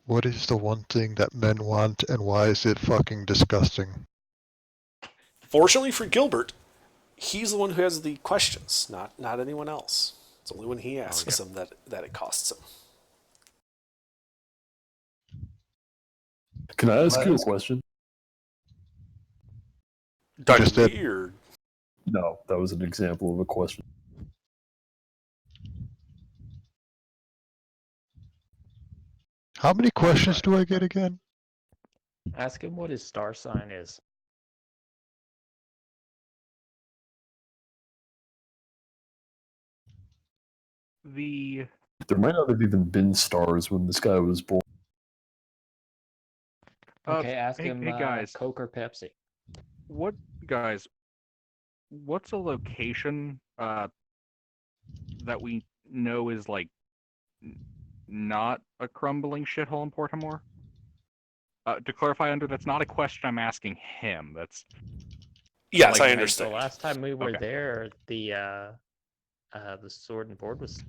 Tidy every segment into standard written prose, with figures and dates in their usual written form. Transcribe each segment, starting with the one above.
What is the one thing that men want, and why is it fucking disgusting? Fortunately for Gilbert, he's the one who has the questions, not anyone else. It's only when he asks them that it costs him. Can I ask you a question? Just did. Me or No, that was an example of a question. How many questions do I get again? Ask him what his star sign is. There might not have even been stars when this guy was born. Okay, ask him hey guys, Coke or Pepsi. What's a location that we know is like not a crumbling shithole in Portimore? To clarify, Under, that's not a question I'm asking him. That's yes, like, I understand. The last time we were there, the sword and board was.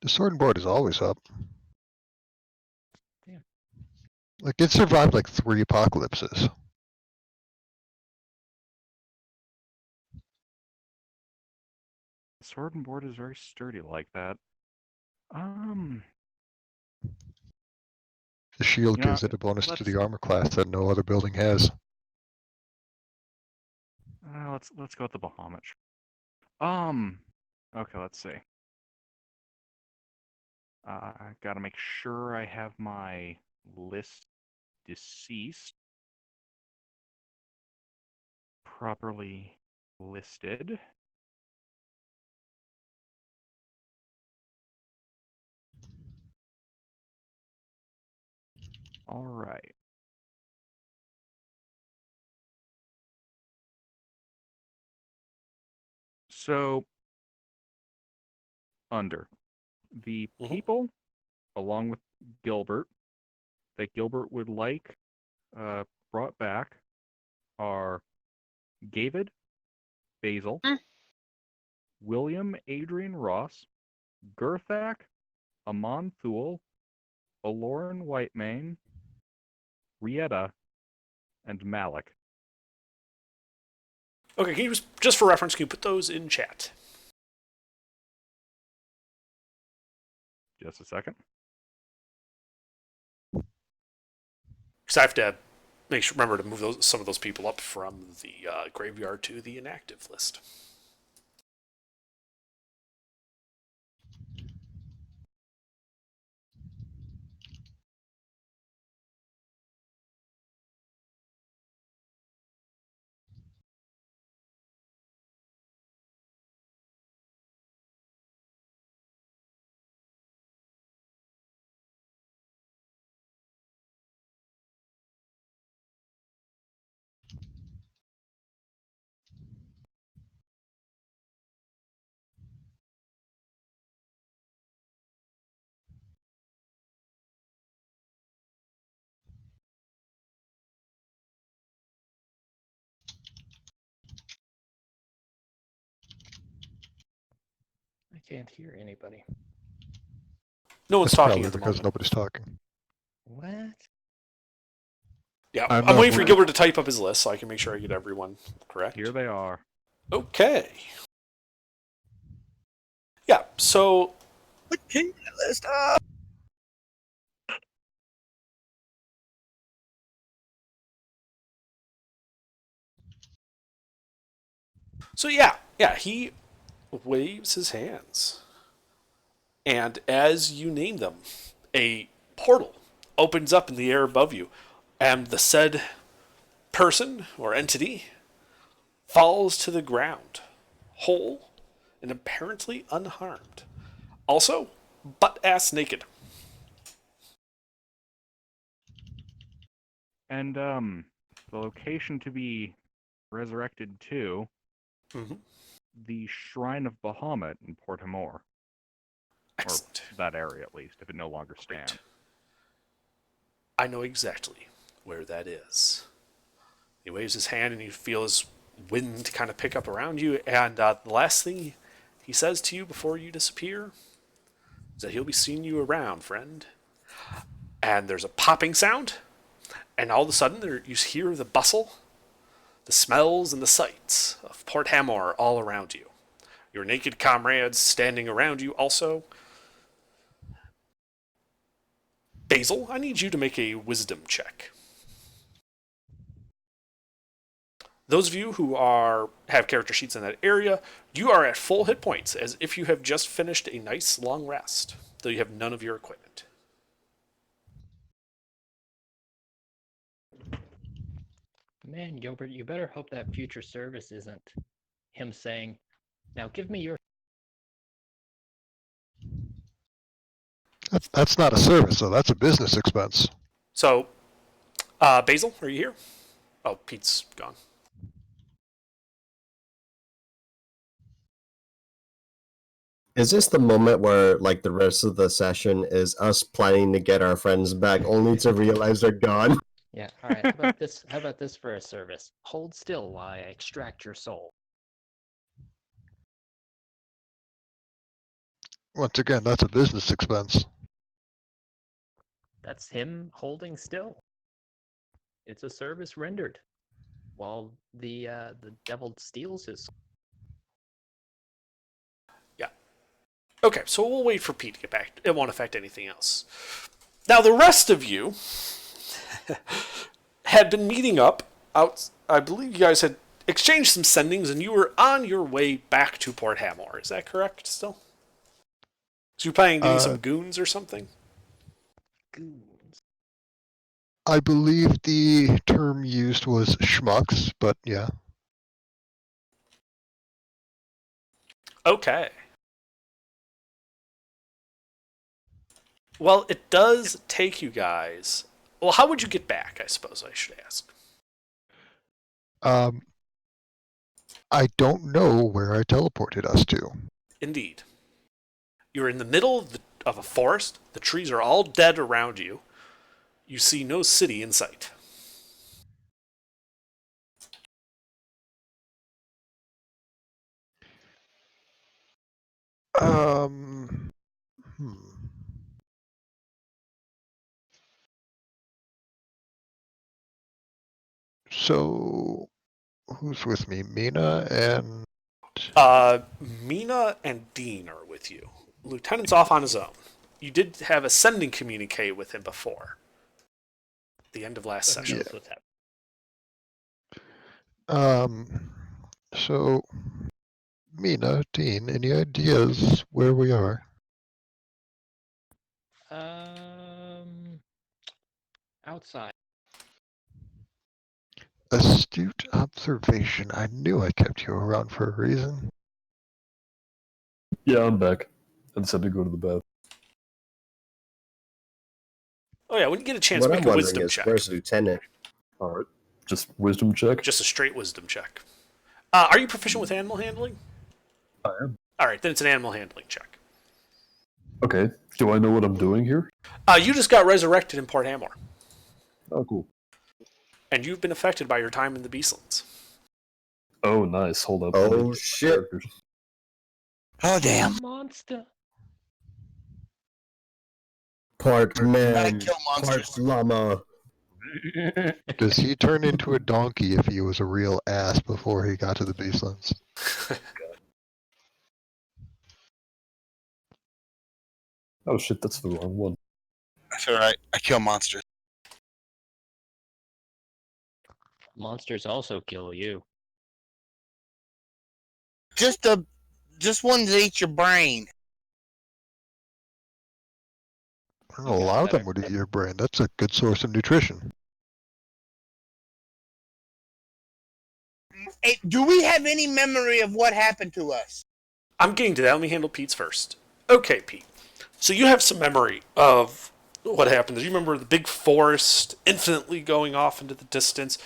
The sword and board is always up. Damn. Like, it survived like 3 apocalypses. Sword and board is very sturdy like that. The shield Yeah, gives it a bonus to the armor class that no other building has. Let's go with the Bahamut. Okay, let's see. I gotta make sure I have my list deceased properly listed. All right. So, Under, the people, along with Gilbert, that Gilbert would like brought back are David, Basil, William Adrian Ross, Gerthak, Amon Thule, Aloran Whitemane, Rieta, and Malik. Okay, can you just for reference, can you put those in chat? Just a second. Because I have to remember to move some of those people up from the graveyard to the inactive list. I can't hear anybody. No one's That's talking probably at the because moment. nobody's talking. What? Yeah, I'm I'm not waiting for worried. Gilbert to type up his list so I can make sure I get everyone correct. Here they are. Okay. Yeah, so Keep the list up. So yeah, he waves his hands. And as you name them, a portal opens up in the air above you, and the said person or entity falls to the ground, whole and apparently unharmed. Also, butt-ass naked. And the location to be resurrected to, the Shrine of Bahamut in Portimore. Excellent. Or that area, at least, if it no longer stands. Great. I know exactly where that is. He waves his hand and you feel his wind kind of pick up around you. And the last thing he says to you before you disappear is that he'll be seeing you around, friend. and there's a popping sound, and all of a sudden you hear the bustle, the smells, and the sights of Port Hamor all around you. Your naked comrades standing around you also. Basil, I need you to make a wisdom check. Those of you who have character sheets in that area, you are at full hit points, as if you have just finished a nice long rest, though you have none of your equipment. Man, Gilbert, you better hope that future service isn't him saying, "Now give me your." That's not a service, though. That's a business expense. So, Basil, are you here? Oh, Pete's gone. Is this the moment where, like, the rest of the session is us planning to get our friends back, only to realize they're gone? Yeah. All right. How about this? How about this for a service? Hold still while I extract your soul. Once again, that's a business expense. That's him holding still. It's a service rendered, while the devil steals his soul. Okay, so we'll wait for Pete to get back. It won't affect anything else. Now, the rest of you had been meeting up out. I believe you guys had exchanged some sendings, and you were on your way back to Port Hamor. Is that correct still? So you're planning to do some goons or something? Goons. I believe the term used was schmucks, but yeah. Okay. Well, it does take you guys. Well, how would you get back, I suppose I should ask. I don't know where I teleported us to. Indeed. You're in the middle of a forest. The trees are all dead around you. You see no city in sight. Hmm. So, who's with me? Mina and... Mina and Dean are with you. Lieutenant's off on his own. You did have a sending communique with him before. At the end of last session. Knows what's happening. So, Mina, Dean, any ideas where we are? Outside. Astute observation. I knew I kept you around for a reason. Yeah, I'm back. I just had to go to the bath. Oh yeah, when you get a chance, What make I'm a wondering wisdom is, check. where's Lieutenant? Alright. Just wisdom check? Just a straight wisdom check. Are you proficient with animal handling? I am. Alright, then it's an animal handling check. Okay. Do I know what I'm doing here? You just got resurrected in Port Hamor. Oh, cool. And you've been affected by your time in the Beastlands. Oh, nice. Hold up. Oh, Let me get my shit. characters. Oh, damn. Monster. Part man, kill monsters. part llama. Does he turn into a donkey if he was a real ass before he got to the Beastlands? Oh shit, that's the wrong one. That's alright. I kill monsters. Monsters also kill you. Just ones that eat your brain. I don't know, a lot of them would eat your brain. That's a good source of nutrition. Hey, do we have any memory of what happened to us? I'm getting to that. Let me handle Pete's first. Okay, Pete. So you have some memory of what happened. You remember the big forest infinitely going off into the distance.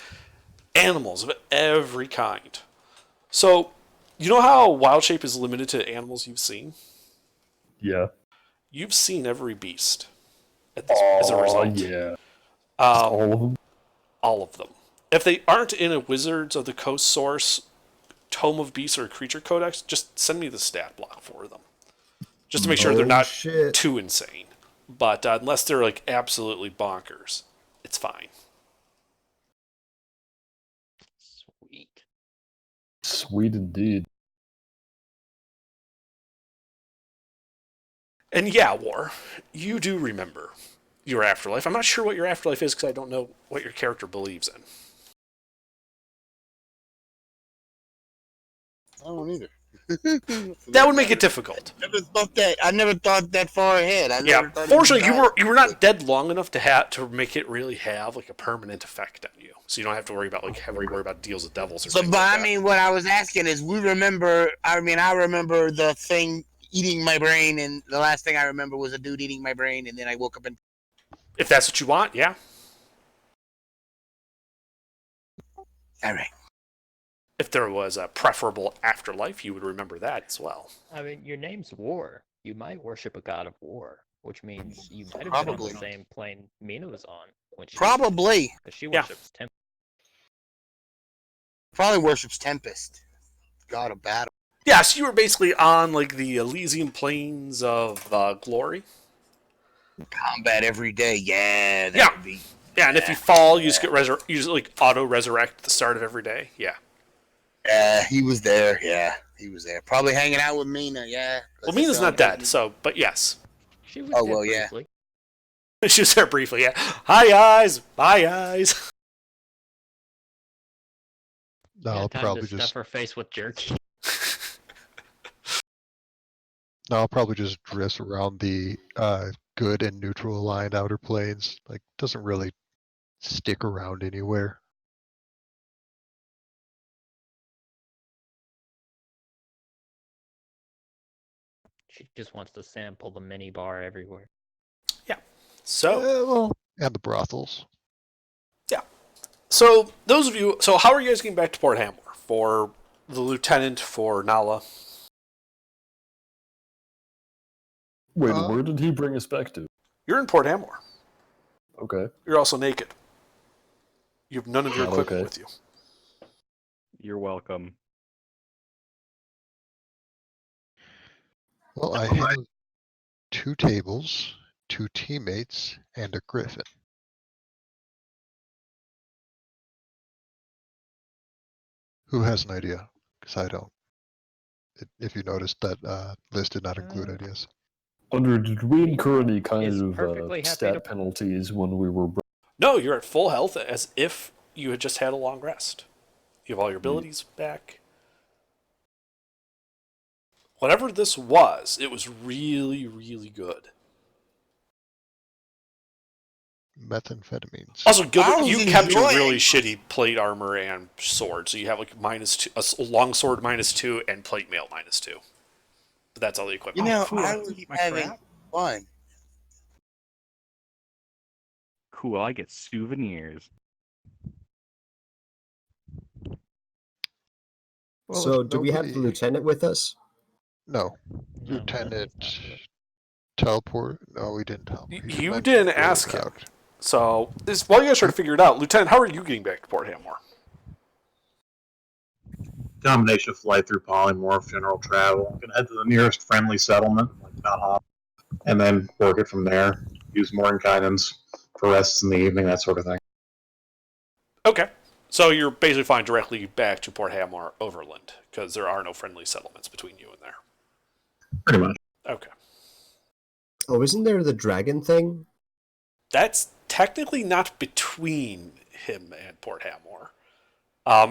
Animals of every kind. So, you know how wild shape is limited to animals you've seen? Yeah. You've seen every beast as a result. Yeah. All All of them? all of them. If they aren't in a Wizards of the Coast source, Tome of Beasts, or Creature Codex, just send me the stat block for them. Just to make sure they're Oh, not shit. too insane. But unless they're like absolutely bonkers, it's fine. Sweet. Sweet indeed. And yeah, War, you do remember your afterlife. I'm not sure what your afterlife is because I don't know what your character believes in. I don't either. That would make it difficult. I never thought that far ahead. Yeah, fortunately, you were not dead long enough to make it really have like a permanent effect on you, so you don't have to worry about like having to worry about deals with devils or So, things but like I that. mean, what I was asking is, I remember the thing eating my brain, and the last thing I remember was a dude eating my brain, and then I woke up and. If that's what you want, yeah. All right. If there was a preferable afterlife, you would remember that as well. I mean, your name's War. You might worship a god of war, which means you might have Probably. been on the same plane Mina was on when she Probably. because she Yeah. worships Tempest. Probably worships Tempest, god of battle. Yeah, so you were basically on like the Elysian plains of glory. Combat every day. Yeah. That Yeah. would be. Yeah, and if you fall, you just get you just like auto resurrect at the start of every day. Yeah. He was there. Yeah, he was there. Probably hanging out with Mina. Yeah. Well, Mina's not dead, so but yes, She was Oh, dead well, yeah. briefly. she was there briefly. Yeah. Hi guys. Bye guys. No, I'll Time probably to stuff just her face with jerky. drift around the good and neutral aligned outer planes. Like, doesn't really stick around anywhere. She just wants to sample the mini bar everywhere. So Well, and the brothels. so those of you, so how are you guys getting back to Port Hamler for the lieutenant for Nala? Wait, Uh, where did he bring us back to? You're in Port Hamler. Okay. You're also naked. You have none of your Not equipment okay. with you. You're welcome. Well, I have 2 tables, 2 teammates, and a griffin. Who has an idea? Because I don't. If you noticed, that list did not include ideas. Under, did we incur any kind Is of perfectly happy stat to- penalties when we were? No, you're at full health as if you had just had a long rest. You have all your abilities back. Whatever this was, it was really, really good. Methamphetamines. Also, I Gilbert, was you kept your enjoying- really shitty plate armor and sword, so you have like -2, a long sword -2, and plate mail -2. But that's all the You equipment. know, cool. I was Keep my having crap. fun. Cool, I get souvenirs. Well, So, if do we have the nobody- lieutenant with us? No. No, Lieutenant Leslie's not with us. teleport? No, we didn't teleport. He You meant didn't to go ask him. out. So, while you guys try to figure it out, Lieutenant, how are you getting back to Port Hamler? Combination of flight through polymorph, general travel. I'm gonna head to the nearest friendly settlement, like Mount Hoff, and then work it from there. Use mooring guidance for rests in the evening, that sort of thing. Okay. So you're basically flying directly back to Port Hamler overland, because there are no friendly settlements between you and there. Pretty much. Okay. Oh, isn't there the dragon thing? That's technically not between him and Port Hamler.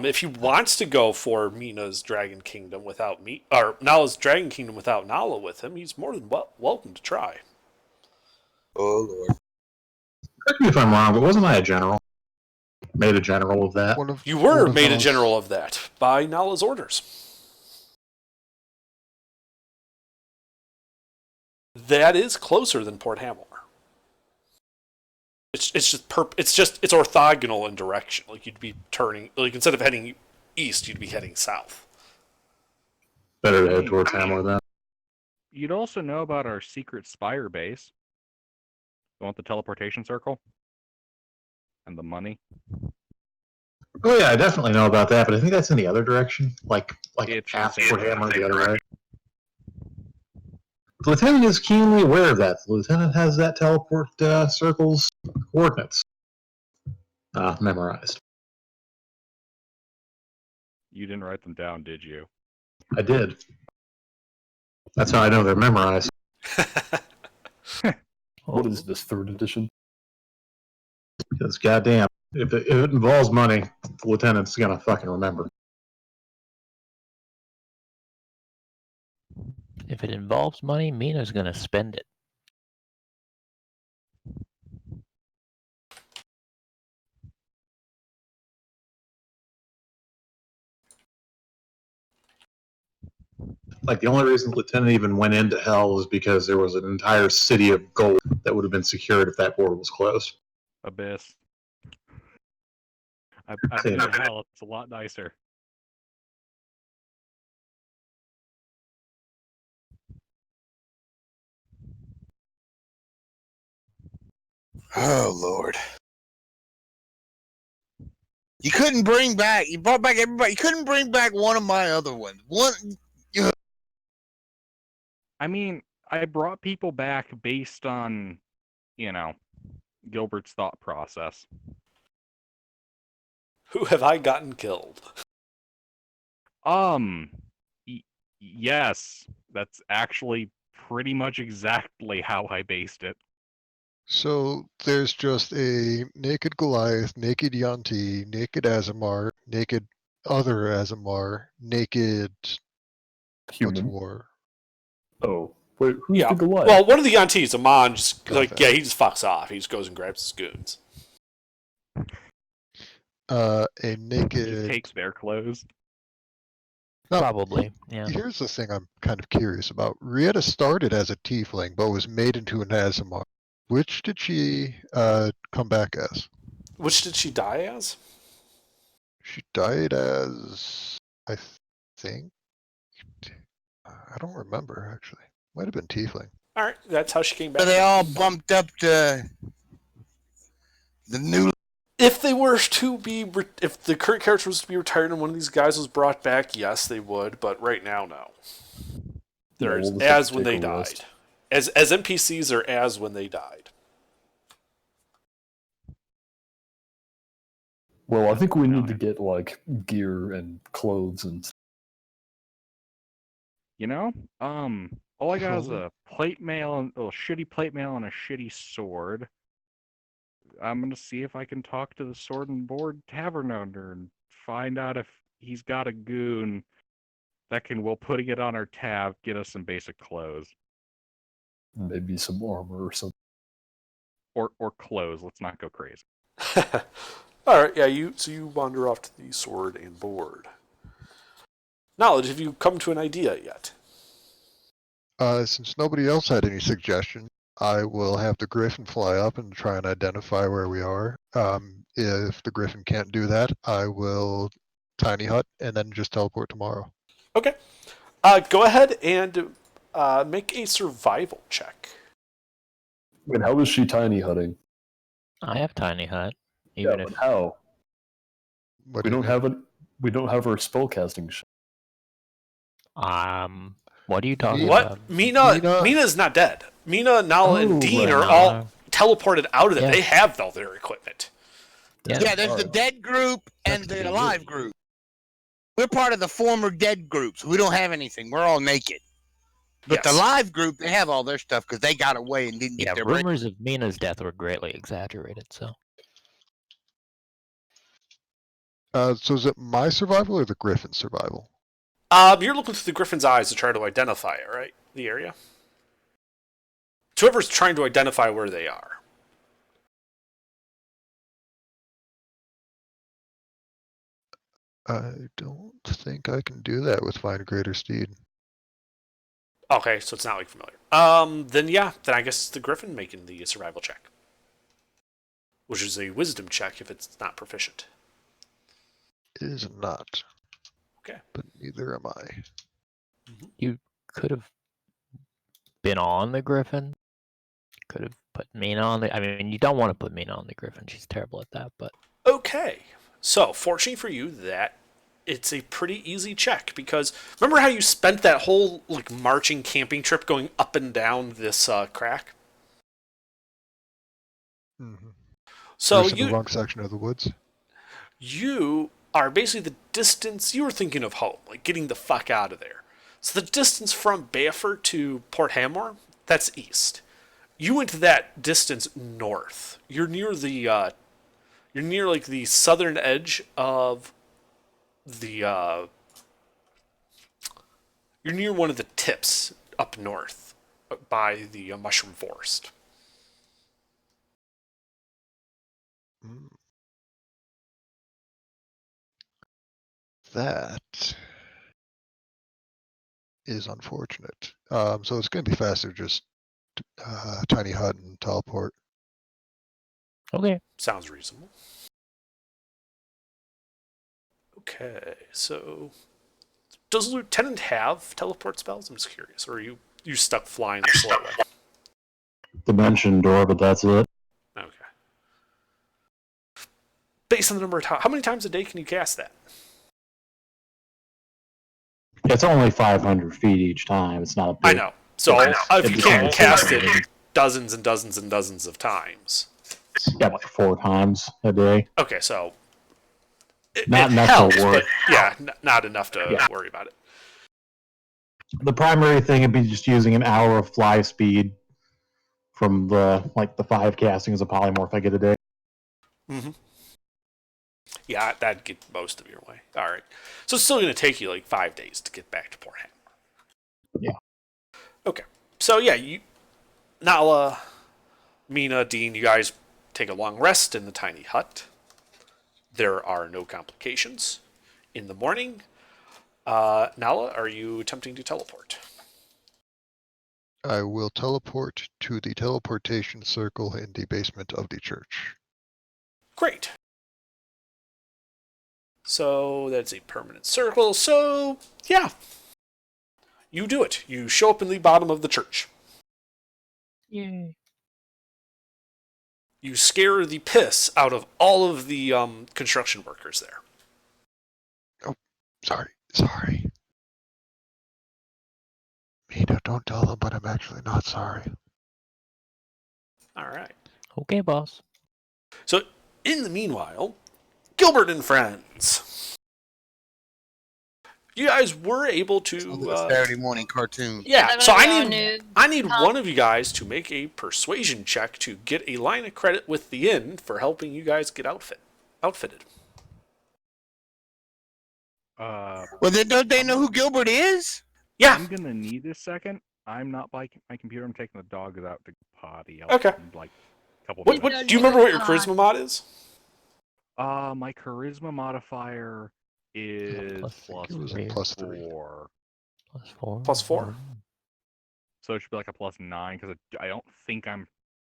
If he wants to go for Mina's Dragon Kingdom without me, or Nala's Dragon Kingdom without Nala with him, he's more than welcome to try. Oh Lord. Correct me if I'm wrong, but wasn't I a general? Made a general of that. One of- You were one of made a those- general of that by Nala's orders. That is closer than Port Hamler. It's just it's orthogonal in direction. Like you'd be turning, like instead of heading east, you'd be heading south. Better to head towards Hamler then. You'd also know about our secret spire base. You want the teleportation circle? And the money? Oh yeah, I definitely know about that, but I think that's in the other direction. Like It's past in the Fort same Hamler the other way. The lieutenant is keenly aware of that. The lieutenant has that teleport circle's coordinates memorized. You didn't write them down, did you? I did. That's how I know they're memorized. What is this, 3rd edition? Because goddamn, if it involves money, the lieutenant's gonna fucking remember. If it involves money, Mina's gonna spend it. Like, the only reason the lieutenant even went into hell was because there was an entire city of gold that would have been secured if that portal was closed. Abyss. I've been to hell. It's a lot nicer. Oh Lord. You couldn't bring back. You brought back everybody. You couldn't bring back one of my other ones. One. I mean, I brought people back based on, Gilbert's thought process. Who have I gotten killed? Yes, that's actually pretty much exactly how I based it. So there's just a naked Goliath, naked Yanti, naked Azamar, naked other Azamar, naked what's Human. war? Oh, wait, who's Yeah. the Goliath? Well, one of the Yantis, Amon, just Okay. he just fucks off. He just goes and grabs his goons. A Just naked. takes their clothes. No, Probably, yeah. Here's the thing I'm kind of curious about. Rieta started as a tiefling, but was made into an Azamar. Which did she come back as? Which did she die as? She died as, I think. I don't remember actually. Might have been tiefling. All right, that's how she came back. So they all bumped up to the new. If they were to be, if the current character was to be retired and one of these guys was brought back, yes, they would. But right now, no. There's we'll just have as to when take they a died. rest. As NPCs are as when they died. Well, I think we need to get, like, gear and clothes and... All I got is a plate mail, a shitty plate mail, and a shitty sword. I'm gonna see if I can talk to the Sword and Board tavern owner and find out if he's got a goon that can, while putting it on our tab, get us some basic clothes. Maybe some armor or something. Or clothes. Let's not go crazy. All right, yeah. You wander off to the Sword and Board. Knowledge, have you come to an idea yet? Since nobody else had any suggestions, I will have the Griffin fly up and try and identify where we are. If the Griffin can't do that, I will tiny hut and then just teleport tomorrow. Okay. Go ahead and make a survival check. Wait, how is she tiny hutting? I have tiny hut. Even Yeah, if but how? What We do you don't mean? have it. We don't have our spellcasting. what are you talking What? about? Mina's not dead. Mina, Nala, and Oh, Dean right. are all teleported out of it. Yeah. They have all their equipment. Yeah, there's the Alright. dead group and That's the pretty alive good. group. We're part of the former dead groups. We don't have anything. We're all naked. But Yes. the live group, they have all their stuff because they got away and didn't get Yeah, their break. rumors of Mina's death were greatly exaggerated, so. So is it my survival or the Griffin's survival? You're looking through the Griffin's eyes to try to identify it, right? The area. So whoever's trying to identify where they are. I don't think I can do that with Find Greater Steed. Okay, so it's not like familiar. Then I guess it's the Griffin making the survival check, which is a wisdom check if it's not proficient. It is not. Okay. But neither am I. You could have been on the Griffin. Could have put Mina on the. I mean, you don't want to put Mina on the Griffin. She's terrible at that, but. Okay, so fortunately for you, that it's a pretty easy check, because remember how you spent that whole like marching camping trip going up and down this crack? Mm-hmm. So in the wrong section of the woods. You are basically the distance you were thinking of home, like getting the fuck out of there. So the distance from Bayford to Port Hamor, that's east. You went that distance north. You're near the you're near like the southern edge of the you're near one of the tips up north by the mushroom forest. Mm. That is unfortunate. So it's going to be faster just tiny hut and teleport. Okay. Sounds reasonable. Okay, so does Lieutenant have teleport spells? I'm just curious. Or are you stuck flying the slow way? Dimension door, but that's it. Okay. Based on the number of times, how many times a day can you cast that? It's only 500 feet each time. It's not a big. I know. So if you It's can't almost cast it infinite. dozens and dozens and dozens of times. Yeah, like 4 times a day. Okay, so Not it enough to helps, work. but yeah, not enough to Yeah. worry about it. The primary thing would be just using an hour of fly speed from the 5 castings of polymorph I get a day. Mm-hmm. Yeah, that'd get most of your way. All right. So it's still going to take you like 5 days to get back to Port Hamor. Yeah. Okay. So yeah, Nala, Mina, Dean, you guys take a long rest in the tiny hut. There are no complications. In the morning, Nala, are you attempting to teleport? I will teleport to the teleportation circle in the basement of the church. Great. So that's a permanent circle. So yeah, you do it. You show up in the bottom of the church. Yay. You scare the piss out of all of the construction workers there. Sorry. Mina, don't tell them, but I'm actually not sorry. All right. Okay, boss. So in the meanwhile, Gilbert and friends, you guys were able to. Saturday morning cartoon. Yeah. So I need one of you guys to make a persuasion check to get a line of credit with the inn for helping you guys get outfitted. Well, then don't they know who Gilbert is? Yeah. I'm gonna need a second. I'm not by my computer. I'm taking the dogs out to potty. Okay. Like a couple What minutes. do you remember what your charisma mod is? My charisma modifier is It was a plus +3. 4. +4. +4. So it should be like a +9 because I don't think I'm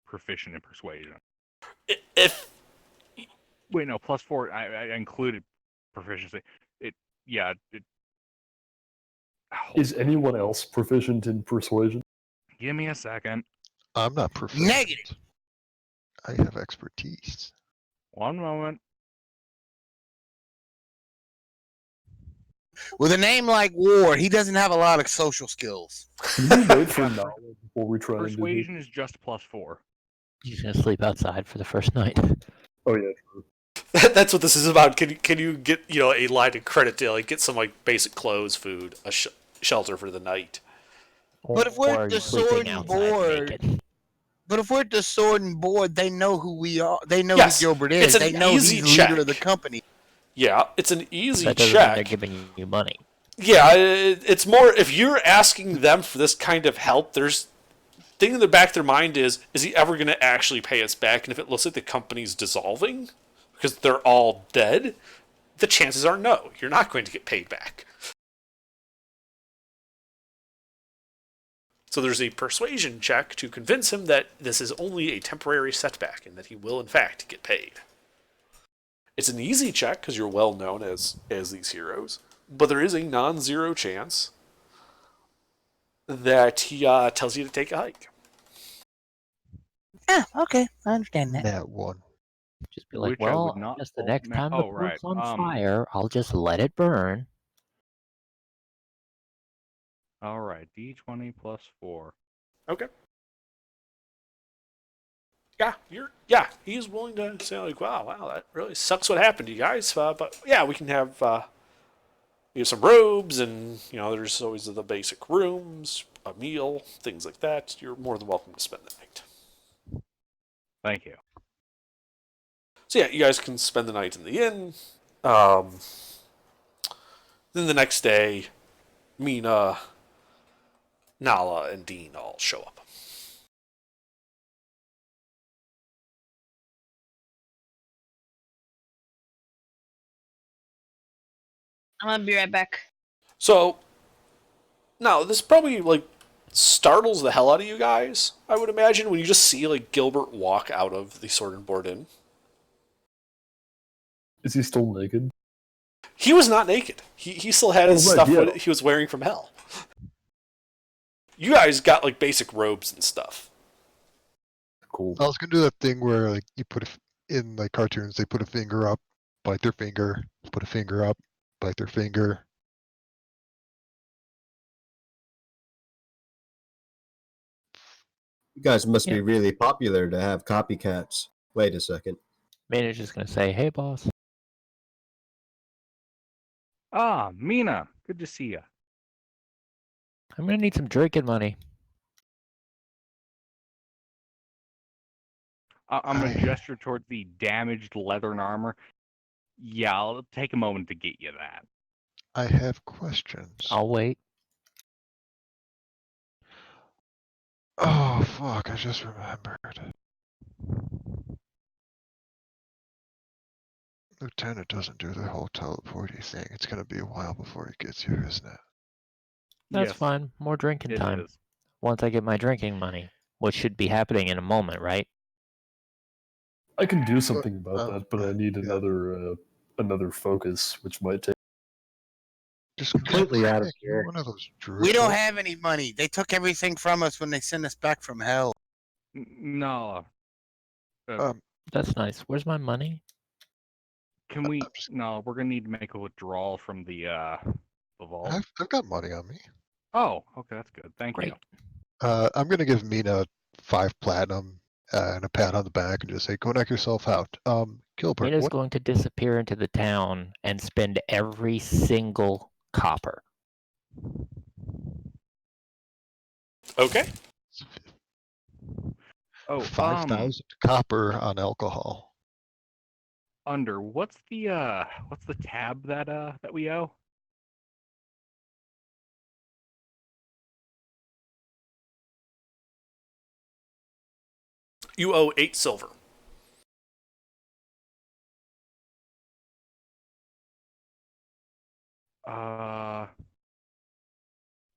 proficient in persuasion. If Wait, no, +4. I included proficiency. Is anyone else proficient in persuasion? Give me a second. I'm not proficient. Negative. I have expertise. One moment. With a name like Ward, he doesn't have a lot of social skills. Can we wait for knowledge before we try and do Persuasion is just +4. He's gonna sleep outside for the first night. Oh yeah, true. that's what this is about. Can you get a line of credit to like get some like basic clothes, food, a shelter for the night? But if we're Or are the you sleeping sword and outside board- naked? But if we're at the sword and board, they know who we are. They know Yes, who Gilbert it's is. an They know easy he's the leader check. of the company. Yeah, it's an easy That doesn't mean they're check. giving you money. Yeah, it's more if you're asking them for this kind of help. There's thing in the back of their mind is he ever going to actually pay us back? And if it looks like the company's dissolving because they're all dead, the chances are no, you're not going to get paid back. So there's a persuasion check to convince him that this is only a temporary setback and that he will in fact get paid. It's an easy check because you're well known as these heroes, but there is a non-zero chance that he tells you to take a hike. Yeah, okay, I understand that. Nat 1. Just be like, Which I would well, not just the fault next ma- time the oh, port's right. on fire, I'll just let it burn. All right, D20 plus 4. Okay. He's willing to say like, wow, that really sucks what happened to you guys. But yeah, we can have some robes, and there's always the basic rooms, a meal, things like that. You're more than welcome to spend the night. Thank you. So yeah, you guys can spend the night in the inn. Then the next day, Mina, Nala, and Dean all show up. I'm gonna be right back. So, now this probably startles the hell out of you guys. I would imagine when you just see Gilbert walk out of the Sword and Board Inn. Is he still naked? He was not naked. He still had his right, stuff yeah. he was wearing from hell. You guys got basic robes and stuff. Cool. I was gonna do that thing where you put in cartoons, they put a finger up, bite their finger, put a finger up, bite their finger. You guys must be really popular to have copycats. Wait a second. Manager's gonna say, "Hey, boss." Ah, Mina, good to see you. I'm gonna need some drinking money. I'm going to gesture towards the damaged leathern armor. Yeah, I'll take a moment to get you that. I have questions. I'll wait. Oh fuck! I just remembered. Lieutenant doesn't do the whole teleporty thing. It's gonna be a while before he gets here, isn't it? That's Yes, fine. More drinking it time. is. Once I get my drinking money, which should be happening in a moment, right? I can do something about oh, that, but I need yeah. another focus, which might take. Just Completely out of Nick, you're here. one of those We don't druids. have any money. They took everything from us when they sent us back from hell. No. That's nice. Where's my money? Can we? I'm just- No, we're going to need to make a withdrawal from the vault. I've got money on me. Oh, okay, that's good. Thank Great. you. I'm gonna give Mina 5 platinum and a pat on the back and just say, "Go knock yourself out." Gilbert, Mina's what? going to disappear into the town and spend every single copper. Okay. Oh, 5,000 copper on alcohol. Under, what's the tab that we owe? You owe 8 silver.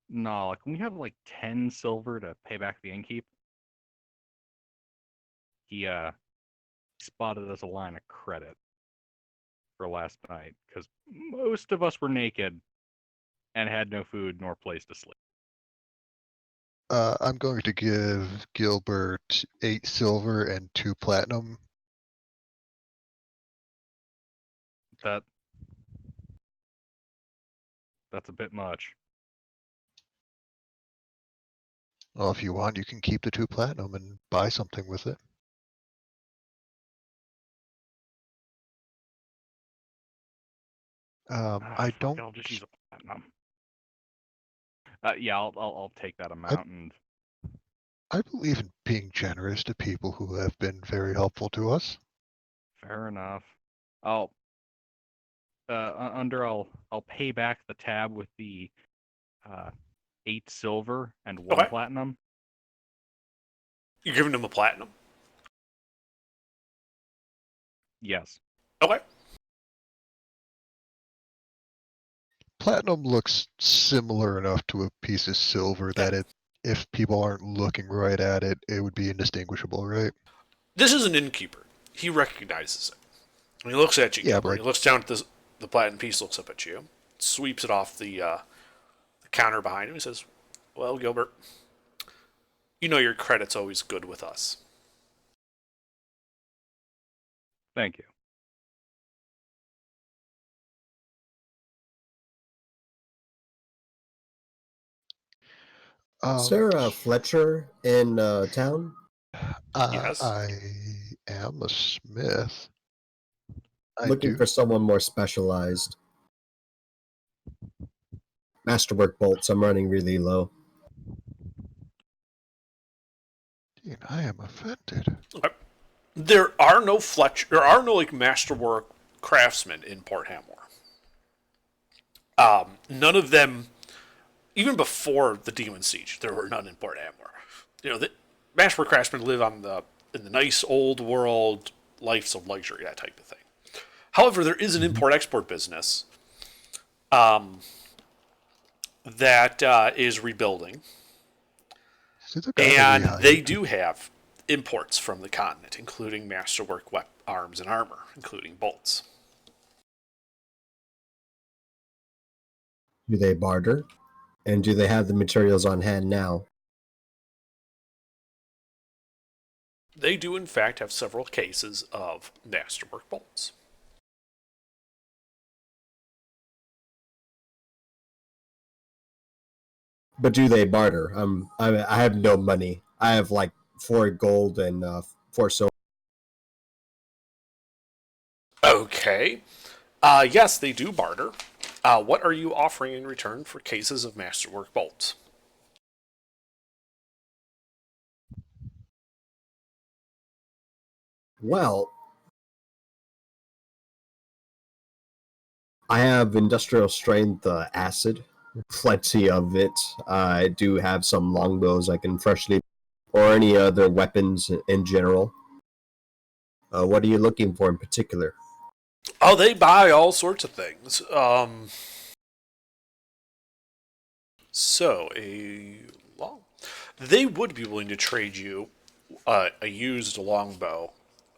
No, can we have 10 silver to pay back the innkeep? He spotted us a line of credit for last night because most of us were naked and had no food nor place to sleep. I'm going to give Gilbert 8 silver and 2 platinum. That's a bit much. Well, if you want, you can keep the 2 platinum and buy something with it. I Fuck, don't. I'll just use a platinum. Yeah, I'll take that amount and. I believe in being generous to people who have been very helpful to us. Fair enough. I'll pay back the tab with the 8 silver and 1 Okay. platinum. You're giving him a platinum? Yes. Okay. Platinum looks similar enough to a piece of silver that if people aren't looking right at it, it would be indistinguishable, right? This is an innkeeper. He recognizes it. And he looks at you, Yeah, Gilbert. but- He looks down at the platinum piece, looks up at you, sweeps it off the counter behind him. He says, "Well, Gilbert, you know your credit's always good with us." Thank you. Is there a Fletcher in town? Yes. I am a smith. I Looking do. for someone more specialized. Masterwork bolts. I'm running really low. Dean, I am offended. There are no Fletcher. There are no like masterwork craftsmen in Port Hamor. None of them, even before the Demon Siege, there were none in Port Hamor. You know, the masterwork craftsmen live in the nice old world lives of luxury, that type of thing. However, there is an import-export business that is rebuilding, See the guy that we and they hired? do have imports from the continent, including masterwork arms and armor, including bolts. Do they barter? And do they have the materials on hand now? They do, in fact, have several cases of masterwork bolts. But do they barter? I have no money. I have like 4 gold and 4 silver. Okay. Yes, they do barter. What are you offering in return for cases of masterwork bolts? Well, I have industrial strength acid, plenty of it. I do have some longbows I can freshly, or any other weapons in general. What are you looking for in particular? Oh, they buy all sorts of things. They would be willing to trade you a used longbow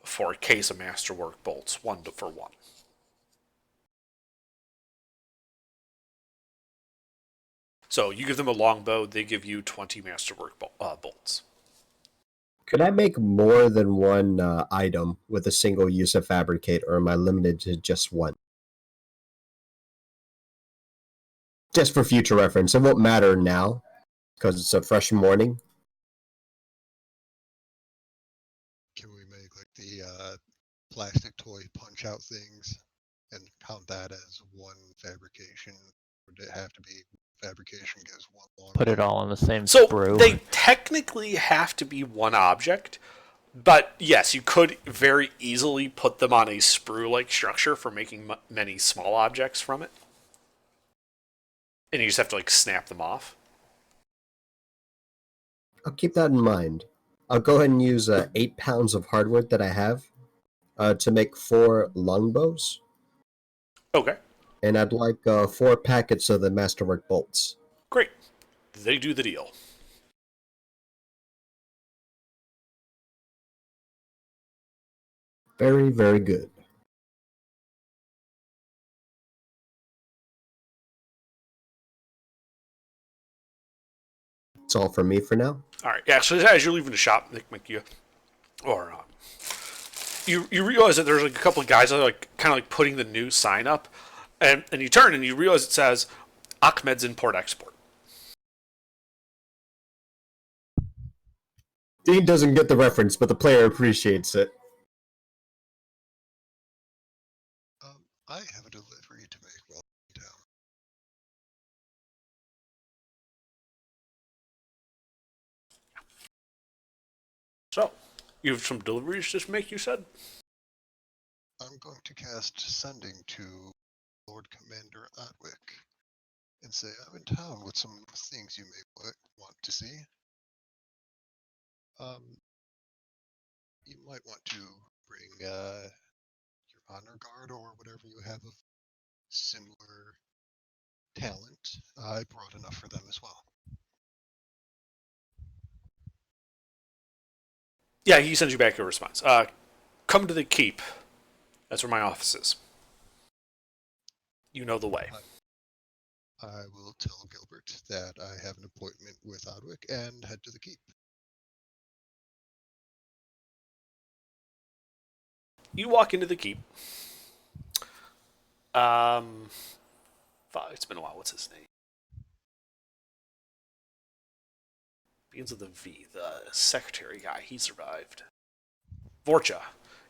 for a case of masterwork bolts, 1-for-1. So you give them a longbow, they give you 20 masterwork bolts. Could I make more than one item with a single use of fabricate, or am I limited to just one? Just for future reference. It won't matter now, because it's a fresh morning. Can we make like the plastic toy punch out things and count that as one fabrication? Would it have to be fabrication gives one long? Put it all in the same So sprue. they technically have to be one object, but yes, you could very easily put them on a sprue-like structure for making many small objects from it. And you just have to like snap them off. I'll keep that in mind. I'll go ahead and use 8 pounds of hardwood that I have to make 4 longbows. Okay, And I'd like 4 packets of the masterwork bolts. great. They do the deal. Very, very good. That's all for me for now. All right, yeah. So as you're leaving the shop, you realize that there's like a couple of guys that are like kind of like putting the new sign up, and you turn and you realize it says Ahmed's Import Export. Dean doesn't get the reference, but the player appreciates it. I have a delivery to make while in town. So, you have some deliveries to make, you said? I'm going to cast Sending to Lord Commander Otwick and say I'm in town with some things you may want to see. You might want to bring your honor guard or whatever you have of similar talent. I brought enough for them as well. Yeah, he sends you back a response. Come to the keep. That's where my office is. You know the way. I will tell Gilbert that I have an appointment with Odwick and head to the keep. you walk into the keep. It's been a while. What's his name? Begins with a V. The secretary guy. He survived. Vorcha.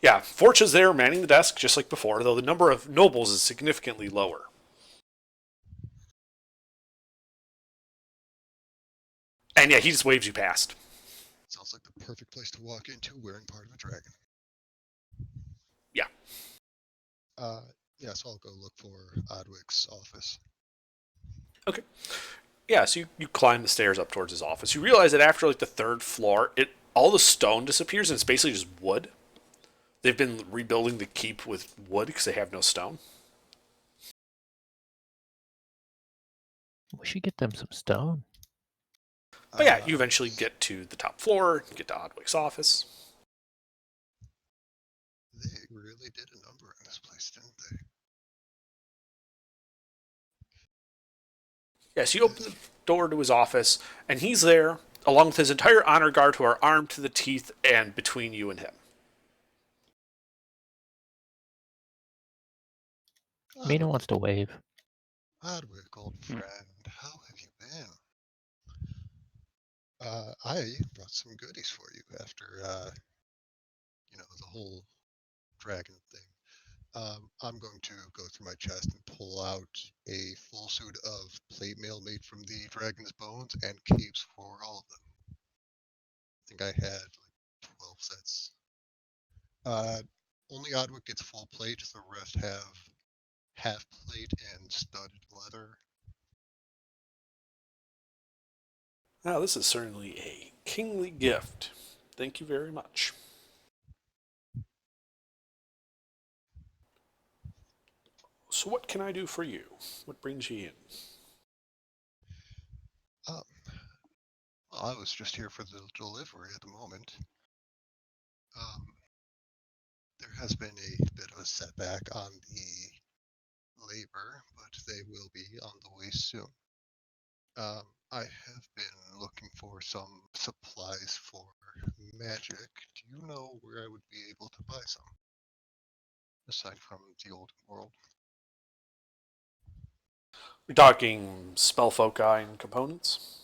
Yeah, Vorcha's there manning the desk just like before, though the number of nobles is significantly lower. And yeah, he just waves you past. Sounds like the perfect place to walk into wearing part of a dragon. Yeah. Yes, I'll go look for Odwick's office. Okay. Yeah, so you climb the stairs up towards his office. You realize that after like the third floor, all the stone disappears and it's basically just wood. They've been rebuilding the keep with wood because they have no stone. We should get them some stone. But yeah, you eventually get to the top floor, get to Odwick's office. They really did a number in this place, didn't they? Yes, you open the door to his office, and he's there, along with his entire honor guard who are armed to the teeth and between you and him. Mina wants to wave. Odwick, old friend, how have you been? I brought some goodies for you after, the whole dragon thing. I'm going to go through my chest and pull out a full suit of plate mail made from the dragon's bones and capes for all of them. I think I had like 12 sets. Only Odwick gets full plate, the rest have half plate and studded leather. Now, this is certainly a kingly gift. Thank you very much. So what can I do for you? What brings you in? I was just here for the delivery at the moment. There has been a bit of a setback on the labor, but they will be on the way soon. I have been looking for some supplies for magic. Do you know where I would be able to buy some? Aside from the old world. We're talking spell foci and components?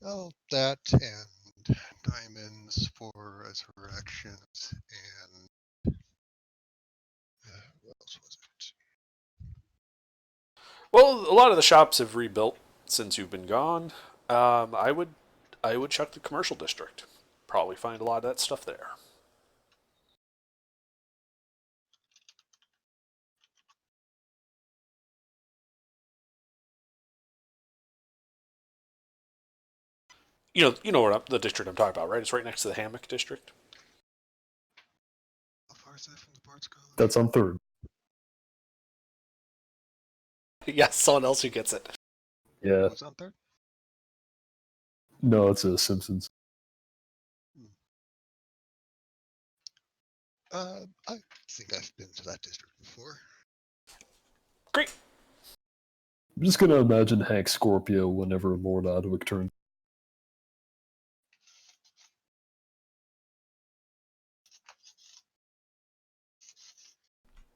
Oh, that and diamonds for resurrections and what else was it? Well, a lot of the shops have rebuilt since you've been gone. I would check the commercial district. Probably find a lot of that stuff there. You know what the district I'm talking about, right? It's right next to the Hammock district. How far is that from the Bard's College? That's on third. Yes, someone else who gets it. Yeah. What's on third? No, it's a Simpsons. I think I've been to that district before. Great. I'm just gonna imagine Hank Scorpio whenever Lord Odwick turns.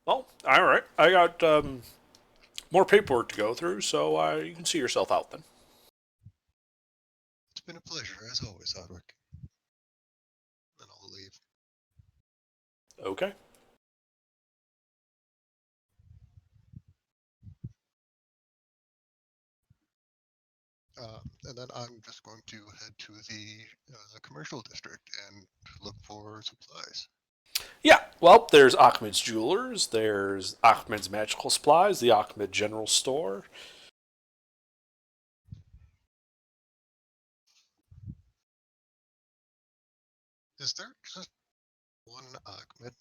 Well, all right. I got more paperwork to go through, so you can see yourself out then. It's been a pleasure, as always, Odwick. Then I'll leave. Okay. And then I'm just going to head to the commercial district and look for supplies. Yeah, well, there's Ahmed's Jewelers, there's Ahmed's Magical Supplies, the Ahmed General Store. Is there just one Ahmed?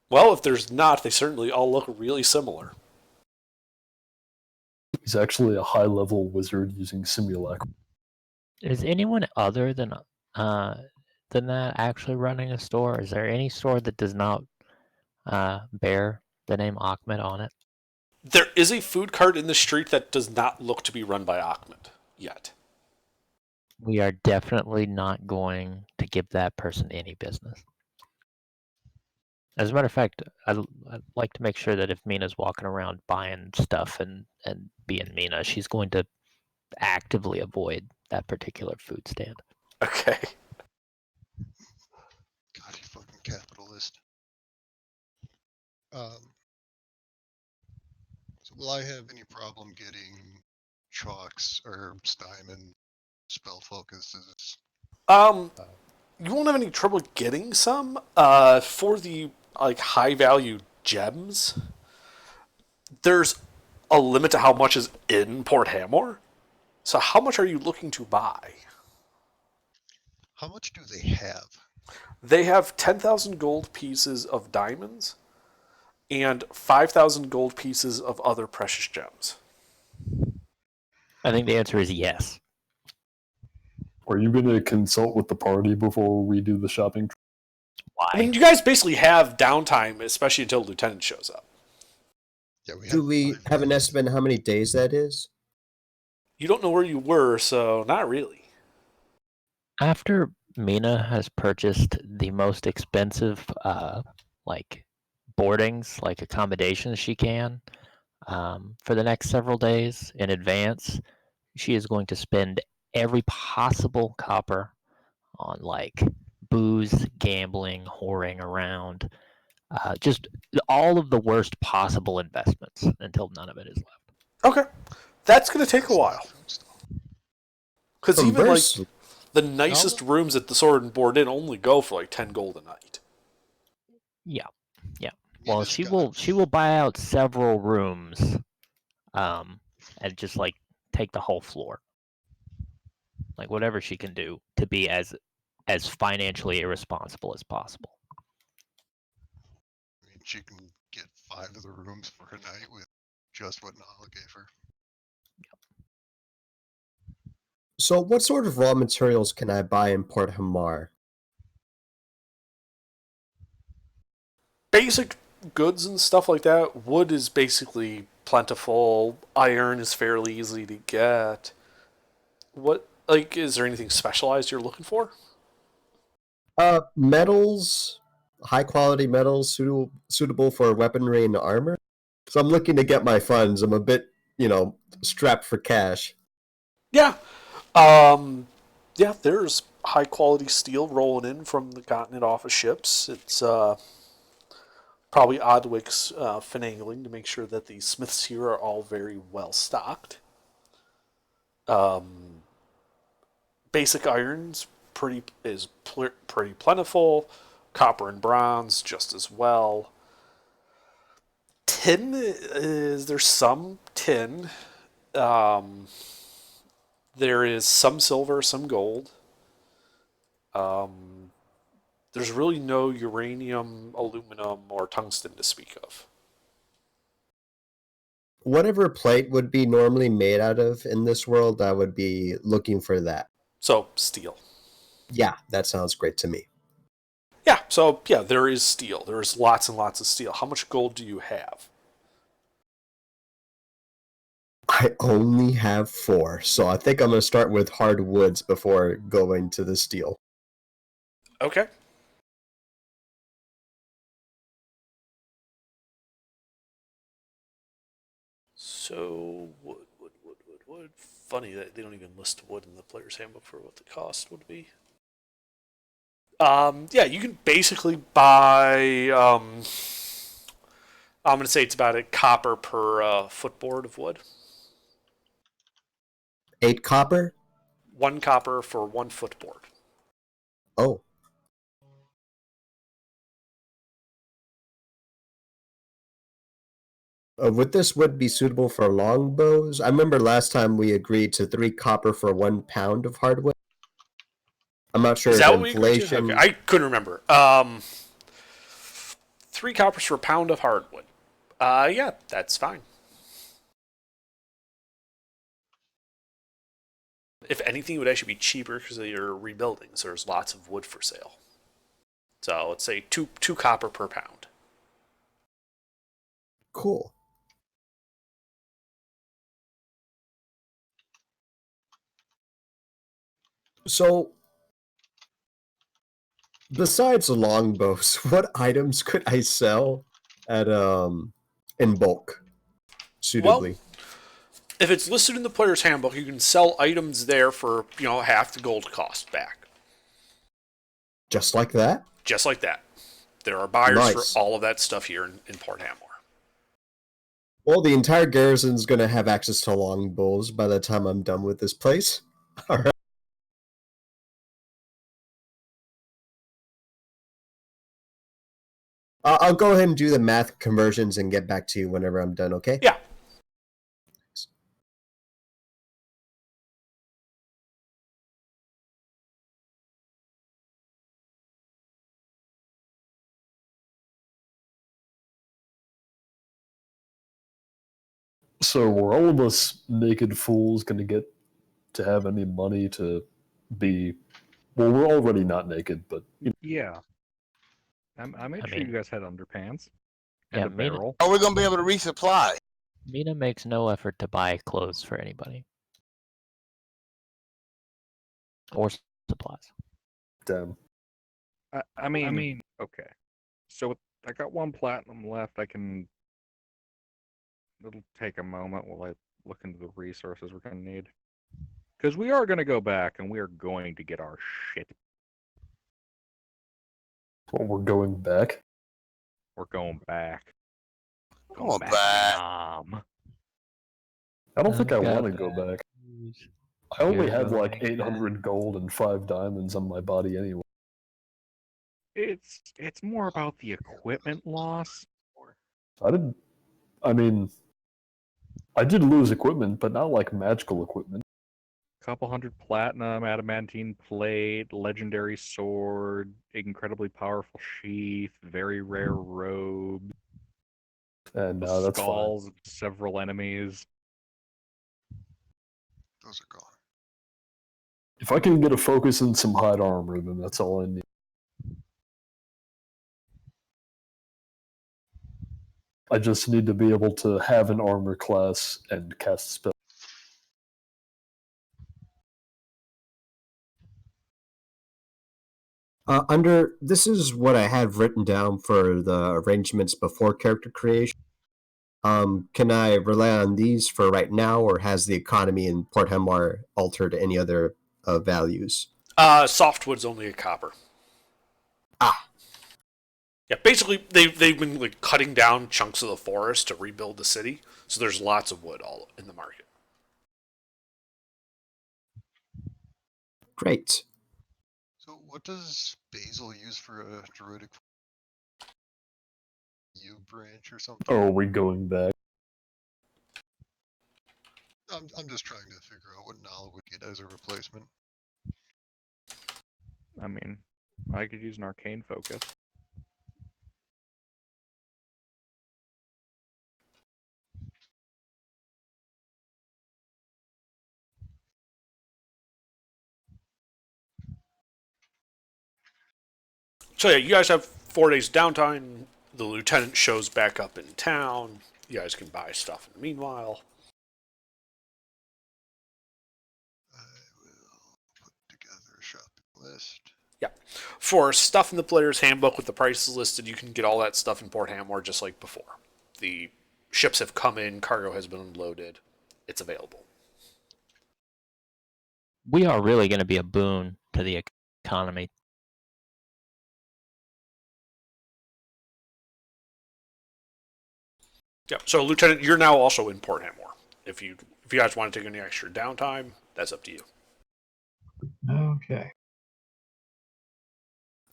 Well, if there's not, they certainly all look really similar. He's actually a high-level wizard using simulacra. Is anyone other than that actually running a store? Is there any store that does not bear the name Ahmed on it? There is a food cart in the street that does not look to be run by Ahmed yet. We are definitely not going to give that person any business. As a matter of fact, I'd like to make sure that if Mina's walking around buying stuff and being Mina, she's going to actively avoid that particular food stand. Okay. God, you fucking capitalist. So will I have any problem getting chalks, herbs, diamond, spell focuses? You won't have any trouble getting some. For the like high value gems, there's a limit to how much is in Port Hamor. So how much are you looking to buy? How much do they have? They have 10,000 gold pieces of diamonds and 5,000 gold pieces of other precious gems. I think the answer is yes. Are you going to consult with the party before we do the shopping? Why? I mean, you guys basically have downtime, especially until Lieutenant shows up. Yeah, we Do we have an estimate on how many days that is? You don't know where you were, so not really. After Mina has purchased the most expensive, like boardings, like accommodations she can, for the next several days in advance, she is going to spend every possible copper on like booze, gambling, whoring around, just all of the worst possible investments until none of it is left. Okay. That's going to take a while. Because even like Conversely, the nicest rooms at the Sword and Board Inn only go for like 10 gold a night. Yeah, yeah. Well, she will buy out several rooms, and just like take the whole floor, like whatever she can do to be as financially irresponsible as possible. I mean, she can get 5 of the rooms for a night with just what Nala gave her. so what sort of raw materials can I buy in Port Hamar? Basic goods and stuff like that. Wood is basically plentiful. Iron is fairly easy to get. What, like, is there anything specialized you're looking for? Metals, high quality metals suitable for weaponry and armor. So I'm looking to get my funds. I'm a bit, strapped for cash. Yeah. Yeah, there's high quality steel rolling in from the continent off of ships. It's probably Odwick's finagling to make sure that the smiths here are all very well stocked. Basic irons pretty plentiful. Copper and bronze just as well. Tin is there's some tin. There is some silver, some gold. There's really no uranium, aluminum, or tungsten to speak of. Whatever plate would be normally made out of in this world, I would be looking for that. So, steel. Yeah, that sounds great to me. Yeah, so, yeah, there is steel. There is lots and lots of steel. How much gold do you have? I only have 4, so I think I'm going to start with hardwoods before going to the steel. Okay. So, wood. Funny that they don't even list wood in the player's handbook for what the cost would be. Yeah, you can basically buy, I'm going to say it's about a copper per footboard of wood. 8 copper? 1 copper for 1 footboard. Oh. Would this wood be suitable for longbows? I remember last time we agreed to 3 copper for 1 pound of hardwood. I'm not sure Is if that what we agreed to? inflation. Okay, I couldn't remember. 3 coppers for a pound of hardwood. Yeah, that's fine. If anything, it would actually be cheaper because of your rebuilding. So there's lots of wood for sale. So let's say two copper per pound. Cool. So, besides longbows, what items could I sell at in bulk suitably? Well, if it's listed in the player's handbook, you can sell items there for, half the gold cost back. Just like that? Just like that. There are buyers Nice. for all of that stuff here in Port Hamor. Well, the entire garrison's gonna have access to longbows by the time I'm done with this place. All right. I'll go ahead and do the math conversions and get back to you whenever I'm done, okay? Yeah. So were all of us naked fools going to get to have any money to be? Well, we're already not naked, but Yeah. I made I sure mean- you guys had underpants Yeah, and a barrel. Are we gonna be able to resupply? Mina makes no effort to buy clothes for anybody. Or supplies. damn. I mean, okay. So I got 1 platinum left. It'll take a moment while I look into the resources we're gonna need. Because we are gonna go back and we are going to get our shit. Well, we're going back. We're going back. Going to back. Nam. I don't think I I've got want to go that. back. I only You're have gonna like make 800 gold and 5 diamonds on my body anyway. It's more about the equipment loss. I mean, I did lose equipment, but not like magical equipment. Couple hundred platinum, adamantine plate, legendary sword, incredibly powerful sheath, very rare robe, And the that's fine. skulls of several enemies. Those are gone. If I can get a focus and some hide armor, then that's all I need. I just need to be able to have an armor class and cast spell. This is what I have written down for the arrangements before character creation. Can I rely on these for right now, or has the economy in Port Hamar altered any other values? Softwood's only a copper. Ah. Yeah, basically they've been like cutting down chunks of the forest to rebuild the city, so there's lots of wood all in the market. Great. So what does Basil use for a druidic U branch or something? Oh, are we going back? I'm just trying to figure out what Nala would get as a replacement. I mean, I could use an arcane focus. So yeah, you guys have 4 days downtime. The lieutenant shows back up in town. You guys can buy stuff in the meanwhile. I will put together a shopping list. Yeah. For stuff in the player's handbook with the prices listed, you can get all that stuff in Port Hamor just like before. The ships have come in, cargo has been unloaded. It's available. We are really going to be a boon to the economy. Yeah. So, Lieutenant, you're now also in Port Hamor. If you guys want to take any extra downtime, that's up to you. Okay.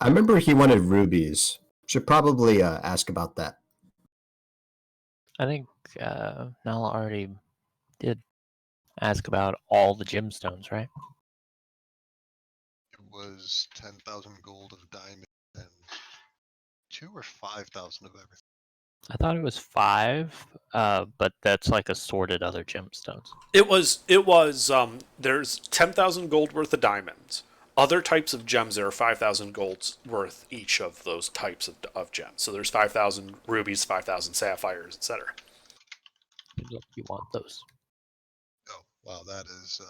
I remember he wanted rubies. Should probably ask about that. I think Nala already did ask about all the gemstones, right? It was 10,000 gold of diamond and 2 or 5,000 of everything. I thought it was 5, but that's like assorted other gemstones. It was there's 10,000 gold worth of diamonds. Other types of gems, there are 5,000 golds worth each of those types of gems. So there's 5,000 rubies, 5,000 sapphires, etc. Look, you want those. Oh, wow, that is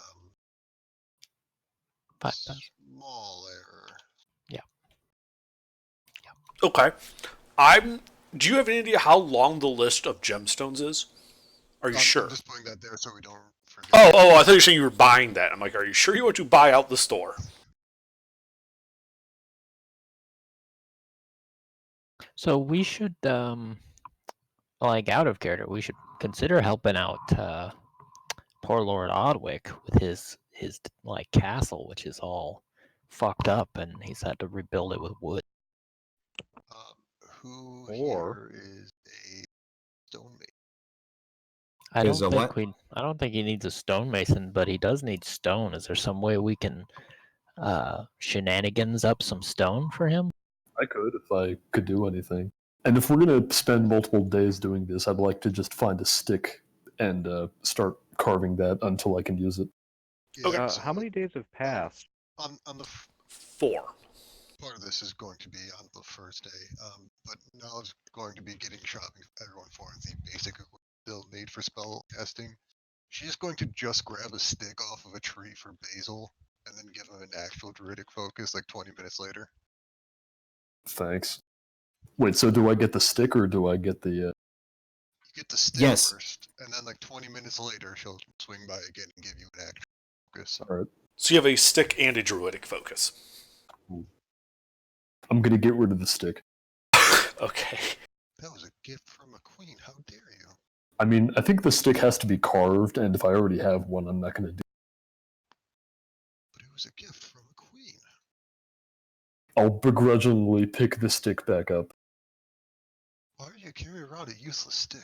5,000. Small error. Okay. Do you have any idea how long the list of gemstones is? Are you sure? I'm just putting that there so we don't forget. Oh, I thought you were saying you were buying that. I'm like, are you sure you want to buy out the store? So we should, like out of character, we should consider helping out poor Lord Odwick with his like castle, which is all fucked up, and he's had to rebuild it with wood. Who Or- here is a stonemason? I Is don't a think what? I don't think he needs a stonemason, but he does need stone. Is there some way we can shenanigans up some stone for him? I could if I could do anything. And if we're gonna spend multiple days doing this, I'd like to just find a stick and start carving that until I can use it. Yeah, so How many days have passed? on the 4. part of this is going to be on the first day, but now it's going to be getting shopping for everyone for the basic equipment they'll need for spell casting. She's going to just grab a stick off of a tree for Basil, and then give him an actual druidic focus like 20 minutes later. Thanks. Wait, so do I get the stick or do I get the? You get the stick Yes. first, and then like 20 minutes later, she'll swing by again and give you an actual focus. All right. So you have a stick and a druidic focus. I'm gonna get rid of the stick. Okay. That was a gift from a queen. How dare you? I mean, I think the stick has to be carved, and if I already have one, I'm not gonna do. But it was a gift from a queen. I'll begrudgingly pick the stick back up. Why are you carrying around a useless stick?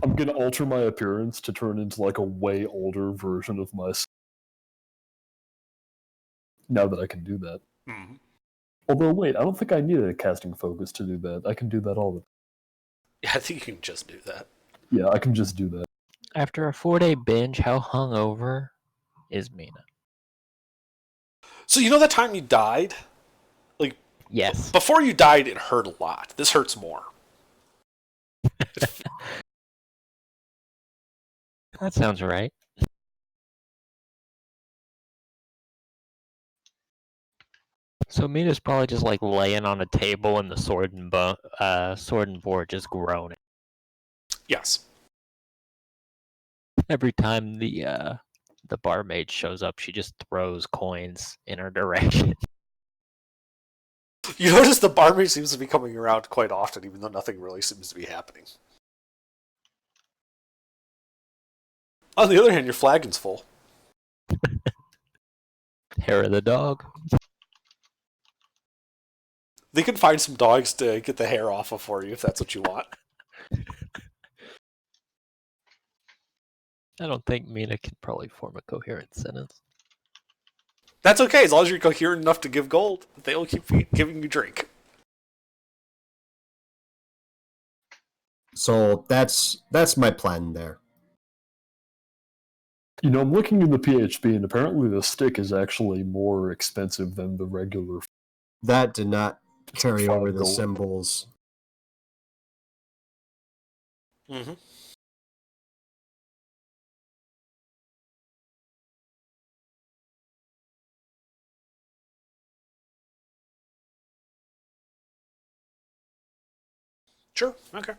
I'm gonna alter my appearance to turn into like a way older version of myself. Now that I can do that. Mhm. Although, wait, I don't think I needed a casting focus to do that. I can do that all the time. Yeah, I think you can just do that. Yeah, I can just do that. After a 4-day binge, how hungover is Mina? So you know that time you died? Like, Yes. before you died, it hurt a lot. This hurts more. That sounds right. So Mina's probably just like laying on a table in the sword and board, just groaning. Yes. Every time the barmaid shows up, she just throws coins in her direction. You notice the barmaid seems to be coming around quite often, even though nothing really seems to be happening. On the other hand, your flagon's full. Hair of the dog. They can find some dogs to get the hair off of for you if that's what you want. I don't think Mina can probably form a coherent sentence. That's okay, as long as you're coherent enough to give gold, they'll keep giving you drink. So that's my plan there. You know, I'm looking in the PHP, and apparently the stick is actually more expensive than the regular. That did not carry Five over the gold. symbols. Mm-hmm. Sure, okay.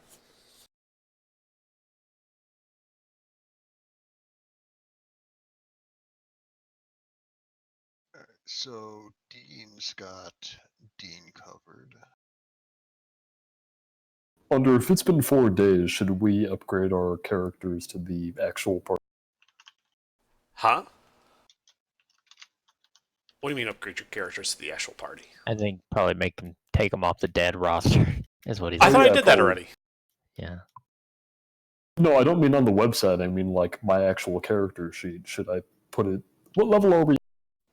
So Dean's got Dean covered. Under, if it's been 4 days, should we upgrade our characters to the actual part? Huh? What do you mean upgrade your characters to the actual party? I think probably take him off the dead roster is what he's. I thought I yeah, did that cool. already. Yeah. No, I don't mean on the website. I mean like my actual character sheet. Should I put it? What level are we?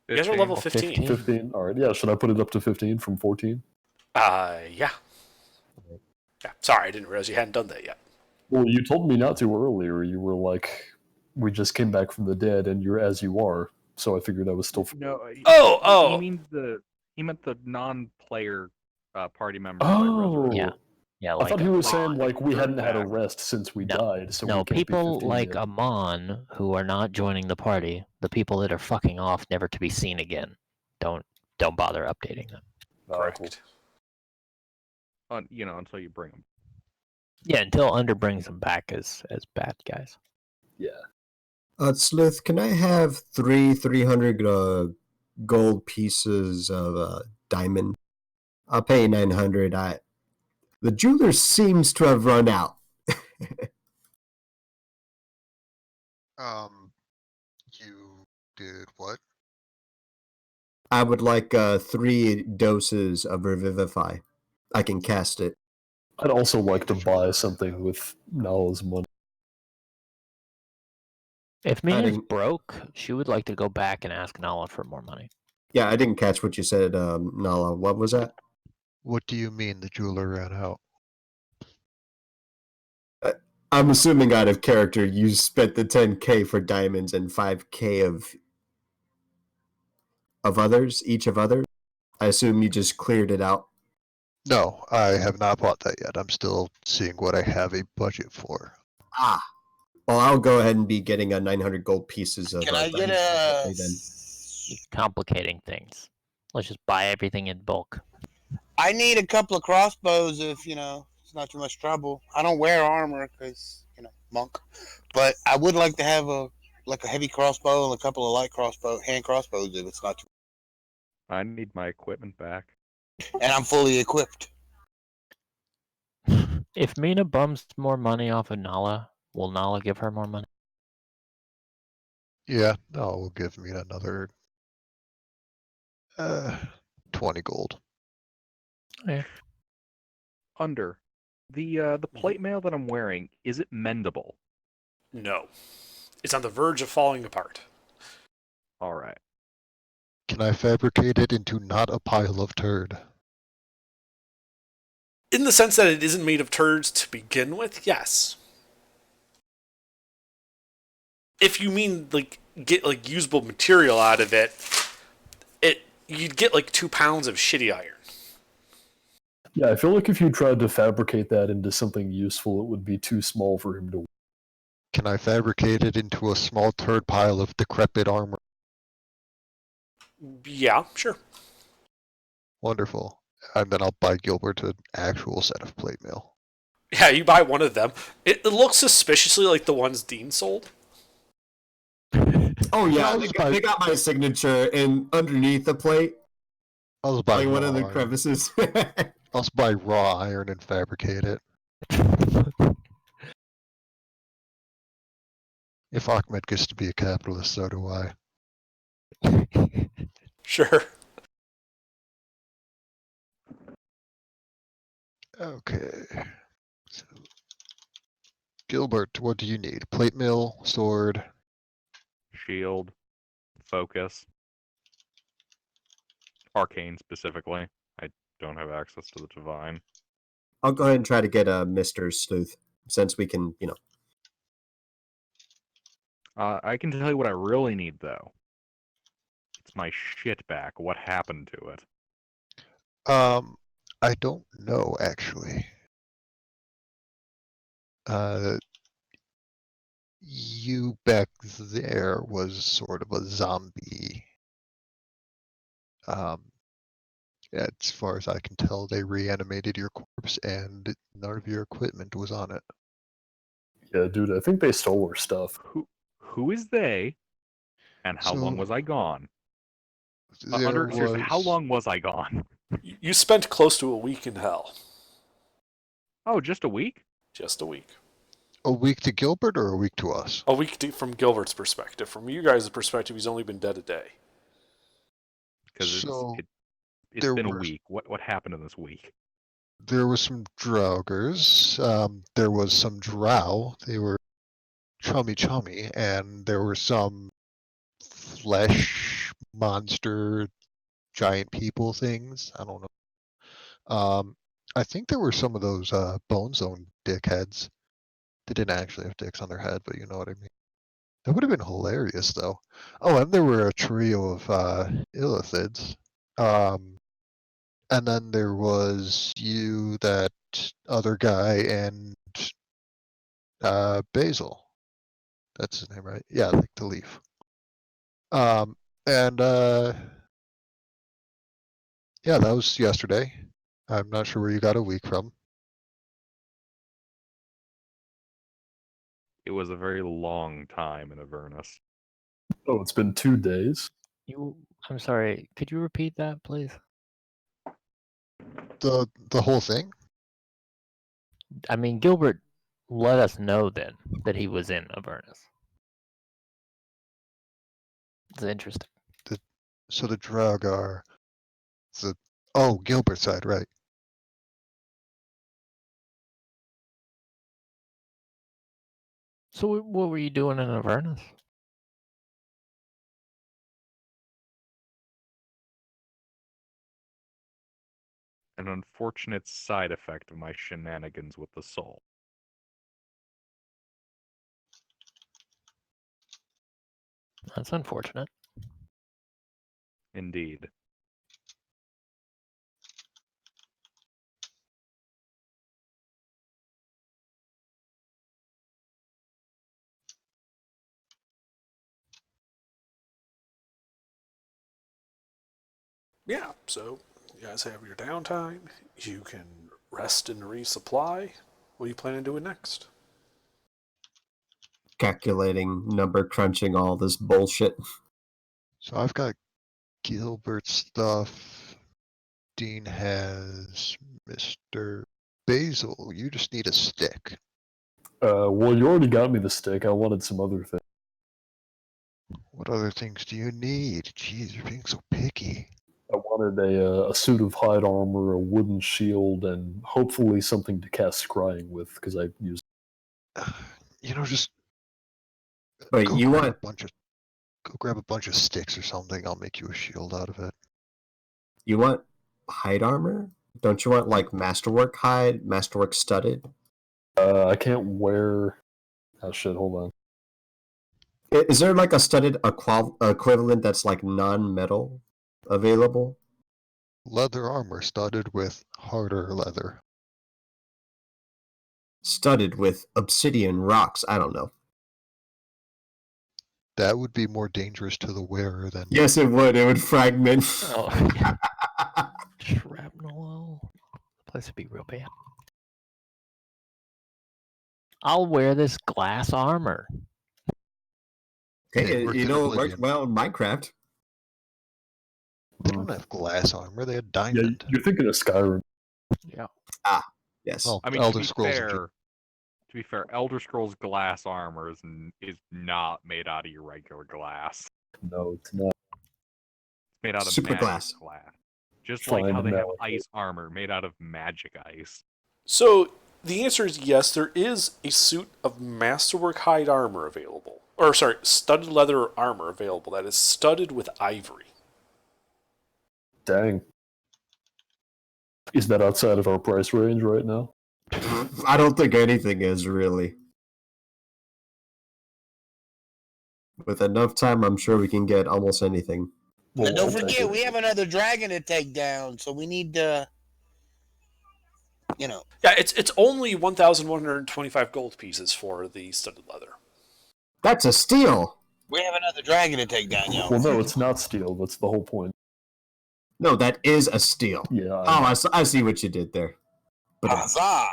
You guys are level 15. 15. 15. All right. Yeah. Should I put it up to 15 from 14? Yeah. Yeah, sorry, I didn't realize you hadn't done that yet. Well, you told me not to earlier. You were like, we just came back from the dead, and you're as you are. So I figured I was still. No. Oh. He means he meant the non-player party members. Oh. Yeah. Yeah, I like thought he was saying Amon, like we you're hadn't had a back. rest since we No, died, so no, we can't people be 15 like yet. Amon who are not joining the party, the people that are fucking off, never to be seen again. Don't bother updating them. Correct. Until you bring them. Yeah, until Under brings them back as bad guys. Yeah. Sleuth, can I have 300 gold pieces of diamond? I'll pay 900. The jeweler seems to have run out. You did what? I would like 3 doses of Revivify. I can cast it. I'd also like to Sure. buy something with Nala's money. If Mina's didn't- broke, she would like to go back and ask Nala for more money. Yeah, I didn't catch what you said, Nala. What was that? What do you mean the jeweler ran out? I'm assuming out of character, you spent the 10k for diamonds and 5k of others, each of others. I assume you just cleared it out. No, I have not bought that yet. I'm still seeing what I have a budget for. Ah. Well, I'll go ahead and be getting a 900 gold pieces of Can I get diamond a? then. Complicating things. Let's just buy everything in bulk. I need a couple of crossbows if it's not too much trouble. I don't wear armor because monk, but I would like to have a heavy crossbow and a couple of light hand crossbows if it's not too. I need my equipment back. And I'm fully equipped. If Mina bums more money off of Nala, will Nala give her more money? Yeah, no, we'll give me another 20 gold. Under the plate mail that I'm wearing, is it mendable? No. It's on the verge of falling apart. All right. Can I fabricate it into not a pile of turd? In the sense that it isn't made of turds to begin with, yes. If you mean get usable material out of it, you'd get 2 pounds of shitty iron. Yeah, I feel like if you tried to fabricate that into something useful, it would be too small for him to. Can I fabricate it into a small turd pile of decrepit armor? Yeah, sure. Wonderful. And then I'll buy Gilbert an actual set of plate mail. Yeah, you buy one of them. It looks suspiciously like the ones Dean sold. Oh yeah, I'll they just got, buy- my signature and underneath the plate, I'll just buy like one of the raw iron. crevices. I'll just buy raw iron and fabricate it. If Ahmed gets to be a capitalist, so do I. Sure. Okay. So, Gilbert, what do you need? Plate mill, sword. Shield, focus, arcane specifically. I don't have access to the divine. I'll go ahead and try to get a Mr. Sleuth, since we can, I can tell you what I really need though. It's my shit back. What happened to it? I don't know actually. You back there was sort of a zombie. As far as I can tell, they reanimated your corpse and none of your equipment was on it. Yeah, dude, I think they stole our stuff. Who is they? And how long So- was I gone? There Seriously, how was- long was I gone? You spent close to a week in hell. Oh, just a week? Just a week. A week to Gilbert or a week to us? A week from Gilbert's perspective. From you guys' perspective, he's only been dead a day. Because So, it's there been a were- week. What happened in this week? There was some Draugrs, there was some Drow, they were chummy, and there were some flesh monster giant people things. I don't know. I think there were some of those Bone Zone dickheads. They didn't actually have dicks on their head, but you know what I mean. That would have been hilarious though. Oh, and there were a trio of Illithids. And then there was you that other guy and Basil. That's his name, right? Yeah, like the leaf. And yeah, that was yesterday. I'm not sure where you got a week from. It was a very long time in Avernus. Oh, it's been 2 days. I'm sorry. Could you repeat that, please? The whole thing? I mean, Gilbert let us know then that he was in Avernus. It's interesting. So the Dragar, Gilbert side, right? So what were you doing in Avernus? An unfortunate side effect of my shenanigans with the soul. That's unfortunate. Indeed. Yeah, so you guys have your downtime. You can rest and resupply. What are you planning on doing next? Calculating, number crunching, all this bullshit. So I've got Gilbert's stuff. Dean has Mr. Basil. You just need a stick. Well, you already got me the stick. I wanted some other things. What other things do you need? Jeez, you're being so picky. I wanted a suit of hide armor, a wooden shield, and hopefully something to cast scrying with, because I use. Just Wait, go you grab want a bunch of sticks or something. I'll make you a shield out of it. hide armor? Don't you want like masterwork hide, masterwork studded? I can't wear. Oh shit! Hold on. Is there like a studded equivalent that's like non-metal available? Leather armor studded with harder leather. Studded with obsidian rocks? I don't know. That would be more dangerous to the wearer than. Yes, it would. It would fragment. Oh, yeah. Shrapnel. The place would be real bad. I'll wear this glass armor. Hey, It worked you in know, it Oblivion. worked well in Minecraft. They don't have glass armor. They had Yeah, diamond. you're thinking of Skyrim. Yeah. Yes. Well, I mean, Elder to Scrolls. be fair, Elder Scrolls glass armor is not made out of your regular glass. No, it's not. It's made out of Super magic glass. Just Fine, like how they have no. ice armor made out of magic ice. So the answer is yes, there is a suit of masterwork hide armor available. Or sorry, studded leather armor available that is studded with ivory. Dang. Is that outside of our price range right now? I don't think anything is really. With enough time, I'm sure we can get almost anything. And don't I'll take forget, it. we have another dragon to take down, so we need to, Yeah, it's only 1,125 gold pieces for the studded leather. That's a steal. we have another dragon to take down, yo. Well, no, it's not steel. That's the whole point. No, that is a steal. Yeah. I see what you did there. But Huzzah!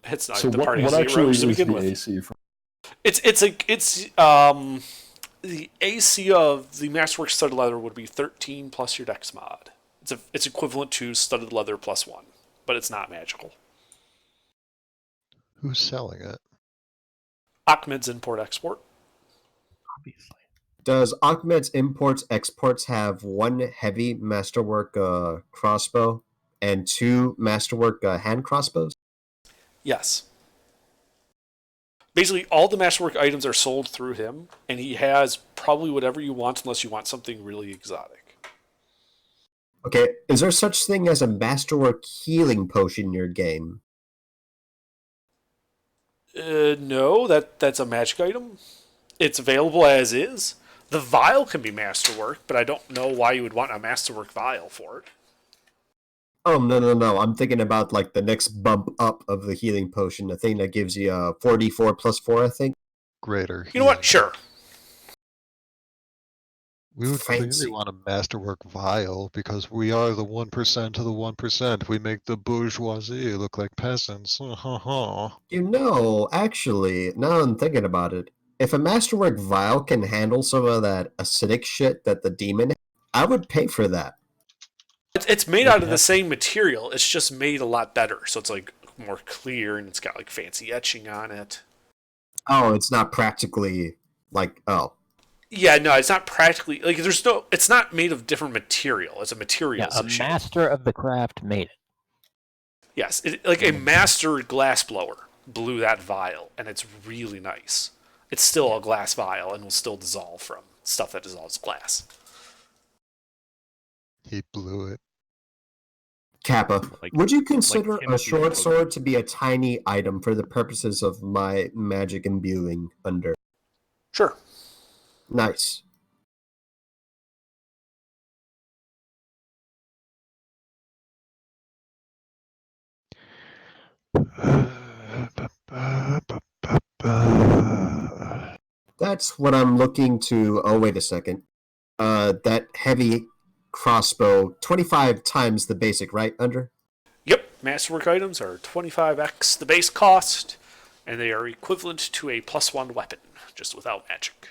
It's not So the what party has actually zeros is to begin the with. AC for? It's the AC of the masterwork studded leather would be 13 plus your dex mod. It's equivalent to studded leather plus 1, but it's not magical. Who's selling it? Achmed's import export. Obviously. does Ahmed's imports exports have one heavy masterwork crossbow and two masterwork hand crossbows? Yes. Basically, all the masterwork items are sold through him, and he has probably whatever you want, unless you want something really exotic. Okay, is there such thing as a masterwork healing potion in your game? No, that's a magic item. It's available as is. The vial can be masterwork, but I don't know why you would want a masterwork vial for it. Oh no! I'm thinking about like the next bump up of the healing potion, the thing that gives you 4d4 plus 4, I think. Greater. You know what? healing. Sure. We would clearly Fancy. want a masterwork vial because we are the 1% of the 1%. We make the bourgeoisie look like peasants. You know, actually, now I'm thinking about it, if a masterwork vial can handle some of that acidic shit that the demon, I would pay for that. It's made out of the same material. It's just made a lot better. So it's like more clear and it's got like fancy etching on it. Oh, it's not practically like Yeah, no, it's not practically like there's no. It's not made of different material. It's a Yeah, materials a issue. master of the craft made it. Yes, like a master glass blower blew that vial, and it's really nice. It's still a glass vial and will still dissolve from stuff that dissolves glass. He blew it. Kappa. Like- Would you consider a Timothy short Hogan. sword to be a tiny item for the purposes of my magic imbuing under? Sure. Nice. That's what I'm looking to. Oh, wait a second. That heavy crossbow, 25 times the basic, right? Under? Yep, masterwork items are 25x the base cost, and they are equivalent to a +1 weapon, just without magic.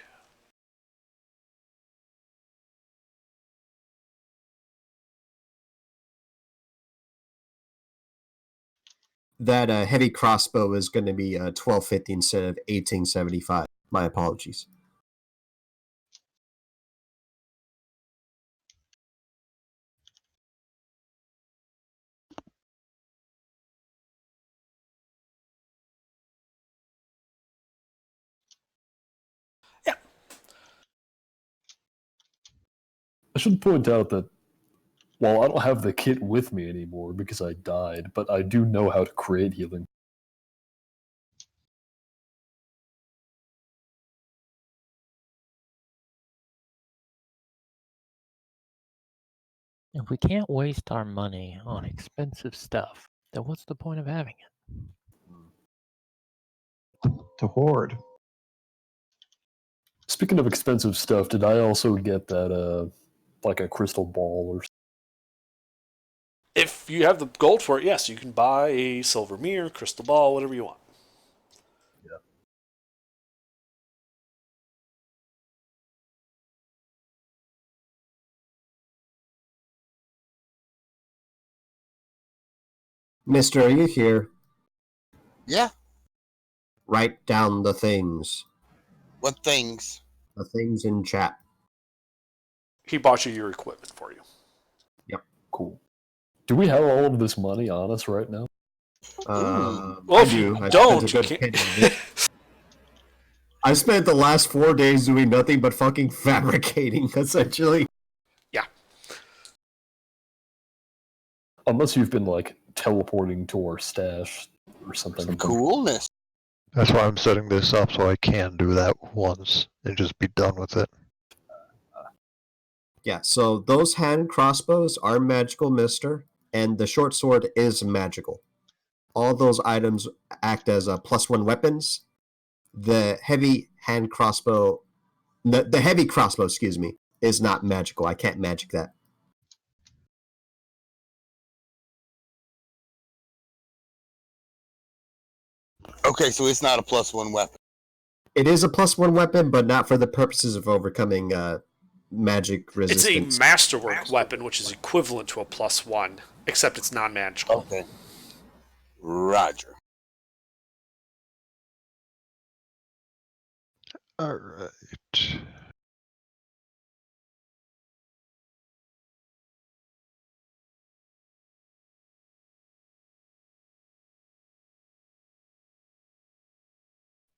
That heavy crossbow is going to be 1250 instead of 1875. My apologies. Yeah. I should point out that while I don't have the kit with me anymore because I died, but I do know how to create healing. If we can't waste our money on expensive stuff, then what's the point of having it? To hoard. Speaking of expensive stuff, did I also get that like a crystal ball or something? If you have the gold for it, yes, you can buy a silver mirror, crystal ball, whatever you want. Mister, are you here? Yeah. Write down the things. What things? The things in chat. He bought you your equipment for you. Cool. Do we have all of this money on us right now? Well, I if you do. I don't, spent a you good can't. penny of it. I spent the last 4 days doing nothing but fucking fabricating, essentially. Yeah. Unless you've been like teleporting to our stash or something. Coolness. That's why I'm setting this up so I can do that once and just be done with it. Yeah, so those hand crossbows are magical, mister, and the short sword is magical. All those items act as +1 weapons. The heavy hand crossbow, the heavy crossbow, excuse me, is not magical. I can't magic that. Okay, so it's not a +1 weapon. It is a +1 weapon, but not for the purposes of overcoming magic It's resistance. a masterwork weapon, which is equivalent to a +1, except it's non-magical. Okay. Roger. Alright.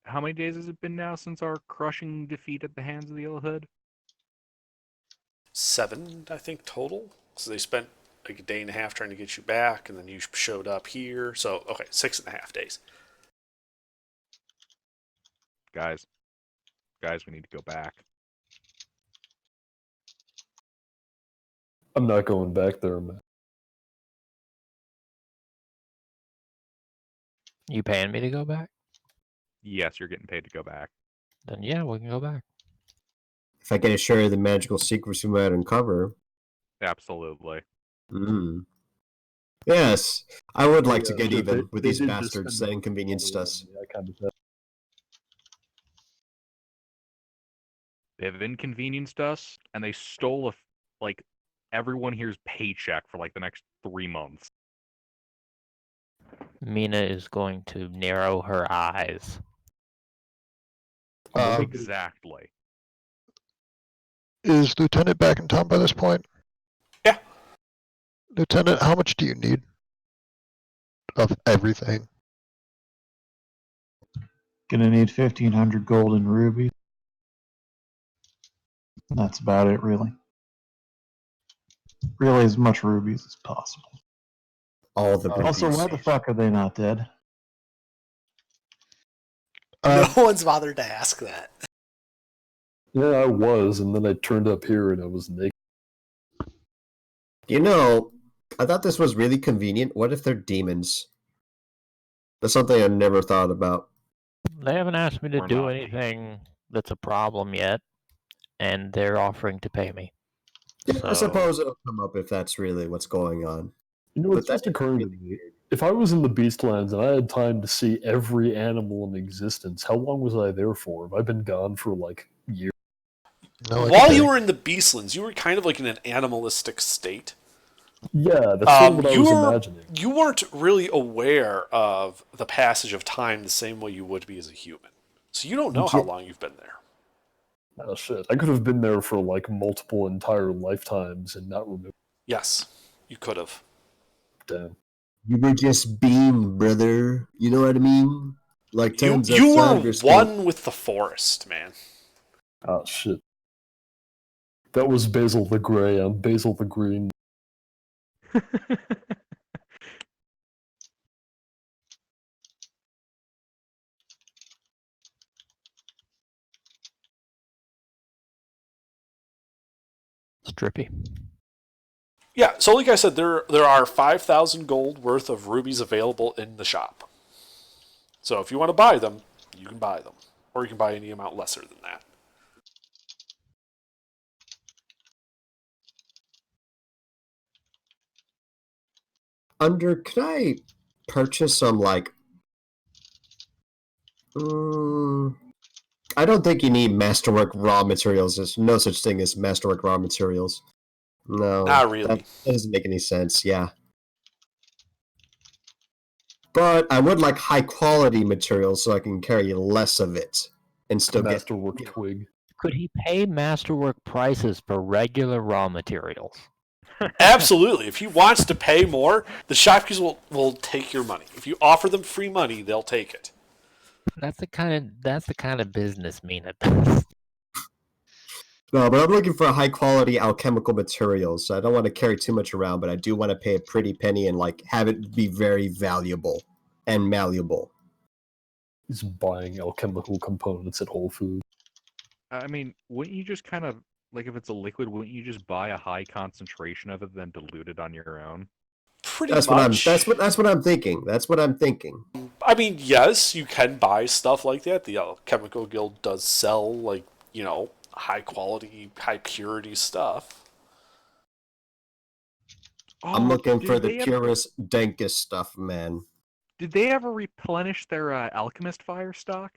How many days has it been now since our crushing defeat at the hands of the Yellow Hood? 7, I think, total. So they spent like a day and a half trying to get you back, and then you showed up here. So, okay, 6.5 days. Guys, we need to go back. I'm not going back there, man. You paying me to go back? Yes, you're getting paid to go back. Then yeah, we can go back. If I get a share of the magical secrets we might uncover. Absolutely. Mm. Yes, I would like to Yeah, get they- even with they these did just bastards spend that inconvenienced all the us. money. I kind of They've inconvenienced us, and they stole like everyone here's paycheck for like the next 3 months. Mina is going to narrow her eyes. Exactly. Is Lieutenant back in town by this point? Yeah. Lieutenant, how much do you need of everything? Gonna need 1,500 gold and rubies. That's about it, really. Really, as much rubies as possible. All the Also, rubies. why the fuck are they not dead? No one's bothered to ask that. Yeah, I was, and then I turned up here and I was naked. You know, I thought this was really convenient. What if they're demons? That's something I never thought about. They haven't asked me to Or do not. anything that's a problem yet, and they're offering to pay me. Yeah, I So- suppose it'll come up if that's really what's going on. You know, But it's just that- occurring to me. If I was in the Beastlands and I had time to see every animal in existence, how long was I there for? Have I been gone for like years? No, While you were in the Beastlands, you were kind of like in an animalistic state. Yeah, that's sort of what I was were- imagining. You weren't really aware of the passage of time the same way you would be as a human. So you don't know how long you've been there. Oh shit! I could have been there for like multiple entire lifetimes and not remember. Yes, you could have. Damn. You were just being, brother. You know what I mean? Like You, tens you were outside your scope. one with the forest, man. Oh shit! That was Basil the Grey. I'm Basil the Green. It's drippy. Yeah, so like I said, there are 5,000 gold worth of rubies available in the shop. So if you want to buy them, you can buy them. Or you can buy any amount lesser than that. Can I purchase some like? I don't think you need masterwork raw materials. There's no such thing as masterwork raw materials. No, Not really. That doesn't make any sense. Yeah, but I would like high quality materials so I can carry less of it and still get. Masterwork twig. Could he pay masterwork prices for regular raw materials? Absolutely. If he wants to pay more, the shopkeepers will take your money. If you offer them free money, they'll take it. That's the kind of business Mina does. No, but I'm looking for high quality alchemical materials. So I don't want to carry too much around, but I do want to pay a pretty penny and like have it be very valuable and malleable. He's buying alchemical components at Whole Foods. I mean, wouldn't you just kind of like if it's a liquid, wouldn't you just buy a high concentration of it, then dilute it on your own? Pretty That's much. what I'm thinking. That's what I'm thinking. I mean, yes, you can buy stuff like that. The Alchemical Guild does sell, like, you know, high quality, high purity stuff. I'm Oh, looking did for the they ever- purest, dankest stuff, man. Did they ever replenish their alchemist fire stock?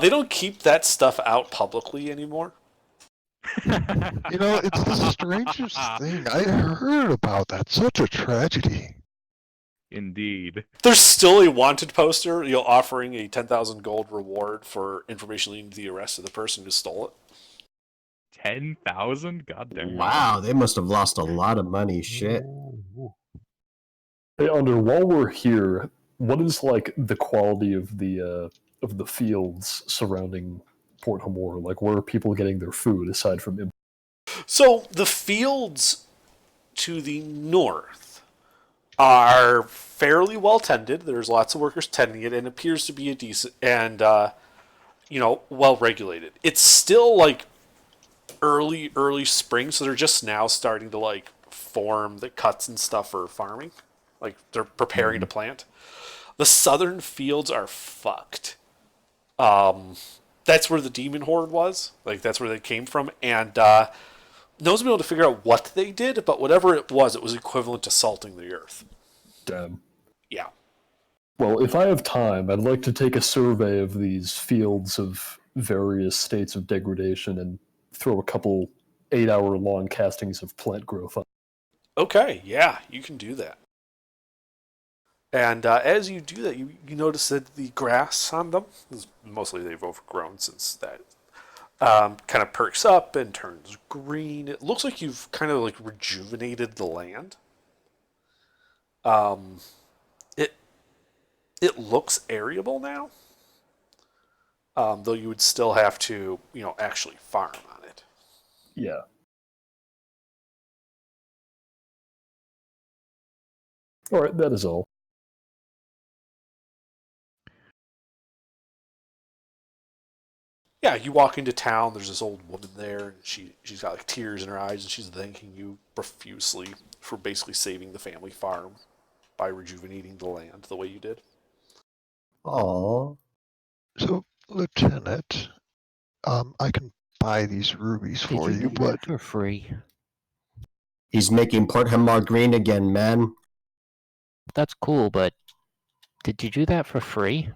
They don't keep that stuff out publicly anymore. You know, it's the strangest thing. I heard about that. Such a tragedy. Indeed. There's still a wanted poster, you know, offering a 10,000 gold reward for information leading to the arrest of the person who stole it. 10,000? God damn. Wow, they must have lost a lot of money. Shit. Hey, Under, while we're here, what is like the quality of the fields surrounding Port Hamor? Like, where are people getting their food aside from? So the fields to the north are fairly well tended. There's lots of workers tending it, and appears to be a decent and well regulated. It's still like early spring, so they're just now starting to like form the cuts and stuff for farming. Like they're preparing to plant. The southern fields are fucked. That's where the demon horde was. Like that's where they came from, and no one's been able to figure out what they did, but whatever it was equivalent to salting the earth. Damn. Yeah. Well, if I have time, I'd like to take a survey of these fields of various states of degradation and throw a couple 8-hour-long castings of plant growth on. Okay, yeah, you can do that. And as you do that, you notice that the grass on them, mostly they've overgrown since that, kind of perks up and turns green. It looks like you've kind of like rejuvenated the land. It looks arable now, though you would still have to, actually farm on it. Yeah. All right, that is all. Yeah, you walk into town, there's this old woman there, and she's got like tears in her eyes, and she's thanking you profusely for basically saving the family farm by rejuvenating the land the way you did. Aww. So, Lieutenant, I can buy these rubies Did for you you, do but that for free? He's making Port Hemar green again, man. That's cool, but did you do that for free?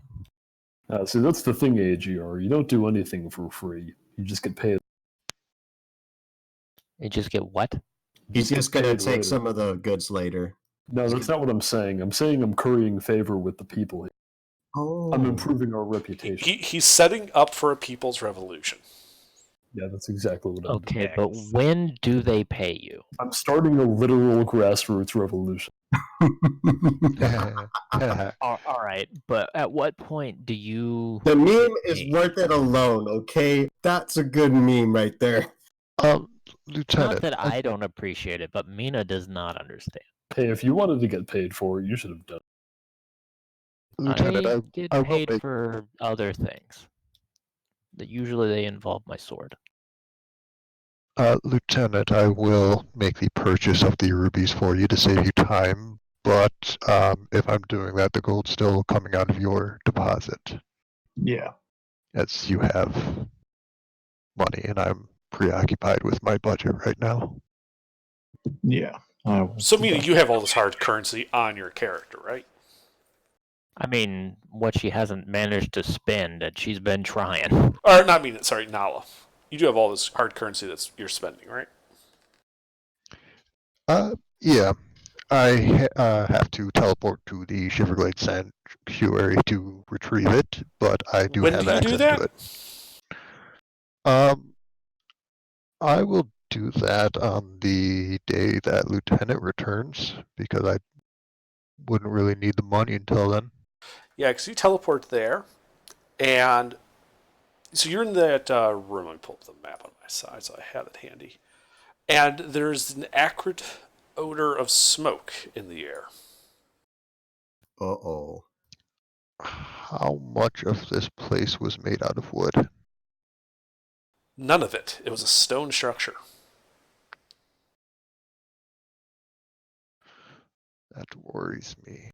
See, that's the thing, AGR. You don't do anything for free. You just get paid. You just get what? He's get just gonna paid take later. some of the goods later. No, that's not what I'm saying. I'm saying I'm currying favor with the people. Oh. I'm improving our reputation. He's setting up for a people's revolution. Yeah, that's exactly what I'm doing. Okay, but when do they pay you? I'm starting a literal grassroots revolution. All right, but at what point do you... The meme is worth it alone, okay? That's a good meme right there. Lieutenant. Not that I don't appreciate it, but Mina does not understand. Hey, if you wanted to get paid for it, you should have done it. Lieutenant, I get I will paid make. for other things. That usually they involve my sword. Lieutenant, I will make the purchase of the rubies for you to save you time, but if I'm doing that, the gold's still coming out of your deposit, Yeah. as you have money, and I'm preoccupied with my budget right now. Yeah. So, meaning you have all this hard currency on your character, right? I mean, what she hasn't managed to spend, and she's been trying. Or not Mina, sorry, Nala. You do have all this hard currency that you're spending, right? Yeah. I have to teleport to the Shiverglade Sanctuary to retrieve it, but I do When have do you access do that? to it. I will do that on the day that Lieutenant returns, because I wouldn't really need the money until then. Yeah, because you teleport there, and so you're in that room. Let me pull up the map on my side so I have it handy. And there's an acrid odor of smoke in the air. Uh-oh. How much of this place was made out of wood? None of it. It was a stone structure. That worries me.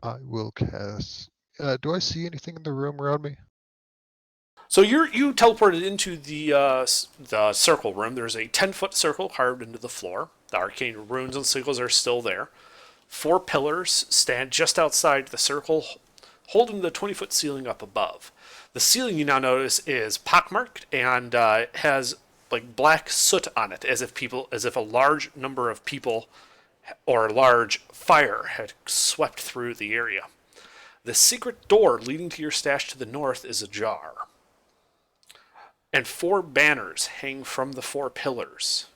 I will cast. Do I see anything in the room around me? So you teleported into the circle room. There's a 10-foot circle carved into the floor. The arcane runes and sigils are still there. 4 pillars stand just outside the circle, holding the 20-foot ceiling up above. The ceiling, you now notice, is pockmarked and has like black soot on it, as if a large number of people or a large fire had swept through the area. The secret door leading to your stash to the north is ajar. And 4 banners hang from the 4 pillars.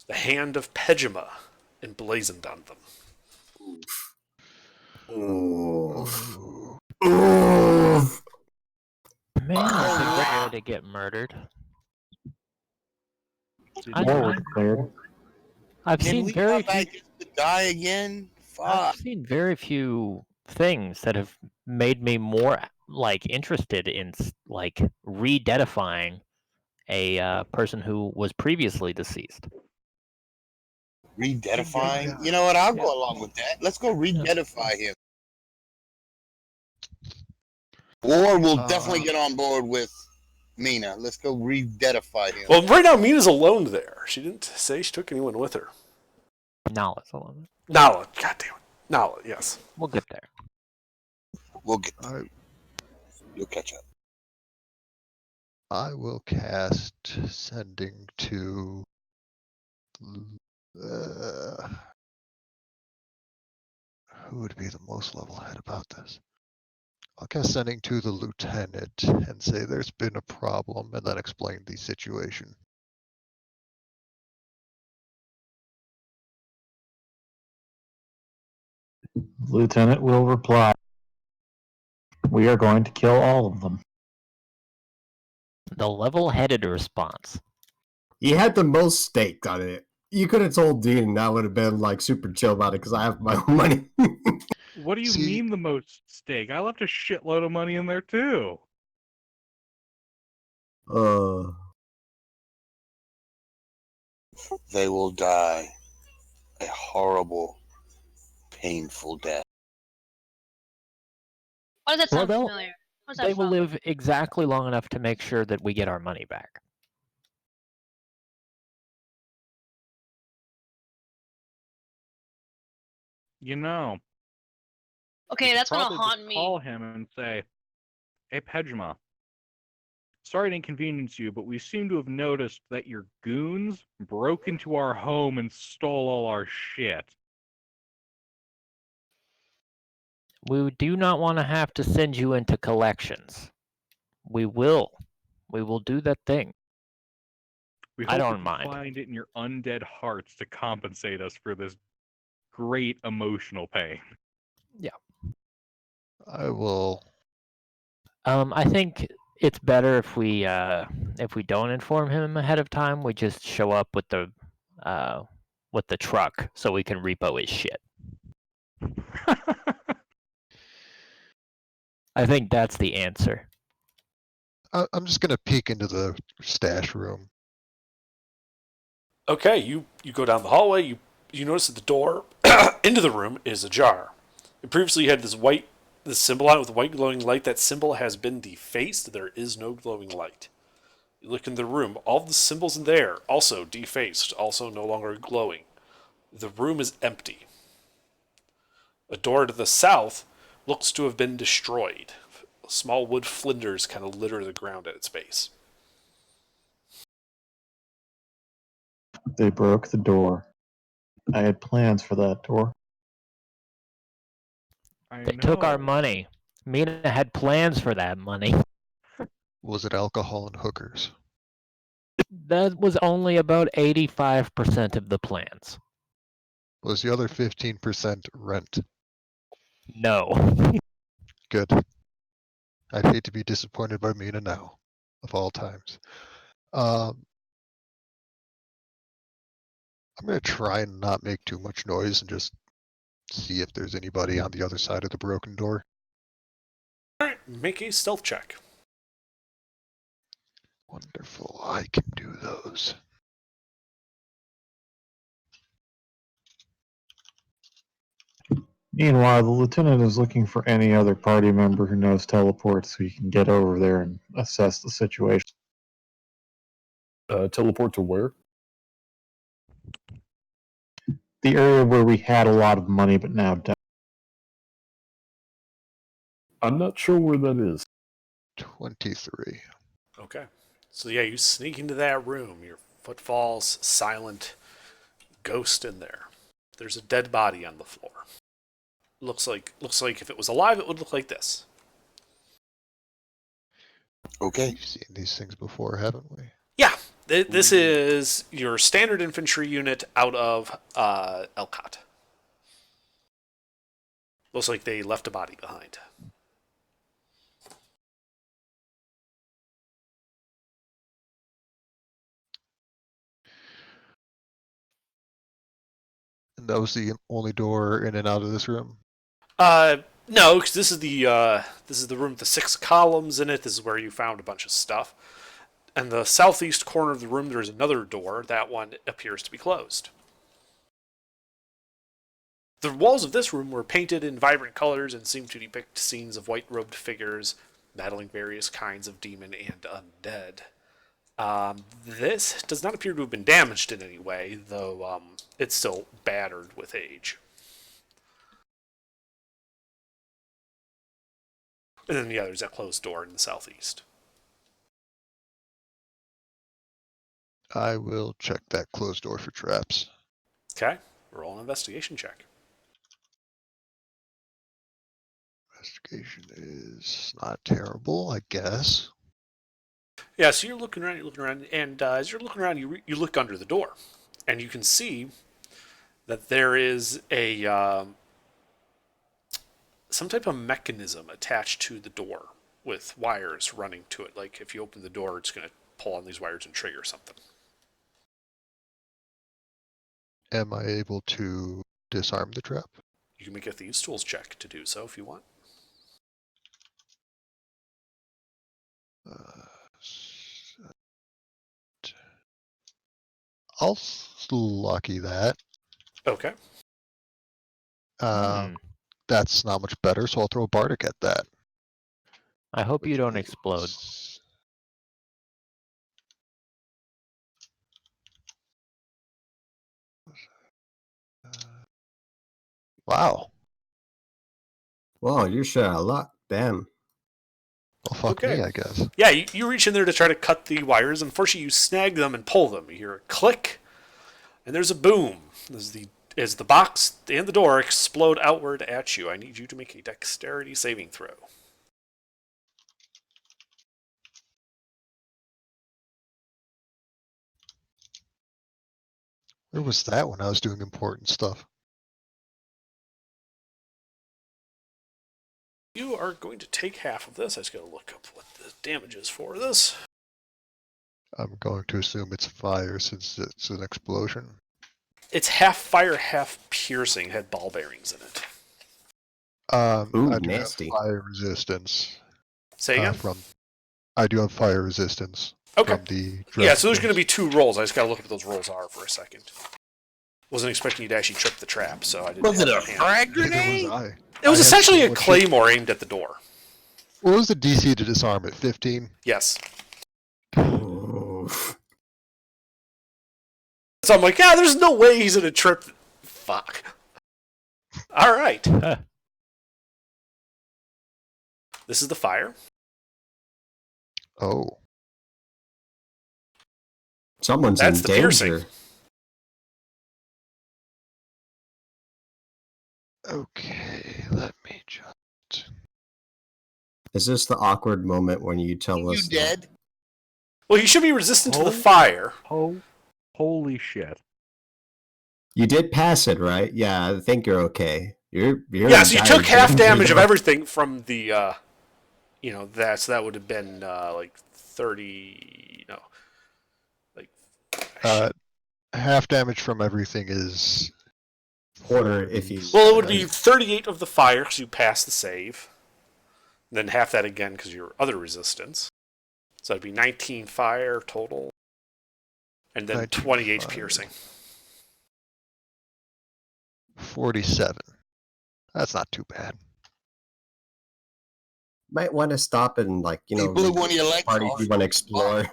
The hand of Pejima emblazoned on them. Oof. Oof. Man, that's a good way to get murdered. I've Can seen we very come back just to die again? I've Fuck. seen very few things that have made me more like interested in like re-deadifying a person who was previously deceased. Re-deadifying? You know what? I'll go along with that. Let's go re-deadify him. Or we'll definitely get on board with Mina. Let's go re-deadify him. Well, right now Mina's alone there. She didn't say she took anyone with her. Nala's alone. Nala, goddamn it. Nala, yes. We'll get there. We'll get there. You'll catch up. I will cast Sending to. Who would be the most level head about this? I'll cast Sending to the lieutenant and say there's been a problem and then explain the situation. Lieutenant will reply. We are going to kill all of them. The level-headed response. He had the most stake on it. You could have told Dean and I would have been like super chill about it because I have my own money. What do you mean the most stake? I left a shitload of money in there too. They will die a horrible, painful death. Why does that sound Well, familiar? What's that They will from? live exactly long enough to make sure that we get our money back. You know. Okay, that's gonna Probably just haunt me. Call him and say, "Hey, Pejma. Sorry to inconvenience you, but we seem to have noticed that your goons broke into our home and stole all our shit." We do not want to have to send you into collections. We will. We will do that thing. We I hope don't that you mind. find it in your undead hearts to compensate us for this great emotional pain. Yeah. I will. I think it's better if we don't inform him ahead of time. We just show up with the truck so we can repo his shit. I think that's the answer. I'm just gonna peek into the stash room. Okay, you go down the hallway. You notice that the door into the room is ajar. And previously you had this symbol on it with a white glowing light. That symbol has been defaced. There is no glowing light. You look in the room. All the symbols in there also defaced, also no longer glowing. The room is empty. A door to the south looks to have been destroyed. Small wood flinders kind of litter the ground at its base. They broke the door. I had plans for that door. They took our money. Mina had plans for that money. Was it alcohol and hookers? That was only about 85% of the plans. Was the other 15% rent? No. Good. I'd hate to be disappointed by Mina now, of all times. I'm going to try and not make too much noise and just see if there's anybody on the other side of the broken door. Alright, make a stealth check. Wonderful, I can do those. Meanwhile, the lieutenant is looking for any other party member who knows teleport so he can get over there and assess the situation. Teleport to where? The area where we had a lot of money but now don't. I'm not sure where that is. 23. Okay. So yeah, you sneak into that room. Your footfalls silent. Ghost in there. There's a dead body on the floor. Looks like if it was alive, it would look like this. Okay. We've seen these things before, haven't we? Yeah, this is your standard infantry unit out of Elcott. Looks like they left a body behind. And that was the only door in and out of this room? No, because this is the room with the 6 columns in it. This is where you found a bunch of stuff. And the southeast corner of the room, there is another door. That one appears to be closed. The walls of this room were painted in vibrant colors and seemed to depict scenes of white-robed figures battling various kinds of demon and undead. This does not appear to have been damaged in any way, though it's still battered with age. And then, there's that closed door in the southeast. I will check that closed door for traps. Okay, roll an investigation check. Investigation is not terrible, I guess. Yeah, so you're looking around, and as you're looking around, you look under the door, and you can see that there is a some type of mechanism attached to the door with wires running to it. Like if you open the door, it's going to pull on these wires and trigger something. Am I able to disarm the trap? You can make a thieves' tools check to do so if you want. I'll lucky that. Okay. That's not much better, so I'll throw a bardic at that. I hope you don't explode. Wow. Wow, you're sure a lot. Damn. Well, fuck me, I guess. Yeah, you reach in there to try to cut the wires. Unfortunately, you snag them and pull them. You hear a click, and there's a boom. As the box and the door explode outward at you. I need you to make a dexterity saving throw. Where was that when I was doing important stuff? You are going to take half of this. I just got to look up what the damage is for this. I'm going to assume it's fire since it's an explosion. It's half fire, half piercing. It had ball bearings in it. Ooh, I do nasty. have fire resistance. Say again? I do have fire resistance. Okay. From the Yeah, so there's going to be 2 rolls. I just got to look at what those rolls are for a second. Wasn't expecting you to actually trip the trap, so I didn't. Was it a have hand. frag grenade? It was essentially a claymore aimed at the door. What was the DC to disarm it? 15? Yes. So I'm like, yeah, there's no way he's going to trip. Fuck. All right. This is the fire. Oh. Someone's That's in the danger. piercing. Okay, let me just... Is this the awkward moment when you tell us? You dead? Well, he should be resistant to the fire. Oh, holy shit! You did pass it, right? Yeah, I think you're okay. You're Yeah, so you in took dire half danger, damage of though. everything from the, so that would have been, like 30, half damage from everything is... Quarter if you... Well, it would be 38 of the fire because you passed the save. And then half that again because your other resistance. So it'd be 19 fire total. And then 28 piercing. 47. That's not too bad. Might want to stop and He blew one of your legs party off. if you want to explore.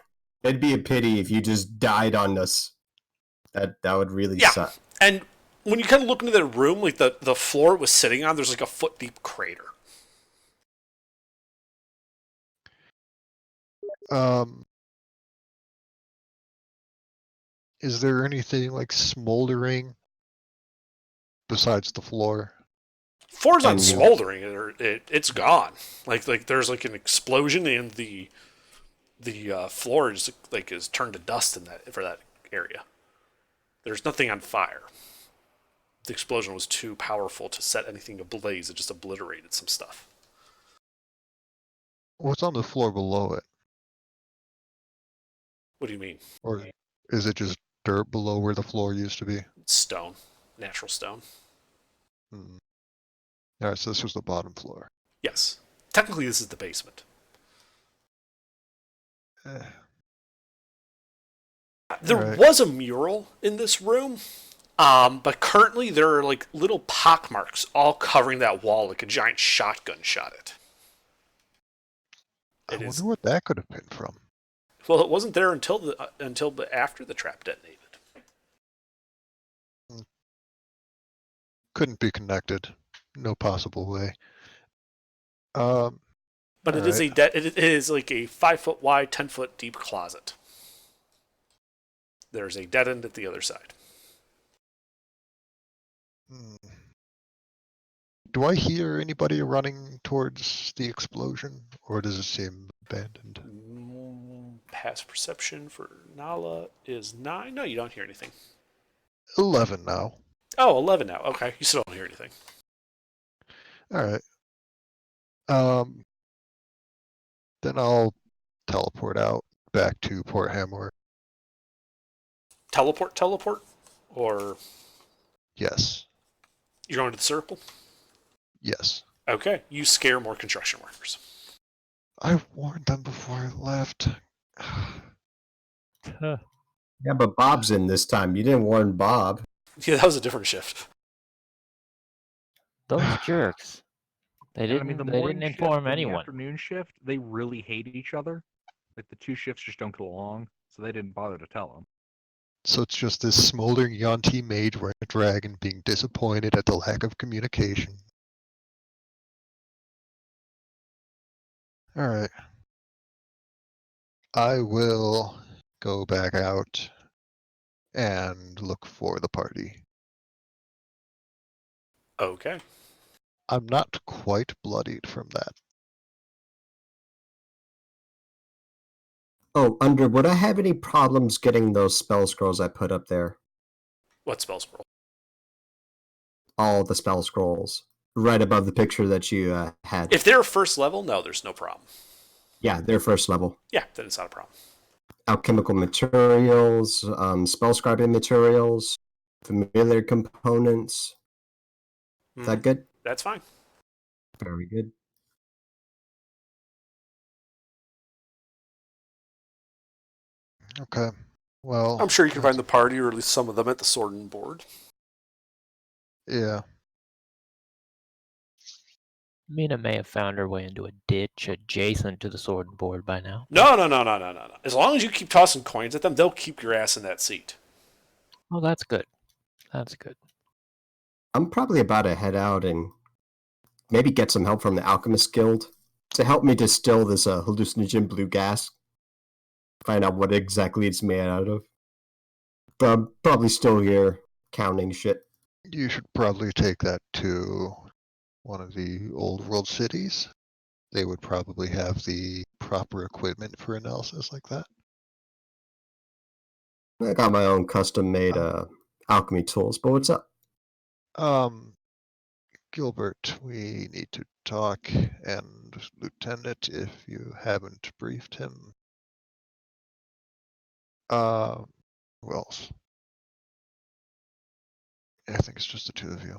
It'd be a pity if you just died on us. That would really suck. And when you kind of look into the room, like the floor it was sitting on, there's like a foot deep crater. Is there anything like smoldering besides the floor? Floor's not smoldering; it's gone. Like there's like an explosion and the floor is turned to dust for that area. There's nothing on fire. The explosion was too powerful to set anything ablaze. It just obliterated some stuff. What's on the floor below it? What do you mean? Or is it just dirt below where the floor used to be? Stone. Natural stone. Alright, so this was the bottom floor. Yes. Technically, this is the basement. There was a mural in this room, But currently there are like little pock marks all covering that wall, like a giant shotgun shot it. I It wonder is what that could have been from. well. It wasn't there until after the trap detonated. Couldn't be connected. No possible way. But But it is it is like a 5-foot wide, 10-foot deep closet. There's a dead end at the other side. Do I hear anybody running towards the explosion, or does it seem abandoned? Past perception for Nala is 9. No, you don't hear anything. 11 now. Oh, 11 now. Okay, you still don't hear anything. All right. Then I'll teleport out back to Port Hamor. Teleport? Or Yes. you're going to the circle? Yes. Okay, you scare more construction workers. I warned them before I left. Yeah, but Bob's in this time. You didn't warn Bob. Yeah, that was a different shift. Those jerks. They And didn't. I mean, the They morning didn't shift inform and the anyone. afternoon shift, they really hate each other. Like the two shifts just don't get along, so they didn't bother to tell him. So it's just this smoldering Yuan-Ti mage wearing a dragon being disappointed at the lack of communication. Alright. I will go back out and look for the party. Okay. I'm not quite bloodied from that. Oh, would I have any problems getting those spell scrolls I put up there? What spell scroll? All the spell scrolls. Right above the picture that you had. If they're first level, no, there's no problem. Yeah, they're first level. Yeah, then it's not a problem. Alchemical materials, spell scribing materials, familiar components. Is that good? That's fine. Very good. Okay. Well, I'm sure you can find the party, or at least some of them, at the sword and board. yeah. Mina may have found her way into a ditch adjacent to the sword and board by now. No. As long as you keep tossing coins at them, they'll keep your ass in that seat. Oh, that's good. That's good. I'm probably about to head out and maybe get some help from the Alchemist Guild to help me distill this hallucinogen blue gas. Find out what exactly it's made out of. But I'm probably still here counting shit. You should probably take that to one of the old world cities. They would probably have the proper equipment for analysis like that. I got my own custom made alchemy tools, but what's up? Gilbert, we need to talk, and Lieutenant, if you haven't briefed him. Who else? I think it's just the two of you.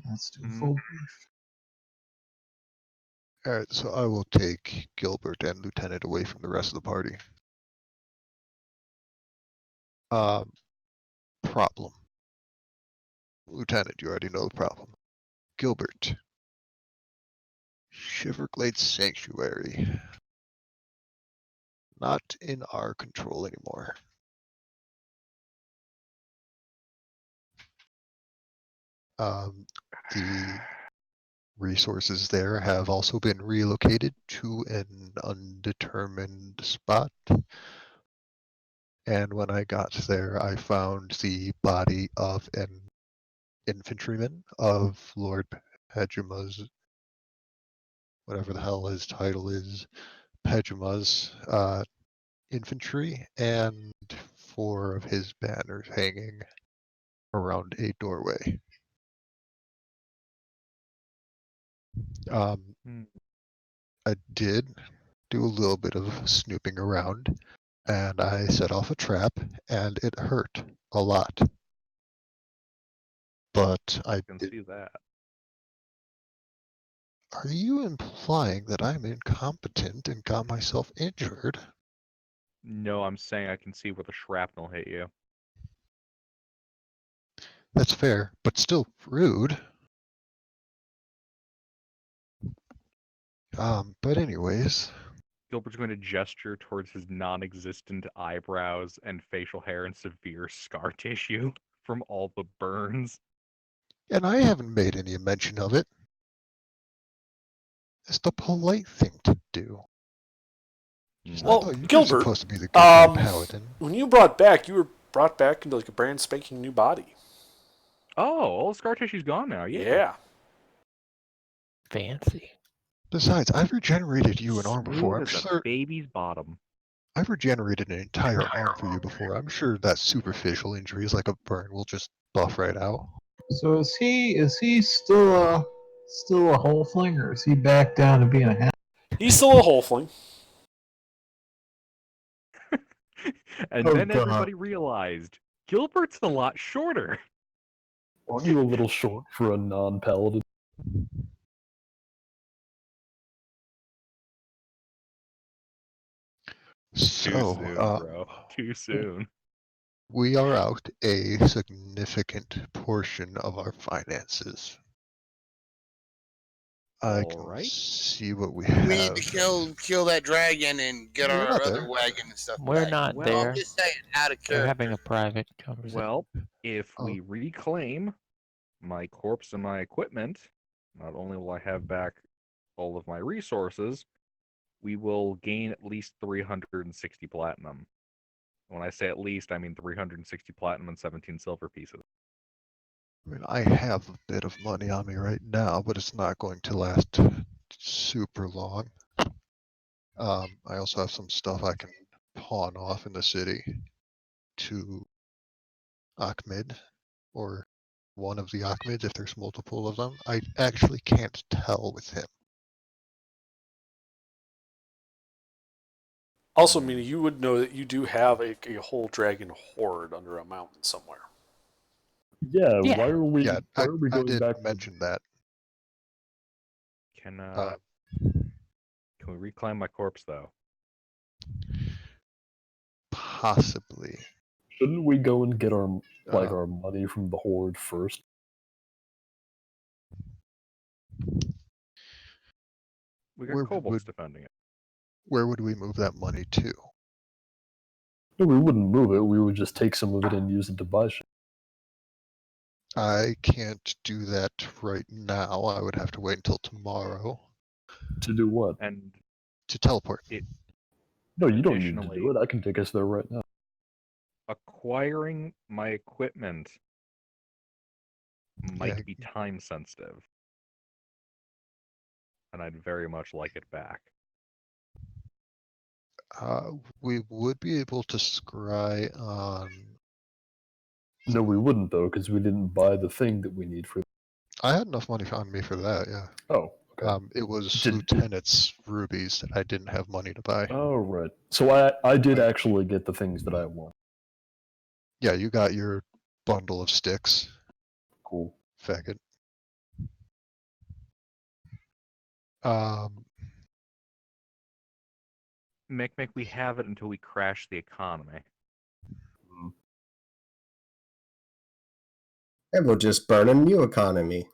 Let's do a full brief. Alright, so I will take Gilbert and Lieutenant away from the rest of the party. Problem. Lieutenant, you already know the problem. Gilbert. Shiverglade Sanctuary. Not in our control anymore. The resources there have also been relocated to an undetermined spot. And when I got there, I found the body of an infantryman of Lord Pejuma's, whatever the hell his title is, Pejuma's infantry, and 4 of his banners hanging around a doorway. I did do a little bit of snooping around, and I set off a trap, and it hurt a lot. But I can did. see that. Are you implying that I'm incompetent and got myself injured? No, I'm saying I can see where the shrapnel hit you. That's fair, but still rude. But anyways, Gilbert's going to gesture towards his non-existent eyebrows and facial hair and severe scar tissue from all the burns. and I haven't made any mention of it. It's the polite thing to do. I Well, thought you were Gilbert, supposed to be the good guy paladin. when you brought back, you were brought back into like a brand spanking new body. Oh, all the scar tissue's gone now. Yeah. Fancy. Besides, I've regenerated you an arm before. I'm Smooth as sure a baby's bottom. I've regenerated an entire arm for you before. I'm sure that superficial injuries like a burn will just buff right out. So is he still a halfling, or is he back down to being a half? He's still a halfling. And Oh, then God. everybody realized Gilbert's a lot shorter. Aren't you a little short for a non-paladin? Too So, soon, bro. Too soon. we are out a significant portion of our finances. I can Alright. see what we We need have. to kill that dragon and get We're our not other there. wagon and stuff. We're back. not Well, I'm there. just saying, out of They're character. having a private conversation. Well, if Oh. we reclaim my corpse and my equipment, not only will I have back all of my resources, we will gain at least 360 platinum. When I say at least, I mean 360 platinum and 17 silver pieces. I mean, I have a bit of money on me right now, but it's not going to last super long. I also have some stuff I can pawn off in the city to Ahmed, or one of the Ahmeds if there's multiple of them. I actually can't tell with him. Also, Mina, you would know that you do have a whole dragon horde under a mountain somewhere. Yeah, Yeah. why are we, Yeah, why I, are we I going did back to mention that. Can we reclaim my corpse though? Possibly. Shouldn't we go and get our Uh, our money from the horde first? We got Where kobolds would- defending it. Where would we move that money to? No, we wouldn't move it. We would just take some of it and use it to buy shit. I can't do that right now. I would have to wait until tomorrow To do what? And to teleport. No, you don't need to additionally- do it. I can take us there right now. acquiring my equipment might Yeah. be time sensitive. And I'd very much like it back. We would be able to scry on. No, we wouldn't though, because we didn't buy the thing that we need for. I had enough money on me for that. Yeah. Oh, okay. It was Did- lieutenant's rubies that I didn't have money to buy. Oh, right. So I did actually get the things that I want. Yeah, you got your bundle of sticks, Cool. faggot. Mick, we have it until we crash the economy. And we'll just burn a new economy.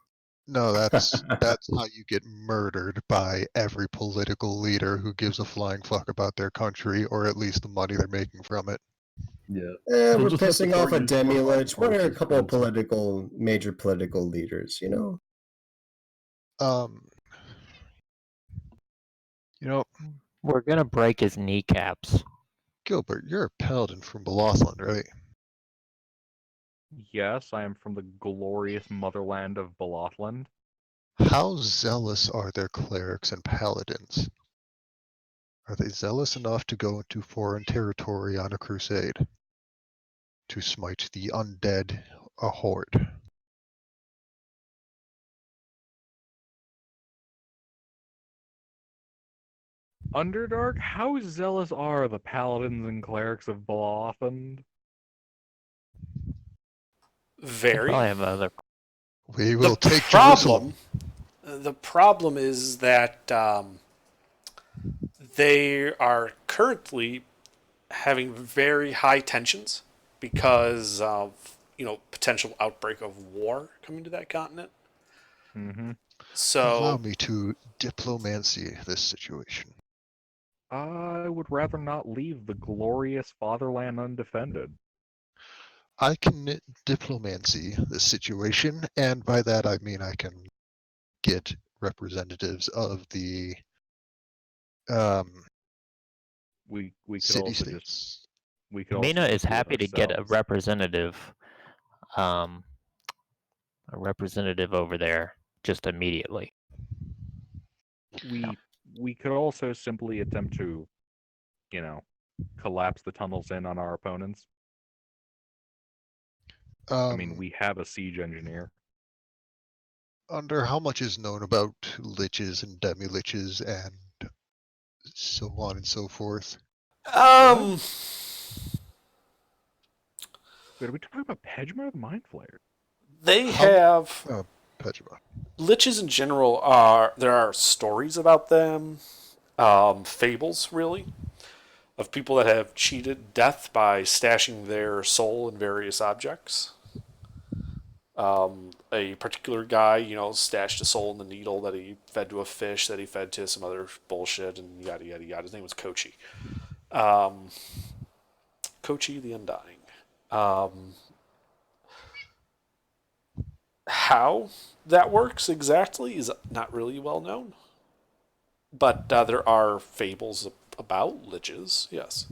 No, that's how you get murdered by every political leader who gives a flying fuck about their country, or at least the money they're making from it. Yeah. We're just have to pissing off a target demi-lich. What are a parties, couple of friends. major political leaders, you know? You know, We're gonna break his kneecaps. Gilbert, you're a paladin from Balothland, right? Yes, I am from the glorious motherland of Balothland. How zealous are their clerics and paladins? Are they zealous enough to go into foreign territory on a crusade? To smite the undead, a horde? Underdark, how zealous are the paladins and clerics of Balothland? They Very. probably have other. We will The take Jerusalem. The problem is that they are currently having very high tensions because of potential outbreak of war coming to that continent. Mm-hmm. So Allow me to diplomancy this situation. I would rather not leave the glorious fatherland undefended. I can diplomancy this situation, and by that I mean I can get representatives of the We could city also states. just we could Mina also is just do it happy to get a ourselves. representative over there just immediately. We could also simply attempt to, collapse the tunnels in on our opponents. I mean, we have a siege engineer. Under how much is known about liches and demi-liches and so on and so forth? Wait, are we talking about Pejma or the Mind Flayer? They have Pejma. Liches in general there are stories about them, fables really, of people that have cheated death by stashing their soul in various objects. A particular guy, stashed a soul in the needle that he fed to a fish, that he fed to some other bullshit, and yada yada yada. His name was Kochi. Kochi the Undying. How that works exactly is not really well known. But there are fables about liches, yes.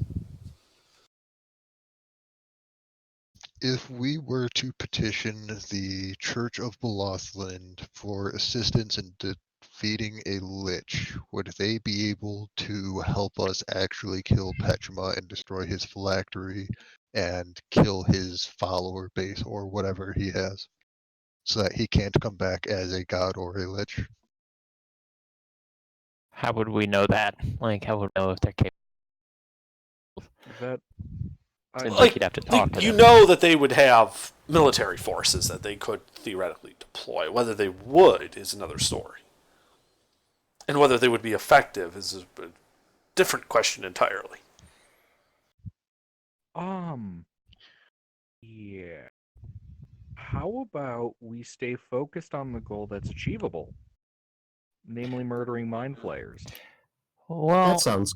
If we were to petition the Church of Bolothland for assistance in defeating a lich, would they be able to help us actually kill Pejma and destroy his phylactery and kill his follower base or whatever he has, so that he can't come back as a god or a lich? How would we know that? Like, how would we know if they're capable? That Seems like you'd have to talk to you them. know that they would have military forces that they could theoretically deploy. Whether they would is another story. And whether they would be effective is a different question entirely. Yeah. How about we stay focused on the goal that's achievable? Namely murdering Mind Flayers. Well, That sounds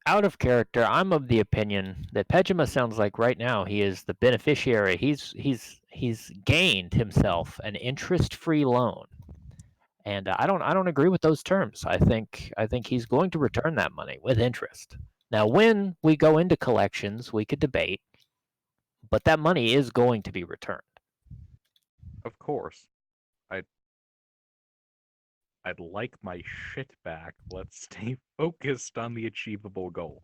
out of character, I'm of the opinion that Pejma sounds like right now he is the beneficiary. He's gained himself an interest-free loan, and I don't agree with those terms. I think he's going to return that money with interest. Now, when we go into collections, we could debate, but that money is going to be returned. Of course. I'd like my shit back. Let's stay focused on the achievable goal.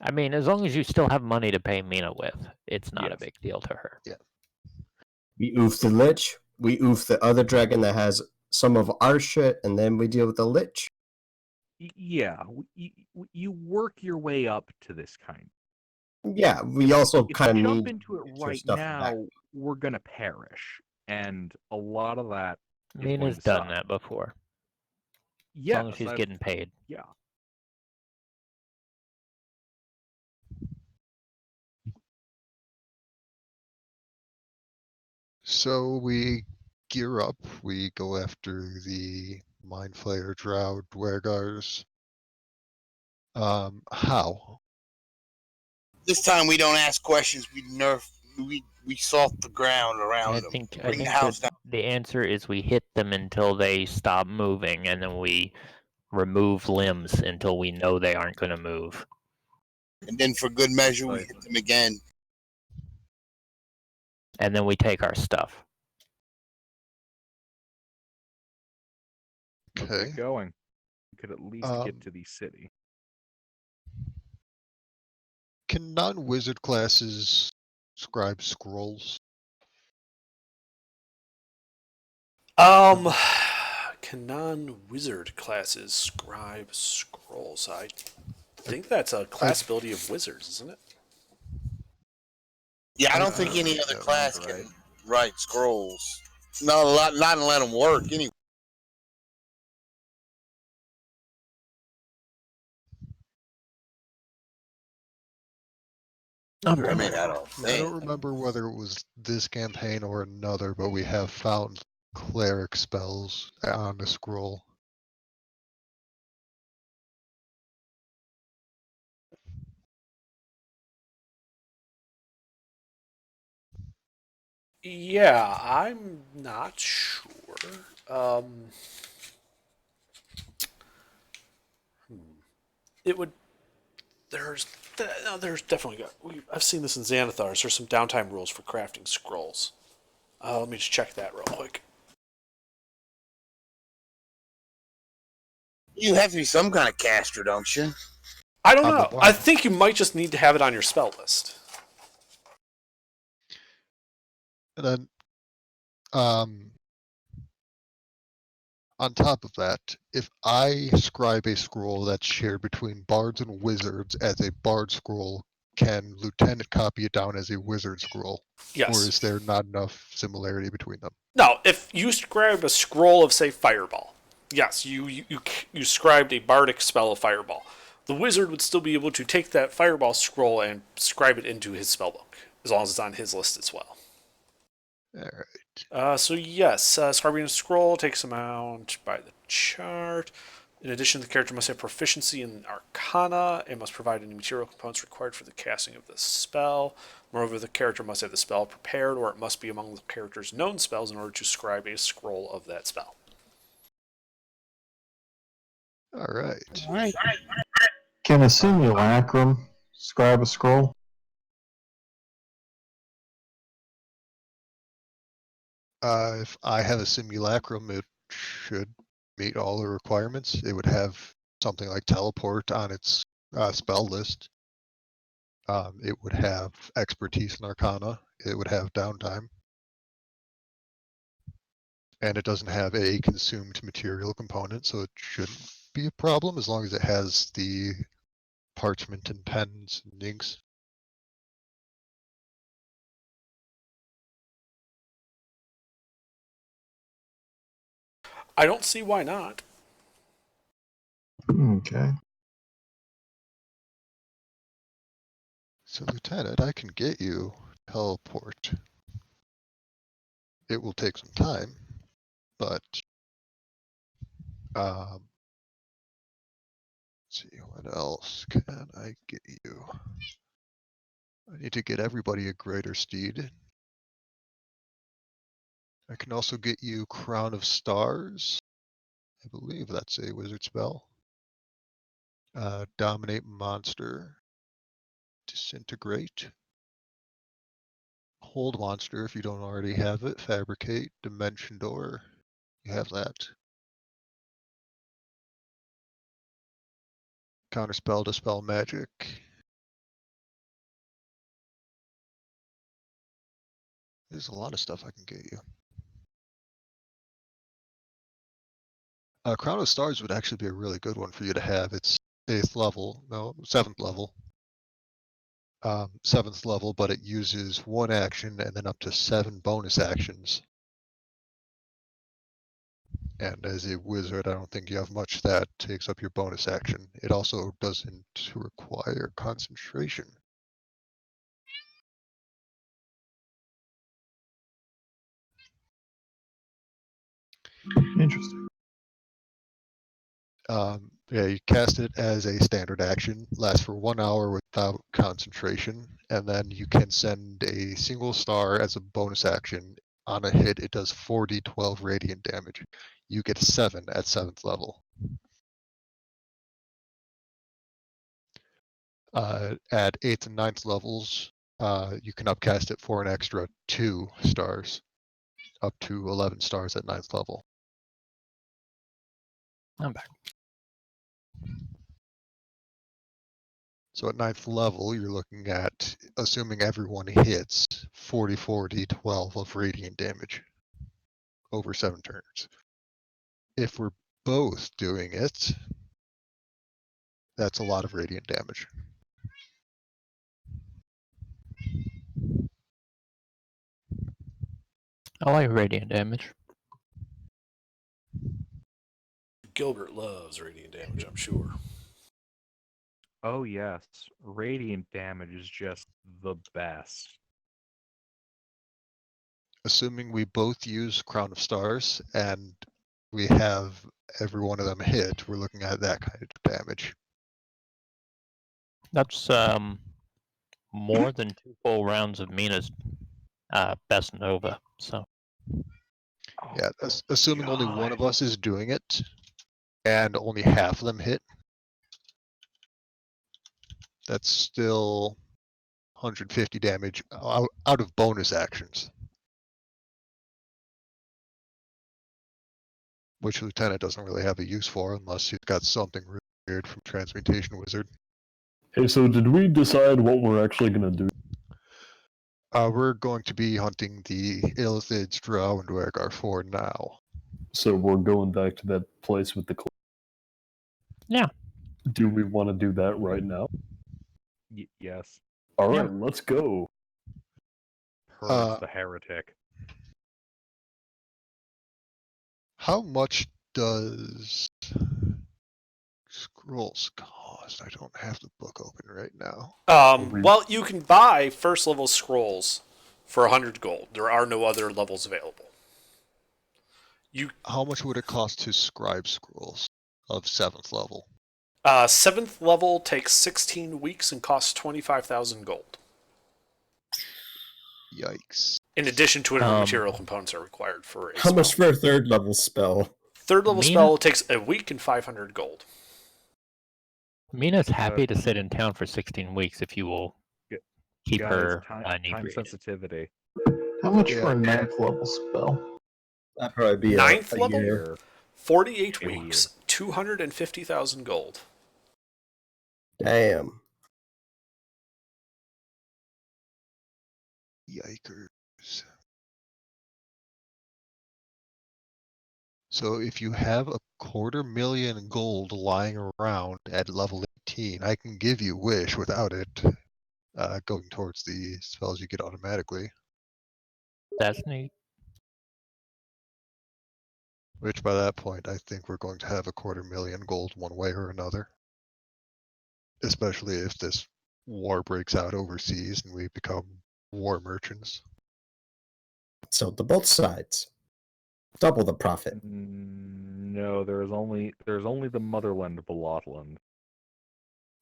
I mean, as long as you still have money to pay Mina with, it's not a Yes. big deal to her. Yeah. we oof the lich, we oof the other dragon that has some of our shit, and then we deal with the lich. Yeah, you work your way up to this kind. Yeah, we also If kind you of jump need into it to get your right stuff back. now, we're gonna perish, and a lot of that is going Mina's to done suck. that before. Yes, As long as she's getting paid. Yeah. So we gear up, we go after the Mind Flayer, Drow, Dwergars. How? This time we don't ask questions. We salt the ground around I them. think Bring the house that the answer is we hit them until they stop moving, and then we remove limbs until we know they aren't going to move. And then for good measure, we hit them again. And then we take our stuff. Let's Okay. get going. We could at least get to the city. Can non-wizard classes scribe scrolls? Can non-wizard classes scribe scrolls? I think that's a class ability of wizards, isn't it? Yeah, I don't think any other class can write scrolls. No, not and let them work anyway. I mean, I don't I think. don't remember whether it was this campaign or another, but we have found cleric spells on the scroll. Yeah, I'm not sure. Um, it would. There's definitely I've seen this in Xanathars. There's some downtime rules for crafting scrolls. Let me just check that real quick. You have to be some kind of caster, don't you? I don't On the know. one. I think you might just need to have it on your spell list. And then, on top of that, if I scribe a scroll that's shared between bards and wizards as a bard scroll, can Lieutenant copy it down as a wizard scroll? Yes. Or is there not enough similarity between them? No, if you scribe a scroll of, say, Fireball, yes, you scribed a bardic spell of Fireball. The wizard would still be able to take that Fireball scroll and scribe it into his spellbook, as long as it's on his list as well. Alright. So yes, scribing a scroll takes amount by the chart. In addition, the character must have proficiency in Arcana and must provide any material components required for the casting of the spell. Moreover, the character must have the spell prepared, or it must be among the character's known spells in order to scribe a scroll of that spell. Alright. All right. Can a simulacrum scribe a scroll? If I have a simulacrum, it should meet all the requirements. It would have something like teleport on its spell list. It would have expertise in Arcana. It would have downtime. And it doesn't have a consumed material component, so it shouldn't be a problem as long as it has the parchment and pens and inks. I don't see why not. Okay. So, Lieutenant, I can get you teleport. It will take some time, but let's see, what else can I get you? I need to get everybody a greater steed. I can also get you Crown of Stars. I believe that's a wizard spell. Dominate monster. Disintegrate. Hold monster if you don't already have it. Fabricate. Dimension door. You have that. Counterspell, dispel magic. There's a lot of stuff I can get you. Crown of Stars would actually be a really good one for you to have. It's 8th level, no, 7th level. 7th level, but it uses 1 action and then up to 7 bonus actions. And as a wizard, I don't think you have much that takes up your bonus action. It also doesn't require concentration. Interesting. Yeah, you cast it as a standard action, lasts for 1 hour without concentration, and then you can send a single star as a bonus action. On a hit, it does 4d12 radiant damage. You get 7 at 7th level. At 8th and 9th levels, you can upcast it for an extra 2 stars, up to 11 stars at 9th level. I'm back. So at 9th level, you're looking at, assuming everyone hits, 40-40-12 of radiant damage over 7 turns. If we're both doing it, that's a lot of radiant damage. I like radiant damage. Gilbert loves radiant damage, I'm sure. Oh yes, radiant damage is just the best. Assuming we both use Crown of Stars and we have every one of them hit, we're looking at that kind of damage. That's more than 2 full rounds of Mina's best Nova. So Yeah, assuming only one of us is doing it, and only half of them hit, that's still 150 damage out of bonus actions. Which Lieutenant doesn't really have a use for unless he's got something really weird from Transmutation Wizard. Hey, so did we decide what we're actually gonna do? We're going to be hunting the Illithids, Drow, and Dwargar for now. So we're going back to that place with the. Yeah. Do we want to do that right now? Yes. All right, let's go. Purge the heretic. How much does scrolls cost? I don't have the book open right now. Well, you can buy first level scrolls for 100 gold. There are no other levels available. How much would it cost to scribe scrolls of 7th level? 7th level takes 16 weeks and costs 25,000 gold. Yikes. In addition to whatever material components are required for a How spell. much for a 3rd level spell? 3rd level Mina? spell takes a week and 500 gold. Mina's happy to sit in town for 16 weeks if you will keep Guys, her time inebriated. sensitivity. How much for a 9th level spell? That'd probably be 9th a level? year. 48 Maybe a weeks, 250,000 gold. Damn. Yikers. So if you have 250,000 gold lying around at level 18, I can give you Wish without it going towards the spells you get automatically. That's neat. Which by that point, I think we're going to have 250,000 gold one way or another. Especially if this war breaks out overseas and we become war merchants. So to both sides. Double the profit. No, there's only the motherland of Balotland.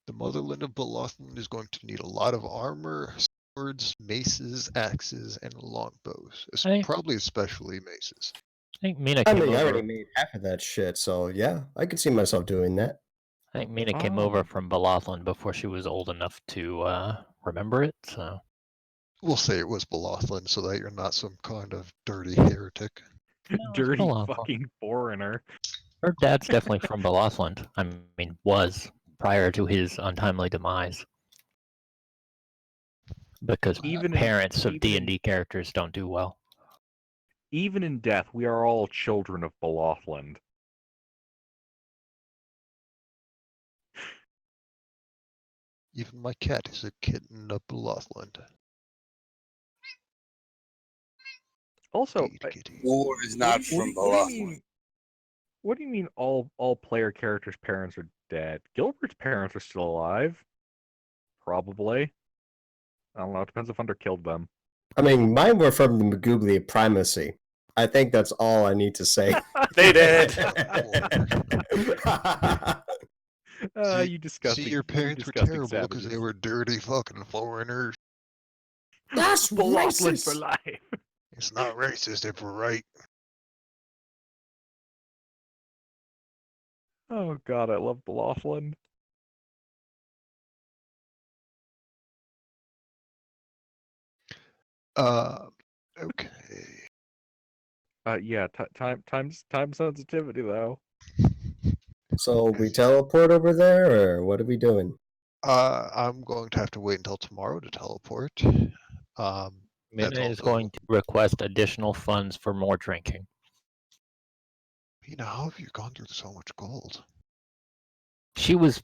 The motherland of Balotland is going to need a lot of armor, swords, maces, axes, and longbows. Probably especially maces. I think Mina I came mean, I over. already made half of that shit, so yeah, I could see myself doing that. I think Mina came over from Balotland before she was old enough to remember it. So We'll say it was Balotland so that you're not some kind of dirty heretic. Dirty Balotland. fucking foreigner. Her dad's definitely from Balotland. I mean, was prior to his untimely demise. Because Even in- parents of even in- D&D characters don't do well. Even in death, we are all children of Balotland. Even my cat is a kitten of Balotland. Also, War is not from Balotland. What do you mean all player characters' parents are dead? Gilbert's parents are still alive. Probably. I don't know, it depends if Hunter killed them. I mean, mine were from the Maguglia primacy. I think that's all I need to say. They did. You disgusting. See, your parents were disgusting terrible because they savages. were dirty fucking foreigners. That's Balotland for racist. life. It's not racist if we're right. Oh god, I love Balotland. Okay. Yeah, time sensitivity though. So we teleport over there, or what are we doing? I'm going to have to wait until tomorrow to teleport. That's Mina is also- going to request additional funds for more drinking. How have you gone through so much gold? She was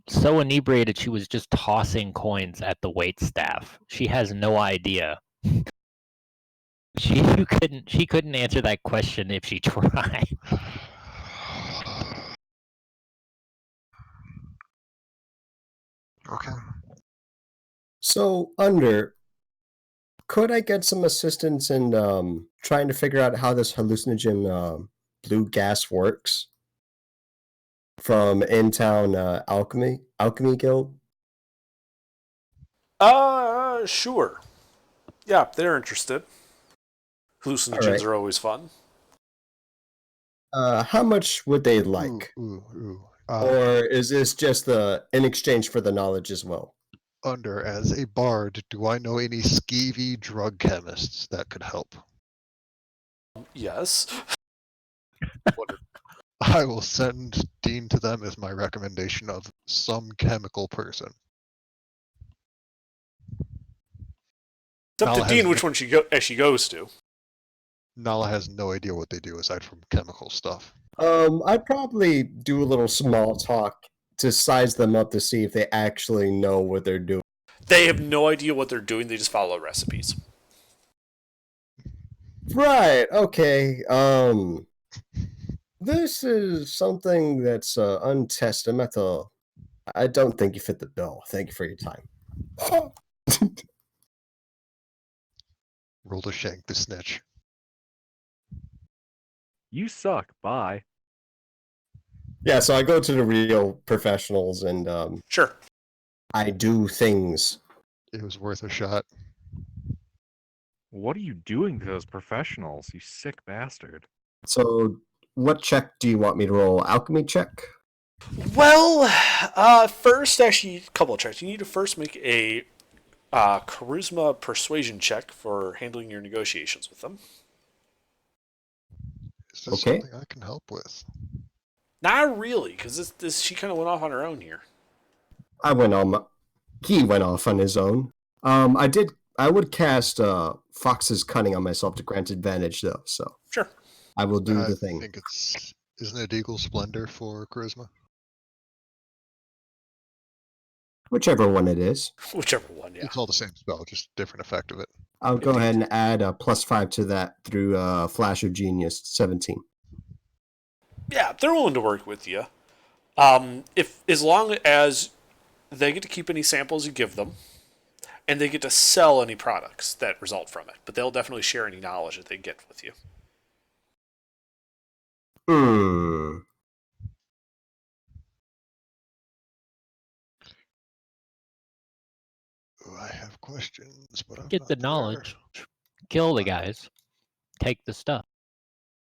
so inebriated she was just tossing coins at the wait staff. She has no idea. She couldn't answer that question if she tried. Okay. So, could I get some assistance in trying to figure out how this hallucinogen blue gas works from in-town alchemy guild? Sure. Yeah, they're interested. Hallucinogens Alright. are always fun. How much would they like? Ooh. Or is this just in exchange for the knowledge as well? As a bard, do I know any skeevy drug chemists that could help? Yes. I will send Dean to them as my recommendation of some chemical person. It's up Nala to has Dean no- which one she goes to. Nala has no idea what they do aside from chemical stuff. I'd probably do a little small talk to size them up to see if they actually know what they're doing. They have no idea what they're doing. They just follow recipes. Right, okay. This is something that's untestamental. I don't think you fit the bill. Thank you for your time. Roll to shank the snitch. You suck. Bye. Yeah, so I go to the real professionals and Sure. I do things. It was worth a shot. What are you doing to those professionals, you sick bastard? So, what check do you want me to roll? Alchemy check? Well, first, actually, a couple of checks. You need to first make a charisma persuasion check for handling your negotiations with them. Is this Okay. something I can help with? Not really, because she kind of went off on her own here. He went off on his own. I would cast Fox's Cunning on myself to grant advantage, though, so. Sure. I will do I the thing. think isn't it Eagle Splendor for charisma? Whichever one it is. Whichever one, yeah. It's all the same spell, just different effect of it. I'll go ahead and add a +5 to that through Flash of Genius, 17. Yeah, they're willing to work with you. As long as they get to keep any samples you give them, and they get to sell any products that result from it, but they'll definitely share any knowledge that they get with you. Ooh, I have questions, but I'm Get not the there. knowledge, kill the guys, take the stuff.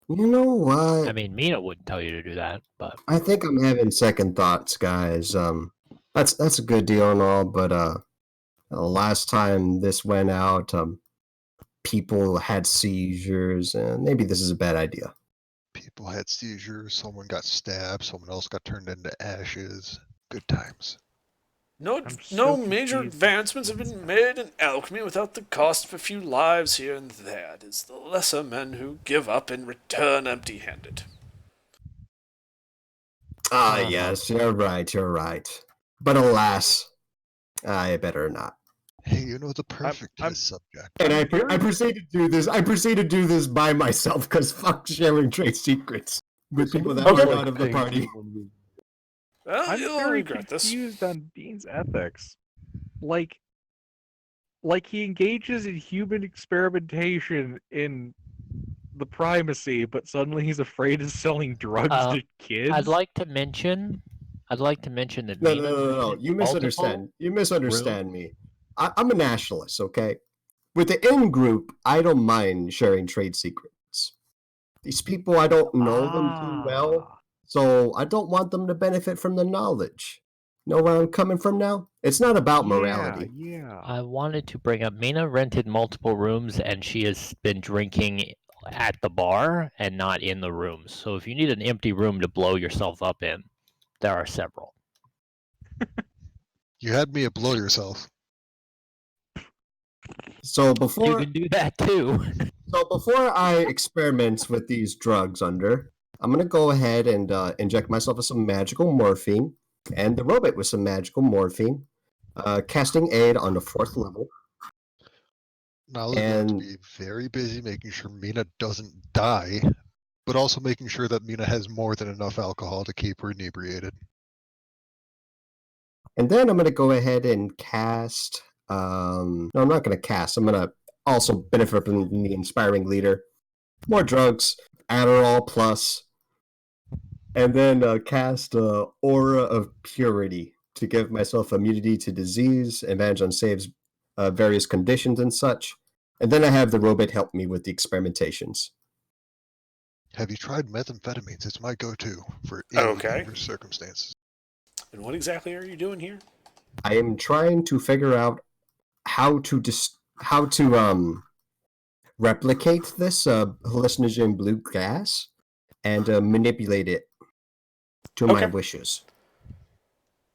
You know what? I mean, Mina wouldn't tell you to do that, but I think I'm having second thoughts, guys. That's a good deal and all, but the last time this went out, people had seizures, and maybe this is a bad idea. People had seizures, someone got stabbed, someone else got turned into ashes. Good times. No so major confused. advancements have been made in alchemy without the cost of a few lives here and there. It is the lesser men who give up and return empty-handed. Yes, you're right. But alas, I better not. Hey, you know the perfect I'm- subject. And I proceed to do this. I proceed to do this by myself because fuck sharing trade secrets with people that Okay. are out of the party. Well, I'm you'll very regret this. confused on Dean's ethics. Like he engages in human experimentation in the primacy, but suddenly he's afraid of selling drugs to kids. I'd like to mention that No, Mina's no. rented You misunderstand. multiple You misunderstand me. I'm a nationalist, okay? With the in group, I don't mind sharing trade secrets. These people, I don't know them too well, so I don't want them to benefit from the knowledge. Know where I'm coming from now? It's not about morality. Yeah. I wanted to bring up Mina rented multiple rooms and she has been drinking at the bar and not in the rooms. So if you need an empty room to blow yourself up in, there are several. You had me at blow yourself. So You before can do that too. before I experiment with these drugs I'm gonna go ahead and inject myself with some magical morphine and the robot with some magical morphine. Casting aid on the 4th level. Nala's going to be very busy making sure Mina doesn't die, but also making sure that Mina has more than enough alcohol to keep her inebriated. And then I'm going to go ahead and cast. No, I'm not going to cast. I'm going to also benefit from the Inspiring Leader. More drugs, Adderall plus. And then cast Aura of Purity to give myself immunity to disease, advantage on saves, various conditions and such. And then I have the robot help me with the experimentations. Have you tried methamphetamines? It's my go-to for any Okay. dangerous circumstances. And what exactly are you doing here? I am trying to figure out how to replicate this hallucinogen blue gas and manipulate it to my Okay. wishes.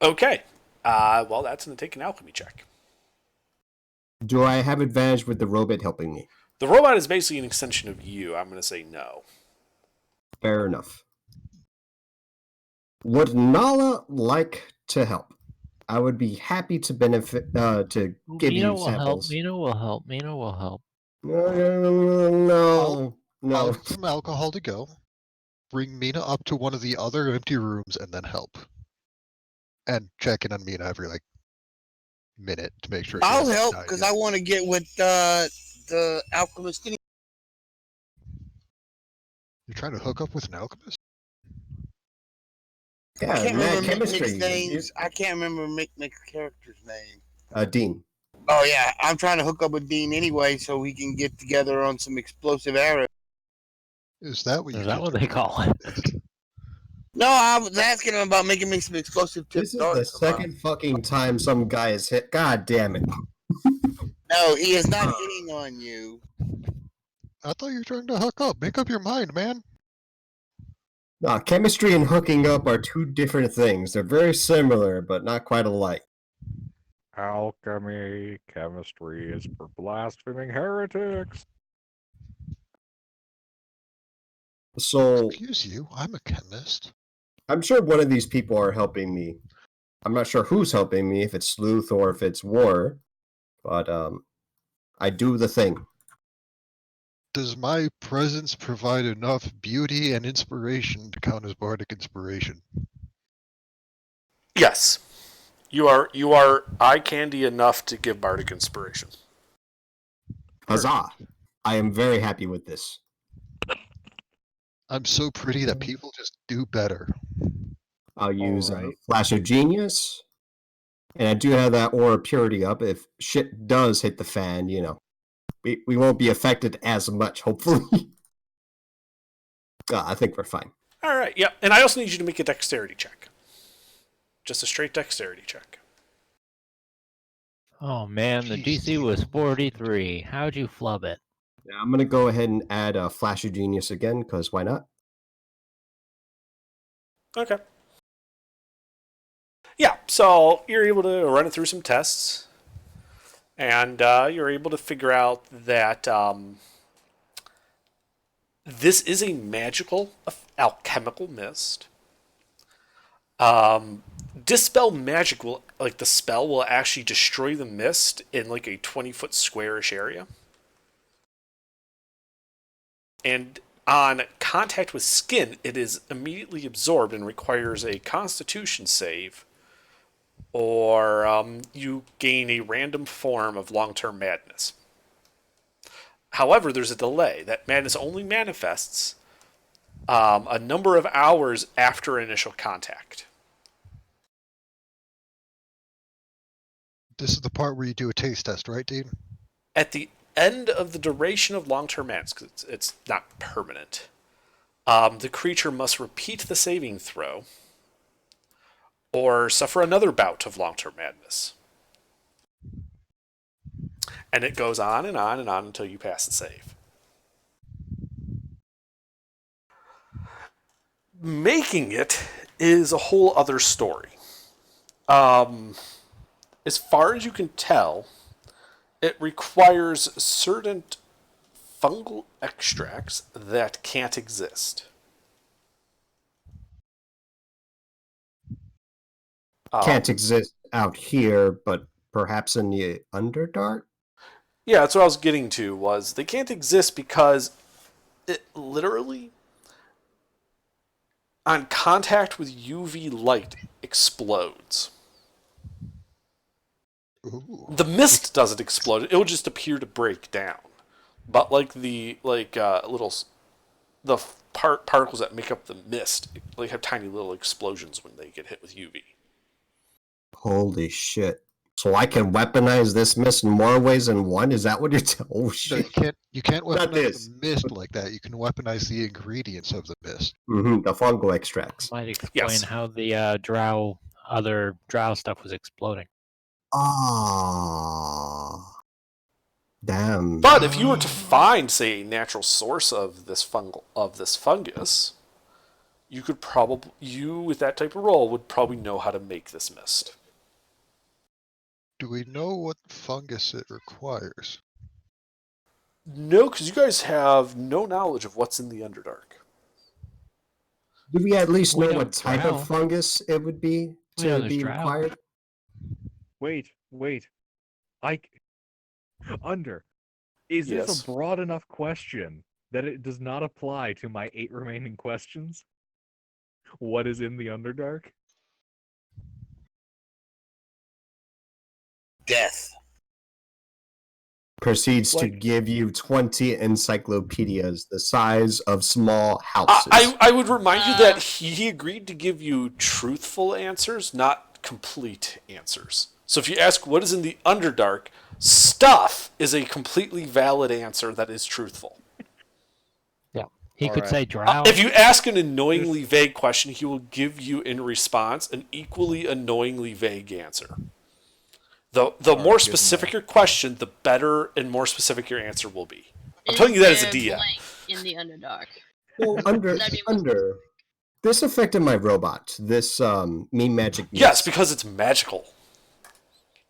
Okay. Well, that's going to take an alchemy check. Do I have advantage with the robot helping me? The robot is basically an extension of you. I'm going to say no. Fair enough. Would Nala like to help? I would be happy to benefit to give Mina you will help. samples. Mina will help. Mina will help. No. I'll get some alcohol to go. Bring Mina up to one of the other empty rooms and then help. And check in on Mina every minute to make sure. I'll help because I want to get with the alchemist. You're trying to hook up with an alchemist? I Yeah, can't mad remember chemistry. Mick's names. I can't remember Mick's character's name. Dean. Oh yeah, I'm trying to hook up with Dean anyway, so we can get together on some explosive arrows. Is that what you Is that did what to they me? call it? No, I was asking him about making me some explosive tip This is darts. the second fucking time some guy is hit. God damn it. No, he is not hitting on you. I thought you were trying to hook up. Make up your mind, man. No, chemistry and hooking up are two different things. They're very similar, but not quite alike. Alchemy, chemistry is for blaspheming heretics. So Excuse you, I'm a chemist. I'm sure one of these people are helping me. I'm not sure who's helping me, if it's Sleuth or if it's War, but I do the thing. Does my presence provide enough beauty and inspiration to count as bardic inspiration? Yes. You are eye candy enough to give bardic inspiration. Huzzah! I am very happy with this. I'm so pretty that people just do better. I'll use Alright. Flash of Genius, and I do have that Aura Purity up. If shit does hit the fan, we won't be affected as much, hopefully. I think we're fine. All right. Yep. And I also need you to make a dexterity check. Just a straight dexterity check. Oh man, the DC was 43. How'd you flub it? Yeah, I'm gonna go ahead and add a Flash of Genius again, because why not? Okay. Yeah. So you're able to run it through some tests, and you're able to figure out that this is a magical alchemical mist. Dispel magic will, like, the spell will actually destroy the mist in like a 20-foot squarish area. And on contact with skin, it is immediately absorbed and requires a Constitution save, or you gain a random form of long-term madness. However, there's a delay. That madness only manifests a number of hours after initial contact. This is the part where you do a taste test, right, Dean? At the end of the duration of long-term madness, because it's not permanent, the creature must repeat the saving throw or suffer another bout of long-term madness. And it goes on and on and on until you pass the save. Making it is a whole other story. As far as you can tell, it requires certain fungal extracts that can't exist. Can't exist out here, but perhaps in the Underdark? Yeah, that's what I was getting to, was they can't exist because it literally, on contact with UV light, explodes. Ooh. The mist doesn't explode; it will just appear to break down. But like the particles that make up the mist, like have tiny little explosions when they get hit with UV. Holy shit. So I can weaponize this mist in more ways than one? Is that what you're telling? Oh No, shit. you can't Not weaponize this. the mist like that. You can weaponize the ingredients of the mist. The fungal extracts. Might explain Yes. how the other drow stuff was exploding. Ah. Damn. But if you were to find, say, a natural source of this fungus, you could with that type of roll would probably know how to make this mist. Do we know what fungus it requires? No, because you guys have no knowledge of what's in the Underdark. Do we at least We know know what type drow. of fungus it would be We know to there's be drow. required? Wait. Is Yes. this a broad enough question that it does not apply to my 8 remaining questions? What is in the Underdark? Death. Proceeds to Like- give you 20 encyclopedias the size of small houses. I would remind you that he agreed to give you truthful answers, not complete answers. So if you ask what is in the Underdark, stuff is a completely valid answer that is truthful. He could Alright. say drow. If you ask an annoyingly vague question, he will give you in response an equally annoyingly vague answer. The more specific your question, the better and more specific your answer will be. I'm telling you that as a DM. In the Underdark. Well, under this affected my robot. This me magic. Yes, mist. because it's magical.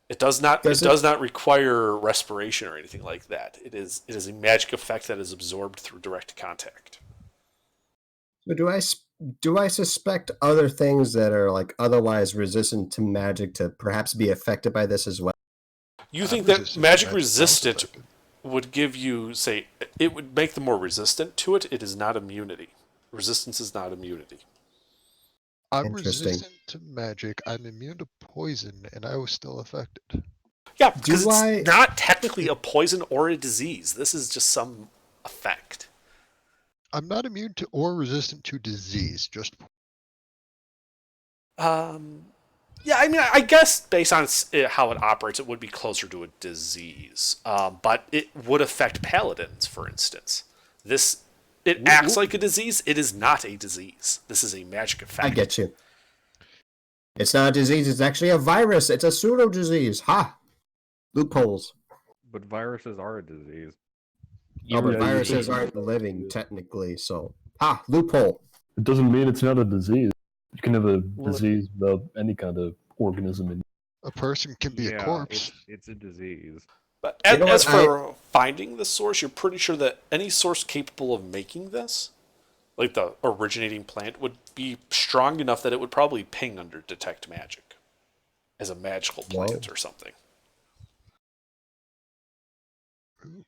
It does not require respiration or anything like that. It is a magic effect that is absorbed through direct contact. So do I suspect other things that are like otherwise resistant to magic to perhaps be affected by this as well? You think resistant that to magic magic resistant also affected. would give you, say, it would make them more resistant to it. It is not immunity. Resistance is not immunity. I'm Interesting. resistant to magic. I'm immune to poison, and I was still affected. Yeah, because Do it's I- not technically a poison or a disease. This is just some effect. I'm not immune to or resistant to disease. Just Yeah, I mean, I guess based on how it operates, it would be closer to a disease. But it would affect paladins, for instance. It acts like a disease. It is not a disease. This is a magic effect. I get you. It's not a disease. It's actually a virus. It's a pseudo disease. Ha! Loopholes. But viruses are a disease. Oh, but Yeah, viruses you- aren't living technically, so loophole. It doesn't mean it's not a disease. You can have a Well, disease without any kind of organism in. a person can be a corpse. It's a disease. But You know as what, for finding the source, you're pretty sure that any source capable of making this, like the originating plant, would be strong enough that it would probably ping under detect magic as a magical plant or something. Ooh.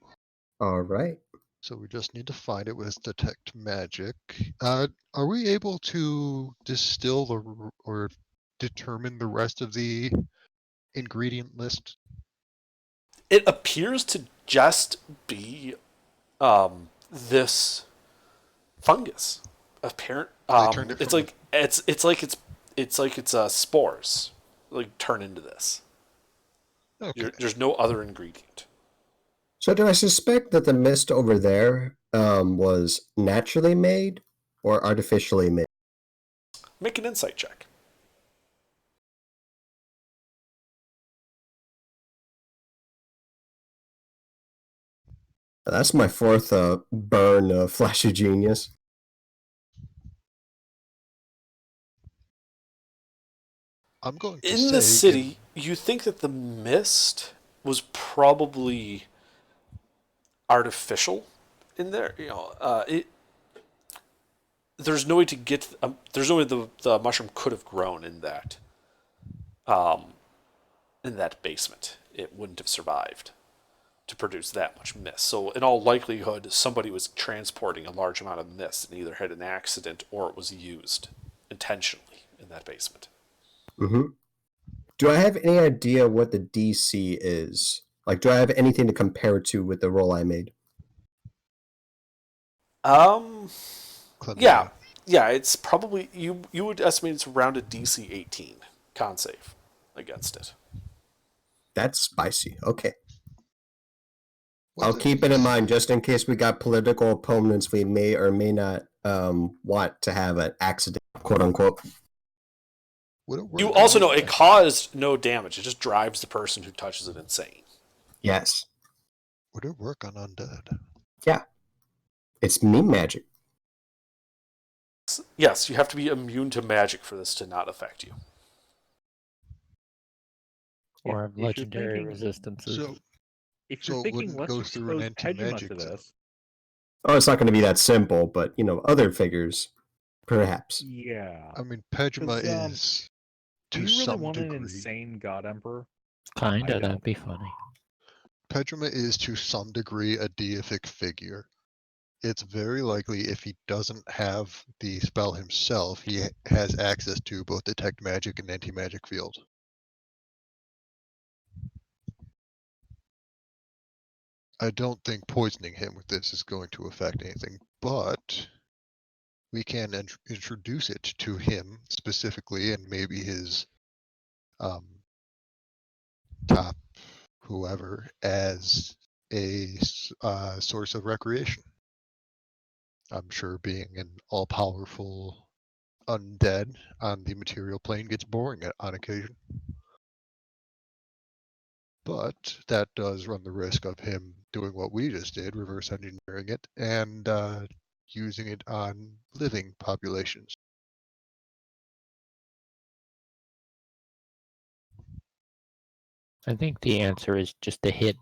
All right. So we just need to find it with detect magic. Are we able to distill or determine the rest of the ingredient list? It appears to just be this fungus. Apparent. They turned it It's from- like it's spores. Like turn into this. Okay. There's no other ingredient. So do I suspect that the mist over there was naturally made or artificially made? Make an insight check. That's my fourth burn of Flash of Genius. I'm going to In the say city, you think that the mist was probably artificial in there. You know, there's no way to get. There's no way the mushroom could have grown in that basement. It wouldn't have survived to produce that much mist. So in all likelihood, somebody was transporting a large amount of mist and either had an accident or it was used intentionally in that basement. Mm-hmm. Do I have any idea what the DC is? Like, do I have anything to compare to with the roll I made? Yeah, yeah. It's probably you would estimate it's around a DC 18 con save against it. That's spicy. Okay. What's I'll keep it in mind just in case we got political opponents we may or may not want to have an accident, quote unquote. You also know it caused no damage. It just drives the person who touches it insane. Yes. Would it work on undead? Yeah. It's meme magic. Yes, you have to be immune to magic for this to not affect you. Or have If you're legendary thinking- resistances. So, If so you're it thinking, wouldn't let's go through an expose Pegima anti-magic to zone. this. Oh, it's not going to be that simple, but, other figures, perhaps. Yeah. I mean, Pegima 'Cause, is Do to you really some want degree. an insane God Emperor? Kinda, I that'd don't. be funny. Pegima is to some degree a deific figure. It's very likely if he doesn't have the spell himself, he has access to both detect magic and anti-magic field. I don't think poisoning him with this is going to affect anything, but we can introduce it to him specifically and maybe his top whoever as a source of recreation. I'm sure being an all-powerful undead on the material plane gets boring on occasion. But that does run the risk of him doing what we just did, reverse engineering it, and using it on living populations. I think the answer is just to hit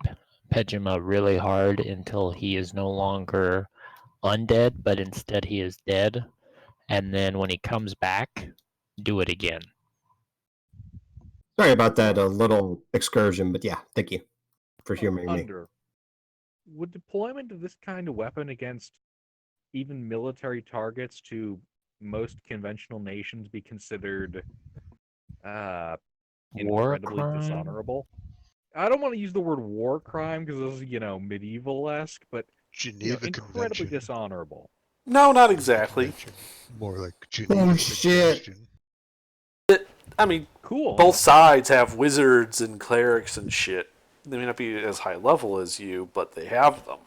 Pejima really hard until he is no longer undead, but instead he is dead. And then when he comes back, do it again. Sorry about that little excursion, but yeah, thank you for humoring me. Would deployment of this kind of weapon against even military targets to most conventional nations be considered War incredibly crime? dishonorable? I don't want to use the word war crime because this is, medieval-esque, but Geneva incredibly Convention. dishonorable. No, not exactly. More like Geneva shit. Suggestion. I mean, Cool. both sides have wizards and clerics and shit. They may not be as high level as you, but they have them.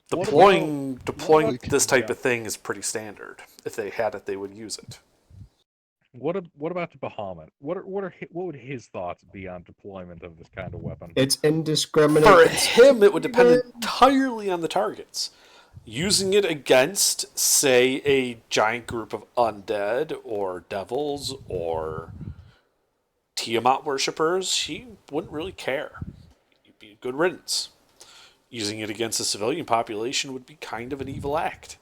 What Deploying about- this type yeah. of thing is pretty standard. If they had it, they would use it. What about the Bahamut? What would his thoughts be on deployment of this kind of weapon? It's indiscriminate. For him, it would depend entirely on the targets. Using it against, say, a giant group of undead or devils or Tiamat worshippers, he wouldn't really care. He'd be a good riddance. Using it against a civilian population would be kind of an evil act.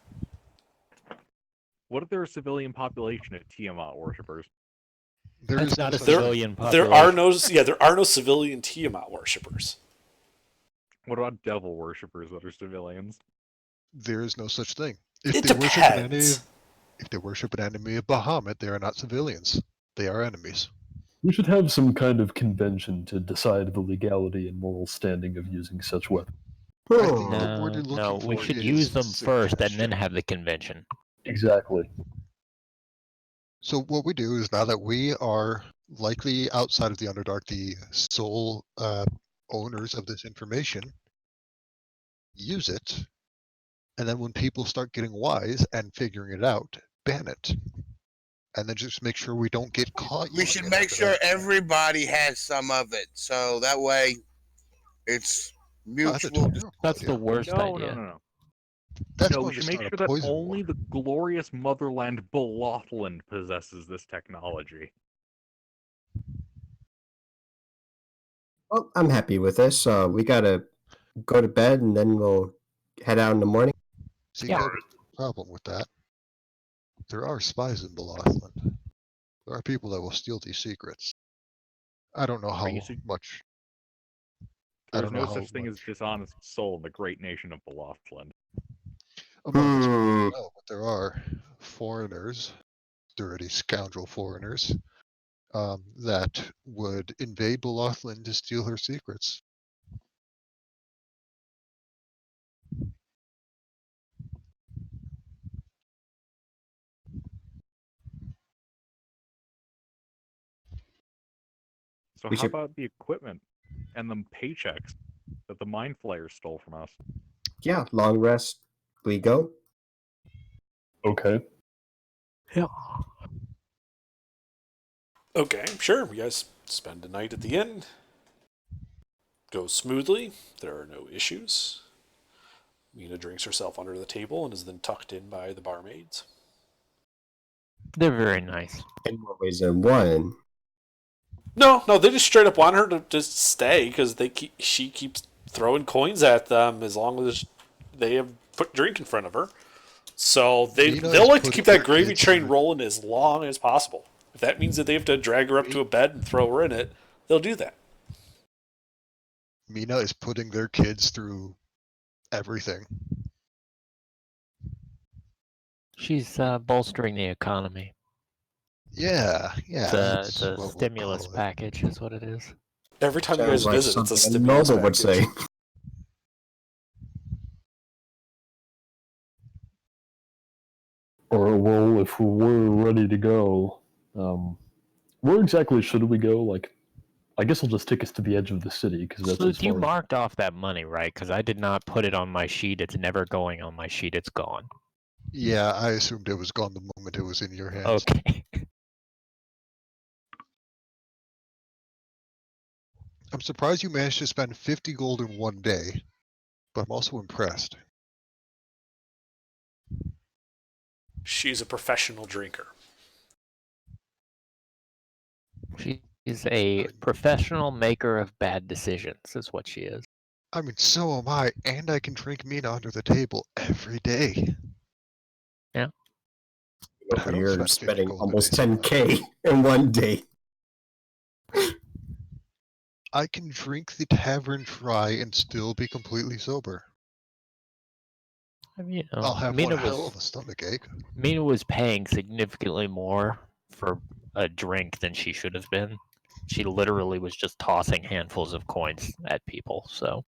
What if there are a civilian population of Tiamat worshippers? There That's is not no a such civilian thing. There are no civilian Tiamat worshippers. What about devil worshippers that are civilians? There is no such thing. If It they worship an enemy, depends. if they worship an enemy of Bahamut, they are not civilians. They are enemies. We should have some kind of convention to decide the legality and moral standing of using such weapons. I think what we're No, looking we for should is use them first and then suggestion. have the convention. Exactly. So what we do is now that we are likely outside of the Underdark, the sole owners of this information, use it, and then when people start getting wise and figuring it out, ban it, and then just make sure we don't get caught. We should make sure everybody has some of it, so that way it's mutual. That's the worst No, idea. no. That's No, we going to should make start sure a that poison only the glorious motherland Belotland possesses this technology. Well, I'm happy with this. We gotta go to bed and then we'll head out in the morning. See, Yeah. there's a problem with that. There are spies in Belotland. There are people that will steal these secrets. I don't know how you su- much. There's don't know no how such thing as dishonest soul in the great nation of Belotland. among us people know, but there are foreigners, dirty scoundrel foreigners, that would invade Belothlin to steal her secrets. So We how should- about the equipment and the paychecks that the Mind Flayers stole from us? Yeah, long rest. We go. Okay. Yeah. Okay, sure. You guys spend a night at the inn. Goes smoothly. There are no issues. Mina drinks herself under the table and is then tucked in by the barmaids. They're very nice. In more ways than one. No, they just straight up want her to just stay because she keeps throwing coins at them as long as they have put drink in front of her. So Mina they'll is like to putting keep that her gravy kids train in- rolling as long as possible. If that means that they have to drag her up to a bed and throw her in it, they'll do that. Mina is putting their kids through everything. She's bolstering the economy. Yeah, It's that's a what we'll stimulus call it. package, is what it is. Every time you guys Sounds like visit, it's a something a stimulus noble would package. say. Or well, if we're ready to go, where exactly should we go? Like, I guess I'll just take us to the edge of the city because that's as Sleuth, you far. marked off that money, right? Because I did not put it on my sheet. It's never going on my sheet. It's gone. Yeah, I assumed it was gone the moment it was in your hands. Okay. I'm surprised you managed to spend 50 gold in one day, but I'm also impressed. She's a professional drinker. She's a professional maker of bad decisions, is what she is. I mean, so am I, and I can drink Mina under the table every day. But I Over don't here, spend 50 spending gold a almost day somewhere. 10k in one day. I can drink the tavern dry and still be completely sober. I mean, you know, I'll have Mina one hell was of a stomach ache. Mina was paying significantly more for a drink than she should have been. She literally was just tossing handfuls of coins at people. So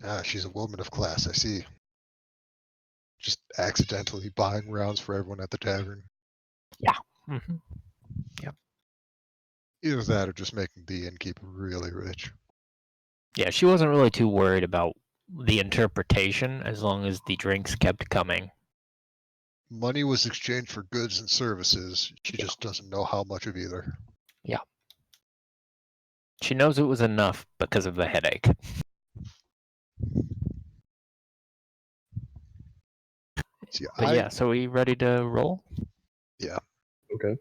Ah, she's a woman of class, I see. Just accidentally buying rounds for everyone at the tavern. mhm. Either that or just making the innkeeper really rich. Yeah, she wasn't really too worried about the interpretation as long as the drinks kept coming. Money was exchanged for goods and services. She just doesn't know how much of either. She knows it was enough because of the headache. See, But yeah, so we ready to roll? Okay,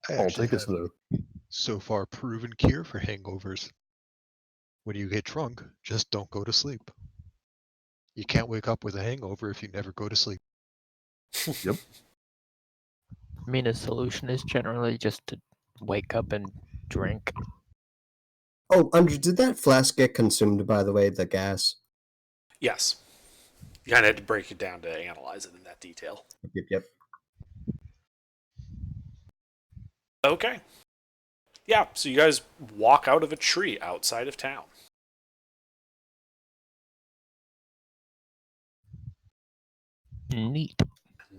I I'll actually take us have there. so far proven cure for hangovers. When you get drunk, just don't go to sleep. You can't wake up with a hangover if you never go to sleep. Mina's solution is generally just to wake up and drink. Oh, Andrew, did that flask get consumed, by the way, the gas? Yes. You kind of had to break it down to analyze it in that detail. Yep. Okay. Yeah, so you guys walk out of a tree outside of town. Neat.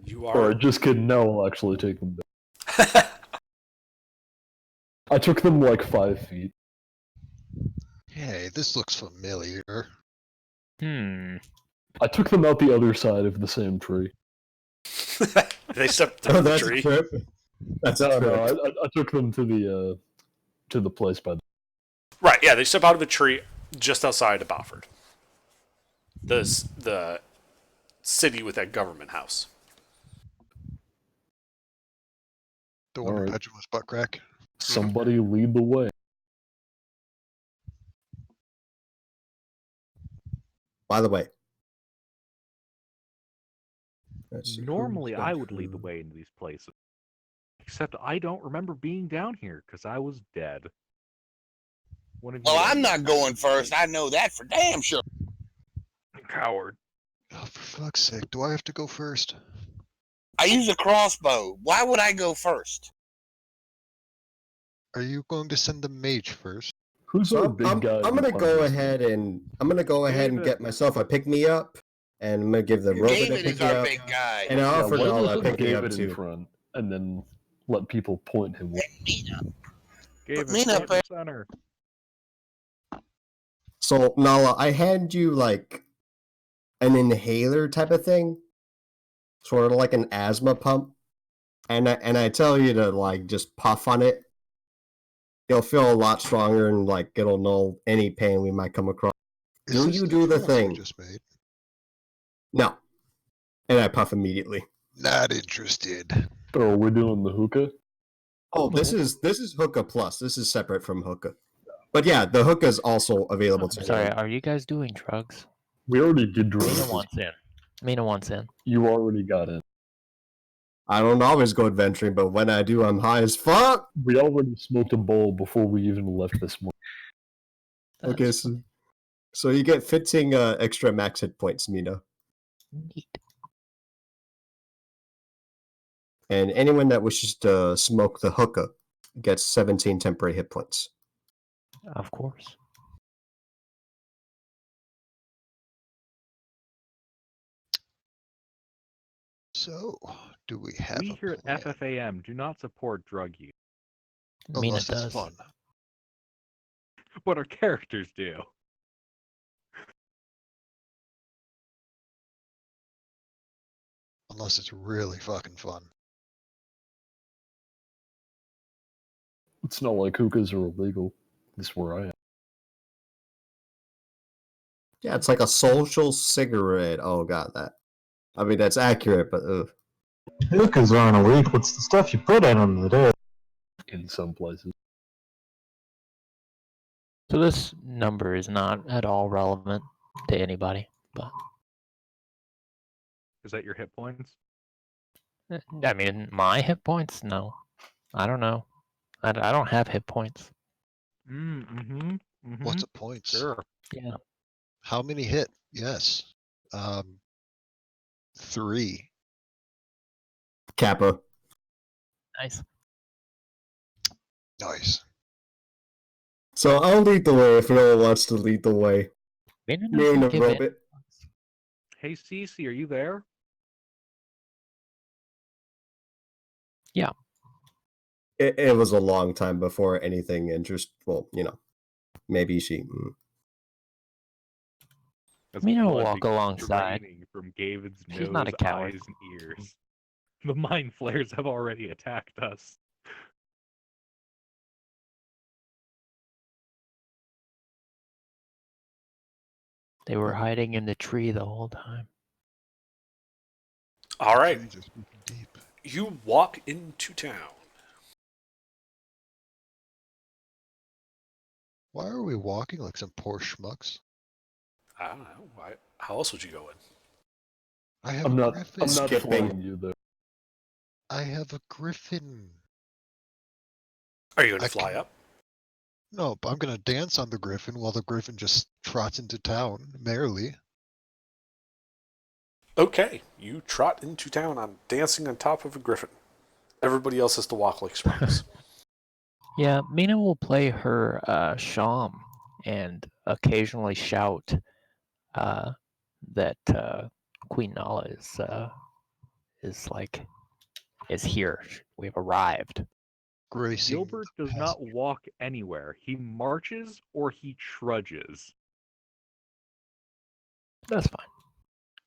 You All are. right, just kidding. Now I'll actually take them down. I took them like 5 feet. Hey, this looks familiar. I took them out the other side of the same tree. They stepped Oh, down the that's a tree. trip. That's a No, trip. I took them to the place by the. Right, yeah, they step out of a tree just outside of Beaufort. The city with that government house. The one Alright. in Pedulous butt crack. Somebody lead the way. By the way. Let's see, Normally, who's I got would lead the who? way into these places. Except I don't remember being down here because I was dead. One of Well, you I'm not going first. I know that for damn sure. coward. Oh, for fuck's sake, do I have to go first? I use a crossbow. Why would I go first? Are you going to send the mage first? Who's So our I'm, big I'm, guy? I'm in gonna go Congress? ahead and David. get myself a pick me up, and I'm gonna give the robot a David pick is me our up, big guy. and I Yeah, offer why don't we Nala a put pick me up David in too. front, and then let people point him. Gave me it up front and center. So Nala, I hand you like an inhaler type of thing, sort of like an asthma pump, and I tell you to like just puff on it. You'll feel a lot stronger, and like it'll null any pain we might come across. Is Do this you do the drugs you thing? just made? No, and I puff immediately. Not interested. Oh, we're doing the hookah. Oh, this is Hookah Plus. This is separate from Hookah. But yeah, the Hookah is also available to Sorry, anyone. are you guys doing drugs? We already did drugs. Mina wants in. Mina wants in. You already got in. I don't always go adventuring, but when I do, I'm high as fuck. We already smoked a bowl before we even left this morning. Okay, That's so you get 15 extra max hit points, Mina. neat. And anyone that wishes to smoke the Hookah gets 17 temporary hit points. Of course. So, do we have We a here plan? at FFAM do not support drug use, Mina Unless it's does. fun. but our characters do. Unless it's really fucking fun. It's not like hookahs are illegal. This is where I am. Yeah, it's like a social cigarette. Oh, god, that. I mean, that's accurate, but Hookahs aren't illegal. It's the stuff you put in them that is. In some places. So this number is not at all relevant to anybody, but Is that your hit points? I mean, my hit points? No, I don't know. I don't have hit points. What's a points? Sure. Yeah. How many hit? Yes. 3. Kappa. Nice. Nice. So I'll lead the way if no one wants to lead the way. Mina Me doesn't and the give it. robot. Hey, Cece, are you there? It was a long time before anything well, maybe she. As Mina will blood walk begins alongside. draining from Gavid's She's nose, not a coward. eyes, and ears. The mind flares have already attacked us. They were hiding in the tree the whole time. All right. Trees are speaking deep. You walk into town. Why are we walking like some poor schmucks? I don't know. Why? How else would you go in? I have I'm a not griffin. I'm not Skipping. flying you though. I have a griffin. Are you going I to fly can- up? No, but I'm gonna dance on the griffin while the griffin just trots into town merrily. Okay. You trot into town on dancing on top of a griffin. Everybody else has to walk like schmucks. Yeah, Mina will play her shawm and occasionally shout that Queen Nala is here. We've arrived. Gracing Gilbert the does not walk anywhere. He marches or he trudges. That's fine.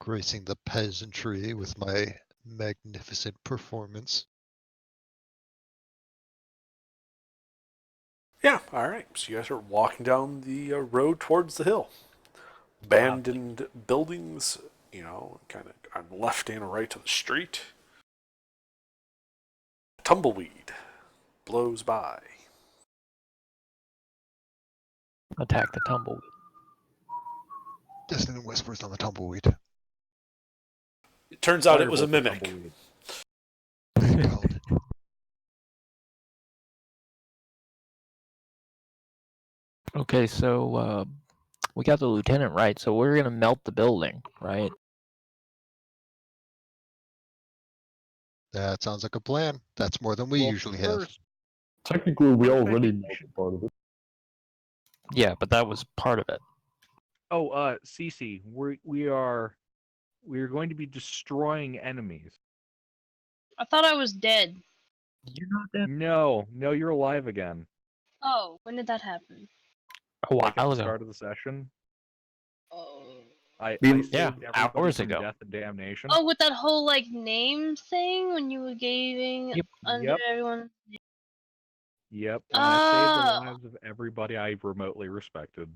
gracing the peasantry with my magnificent performance. Yeah, all right. So you guys are walking down the road towards the hill. Abandoned buildings, kind of on the left and right of the street. Tumbleweed blows by. Attack the tumbleweed. Dissonant whispers on the tumbleweed. It turns out it was a Firebolt the mimic. tumbleweed. Thank God. Okay, so we got the lieutenant right. So we're gonna melt the building, right? That sounds like a plan. That's more than we Well, usually have. first, Technically, we already know part of it. Yeah, but that was part of it. Oh, Cece, we're going to be destroying enemies. I thought I was dead. You're not dead. No, you're alive again. Oh, when did that happen? A Like at while the ago. start of the session. Oh. I Yeah, saved everybody hours from ago. death and damnation. Oh, with that whole like name thing when you were giving Yep. under Yep. everyone. Yep, and I saved the Oh. lives of everybody I remotely respected.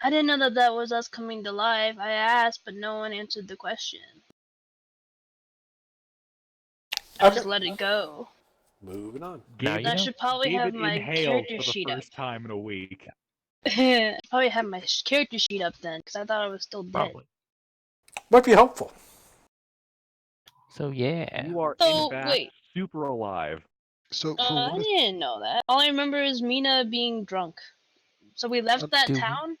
I didn't know that was us coming to life. I asked, but no one answered the question. I just Okay. let it go. Moving on. Now Gabe, you I know. should probably have David my inhaled character for the sheet up. first time in a week. Probably have my character sheet up then, because I thought I was still dead. Probably. Might be helpful. So yeah. You are So, in fact wait. super alive. So for I what it's, didn't know that. All I remember is Mina being drunk. So we left that Dude. town?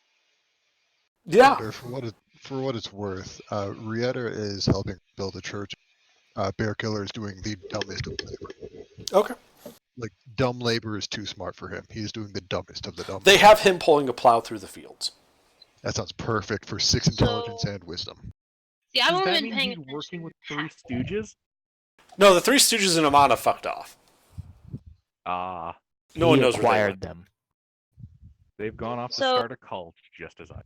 Yeah. Thunder, for what it's worth, Rieta is helping build a church. Bear Killer is doing the dumbest of labor. Okay. Like dumb labor is too smart for him. He's doing the dumbest of the dumb. They have him pulling a plow through the fields. That sounds perfect for 6 intelligence and wisdom. See, I've Does only that been mean paying he's attention. working with Three Stooges? No, the Three Stooges and Amana fucked off. Ah, No one He knows where they acquired went. them. they've gone off to So- start a cult, just as I.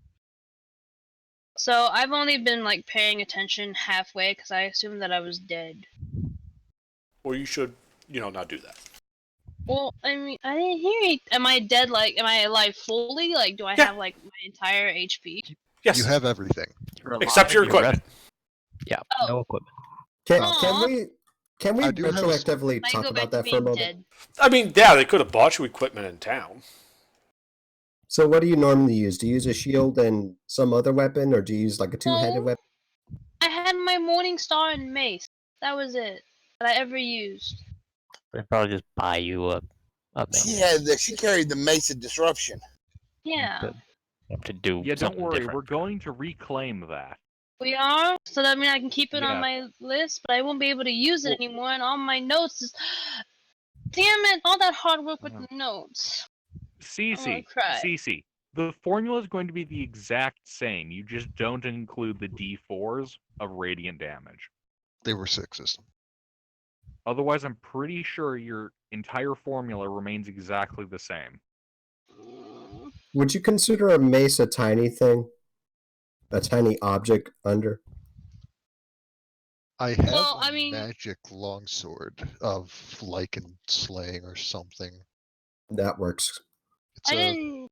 So I've only been like paying attention halfway because I assumed that I was dead. Or you should, not do that. Well, I mean, I didn't hear it. Am I dead? Like, am I alive fully? Like, do I Yeah. have like my entire HP? Yes. You have everything. Except your You're equipment. Yeah, Oh. no equipment. Can, Aw. can we I do have a- retroactively I talk go back about to that for a being moment? dead. I mean, yeah, they could have bought you equipment in town. So what do you normally use? Do you use a shield and some other weapon, or do you use like a two-handed No. weapon? I had my Morning Star and Mace. That was it that I ever used. They probably just buy you a She carried the Mace of Disruption. Yeah, to do Yeah, don't something worry, different. we're going to reclaim that. we are. So that means I can keep it Yeah. on my list, but I won't be able to use it anymore. And all my notes is, damn it! All that hard work with the notes. Cece, cry. Cece, the formula is going to be the exact same. You just don't include the D4s of radiant damage. They were 6 system. Otherwise, I'm pretty sure your entire formula remains exactly the same. Would you consider a mace a tiny thing? A tiny object under? I have Well, a I mean- magic longsword of lichen slaying or something. That works. It's I a, didn't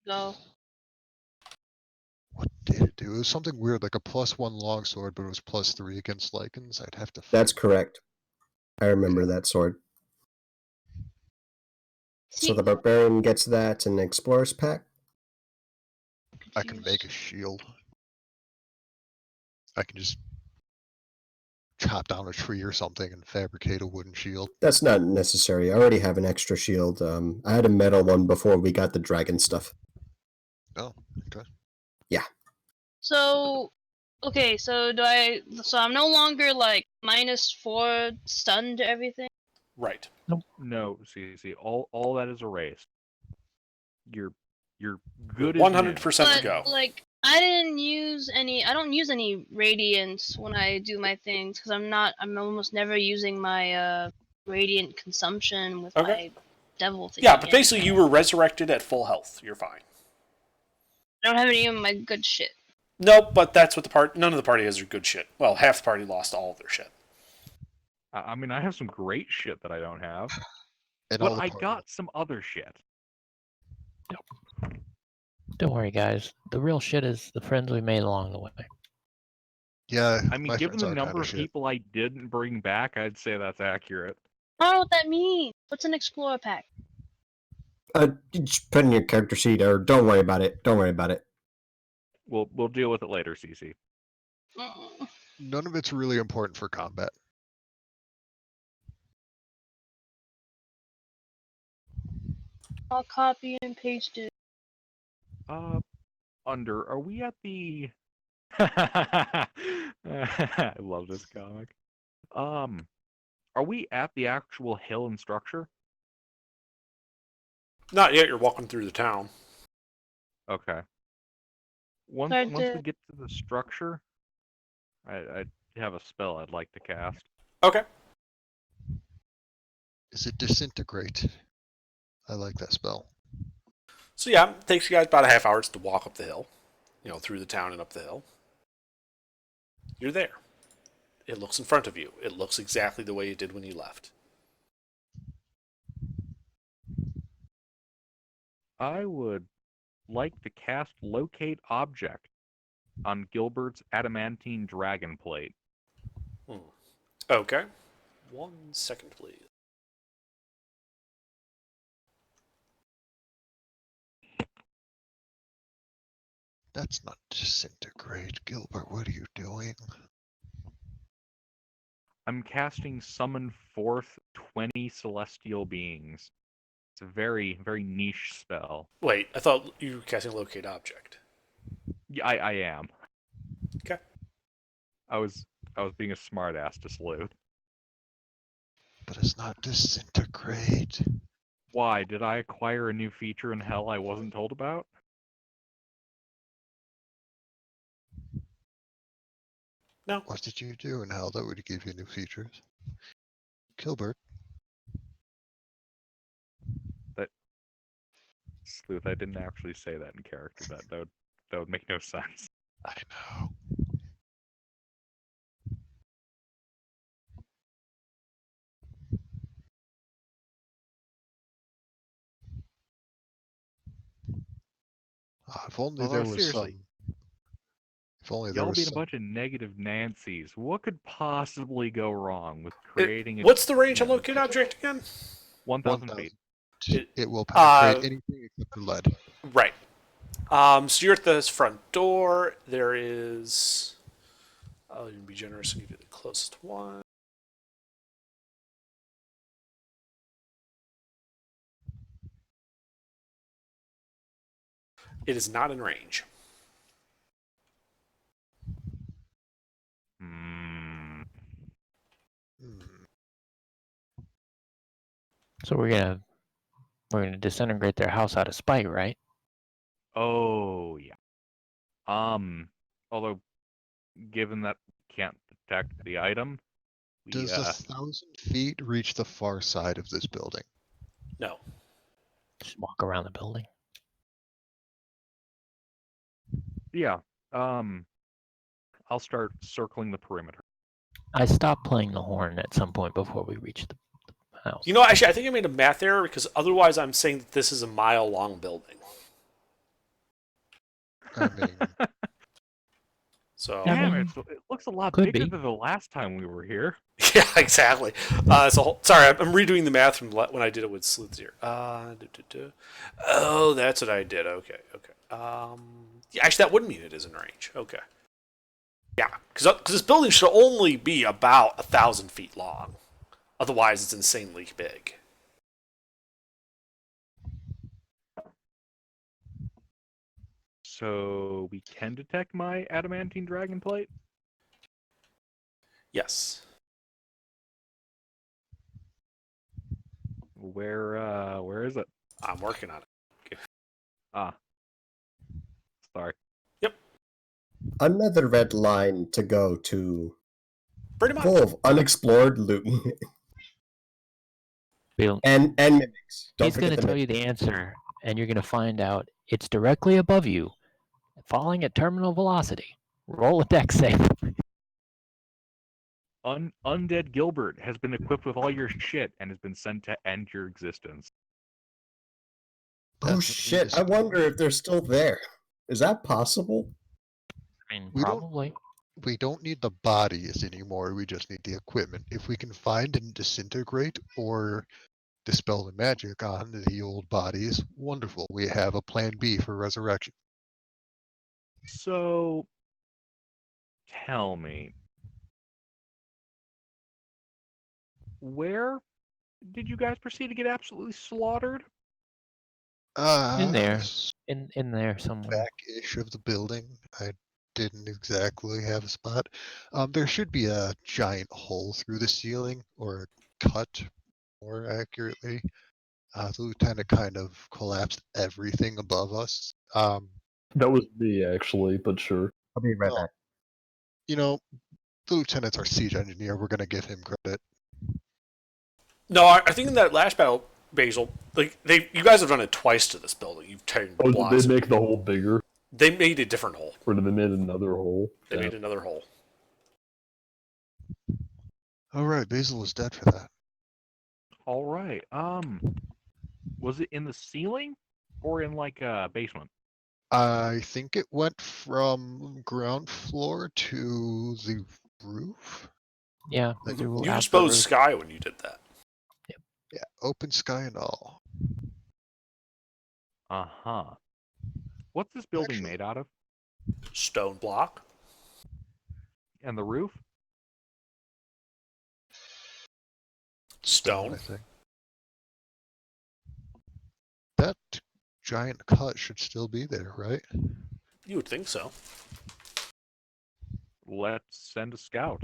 go. what did it do? It was something weird, like a +1 longsword, but it was +3 against lichens. I'd have to. That's correct. I remember that sword. So See, the barbarian gets that in the explorer's pack. I can make a shield. I can just chop down a tree or something and fabricate a wooden shield. That's not necessary. I already have an extra shield. I had a metal one before we got the dragon stuff. Oh, okay. So, okay, so I'm no longer like -4 stunned to everything? Right. No, Cece, all that is erased. You're good as 100% to But, go. like, I don't use any radiance when I do my things, because I'm almost never using my, radiant consumption with Okay. my devil thing. Yeah, but basically you were resurrected at full health. You're fine. I don't have any of my good shit. Nope, but that's what none of the party has their good shit. Well, half the party lost all of their shit. I mean, I have some great shit that I don't have, And but all the I party- got some other shit. Don't worry, guys. The real shit is the friends we made along the way. Yeah, I mean, my given friends the are number kinda of shit. people I didn't bring back, I'd say that's accurate. I don't know what that means. What's an explorer pack? Just put in your character sheet, or don't worry about it. Don't worry about it. We'll deal with it later, Cece. Mm. None of it's really important for combat. I'll copy and paste it. Are we at the? I love this comic. Are we at the actual hill and structure? Not yet. You're walking through the town. Okay. Once Start once we to- get to the structure, I have a spell I'd like to cast. Okay. Is it disintegrate? I like that spell. So yeah, it takes you guys about a half hour just to walk up the hill. You know, through the town and up the hill. You're there. It looks in front of you. It looks exactly the way it did when you left. I would like to cast Locate Object on Gilbert's adamantine dragon plate. Okay. 1 second, please. That's not disintegrate. Gilbert, what are you doing? I'm casting Summon Forth 20 Celestial Beings. It's a very, very niche spell. Wait, I thought you were casting Locate Object. Yeah, I am. Okay. I was being a smartass to Sleuth. But it's not disintegrate. Why? Did I acquire a new feature in Hell I wasn't told about? No. What did you do in hell that would give you new features? Gilbert. Sleuth, I didn't actually say that in character. That would make no sense. I know. If only Although, there was seriously, some. If only there y'all was being a some. bunch of negative Nancys, what could possibly go wrong with creating What's the range you on know, Locate Object again? 1,000 feet? It will penetrate anything except for lead. Right. So you're at this front door. There is. I'll even be generous and give you the closest one. It is not in range. Hmm. So we're gonna disintegrate their house out of spite, right? Oh yeah. Although, given that we can't detect the item, we Does 1,000 feet reach the far side of this building? No. Just walk around the building. yeah. I'll start circling the perimeter. I stopped playing the horn at some point before we reached the house. You know, actually, I think I made a math error because otherwise I'm saying that this is a mile-long building. I mean, So. Damn it! It looks a lot could bigger be. than the last time we were here. Yeah, exactly. Sorry, I'm redoing the math from when I did it with Sleuth here. Oh, that's what I did. Okay. Yeah, actually, that would mean it is in range. Okay. Yeah, because this building should only be about 1,000 feet long. Otherwise, it's insanely big. So we can detect my adamantine dragon plate? Yes. Where is it? I'm working on it. Ah. Sorry. Another red line to go to. Pretty much. Full of unexplored loot. Bill, and mimics. Don't he's going to forget the tell you the answer, and you're going to find out it's directly above you, falling at terminal velocity. Roll a dex save. Undead Gilbert has been equipped with all your shit and has been sent to end your existence. Oh shit! I wonder if they're still there. Is that possible? I mean, We don't- probably. we don't need the bodies anymore. We just need the equipment. If we can find and disintegrate or dispel the magic on the old bodies, wonderful. We have a plan B for resurrection. So, tell me, where did you guys proceed to get absolutely slaughtered? In there. s- In there somewhere. Back-ish of the building. I didn't exactly have a spot. There should be a giant hole through the ceiling, or cut more accurately. The lieutenant kind of collapsed everything above us. That was me, actually, but sure. I'll be right Well, back. You know, the lieutenant's our siege engineer. We're gonna give him credit. No, I think in that last battle, Basil, like you guys have done it twice to this building. You've turned Oh, blocks. did they make the hole bigger? They made a different hole. Or did they make another hole? They Yeah. made another hole. All right, Basil was dead for that. All right. Was it in the ceiling or in like a basement? I think it went from ground floor to the roof. Yeah, Like, through You out the exposed roof. sky when you did that. Yeah, open sky and all. Uh-huh. What's this building Actually- made out of? Stone block. And the roof? Stone. I think. That giant cut should still be there, right? You would think so. Let's send a scout.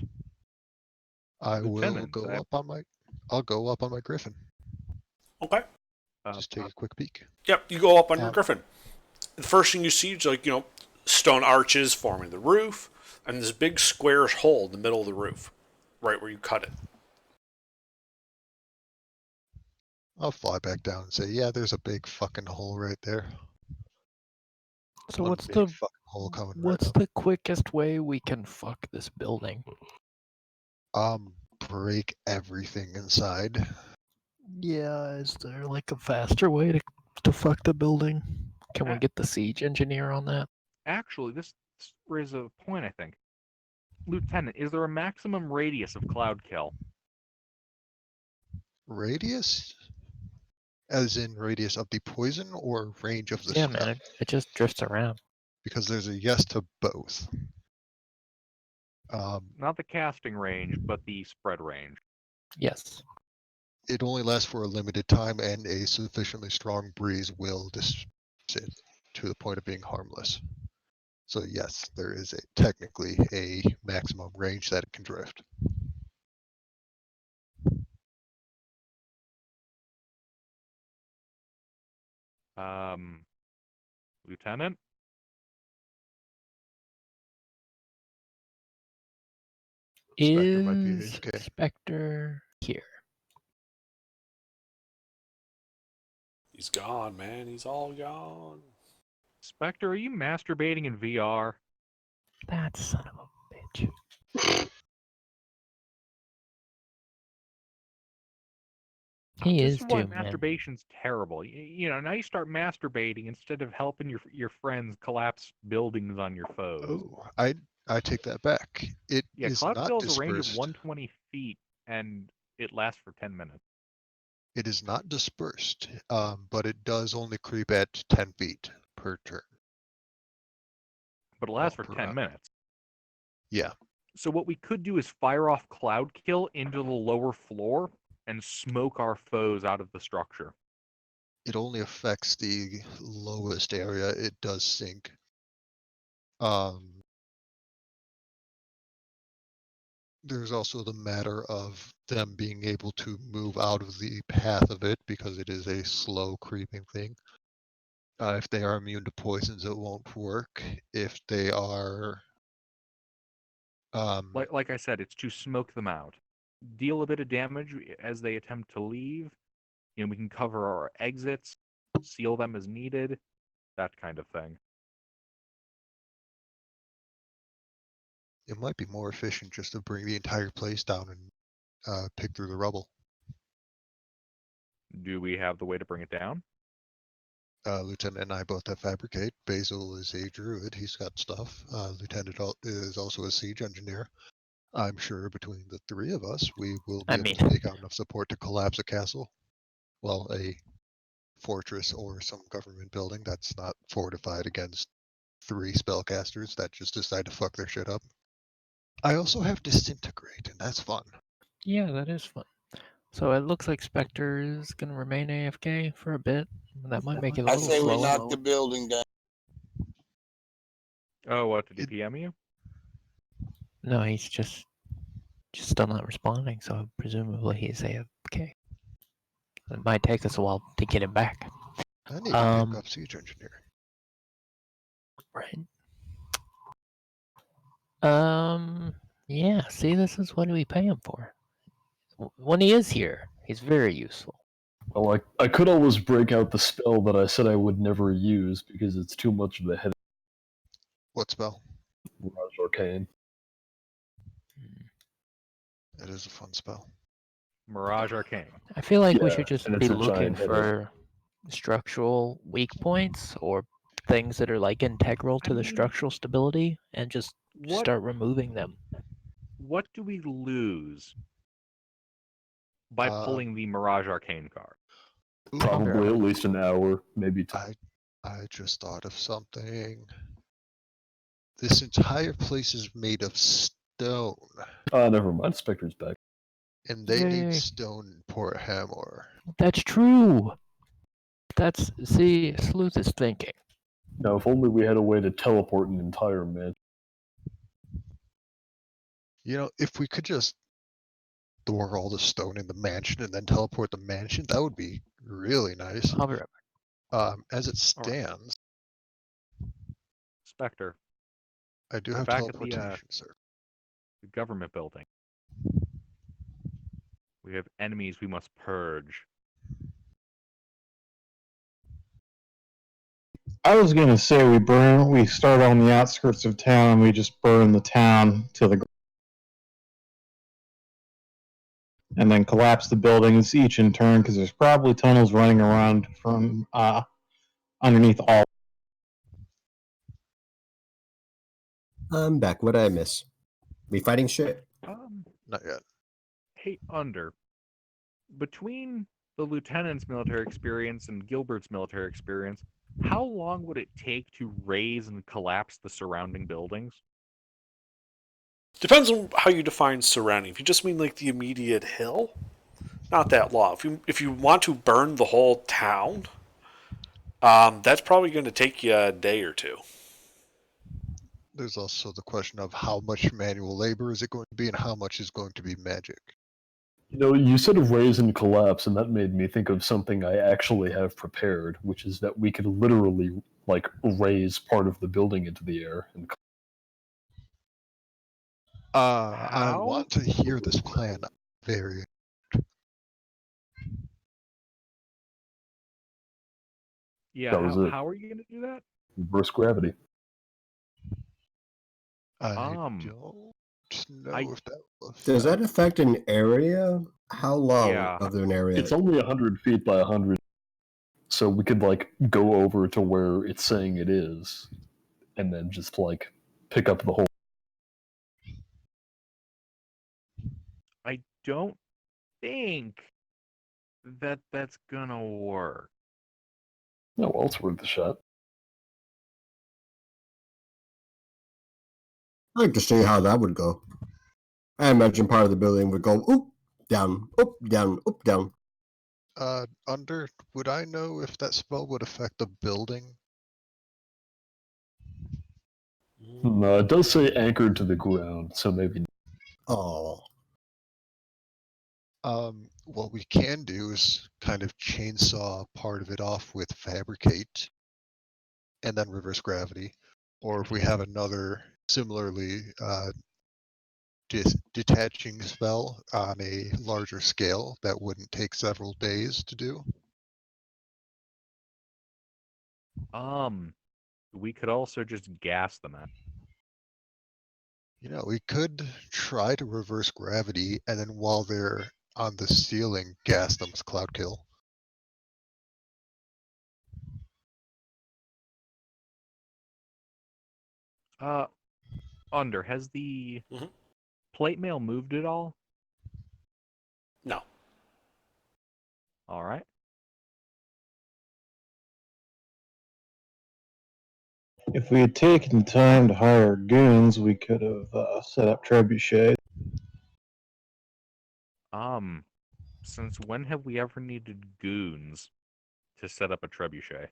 I will Lieutenant, go I- up on my. I'll go up on my Griffin. Okay. Just take a quick peek. Yep, you go up on your Um, Griffin. The first thing you see is stone arches forming the roof, and this big square hole in the middle of the roof, right where you cut it. I'll fly back down and say, yeah, there's a big fucking hole right there. So One what's big the fucking hole coming what's right the quickest way we can fuck this building? up. Break everything inside. Yeah, is there like a faster way to fuck the building? Can we get the siege engineer on that? Actually, this raises a point, I think. Lieutenant, is there a maximum radius of cloud kill? Radius? As in radius of the poison or range of the Yeah, spell? man, it just drifts around. Because there's a yes to both. Not the casting range, but the spread range. Yes. It only lasts for a limited time, and a sufficiently strong breeze will disperse it to the point of being harmless. So yes, there is technically a maximum range that it can drift. Lieutenant? Spectre might be Is AFK. Spectre here? He's gone, man. He's all gone. Spectre, are you masturbating in VR? That son of a bitch. He This is is why too, man. masturbation's terrible. Now you start masturbating instead of helping your friends collapse buildings on your foes. Oh, I take that back. It Yeah, is cloud not kill has a range of dispersed. 120 feet, and it lasts for 10 minutes. It is not dispersed, but it does only creep at 10 feet per turn. But it lasts Well, for per 10 round. minutes. Yeah, So what we could do is fire off cloud kill into the lower floor and smoke our foes out of the structure. it only affects the lowest area. It does sink. There's also the matter of them being able to move out of the path of it because it is a slow creeping thing. If they are immune to poisons, it won't work. If they are, Like I said, it's to smoke them out. Deal a bit of damage as they attempt to leave. We can cover our exits, seal them as needed, that kind of thing. it might be more efficient just to bring the entire place down and pick through the rubble. Do we have the way to bring it down? Lieutenant and I both have fabricate. Basil is a druid. He's got stuff. Lieutenant is also a siege engineer. I'm sure between the three of us, we will be able to take out enough support to collapse a castle. Well, a fortress or some government building that's not fortified against 3 spellcasters that just decide to fuck their shit up. I also have disintegrate, and that's fun. Yeah, that is fun. So it looks like Spectre is gonna remain AFK for a bit. That might make it a I little say we slower. knock the building down. Oh, what, did he PM you? No, he's just just still not responding, so presumably he's AFK. It might take us a while to get him back. I need to pick up siege engineer. Right. Yeah, see, this is what we pay him for. When he is here, he's very useful. Well, I could always break out the spell that I said I would never use because it's too much of a headache. What spell? Mirage Arcane. It is a fun spell. Mirage Arcane. I feel like we Yeah, should just and be it's a looking giant headache. for structural weak points or things that are like integral to the structural stability and just What start removing them. what do we lose by pulling the Mirage Arcane card? Probably at least an hour, maybe two. I just thought of something. This entire place is made of stone, Never mind. Spectre's back. and they Yay. need stone in Port Hamor. That's true. See, Sleuth is thinking. Now, if only we had a way to teleport an entire mansion. You know, if we could just store all the stone in the mansion and then teleport the mansion, that would be really nice. I'll be right back. As it stands, Spectre, I do have back at the, teleportation, sir. the government building. We have enemies we must purge. I was gonna say we start on the outskirts of town and we just burn the town to the and then collapse the buildings each in turn because there's probably tunnels running around from underneath all. I'm back. What did I miss? We fighting shit? Not yet. Hey, between the lieutenant's military experience and Gilbert's military experience, how long would it take to raise and collapse the surrounding buildings? Depends on how you define surrounding. If you just mean like the immediate hill, not that long. If you want to burn the whole town, that's probably going to take you a day or two. There's also the question of how much manual labor is it going to be and how much is going to be magic. You know, you said raise and collapse, and that made me think of something I actually have prepared, which is that we could literally, like, raise part of the building into the air. And I want to hear this plan very. Yeah, That was it. how are you going to do that? reverse gravity. I don't know if that will Does that affect an area? How long Yeah. of an area? It's only 100 feet by 100, so we could like go over to where it's saying it is, and then just like pick up the whole. I don't think that that's gonna work. No, well, it's worth a shot. I'd like to see how that would go. I imagine part of the building would go oop, down, oop, down, oop, down. Would I know if that spell would affect the building? No, it does say anchored to the ground, so maybe. Oh. What we can do is kind of chainsaw part of it off with fabricate and then reverse gravity. Or if we have another similarly detaching spell on a larger scale that wouldn't take several days to do. We could also just gas them out. You know, we could try to reverse gravity and then while they're on the ceiling, gas them with cloud kill. Has the Mhm. plate mail moved at all? No. All right. If we had taken time to hire goons, we could have set up trebuchets. Since when have we ever needed goons to set up a trebuchet?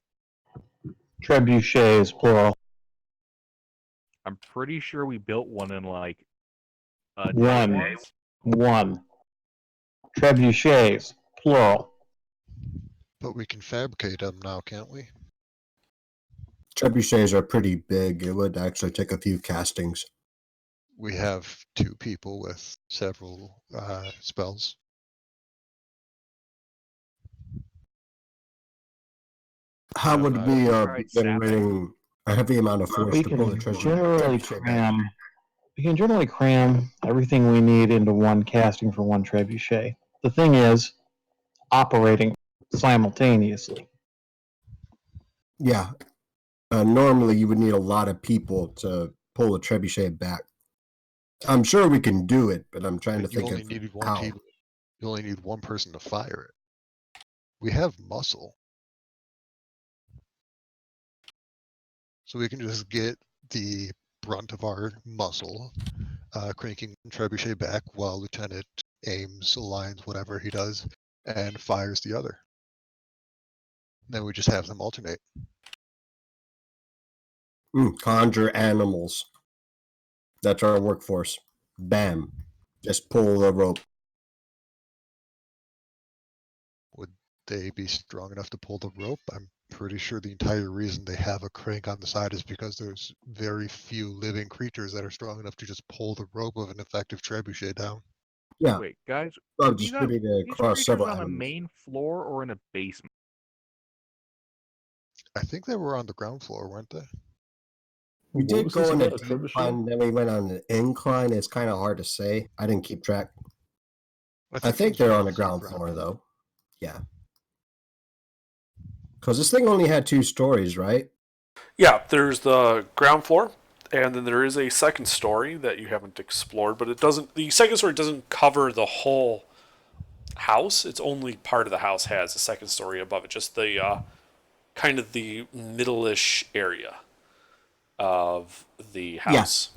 Trebuchets, plural. I'm pretty sure we built one in like a One. day. 1. Trebuchets, plural. But we can fabricate them now, can't we? Trebuchets are pretty big. It would actually take a few castings. We have 2 people with several spells. How would we be Alright, generating a heavy amount of force We to pull the can generally trebuchet back? cram. We can generally cram everything we need into one casting for one trebuchet. The thing is, operating simultaneously. Yeah. Normally, you would need a lot of people to pull a trebuchet back. I'm sure we can do it, but I'm trying to You think only of need one how. team. You only need one person to fire it. We have muscle. So we can just get the brunt of our muscle, cranking trebuchet back while Lieutenant aims, aligns, whatever he does, and fires the other. Then we just have them alternate. Conjure animals. That's our workforce. Bam. Just pull the rope. Would they be strong enough to pull the rope? I'm pretty sure the entire reason they have a crank on the side is because there's very few living creatures that are strong enough to just pull the rope of an effective trebuchet down. Yeah. Wait, guys, Well, are these distributed these across creatures several on the animals. main floor or in a basement? I think they were on the ground floor, weren't they? We What did was go this on a about, a decline, then we went on an incline. It's kind of hard to say. I didn't keep track. I it think was they're on the mostly ground floor, though. Yeah. Because this thing only had 2 stories, right? Yeah, there's the ground floor, and then there is a second story that you haven't explored, but it doesn't. The second story doesn't cover the whole house. It's only part of the house has a second story above it, just the kind of the middle-ish area of the house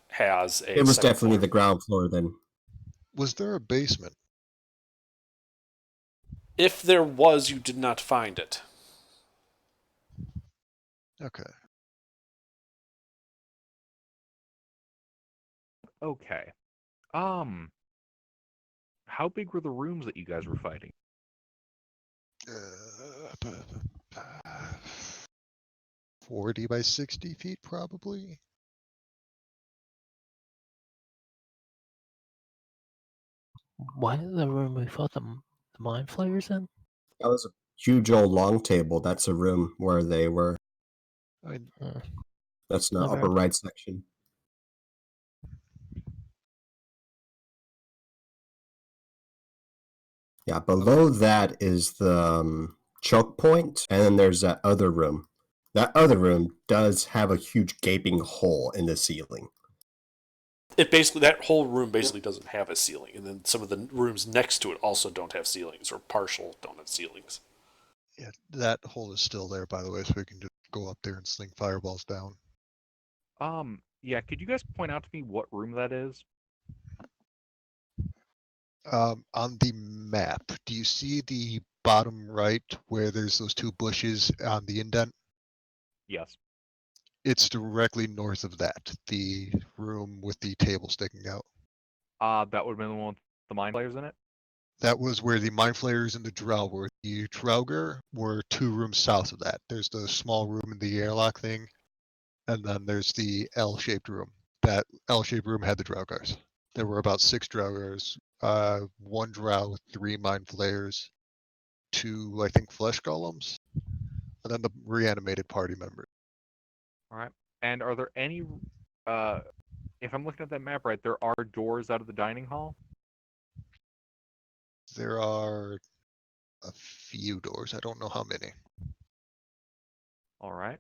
has a. It was second definitely floor. the ground floor then. Was there a basement? If there was, you did not find it. Okay. Okay. How big were the rooms that you guys were fighting? 40 by 60 feet, probably. Why the room we fought the mind flayers in? That was a huge old long table. That's a room where they were. That's in the Okay. upper right section. Yeah, below that is the choke point, and then there's that other room. That other room does have a huge gaping hole in the ceiling. It basically, that whole room basically doesn't have a ceiling, and then some of the rooms next to it also don't have ceilings, or partial don't have ceilings. Yeah, that hole is still there, by the way, so we can just go up there and sling fireballs down. Yeah, could you guys point out to me what room that is? On the map, do you see the bottom right where there's those 2 bushes on the indent? Yes. It's directly north of that, the room with the table sticking out. That would have been the one with the mind players in it? That was where the Mind Flayers and the Drow were. The Draugr were 2 rooms south of that. There's the small room in the airlock thing, and then there's the L-shaped room. That L-shaped room had the Draugrs. There were about 6 Draugrs, 1 Drow with 3 Mind Flayers, 2, I think, Flesh Golems, and then the reanimated party members. All right. And are there any, if I'm looking at that map right, there are doors out of the dining hall? There are a few doors. I don't know how many. All right.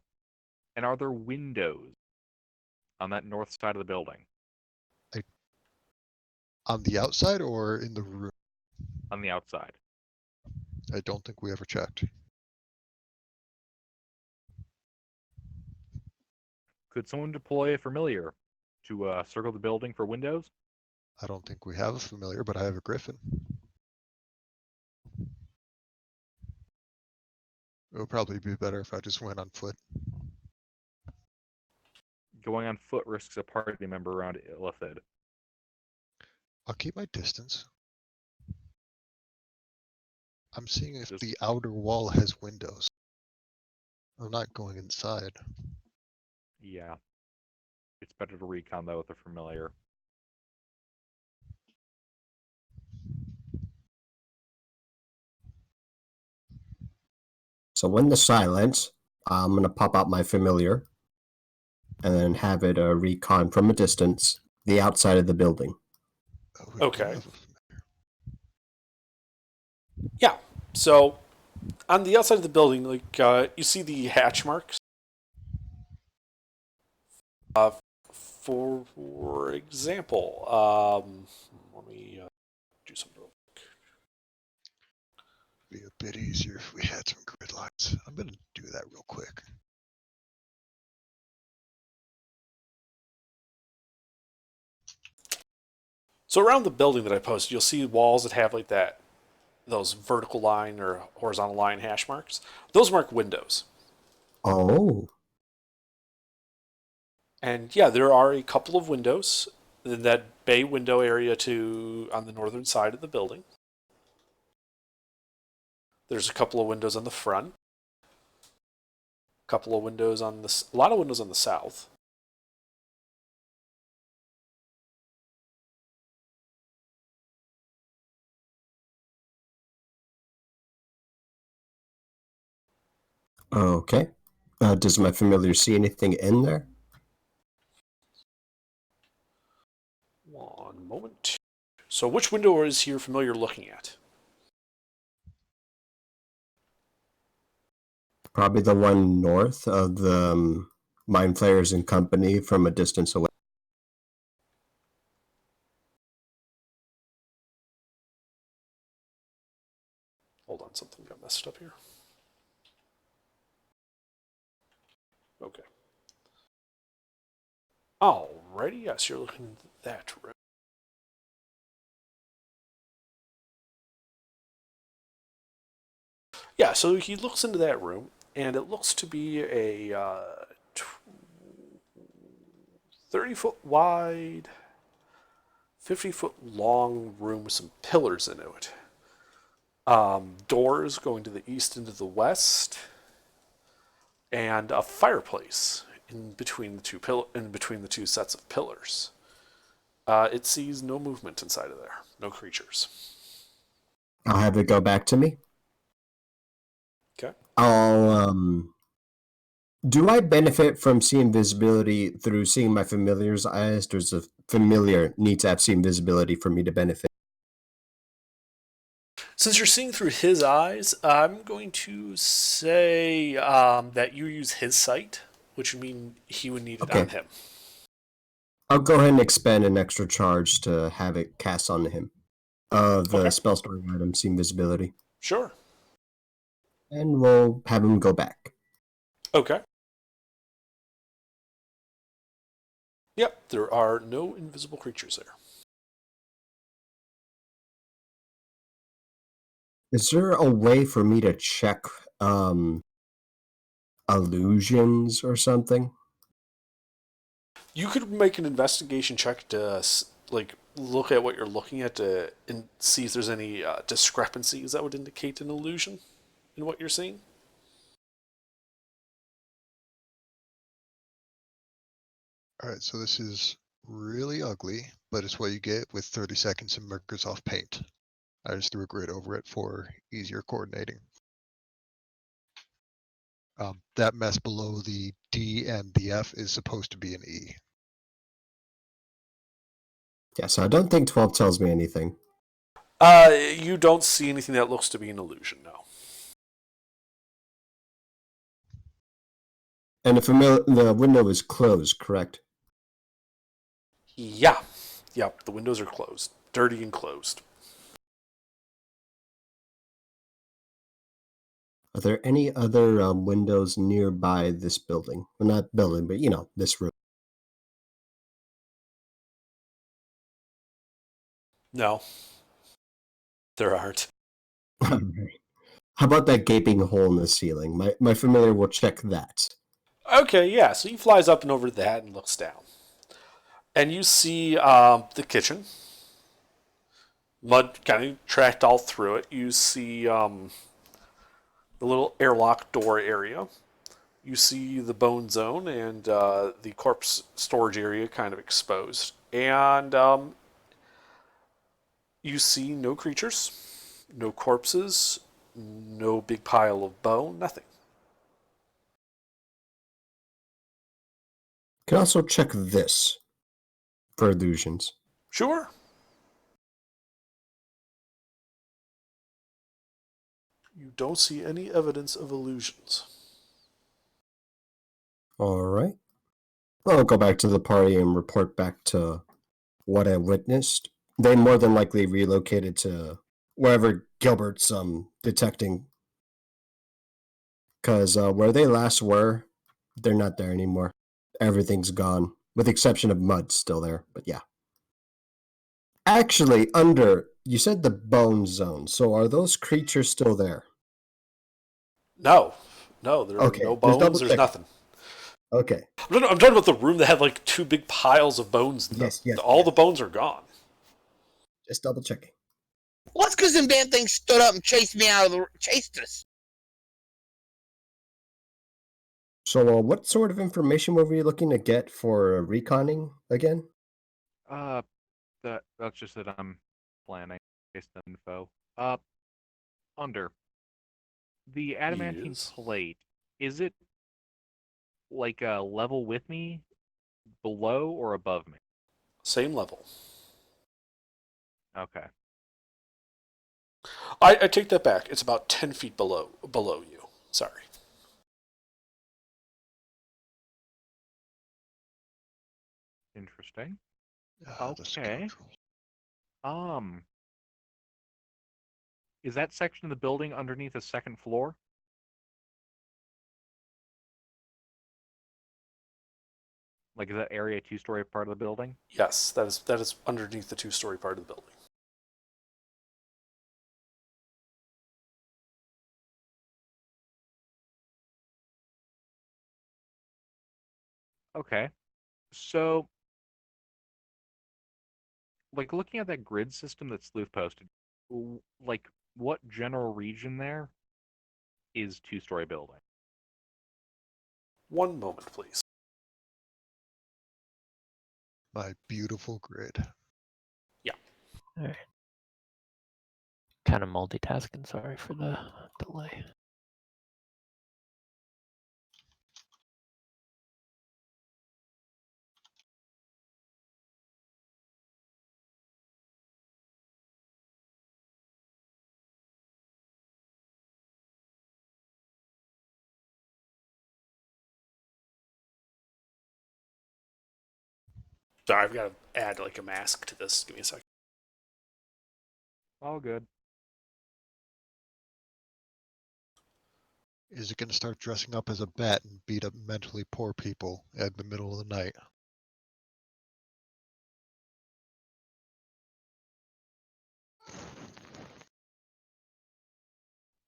And are there windows on that north side of the building? On the outside or in the room? On the outside. I don't think we ever checked. Could someone deploy a familiar to circle the building for windows? I don't think we have a familiar, but I have a griffin. It would probably be better if I just went on foot. Going on foot risks a party member around Illithid. I'll keep my distance. I'm seeing if Just- the outer wall has windows. I'm not going inside. Yeah. It's better to recon that with a familiar. So when the silence, I'm gonna pop out my familiar, and then have it recon from a distance the outside of the building. Oh, we do Okay. have a familiar. Yeah. So on the outside of the building, like you see the hatch marks. For example, let me do some. Be a bit easier if we had some grid lines. I'm gonna do that real quick. So around the building that I posted, you'll see walls that have like that, those vertical line or horizontal line hash marks. Those mark windows. Oh, And yeah, there are a couple of windows in that bay window area on the northern side of the building. There's a couple of windows on the front. A couple of windows a lot of windows on the south. okay. Does my familiar see anything in there? One moment. So which window is your familiar looking at? Probably the one north of the Mind Flayers and Company from a distance away. Hold on, something got messed up here. Okay. Alrighty, yes, you're looking at that room. Yeah, so he looks into that room, and it looks to be a 30-foot wide, 50-foot long room with some pillars into it. Doors going to the east and to the west, and a fireplace in between the two sets of pillars. It sees no movement inside of there, no creatures. I'll have it go back to me. Okay. Do I benefit from seeing visibility through seeing my familiar's eyes? Does a familiar need to have seen visibility for me to benefit? Since you're seeing through his eyes, I'm going to say that you use his sight, which would mean he would need it on him. I'll go ahead and expend an extra charge to have it cast on him. The spell story item, seeing visibility. Sure. And we'll have him go back. Okay. Yep, there are no invisible creatures there. Is there a way for me to check illusions or something? You could make an investigation check to look at what you're looking at and see if there's any discrepancies that would indicate an illusion in what you're seeing. Alright, so this is really ugly, but it's what you get with 30 seconds of Microsoft Paint. I just threw a grid over it for easier coordinating. That mess below the D and the F is supposed to be an E. Yeah, so I don't think 12 tells me anything. You don't see anything that looks to be an illusion, no. And the window is closed, correct? Yeah. Yep, the windows are closed. Dirty and closed. Are there any other windows nearby this building? Well, not building, but this room. No. There aren't. How about that gaping hole in the ceiling? My familiar will check that. Okay, yeah, so he flies up and over that and looks down. And you see the kitchen. Mud kind of tracked all through it. You see the little airlock door area. You see the bone zone and the corpse storage area kind of exposed. And you see no creatures, no corpses, no big pile of bone, nothing. Can also check this for illusions. Sure. You don't see any evidence of illusions. All right. I'll go back to the party and report back to what I witnessed. They more than likely relocated to wherever Gilbert's detecting. Because where they last were, they're not there anymore. Everything's gone, with the exception of Mud still there, but yeah. Actually, you said the bone zone, so are those creatures still there? No, there are Okay, no just double bones, there's check. nothing. Okay. I'm talking about the room that had like two big piles of bones. Yes. All the bones are gone. Just double checking. Well, that's because them damn things stood up and chased us. So, what sort of information were we looking to get for reconning again? That's just that I'm planning based on info. Under the adamantine Yes. plate, is it like a level with me, below or above me? Same level. Okay. I take that back. It's about 10 feet below you. Sorry. Interesting. The Okay. scoundrels. Is that section of the building underneath the second floor? Like, is that area a two-story part of the building? Yes, that is underneath the two-story part of the building. Okay. So, like, looking at that grid system that Sleuth posted, like, what general region there is two-story building? One moment, please. My beautiful grid. All right. Kind of multitasking. Sorry for the delay. Sorry, I've got to add like a mask to this. Give me a second. All good. Is it going to start dressing up as a bat and beat up mentally poor people at the middle of the night?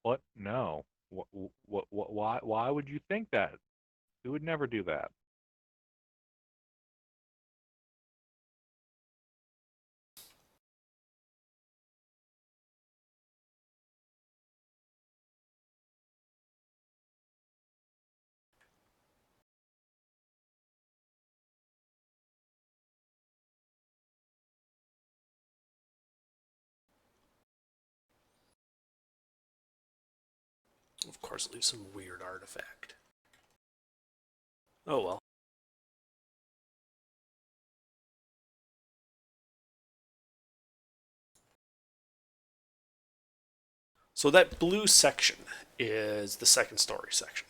What? No. Why would you think that? We would never do that. Of course, it leaves some weird artifact. Oh well. So that blue section is the second story section.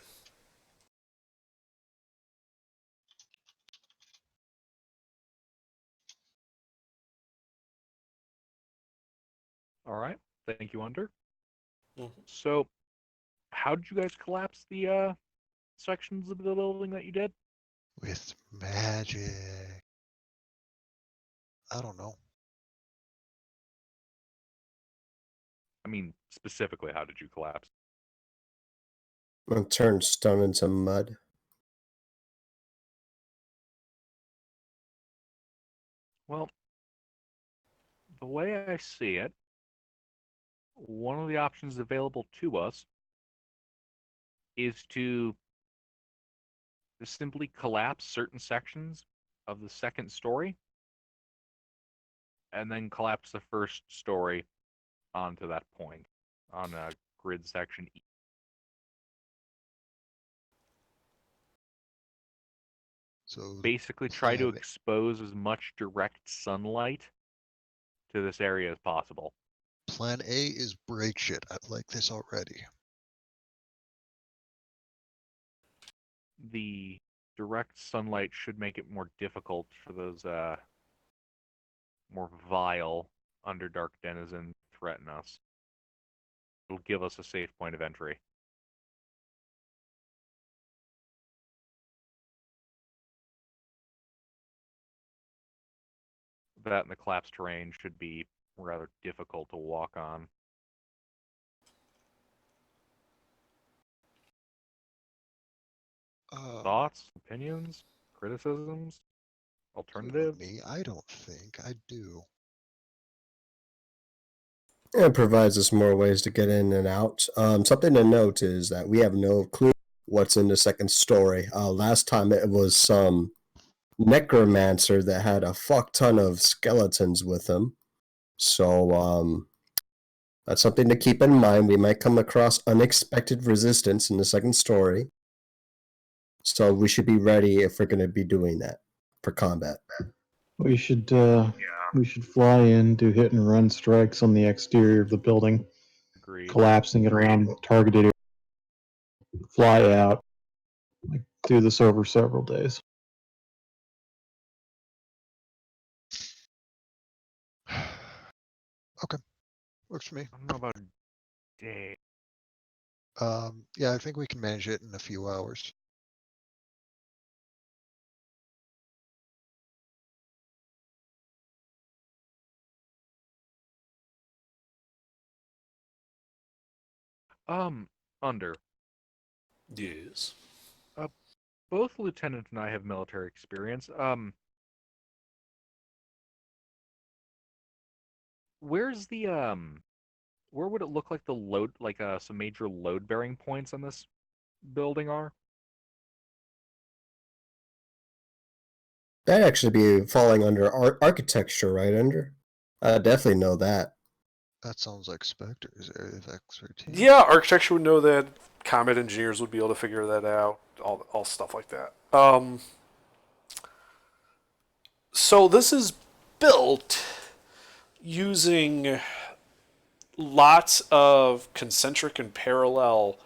All right. Thank you, Under. Mhm. So, how did you guys collapse the sections of the building that you did? With magic. I don't know. I mean, specifically, how did you collapse? I'll turn stone into mud. Well, the way I see it, one of the options available to us is to simply collapse certain sections of the second story and then collapse the first story onto that point on a grid section E. So Basically try to plan- expose as much direct sunlight to this area as possible. Plan A is break shit. I like this already. The direct sunlight should make it more difficult for those more vile Underdark denizens to threaten us. It'll give us a safe point of entry. That and the collapsed terrain should be rather difficult to walk on. Thoughts, opinions, criticisms, alternatives? Me, I don't think I do. It provides us more ways to get in and out. Something to note is that we have no clue what's in the second story. Last time it was some necromancer that had a fuck ton of skeletons with him. So that's something to keep in mind. We might come across unexpected resistance in the second story. So we should be ready if we're going to be doing that for combat. We should fly in, do hit and run strikes on the exterior of the building, Agreed. collapsing it around targeted area, fly out, like do this over several days. Okay, works for me. I don't know about a day. Yeah, I think we can manage it in a few hours. Under. Yes. Both Lieutenant and I have military experience. Where's the where would it look like the load, like some major load bearing points on this building are? That'd actually be falling under architecture, right, Under? I definitely know that. That sounds like Spectre's area of expertise. Yeah, architecture would know that. Combat engineers would be able to figure that out. All stuff like that. So this is built using lots of concentric and parallel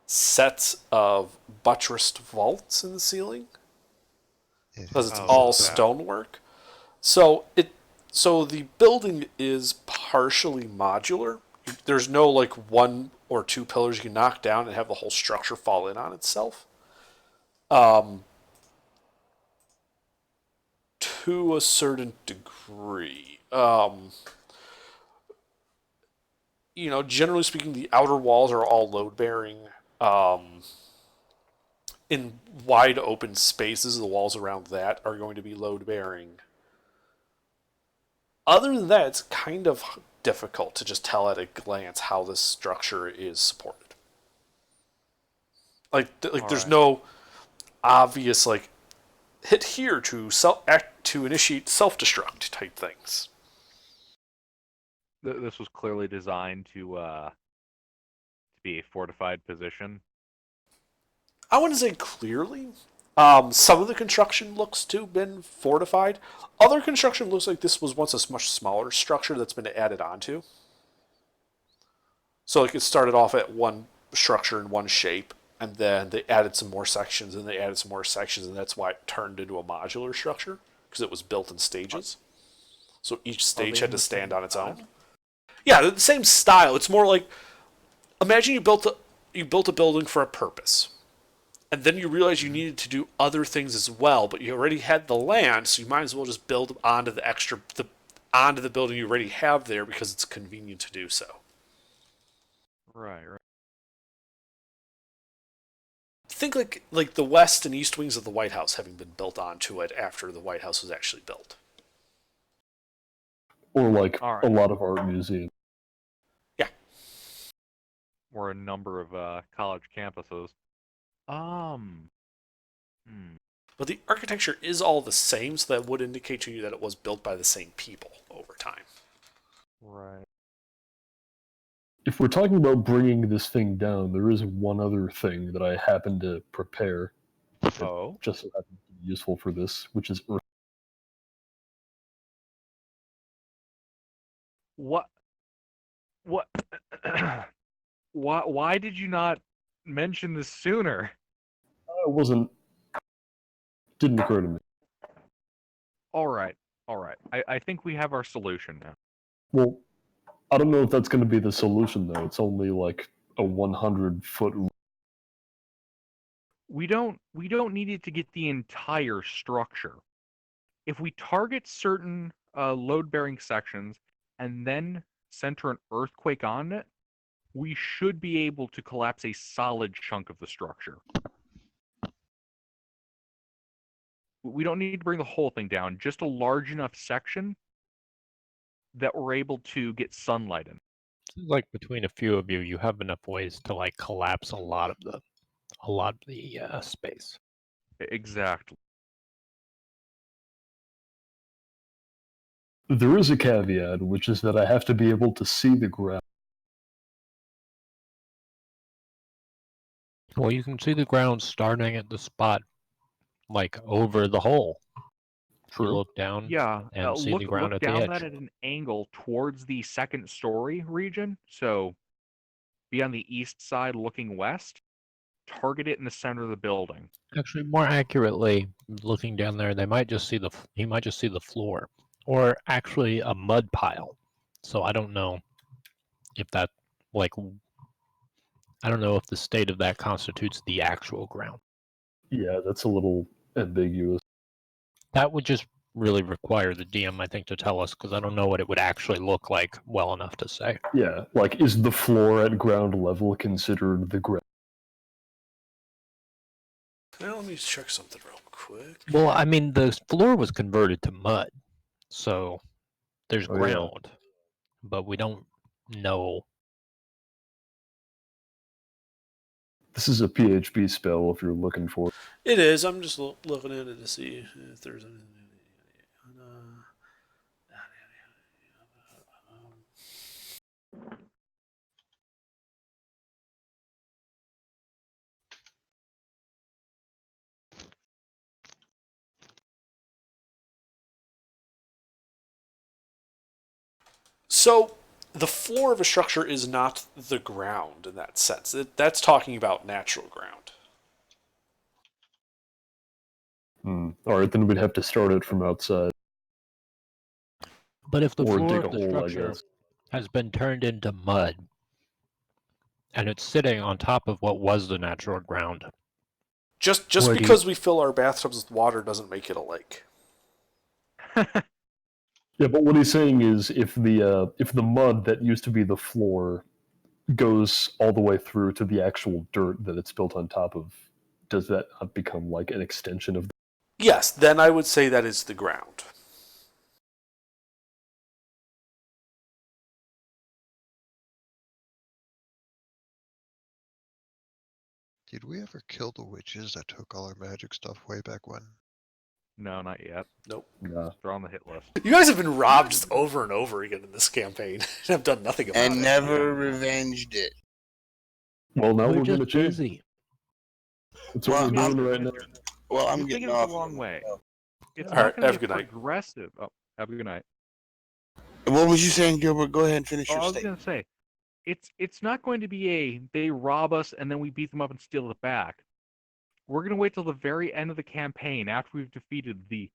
sets of buttressed vaults in the ceiling because it's all stonework. So the building is partially modular. There's no like one or two pillars you can knock down and have the whole structure fall in on itself. To a certain degree. Generally speaking, the outer walls are all load bearing. In wide open spaces, the walls around that are going to be load bearing. Other than that, it's kind of difficult to just tell at a glance how this structure is supported. There's no obvious hit here to initiate self-destruct type things. This was clearly designed to be a fortified position. I wouldn't say clearly. Some of the construction looks to have been fortified. Other construction looks like this was once a much smaller structure that's been added onto. So it started off at one structure in one shape, and then they added some more sections, and they added some more sections, and that's why it turned into a modular structure, because it was built in stages. So each stage had to stand on its own. Yeah, they're the same style. It's more like, imagine you built a building for a purpose. And then you realize you needed to do other things as well, but you already had the land, so you might as well just build onto onto the building you already have there because it's convenient to do so. Right. Think like the west and east wings of the White House having been built onto it after the White House was actually built. Or like All right. a lot of art museums. Or a number of college campuses. But the architecture is all the same, so that would indicate to you that it was built by the same people over time. Right. If we're talking about bringing this thing down, there is one other thing that I happen to prepare. Oh. Just so happens to be useful for this, which is Earth. What? Why did you not mention this sooner? It wasn't. Didn't occur to me. All right. I think we have our solution now. Well, I don't know if that's going to be the solution though. It's only like a 100-foot. We don't need it to get the entire structure. If we target certain load-bearing sections and then center an earthquake on it, we should be able to collapse a solid chunk of the structure. We don't need to bring the whole thing down, just a large enough section that we're able to get sunlight in. Like between a few of you, you have enough ways to like collapse a lot of the space. Exactly. There is a caveat, which is that I have to be able to see the ground. Well, you can see the ground starting at the spot, like over the hole. You look down Yeah, and see look, the ground look at the down edge. that at an angle towards the second story region. So be on the east side looking west. Target it in the center of the building. Actually, more accurately, looking down there, he might just see the floor, or actually a mud pile. So I don't know if that, I don't know if the state of that constitutes the actual ground. Yeah, that's a little ambiguous. That would just really require the DM, I think, to tell us, because I don't know what it would actually look like well enough to say. Yeah, like, is the floor at ground level considered the ground? Now let me check something real quick. Well, I mean, the floor was converted to mud, so there's Oh, yeah. ground, but we don't know. This is a PHP spell if you're looking for it. It is. I'm just looking at it to see if there's anything. So, the floor of a structure is not the ground in that sense. That's talking about natural ground. Alright, then we'd have to start it from outside. But if the Or floor dig of a the hole, I structure guess. has been turned into mud, and it's sitting on top of what was the natural ground. Just Where do you- because we fill our bathtubs with water doesn't make it a lake. Yeah, but what he's saying is if the mud that used to be the floor goes all the way through to the actual dirt that it's built on top of, does that not become like an extension of Yes, then I would say that is the ground. Did we ever kill the witches that took all our magic stuff way back when? No, not yet. Nope. Nah. They're on the hit list. You guys have been robbed just over and over again in this campaign, and have done nothing about it. And never revenged it. Well, now we're just gonna change. busy. That's what Well, we're doing right now. Well, I'm You're getting thinking off. the wrong way. It's All not right, going have to a good be night. progressive. Oh, have a good night. What was you saying, Gilbert? Go ahead and finish Oh, your I was statement. going to say, it's not going to be a they rob us and then we beat them up and steal it back. We're going to wait till the very end of the campaign after we've defeated the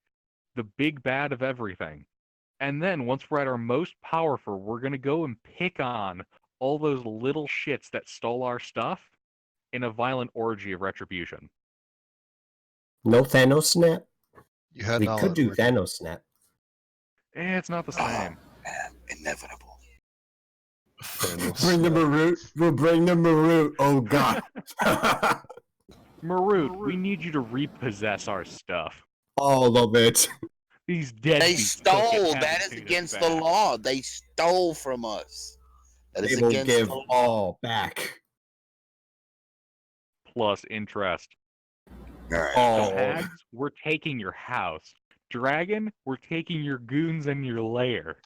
big bad of everything. And then once we're at our most powerful, we're going to go and pick on all those little shits that stole our stuff in a violent orgy of retribution. No Thanos snap? You had We knowledge, could do weren't you? Thanos snap. It's not the same. Inevitable. Bring the Marut. We'll bring the Marut. Oh god. Marut, we need you to repossess our stuff. All of it. These dead. They stole. That is against the law. They stole from us. That is They will against give the law. all back. Plus interest. Alright. All. Hags, we're taking your house. Dragon, we're taking your goons and your lair.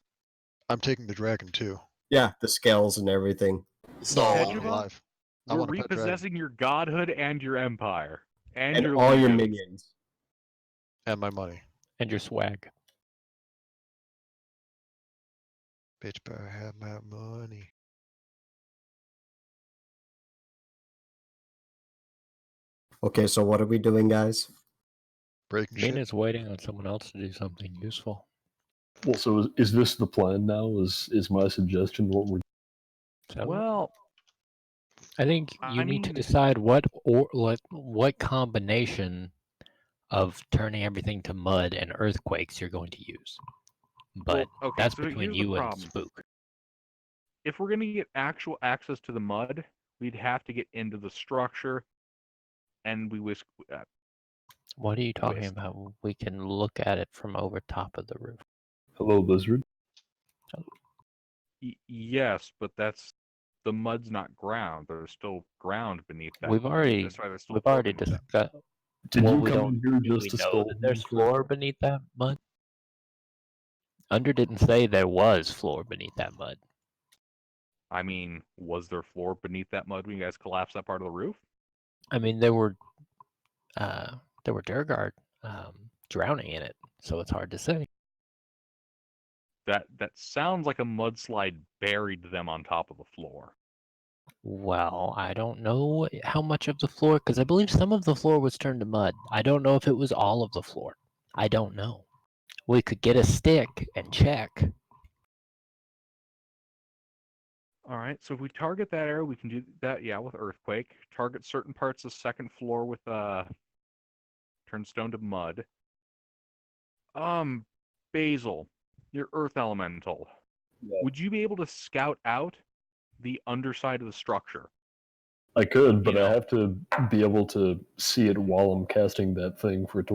I'm taking the dragon too. Yeah, the scales and everything. It's No, all I want Hedgehog? him alive. I We're want a pet dragon. repossessing your godhood and your empire. And And your all your legions. minions. And my money. And your swag. Bitch better have my money. Okay, so what are we doing, guys? Breaking shit. Mina's waiting on someone else to do something useful. Well, so is this the plan now? Is my suggestion what we're? So Well, I think you I need to mean- decide what combination of turning everything to mud and earthquakes you're going to use. But well, okay, that's so between here's the you and problem. Spook. If we're going to get actual access to the mud, we'd have to get into the structure, and we wish. What are you talking Twist. about? We can look at it from over top of the roof. Hello, Lizard. Yes, but the mud's not ground. There's still ground beneath that. We've mud. already That's why there's still we've floor already beneath that. discussed. Did Well, you we come don't. in here Do just we to know stall that there's me for- floor beneath that mud? Under didn't say there was floor beneath that mud. I mean, was there floor beneath that mud when you guys collapsed that part of the roof? I mean, there were Durgard drowning in it, so it's hard to say. That sounds like a mudslide buried them on top of the floor. Well, I don't know how much of the floor, because I believe some of the floor was turned to mud. I don't know if it was all of the floor. I don't know. We could get a stick and check. All right, so if we target that area, we can do that, yeah, with earthquake. Target certain parts of second floor with turn stone to mud. Basil, your earth elemental. Yeah. Would you be able to scout out the underside of the structure? I could, but You I know. have to be able to see it while I'm casting that thing for it to.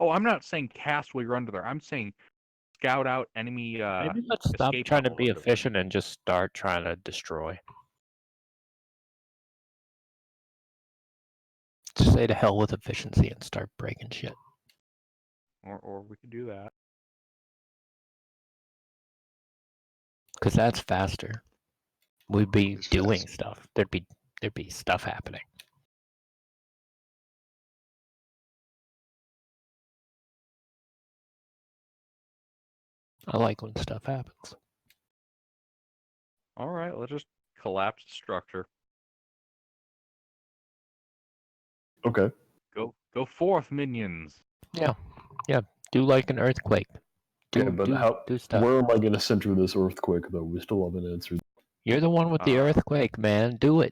Oh, I'm not saying cast while you're under there. I'm saying scout out enemy. Maybe let's stop escape trying to tunnels be under there. efficient and just start trying to destroy. Just say to hell with efficiency and start breaking shit. Or we could do that. Because that's faster. We'd be It's doing fast. stuff. There'd be stuff happening. I like when stuff happens. All right, let's just collapse the structure. Okay. Go forth, minions. Yeah. Do like an earthquake. Do, Yeah, but do, how? do stuff. Where am I going to center this earthquake, though? We still haven't answered. You're the one with the earthquake, man. Do it.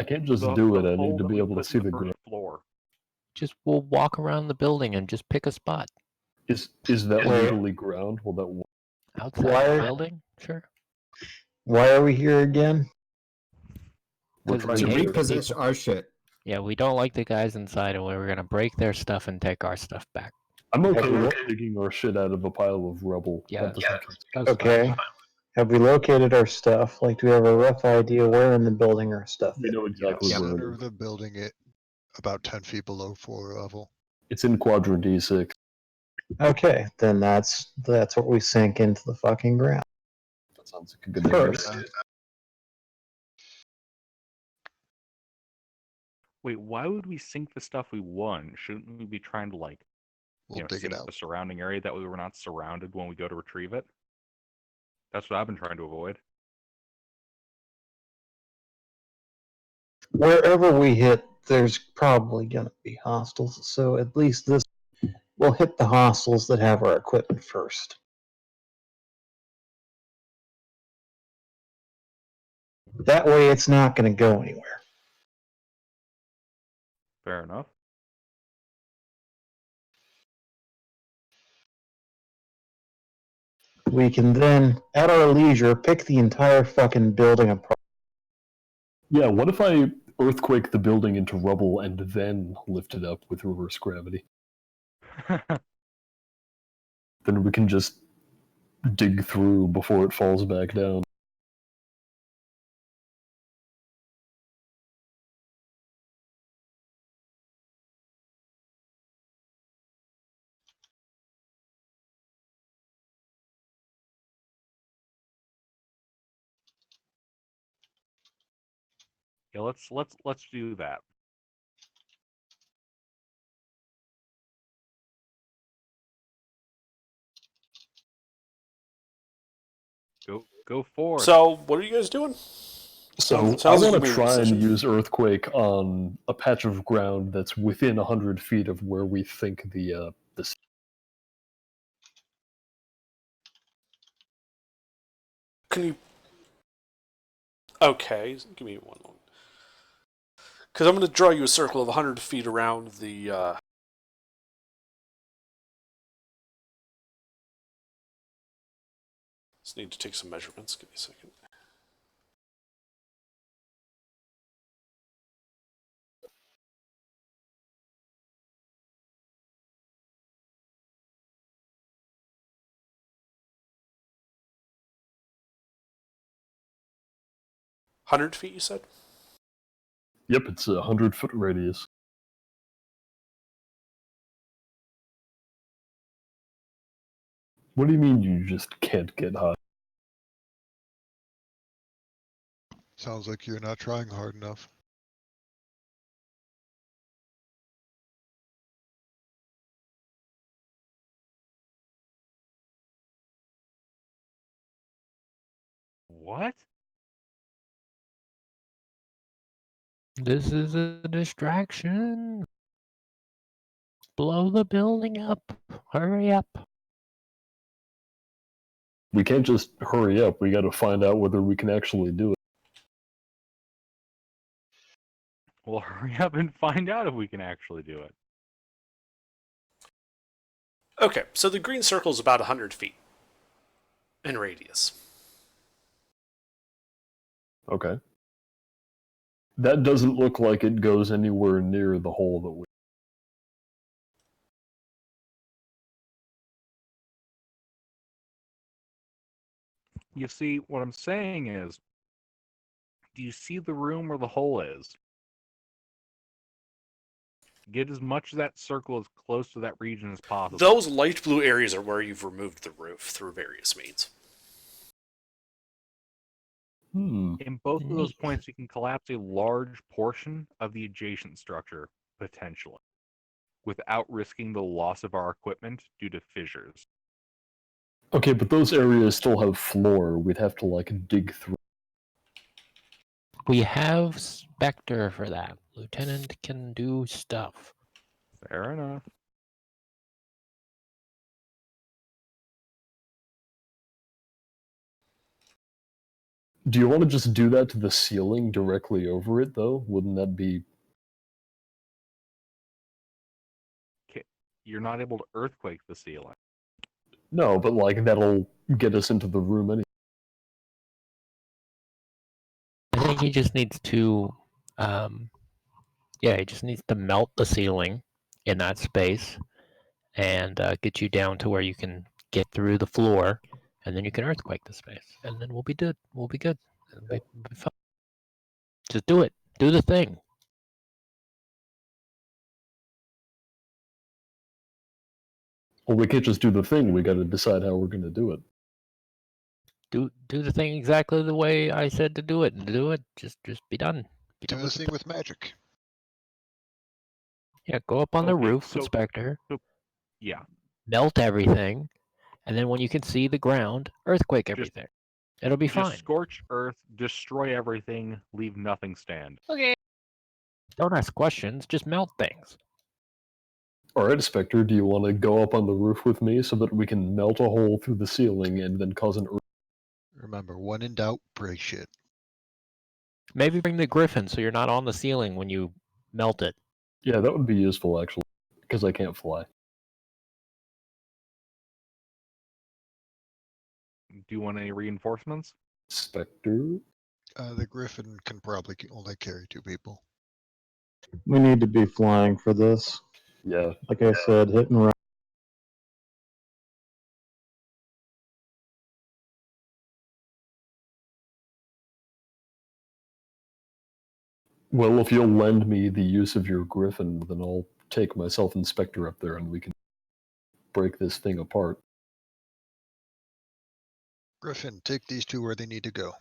I can't just The- do the it. I hole need to that be we able to put in see the the first ground. floor. We'll walk around the building and just pick a spot. Is that Where- legally ground? Will that work? Outside Why- the building? Sure. Why are we here again? We're 'Cause trying To we to hate repossess people. our shit. Yeah, we don't like the guys inside, and we're gonna break their stuff and take our stuff back. I'm okay with taking our shit out of a pile of rubble. Yeah. That doesn't- That's Okay. fine. Have we located our stuff? Like, do we have a rough idea where in the building our stuff We is? know exactly Yeah. where Center it of is. the building, it about 10 feet below floor level. It's in quadrant D6. Okay, then that's what we sink into the fucking ground. That sounds like a good idea. First. Wait, why would we sink the stuff we won? Shouldn't we be trying to We'll dig it sink out. the surrounding area that way we're not surrounded when we go to retrieve it? That's what I've been trying to avoid. Wherever we hit, there's probably going to be hostiles. So at least this will hit the hostiles that have our equipment first. That way, it's not going to go anywhere. Fair enough. We can then, at our leisure, pick the entire fucking building apart. Yeah, what if I earthquake the building into rubble and then lift it up with reverse gravity? Then we can just dig through before it falls back down. Yeah, let's do that. Go forth. So, what are you guys doing? So Sounds I like want you to made a try and decision. use Earthquake on a patch of ground that's within 100 feet of where we think the Can you? Okay, give me one moment. Because I'm going to draw you a circle of 100 feet around the. Just need to take some measurements. Give me a second. $100 you said? Yep, it's a 100-foot radius. What do you mean you just can't get high? Sounds like you're not trying hard enough. What? This is a distraction. Blow the building up. Hurry up. We can't just hurry up. We got to find out whether we can actually do it. Well, hurry up and find out if we can actually do it. Okay, so the green circle is about 100 feet in radius. Okay. That doesn't look like it goes anywhere near the hole that we... You see, what I'm saying is, do you see the room where the hole is? Get as much of that circle as close to that region as possible. Those light blue areas are where you've removed the roof through various means. In both of those points, you can collapse a large portion of the adjacent structure, potentially, without risking the loss of our equipment due to fissures. Okay, but those areas still have floor. We'd have to, like, dig through. We have Spectre for that. Lieutenant can do stuff. Fair enough. Do you want to just do that to the ceiling directly over it, though? Wouldn't that be... You're not able to earthquake the ceiling. No, but, like, that'll get us into the room anyway. I think he just needs to, he just needs to melt the ceiling in that space and get you down to where you can get through the floor, and then you can earthquake the space, and then we'll be good. We'll be good. It'll be fine. Just do it. Do the thing. Well, we can't just do the thing. We got to decide how we're going to do it. Do the thing exactly the way I said to do it, and do it. Just be done. Be Do done this with thing with magic. Yeah, go up on the Okay, roof so- with Spectre, Yeah. melt everything, and then when you can see the ground, earthquake everything. It'll be Just fine. scorch earth, destroy everything, leave nothing stand. Okay. Don't ask questions, just melt things. Alright, Spectre, do you want to go up on the roof with me so that we can melt a hole through the ceiling and then cause an... Remember, when in doubt, break shit. Maybe bring the griffin so you're not on the ceiling when you melt it. Yeah, that would be useful, actually, because I can't fly. Do you want any reinforcements? Spectre? The Griffin can probably only carry 2 people. We need to be flying for this. Yeah. Like I said, hit and run. Well, if you'll lend me the use of your griffin, then I'll take myself and Spectre up there and we can break this thing apart. Griffin, take these two where they need to go.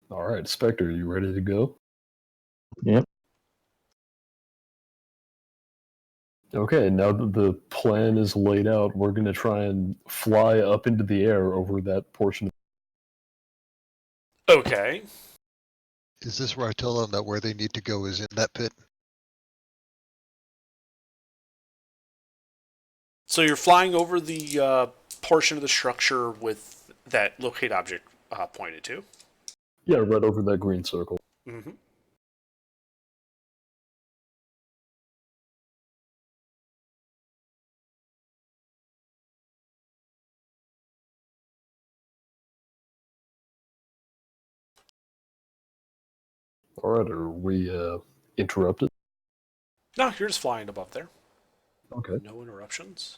All right, Spectre, you ready to go? Yep. Okay, now that the plan is laid out, we're going to try and fly up into the air over that portion. Okay. Is this where I tell them that where they need to go is in that pit? So you're flying over the portion of the structure with that locate object pointed to. Yeah, right over that green circle. Mm-hmm. All right, are we interrupted? No, you're just flying above there. Okay. No interruptions.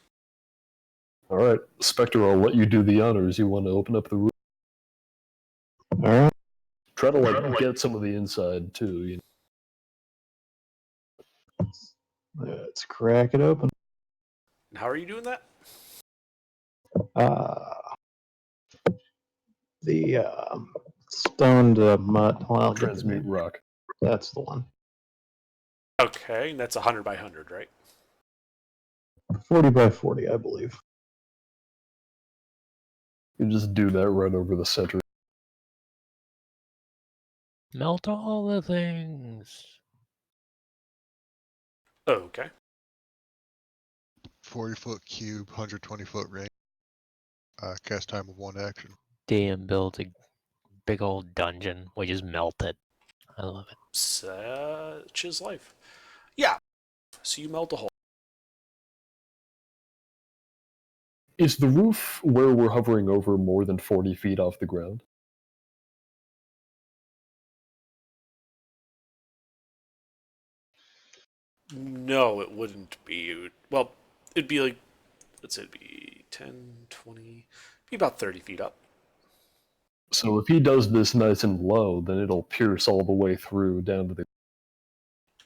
All right, Spectre, I'll let you do the honors. You want to open up the roof? All right. Try to get some of the inside too. You know? Let's crack it open. And how are you doing that? The stoned mud. Well, I'll get the Transmute name. rock. That's the one. Okay, and that's 100 by 100, right? 40 by 40, I believe. You just do that right over the center. Melt all the things. Okay. 40-foot cube, 120-foot range. Cast time of 1 action. DM builds a big old dungeon. We just melt it. I love it. Such is life. Yeah. So you melt a hole. Is the roof where we're hovering over more than 40 feet off the ground? No, it wouldn't be. Well, it'd be like, let's say it'd be 10, 20, be about 30 feet up. So if he does this nice and low, then it'll pierce all the way through down to the...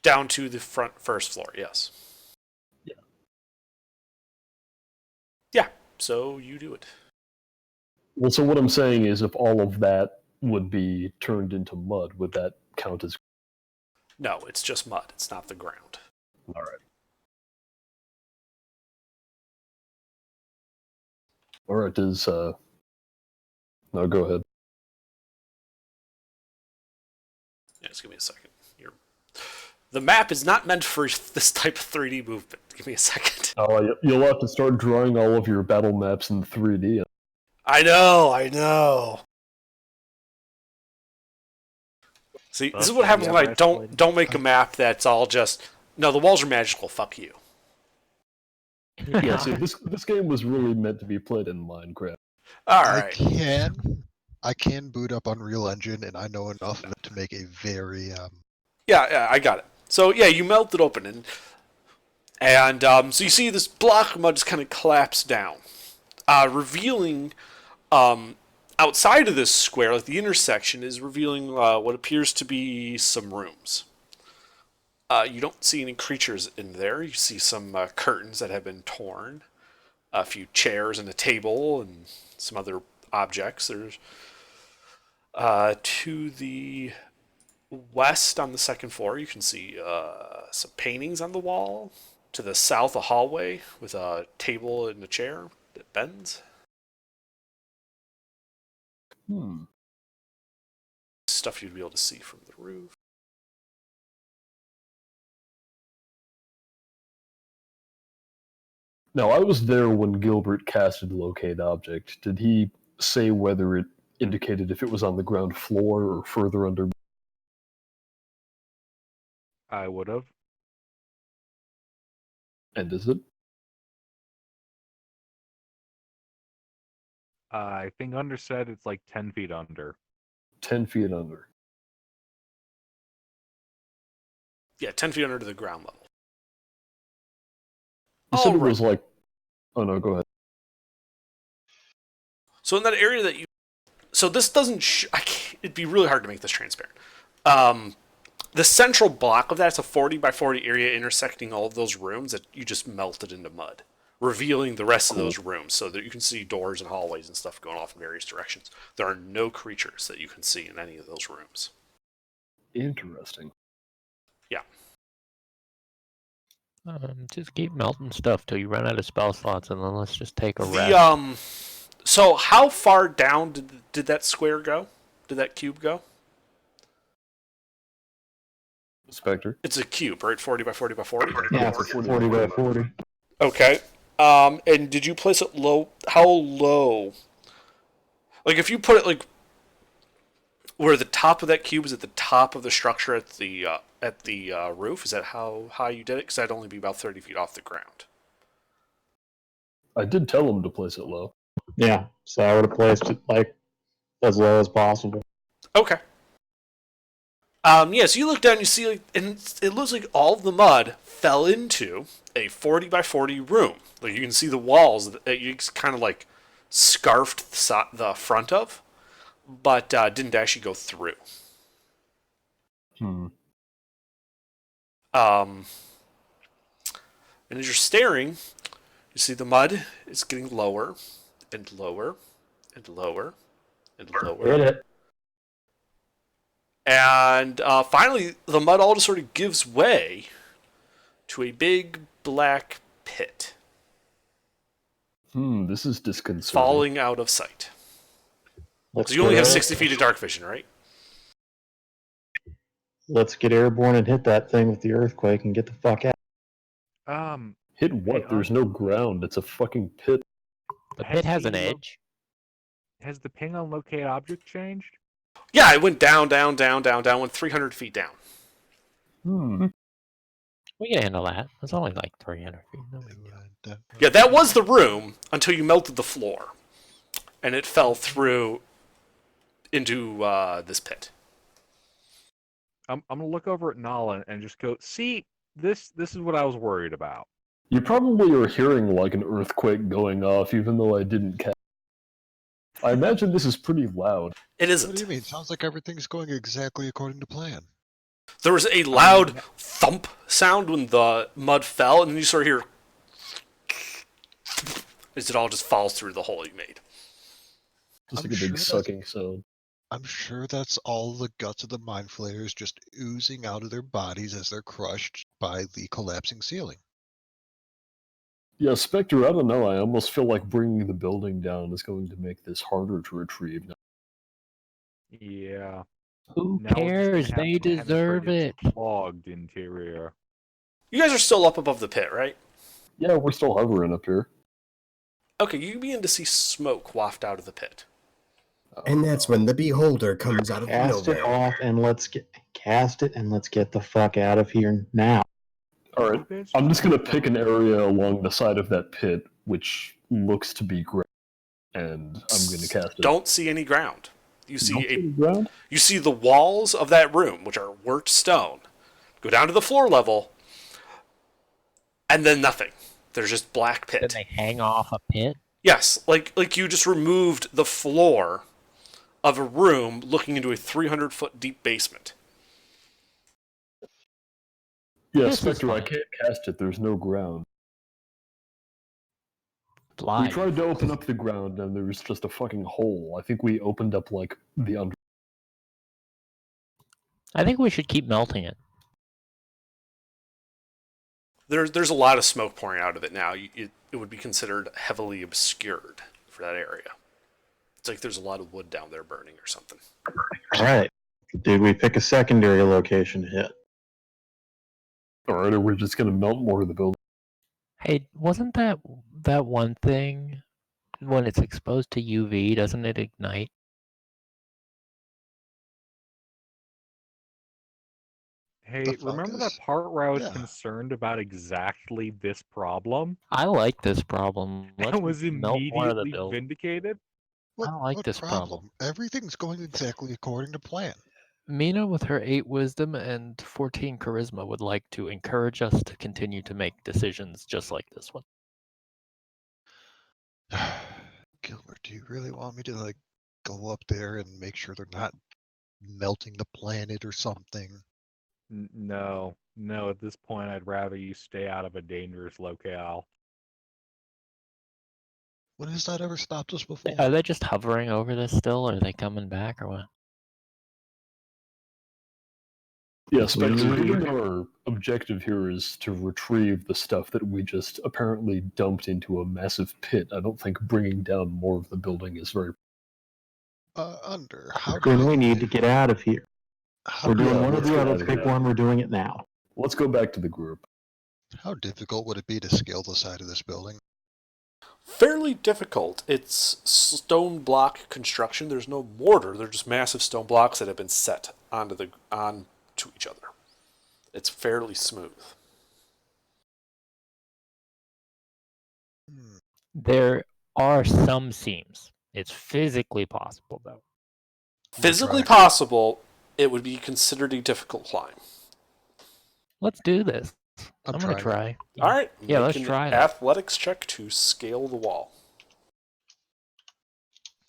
Down to the first floor, yes. Yeah. Yeah, so you do it. Well, so what I'm saying is if all of that would be turned into mud, would that count as... No, it's just mud. It's not the ground. All right. All right, does... No, go ahead. Yeah, just give me a second. The map is not meant for this type of 3D movement. Give me a second. Oh, you'll have to start drawing all of your battle maps in 3D. I know. See, this is what happens when I don't make a map that's all just, no, the walls are magical, fuck you. Yeah, see, this game was really meant to be played in Minecraft. Alright. I can boot up Unreal Engine, and I know enough of it to make a very Yeah, I got it. So yeah, you melt it open, and so you see this block of mud just kind of collapse down, revealing outside of this square, like the intersection, is revealing what appears to be some rooms. You don't see any creatures in there. You see some curtains that have been torn, a few chairs and a table, and some other objects. There's to the west on the second floor, you can see some paintings on the wall. To the south, a hallway with a table and a chair that bends. Stuff you'd be able to see from the roof. Now, I was there when Gilbert casted Locate Object. Did he say whether it indicated if it was on the ground floor or further under? I would have. And is it? I think Under said it's like 10 feet under. 10 feet under. Yeah, 10 feet under the ground level. You said it was like... Oh no, go ahead. So in that area that you... So this doesn't... it'd be really hard to make this transparent. The central block of that's a 40 by 40 area intersecting all of those rooms that you just melted into mud, revealing the rest of those rooms so that you can see doors and hallways and stuff going off in various directions. There are no creatures that you can see in any of those rooms. Interesting. Yeah. Just keep melting stuff till you run out of spell slots, and then let's just take a rest. So how far down did that square go? Did that cube go? Spectre. It's a cube, right? 40 by 40 by 40? Yeah, it's 40 by 40. Okay. And did you place it low? How low? Like, if you put it, like, where the top of that cube is at the top of the structure at the roof, is that how high you did it? Because that'd only be about 30 feet off the ground. I did tell him to place it low. Yeah, so I would have placed it like as low as possible. Okay. Yeah, so you look down, you see, like, and it looks like all of the mud fell into a 40 by 40 room. Like, you can see the walls that you kind of like scarfed the front of, but didn't actually go through. Hmm. And as you're staring, you see the mud is getting lower and lower and lower and lower. Hit it. And finally, the mud all just sort of gives way to a big black pit This is disconcerting. falling out of sight. Let's So you only get have air- 60 feet of dark vision, right? Let's get airborne and hit that thing with the earthquake and get the fuck out. Hit what? Hey, There's no ground. It's a fucking pit. The pit has an the edge. Has the ping on locate object changed? Yeah, it went down, down, down, down, down, went 300 feet down. We can handle that. It's only like 300 feet. No big deal. Yeah, that was the room until you melted the floor. And it fell through into this pit. I'm gonna look over at Nala and just go, see, this is what I was worried about. You probably are hearing like an earthquake going off, even though I didn't catch. I imagine this is pretty loud. It What do isn't. you mean? Sounds like everything's going exactly according to plan. There was a loud thump sound when the mud fell, and then you sort of hear as it all just falls through the hole you made. Just I'm like a sure big that's- sucking sound. I'm sure that's all the guts of the mind flayers just oozing out of their bodies as they're crushed by the collapsing ceiling. Yeah, Spectre, I don't know. I almost feel like bringing the building down is going to make this harder to retrieve. Yeah. Who Now we're cares? just gonna They have to deserve penetrate it. its clogged interior. You guys are still up above the pit, right? Yeah, we're still hovering up here. Okay, you begin to see smoke waft out of the pit. And that's when the beholder comes out of Cast it nowhere. off and let's get the fuck out of here now. All right, I'm just gonna pick an area along the side of that pit, which looks to be great, and I'm gonna cast it. Don't see any ground. You Don't see see the ground? you see the walls of that room, which are worked stone, go down to the floor level, and then nothing. There's just black Then pit. they hang off a pit. Yes, like you just removed the floor of a room looking into a 300-foot deep basement. Yeah, This is Spectre, I fine. can't cast it. There's no ground. We Fly. tried to open up the ground, and there was just a fucking hole. I think we opened up like the under. I think we should keep melting it. There's a lot of smoke pouring out of it now. It would be considered heavily obscured for that area. It's like there's a lot of wood down there burning or something. All right. Did we pick a secondary location to hit? All right, or we're just gonna melt more of the building. Hey, wasn't that one thing when it's exposed to UV, doesn't it ignite? Hey, The remember that fungus? part where I was Yeah. concerned about exactly this problem? I like this problem. Let's I was melt more of the immediately building. vindicated. What, don't like what this problem. Everything's going exactly according to plan. Mina, with her 8 wisdom and 14 charisma, would like to encourage us to continue to make decisions just like this one. Gilbert, do you really want me to like go up there and make sure they're not melting the planet or something. No. At this point, I'd rather you stay out of a dangerous locale. When has that ever stopped us before? Are they just hovering over this still, or are they coming back, or what? Yeah, Spectre, our objective here is to retrieve the stuff that we just apparently dumped into a massive pit. I don't think bringing down more of the building is very... How Then we need to get out of here. We're doing one or let's the get other. out of Pick here. one. We're doing it now. Let's go back to the group. How difficult would it be to scale the side of this building? Fairly difficult. It's stone block construction. There's no mortar. They're just massive stone blocks that have been set onto each other. It's fairly smooth. There are some seams. It's physically possible, though. Physically possible, it would be considered a difficult climb. Let's do this. I'm gonna trying. try. All right. Yeah, make let's an try that. Athletics check to scale the wall.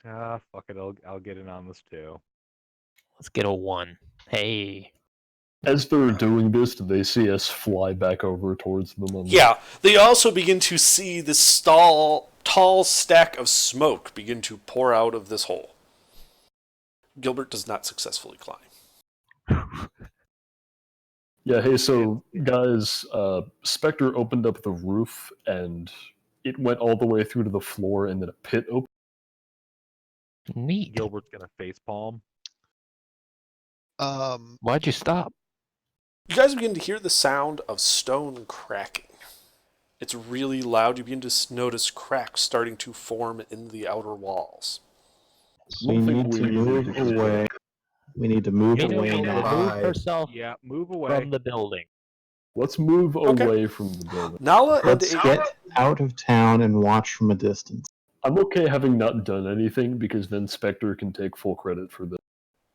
Fuck it. I'll get in on this too. Let's get a 1. Hey. As they're doing this, do they see us fly back over towards them? Yeah. They also begin to see this tall stack of smoke begin to pour out of this hole. Gilbert does not successfully climb. Yeah, hey, so guys, Spectre opened up the roof and it went all the way through to the floor and then a pit opened. Neat. Gilbert's gonna facepalm. Why'd you stop? You guys begin to hear the sound of stone cracking. It's really loud. You begin to notice cracks starting to form in the outer walls. We need to move away. We need to move Mina away will now. remove herself Yeah, move away. from the building. Let's move Okay. away from the building. Nala and Let's get out of town and watch from a distance. I'm okay having not done anything because then Spectre can take full credit for this.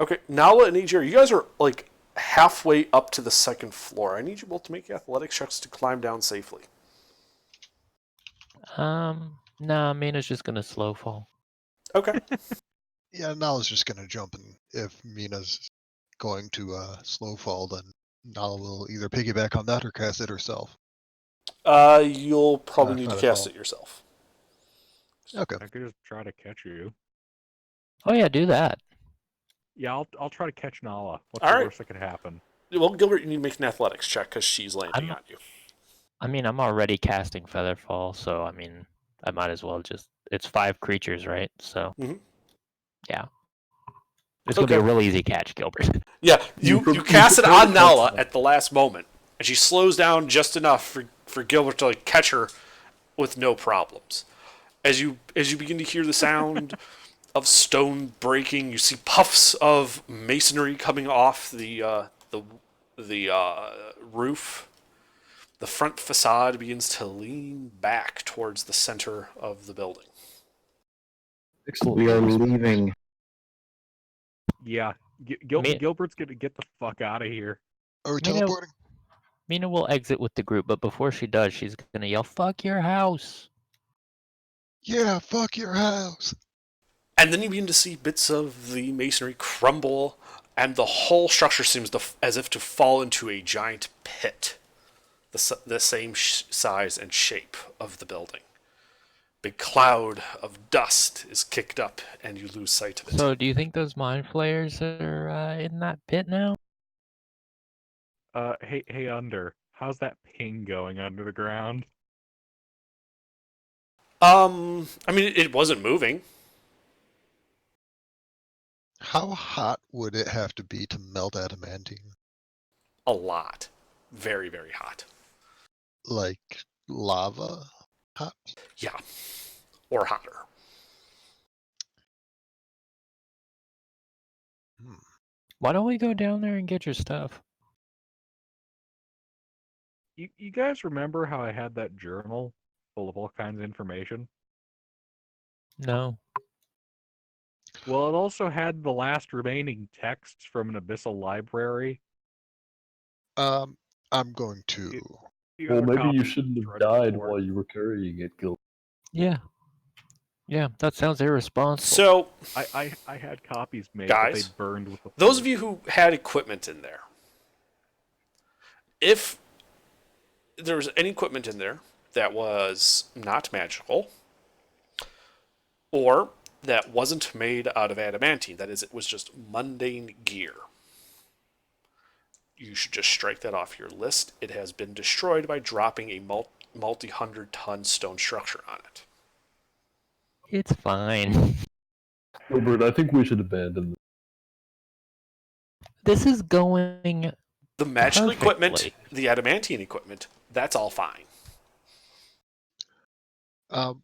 Okay, Nala and Ajir, you guys are like halfway up to the second floor. I need you both to make athletics checks to climb down safely. Nah, Mina's just gonna slow fall. Okay. Yeah, Nala's just gonna jump, and if Mina's going to slow fall, then Nala will either piggyback on that or cast it herself. You'll probably need to Not at cast all. it yourself. Okay. I could just try to catch you. Oh yeah, do that. Yeah, I'll try to catch Nala. What's All the right. worst that could happen? Well, Gilbert, you need to make an athletics check because she's landing I'm- on you. I mean, I'm already casting Featherfall, so I mean, I might as well just. It's 5 creatures, right? So, Mhm. yeah. It's gonna be a Okay. real easy catch, Gilbert. Yeah, you You cast it prepare on to Nala catch that. at the last moment, and she slows down just enough for Gilbert to like catch her with no problems. As you begin to hear the sound of stone breaking, you see puffs of masonry coming off the roof. The front facade begins to lean back towards the center of the building. Excellent. We are leaving. Yeah, Me- Gilbert's gonna get the fuck out of here. Are we Mina- teleporting? Mina will exit with the group, but before she does, she's gonna yell, "Fuck your house!" Yeah, fuck your house. And then you begin to see bits of the masonry crumble, and the whole structure seems as if to fall into a giant pit, the same size and shape of the building. Big cloud of dust is kicked up, and you lose sight of it. So, do you think those mind flayers are in that pit now? Hey, Under. How's that ping going under the ground? I mean, it wasn't moving. How hot would it have to be to melt adamantine? A lot. Very, very hot. Like lava hot? Yeah. Or hotter. Why don't we go down there and get your stuff? You guys remember how I had that journal full of all kinds of information? No. Well, it also had the last remaining texts from an abyssal library. I'm going to. You Well, got a maybe you copy shouldn't of have the died report. while you were carrying it, Gil. Yeah. Yeah, that sounds irresponsible. So, I had copies made, guys, but they burned with the those flames. of you who had equipment in there, if there was any equipment in there that was not magical, or that wasn't made out of adamantine, that is, it was just mundane gear, you should just strike that off your list. It has been destroyed by dropping a multi-hundred-ton stone structure on it. It's fine. Gilbert, I think we should abandon This is going. The magical equipment, Perfectly. the adamantine equipment, that's all fine.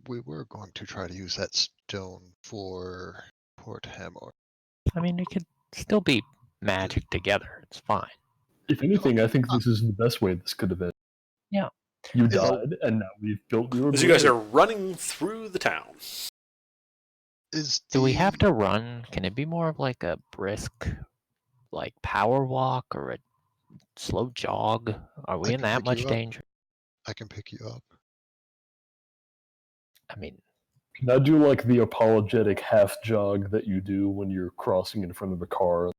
We were going to try to use that stone for Port Hamor. I mean, it could still be magic together. It's fine. If anything, I think this is the best way this could have been. Yeah. You died, and now we've built your. As you guys are running through the town. Do we have to run? Can it be more of like a brisk, like power walk or a slow jog? Are we in that much danger? I can pick you up. I mean, Can I do like the apologetic half jog that you do when you're crossing in front of a car?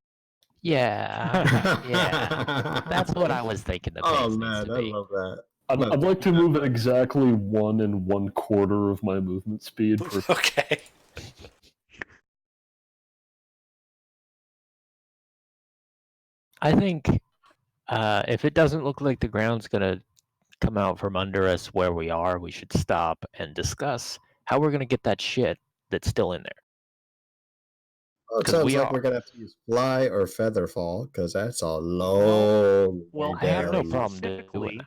yeah, yeah. That's what I was thinking. The pace Oh needs man, to I be. love that. I'd like to move at exactly 1 1/4 of my movement speed. For... Okay. I think if it doesn't look like the ground's gonna come out from under us where we are, we should stop and discuss how we're gonna get that shit that's still in there. Well, it 'Cause sounds we like are. we're gonna have to use fly or feather fall because that's a long. Well, way I have no down. problem doing specifically, that.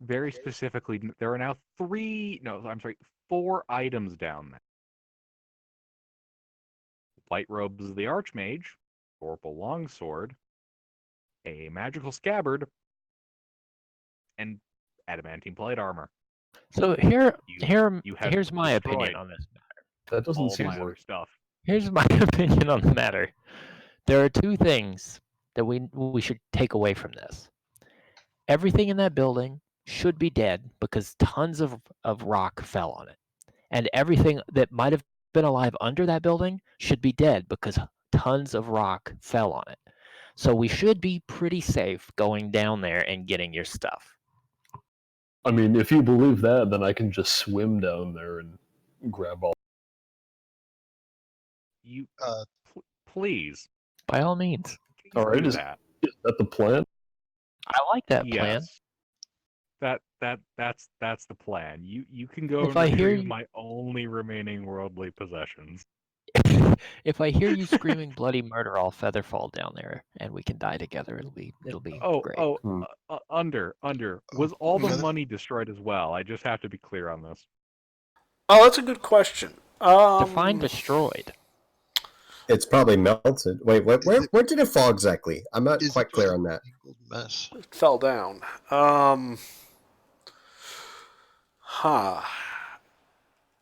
very specifically, there are now 4 items down there. White robes of the Archmage, Vorpal Longsword, a magical scabbard, and adamantine plate armor. So You have here's my destroyed opinion on this matter. That doesn't all seem my other worth. stuff. Here's my opinion on the matter. There are two things that we should take away from this. Everything in that building should be dead because tons of rock fell on it. And everything that might have been alive under that building should be dead because tons of rock fell on it. So we should be pretty safe going down there and getting your stuff. I mean, if you believe that, then I can just swim down there and grab all. You please. By all means. All right, do is that. that the plan? I like that plan. Yes. That's the plan. You can go If and I hear retrieve you- my only remaining worldly possessions. If I hear you screaming bloody murder, I'll feather fall down there and we can die together. It'll be great. Under. Was all the Feather- money destroyed as well? I just have to be clear on this. Oh, that's a good question. Define destroyed. It's probably melted. Wait, where did it fall exactly? I'm not Is it quite just clear a on that. mangled mess? It fell down.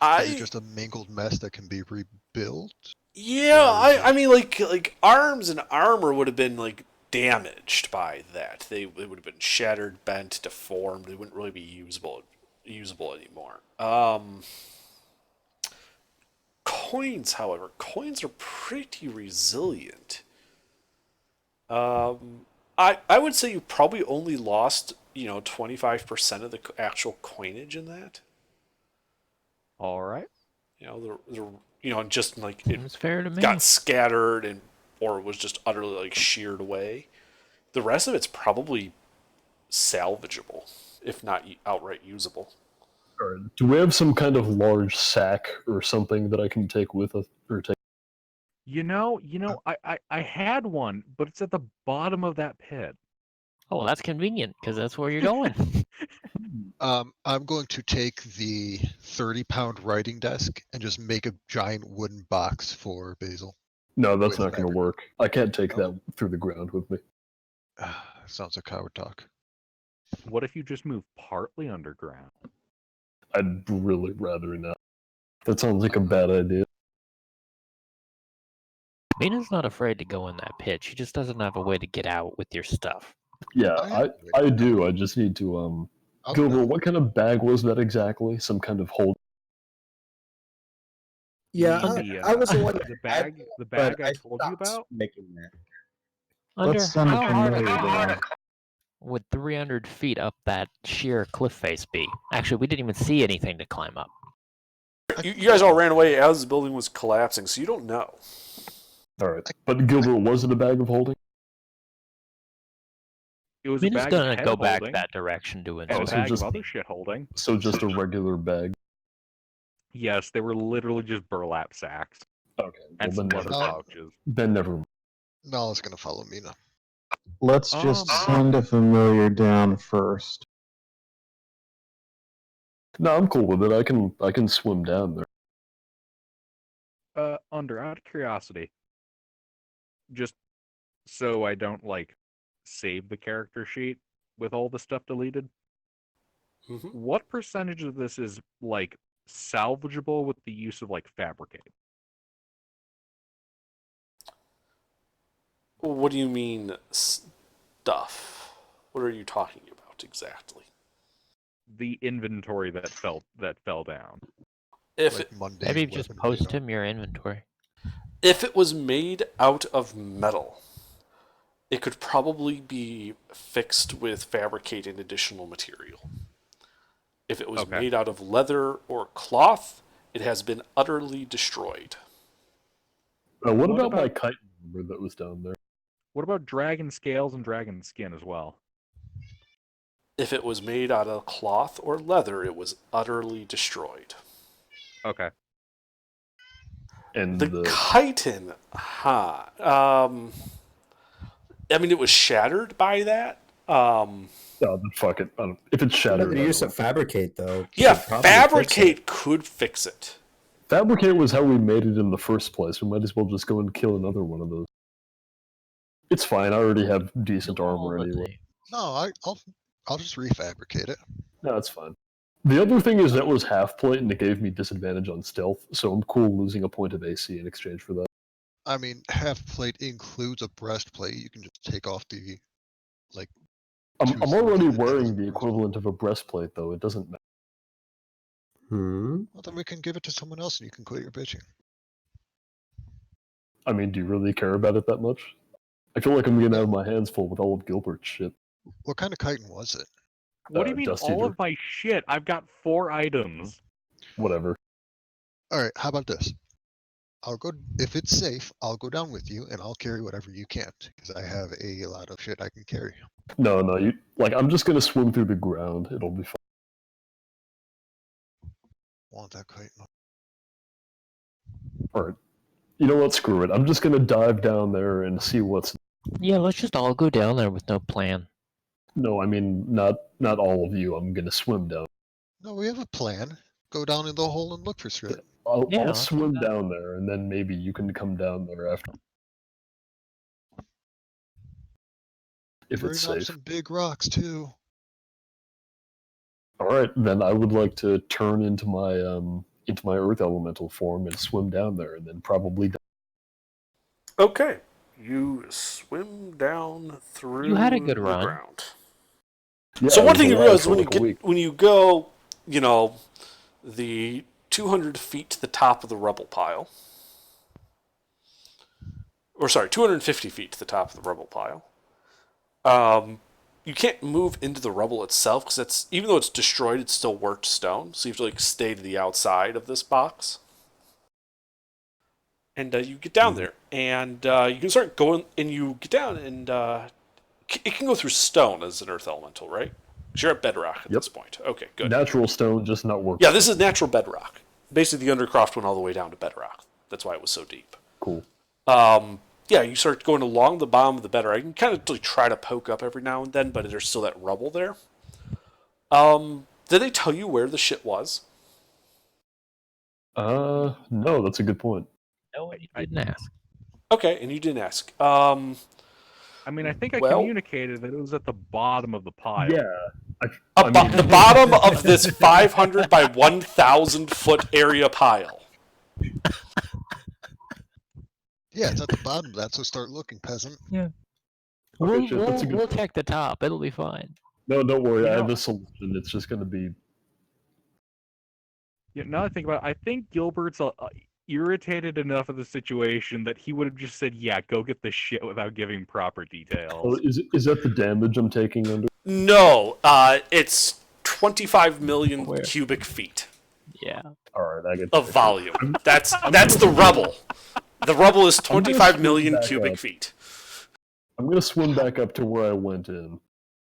Is it just a mangled mess that can be rebuilt? Yeah, I mean, like arms and armor would have been like damaged by that. They would have been shattered, bent, deformed. They wouldn't really be usable anymore. Coins, however, are pretty resilient. I would say you probably only lost 25% of the actual coinage in that. All right. Just like Seems fair to me. got scattered or was just utterly like sheared away. The rest of it's probably salvageable, if not outright usable. All right. Do we have some kind of large sack or something that I can take with us, or take? I had one, but it's at the bottom of that pit. Oh, well, that's convenient because that's where you're going. I'm going to take the 30-pound writing desk and just make a giant wooden box for Basil. No, that's With not going to fabric. work. I can't take Oh. that through the ground with me. Sounds like coward talk. What if you just move partly underground? I'd really rather not. That sounds like a bad idea. Mina's not afraid to go in that pit. She just doesn't have a way to get out with your stuff. Yeah, I I do. I just need to I'll Gilbert, know. what kind of bag was that exactly? Some kind of hold Yeah, the, I was the one the that bag, had the but bag I told you stopped about. making that. Under Let's send a how hard, familiar down. would 300 feet up that sheer cliff face be? Actually, we didn't even see anything to climb up. You guys all ran away as the building was collapsing, so you don't know. All right, but Gilbert, was it a bag of holding? It was I a mean, it's bag of gonna head go back holding that direction to and a Oh, so bag just- of other shit holding. So just a regular bag. Yes, they were literally just burlap sacks Okay, and well some then leather never, pouches. then never mind. Nala's gonna follow Mina. Let's just Um, send a familiar down first. No, I'm cool with it. I can swim down there. Out of curiosity, just so I don't like save the character sheet with all the stuff deleted. Mm-hmm. What percentage of this is like salvageable with the use of like fabricate? What do you mean stuff? What are you talking about exactly? The inventory that fell down. If Like it, mundane Maybe just weapon post data. him your inventory. if it was made out of metal, it could probably be fixed with fabricating additional material. If it was Okay. made out of leather or cloth, it has been utterly destroyed. What What about my about- kite number that was down there? What about dragon scales and dragon skin as well? If it was made out of cloth or leather, it was utterly destroyed. Okay. And The chitin, I mean, it was shattered by that. Oh, then fuck it. If it's shattered, The I use don't- of fabricate though. Yeah, could probably fix it. fabricate could fix it. Fabricate was how we made it in the first place. We might as well just go and kill another one of those. It's fine. I already have decent armor anyway. No, I'll just refabricate it. No, it's fine. The other thing is that was half plate and it gave me disadvantage on stealth, so I'm cool losing a point of AC in exchange for that. I mean, half plate includes a breastplate. You can just take off the, like. I'm 2/3 already of it wearing as the a equivalent of a breastplate, though. It doesn't matter. Well, then we can give it to someone else, and you can quit your bitching. I mean, do you really care about it that much? I feel like I'm gonna have my hands full with all of Gilbert's shit. What kind of chitin was it? What do you mean Dust all Eater. of my shit? I've got 4 items. Whatever. All right, how about this? I'll go if it's safe. I'll go down with you, and I'll carry whatever you can't, because I have a lot of shit I can carry. No, I'm just gonna swim through the ground. It'll be fine. Want that chitin? Alright. You know what? Screw it. I'm just gonna dive down there and see what's. Yeah, let's just all go down there with no plan. No, I mean not all of you. I'm gonna swim down. No, we have a plan. Go down in the hole and look for shit. I'll Yeah, let's do swim that. down there, and then maybe you can come down there after. If Bring it's up safe. some big rocks too. Alright, then I would like to turn into my earth elemental form and swim down there, and then probably die. Okay, you swim down through. You had a good the run. ground. Yeah, So I one was thing you alive realize for when you like a week. when you go, the 200 feet to the top of the rubble pile, or sorry, 250 feet to the top of the rubble pile. You can't move into the rubble itself because it's, even though it's destroyed, it's still worked stone. So you have to stay to the outside of this box. And you get down there, and you can start going, and you get down, and it can go through stone as an earth elemental, right? 'Cause you're at bedrock at this point. Okay, good. Natural stone, just not work. Yeah, this is natural bedrock. Basically, the Undercroft went all the way down to bedrock. That's why it was so deep. Cool. Yeah, you start going along the bottom of the bedrock. You can kind of try to poke up every now and then, but there's still that rubble there. Did they tell you where the shit was? No, that's a good point. No, you didn't ask. Okay, and you didn't ask. I mean, I think I Well- communicated that it was at the bottom of the pile. Yeah. The bottom of this 500 by 1,000 foot area pile. Yeah, it's at the bottom of that, so start looking, peasant. Yeah. Okay, shit, that's a good We'll point. check the top. It'll be fine. No, don't worry. You I know- have a solution. It's just going to be. Yeah, now that I think about it, I think Gilbert's irritated enough of the situation that he would have just said, "Yeah, go get the shit," without giving proper Oh, details. is that the damage I'm taking under? No, it's 25 million Where? cubic feet Yeah. All right, I get of volume. That's the rubble. The rubble is 25 million back cubic up. feet. I'm gonna swim back up to where I went in.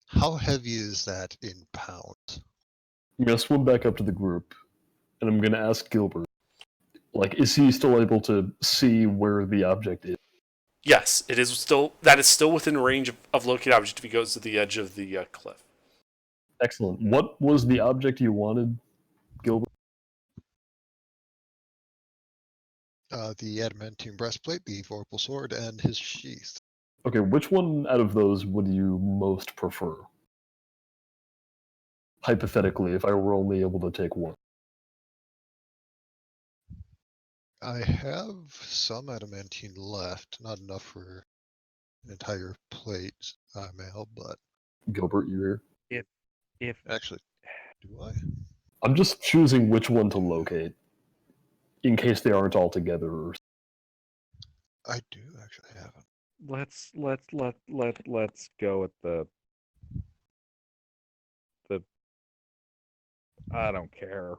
How heavy is that in pounds? I'm gonna swim back up to the group, and I'm gonna ask Gilbert, like, is he still able to see where the object is? Yes, it is still. That is still within range of locate object if he goes to the edge of the cliff. Excellent. What was the object you wanted, Gilbert? The adamantine breastplate, the vorpal sword, and his sheath. Okay, which one out of those would you most prefer? Hypothetically, if I were only able to take one. I have some adamantine left, not enough for an entire plate, mail, but Gilbert, you're here. If actually, do I? I'm just choosing which one to locate, in case they aren't all together. Or... I do actually have it. let's go with the I don't care.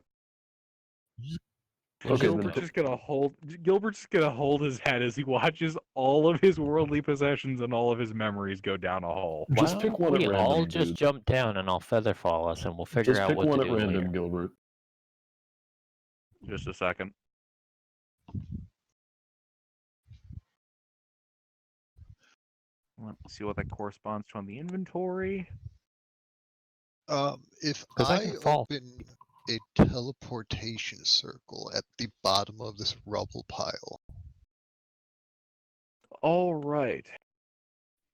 Okay, then Gilbert's just gonna hold his head as he watches all of his worldly possessions and all of his memories go down a hole. Just Why pick don't one at we random, all just dude. jump down and I'll feather fall us and we'll figure Just out pick what one to at do random, later. Gilbert. Just a second. Let's see what that corresponds to on the inventory. If 'Cause I I can fall. open a teleportation circle at the bottom of this rubble pile, All right.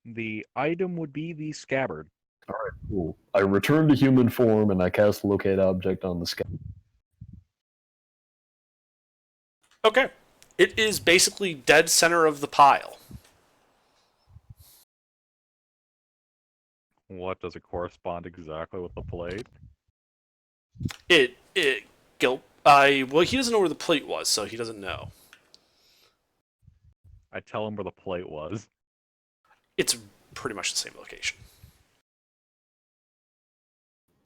The item would be the scabbard. Alright, cool. I return to human form and I cast locate object on the sky. Okay, it is basically dead center of the pile. What does it correspond exactly with the plate? Well, he doesn't know where the plate was, so he doesn't know. I tell him where the plate was. It's pretty much the same location.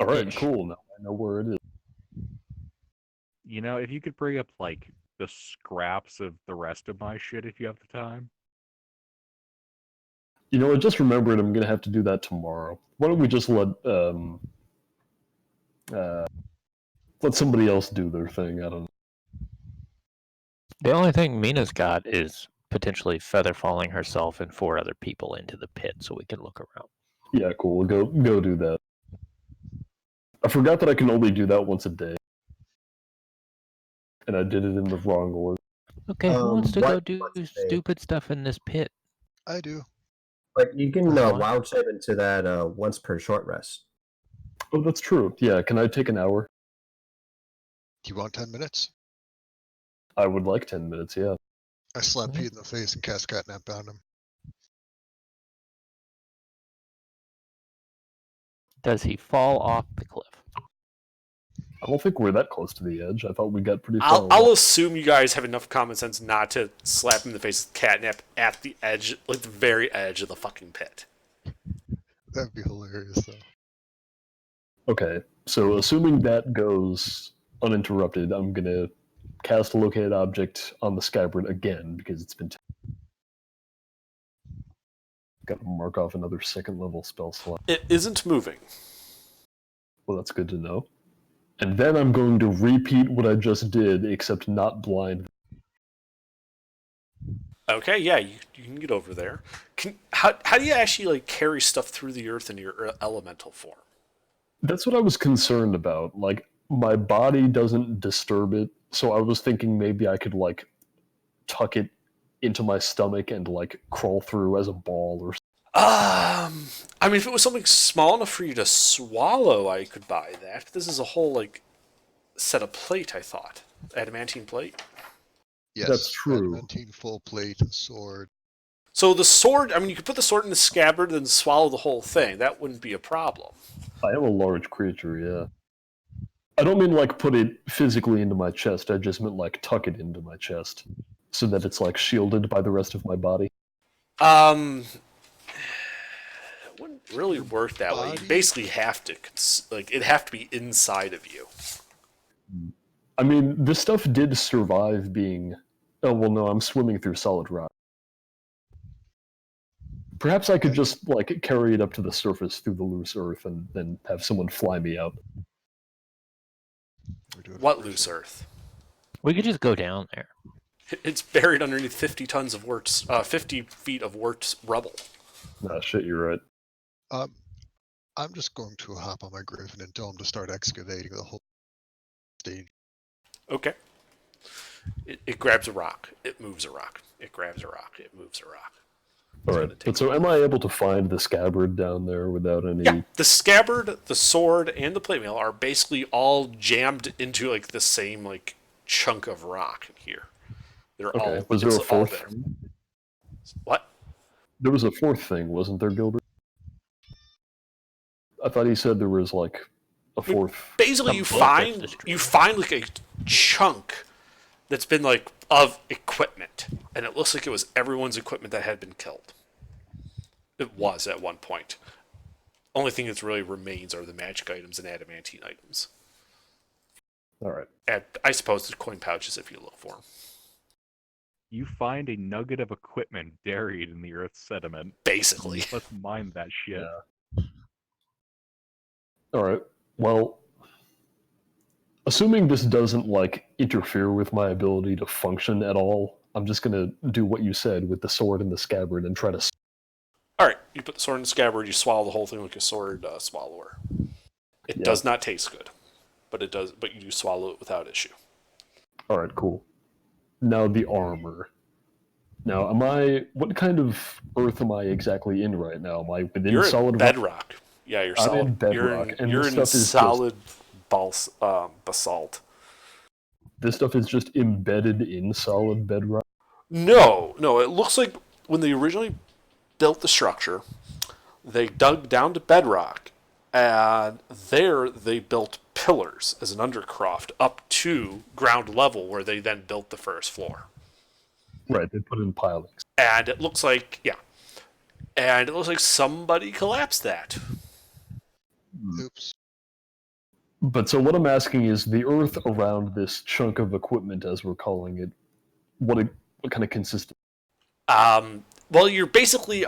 Alright, Inch. cool. Now I know where it is. You know, if you could bring up, like, the scraps of the rest of my shit if you have the time. You know, I just remembered I'm gonna have to do that tomorrow. Why don't we just let somebody else do their thing? I don't know. The only thing Mina's got is potentially feather falling herself and 4 other people into the pit so we can look around. Yeah, cool. Go do that. I forgot that I can only do that once a day. And I did it in the wrong order. Okay, who wants to go what- do what's the- stupid stuff in this pit? I do. But you can What? wild shape into that once per short rest. Oh, that's true. Yeah, can I take an hour? Do you want 10 minutes? I would like 10 minutes, yeah. I slap What? Pete in the face and cast catnap on him. Does he fall off the cliff? I don't think we're that close to the edge. I thought we got pretty far I'll away. assume you guys have enough common sense not to slap him in the face with catnip at the edge, like the very edge of the fucking pit. That'd be hilarious, though. Okay, so assuming that goes uninterrupted, I'm gonna cast a located object on the scabbard again because it's been. Got to mark off another second level spell slot. It isn't moving. Well, that's good to know. And then I'm going to repeat what I just did, except not blind. Okay, yeah, you can get over there. How do you actually like carry stuff through the earth in your elemental form? That's what I was concerned about. Like, my body doesn't disturb it, so I was thinking maybe I could, like, tuck it into my stomach and, like, crawl through as a ball or something. I mean, if it was something small enough for you to swallow, I could buy that. But this is a whole, like, set of plate, I thought. Adamantine plate. Yes, That's true. Adamantine full plate, sword. So the sword, I mean, you could put the sword in the scabbard and then swallow the whole thing. That wouldn't be a problem. I am a large creature, yeah. I don't mean like put it physically into my chest. I just meant like tuck it into my chest so that it's like shielded by the rest of my body. It wouldn't really work that way. You Body? basically have to it'd have to be inside of you. I mean, this stuff did survive being. Oh well, no, I'm swimming through solid rock. Perhaps I could just like carry it up to the surface through the loose earth and then have someone fly me out. What loose earth? We could just go down there. It's buried underneath 50 tons of Wirtz, 50 feet of Wirtz rubble. Nah, shit, you're right. I'm just going to hop on my griffin and tell him to start excavating the whole stage. Okay. It grabs a rock. It moves a rock. It grabs a rock. It moves a rock. All right. But so, am I able to find the scabbard down there without any? Yeah, the scabbard, the sword, and the plate mail are basically all jammed into like the same like chunk of rock here. They're Okay. all. Was there a it's all fourth? there. What? There was a fourth thing, wasn't there, Gilbert? I thought he said there was like a fourth. Basically, you find like a chunk that's been like of equipment, and it looks like it was everyone's equipment that had been killed. It was at one point. Only thing that really remains are the magic items and adamantine items. All right. And I suppose the coin pouches if you look for them. You find a nugget of equipment buried in the Earth's sediment. Basically. Let's mine that shit. Yeah. All right. Well, assuming this doesn't like interfere with my ability to function at all, I'm just gonna do what you said with the sword and the scabbard and try to. All right, you put the sword in the scabbard. You swallow the whole thing like a sword swallower. It does not taste good, but it does. But you do swallow it without issue. All right. Cool. Now the armor. Now, what kind of earth am I exactly in right now? Am I within You're solid in bedrock. Yeah, you're I'm solid. in bedrock, and you're this in stuff is solid basalt. This stuff is just embedded in solid bedrock. No. It looks like when they originally built the structure, they dug down to bedrock, and there they built pillars as an undercroft up to ground level, where they then built the first floor. Right, they put in pilings. And it looks like, somebody collapsed that. Oops. But so what I'm asking is the earth around this chunk of equipment, as we're calling it, what kind of consists of? Well, you're basically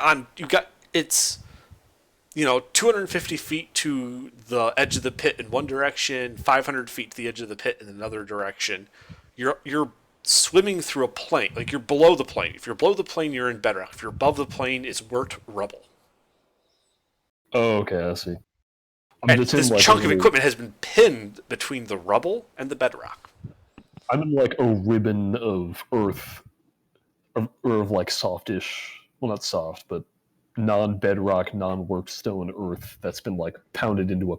it's 250 feet to the edge of the pit in one direction, 500 feet to the edge of the pit in another direction. You're swimming through a plane, like you're below the plane. If you're below the plane, you're in bedrock. If you're above the plane, it's Wirt rubble. Oh, okay, I see. And this chunk of equipment has been pinned between the rubble and the bedrock. I'm in like a ribbon of earth, or of like softish, well, not soft, but non-bedrock, non-worked stone earth that's been like pounded into a.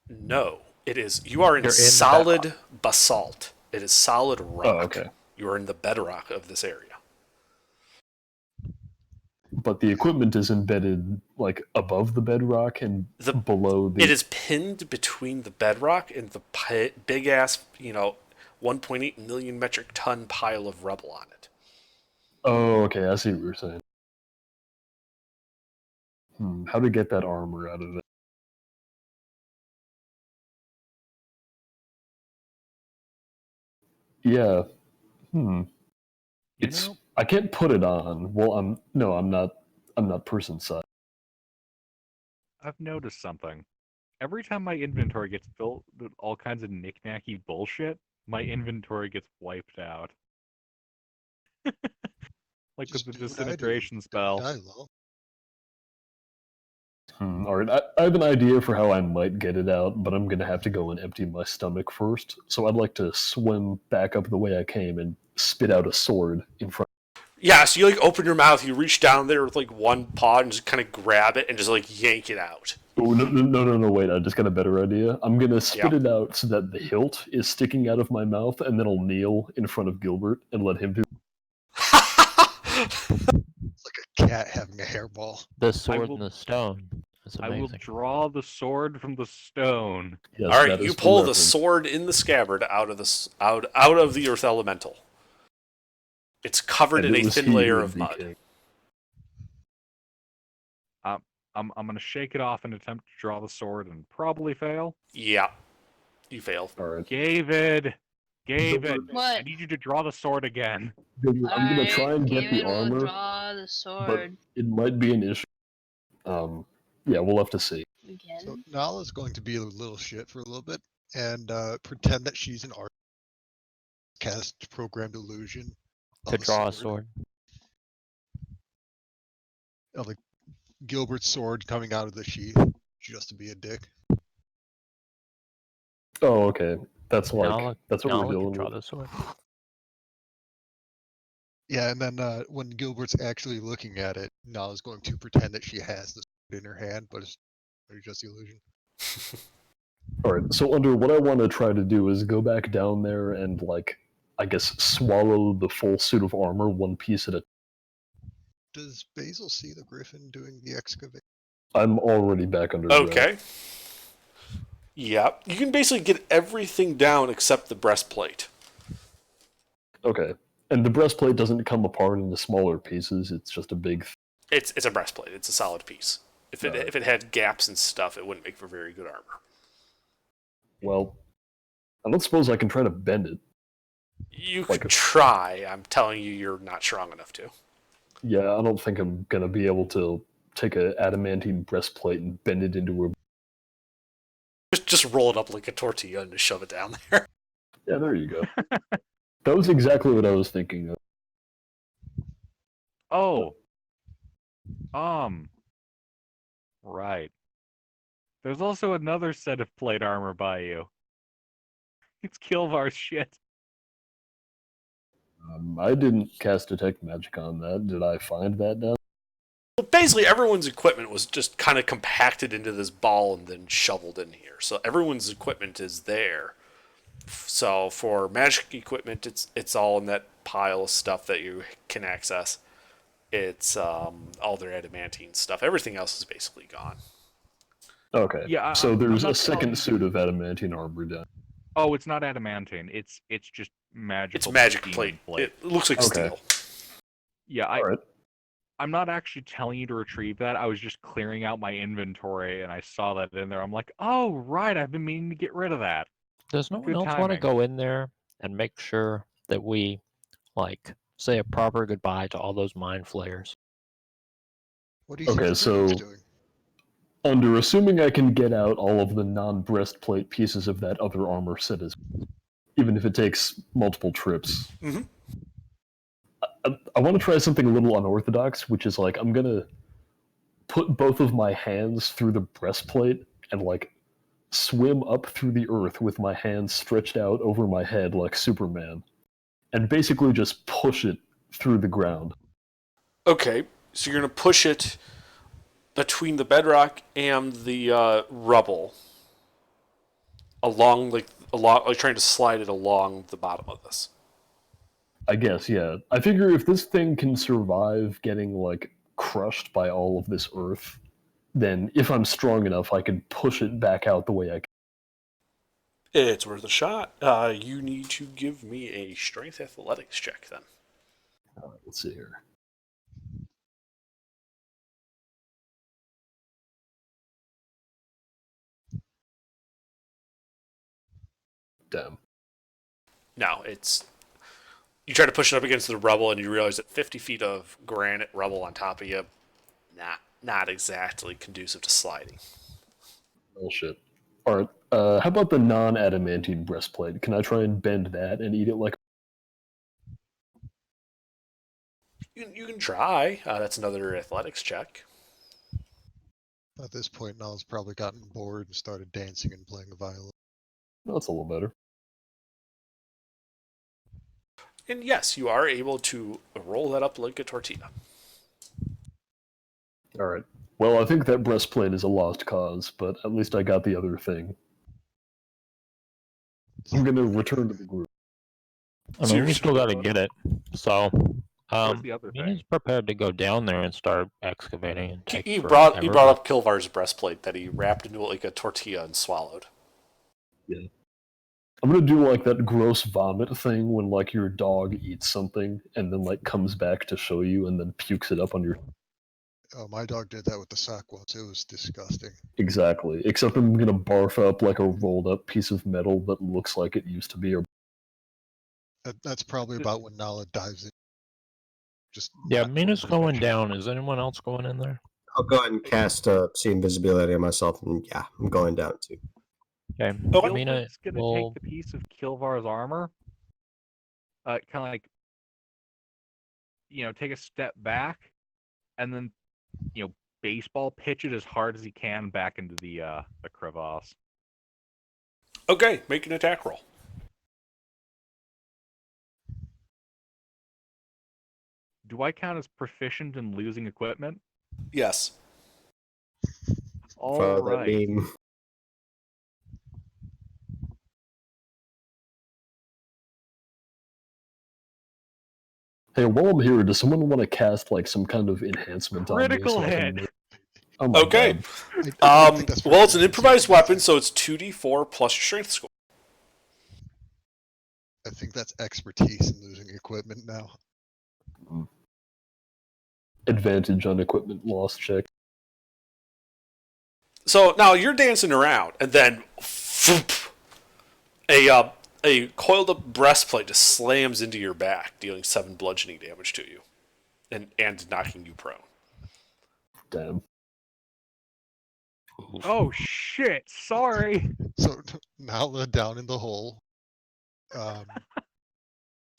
No, it is. You are in You're in solid basalt. It is solid rock. Oh, okay. You are in the bedrock of this area. But the equipment is embedded like above the bedrock and below the. It is pinned between the bedrock and the big ass, 1.8 million metric ton pile of rubble on it. Oh, okay. I see what you're saying. How to get that armor out of it? Yeah. It's. I can't put it on. Well, I'm not person side. I've noticed something. Every time my inventory gets filled with all kinds of knick-knacky bullshit, my inventory gets wiped out. Like with the disintegration spell. All right, I have an idea for how I might get it out, but I'm gonna have to go and empty my stomach first. So I'd like to swim back up the way I came and spit out a sword in front. Yeah, so you open your mouth, you reach down there with one paw and just kind of grab it and just yank it out. Oh no! Wait, I just got a better idea. I'm gonna spit it out so that the hilt is sticking out of my mouth, and then I'll kneel in front of Gilbert and let him do. Like a cat having a hairball. The sword and the stone. That's I will amazing. draw the sword from the stone. Yes, All right, that you is pull the reference. sword in the scabbard out of the earth elemental. It's covered And in it a was thin he who layer would of be mud. king. I'm gonna shake it off and attempt to draw the sword and probably fail. Yeah, you failed. All right. David, I What? need you to draw the sword again. I'm gonna Alright, try and get the David will armor, draw the but sword it might be an issue. Yeah, we'll have to see. again. So Nala's going to be a little shit for a little bit and pretend that she's an artist. Cast programmed illusion To of draw a sword. of like Gilbert's sword coming out of the sheath, just to be a dick. Oh, okay. That's like Nala, that's what Nala we're can dealing draw with. the sword. Yeah, and then when Gilbert's actually looking at it, Nala's going to pretend that she has the sword in her hand, but it's just the illusion. All right. So under what I want to try to do is go back down there and like I guess swallow the full suit of armor one piece at a. Does Basil see the Griffin doing the excavation? I'm already back underground. Okay. Yeah, you can basically get everything down except the breastplate. Okay. And the breastplate doesn't come apart into smaller pieces. It's just a big. It's a breastplate. It's a solid piece. If it had gaps and stuff, it wouldn't make for very good armor. Well, I don't suppose I can try to bend it. You Like could a- try. I'm telling you, you're not strong enough to. Yeah, I don't think I'm gonna be able to take a adamantine breastplate and bend it into a. Just roll it up like a tortilla and just shove it down there. Yeah, there you go. That was exactly what I was thinking of. Oh. Right. There's also another set of plate armor by you. It's Kilvar's shit. I didn't cast detect magic on that. Did I find that down? Well, basically, everyone's equipment was just kind of compacted into this ball and then shoveled in here. So everyone's equipment is there. So for magic equipment, it's all in that pile of stuff that you can access. It's all their adamantine stuff. Everything else is basically gone. Okay. Yeah, So I'm there's not a second telling suit of adamantine armor down. Oh, it's not adamantine. It's just magical. It's magic demon plate. It looks like Okay. steel. Yeah, All right. I'm not actually telling you to retrieve that. I was just clearing out my inventory and I saw that in there. I'm like, oh right, I've been meaning to get rid of that. Does no one Good else want to timing. go in there and make sure that we, like, say a proper goodbye to all those mind flayers? What do you Okay, think the Griffin's so- doing? Under assuming I can get out all of the non-breastplate pieces of that other armor set, even if it takes multiple trips, Mhm. I want to try something a little unorthodox, which is like I'm gonna put both of my hands through the breastplate and like swim up through the earth with my hands stretched out over my head like Superman, and basically just push it through the ground. Okay, so you're gonna push it between the bedrock and the rubble, along like trying to slide it along the bottom of this. I guess, yeah. I figure if this thing can survive getting like crushed by all of this earth, then if I'm strong enough, I can push it back out the way I can. It's worth a shot. You need to give me a strength athletics check then. All right, let's see here. Damn. No, it's you try to push it up against the rubble and you realize that 50 feet of granite rubble on top of you, not exactly conducive to sliding. Bullshit. All right. How about the non-adamantine breastplate? Can I try and bend that and eat it like? You can try. That's another athletics check. At this point, Nala's probably gotten bored and started dancing and playing the violin. That's a little better. And yes, you are able to roll that up like a tortilla. All right. Well, I think that breastplate is a lost cause, but at least I got the other thing. I'm gonna return to the group. I mean, we still got to get it. So Where's the other Mina's thing? prepared to go down there and start excavating and take He forever, brought up Kilvar's breastplate that he wrapped into like a tortilla and swallowed. Yeah. I'm gonna do like that gross vomit thing when like your dog eats something and then like comes back to show you and then pukes it up on your. Oh, my dog did that with the sock once. It was disgusting. Exactly. Except I'm gonna barf up like a rolled up piece of metal that looks like it used to be. Or That's probably about when Nala dives in. Just Yeah, not Mina's going going back. down. Is anyone else going in there? I'll go ahead and cast see invisibility on myself, and yeah, I'm going down too. Okay. Mina Gilbert's gonna will. take the piece of Kilvar's armor, kind of like, take a step back, and then, baseball pitch it as hard as he can back into the crevasse. Okay, make an attack roll. Do I count as proficient in losing equipment? Yes. All For the right. meme. Hey, while I'm here, does someone want to cast like some kind of enhancement Critical on me? So I can hit! Oh my Okay. God. I think that's Well, it's an pretty improvised easy. weapon, so it's 2d4 plus your strength score. I think that's expertise in losing equipment now. Advantage on equipment loss check. So now you're dancing around, and then a coiled up breastplate just slams into your back, dealing 7 bludgeoning damage to you, and knocking you prone. Damn. Oh shit! Sorry. So Nala down in the hole.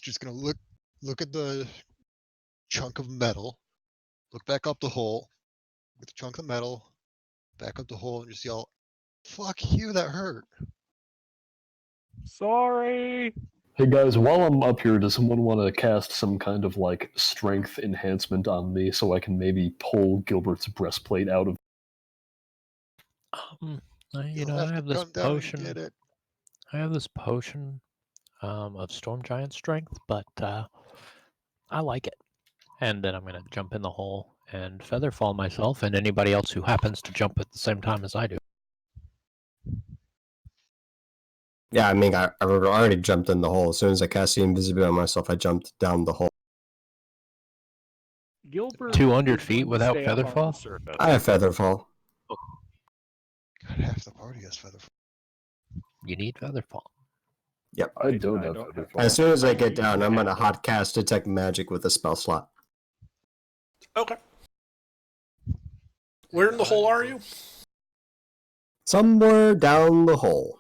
Just gonna look at the chunk of metal. Look back up the hole. Look at the chunk of metal. Back up the hole and just yell, "Fuck you! That hurt." Sorry. Hey guys, while I'm up here, does someone want to cast some kind of like strength enhancement on me so I can maybe pull Gilbert's breastplate out of? I You'll I have have to this come down and potion. get it. I have this potion of storm giant strength, but I like it. And then I'm gonna jump in the hole and featherfall myself and anybody else who happens to jump at the same time as I do. Yeah, I mean, I already jumped in the hole. As soon as I cast the invisibility on myself, I jumped down the hole. Gilbert. 200 is feet going to without stay up on the featherfall? surface. I have Featherfall. God, half the party has feather. You need featherfall. Yep. I don't have have Featherfall. As soon as I get down, I'm gonna hot cast Detect Magic with a spell slot. Okay. Where in the hole are you? Somewhere down the hole.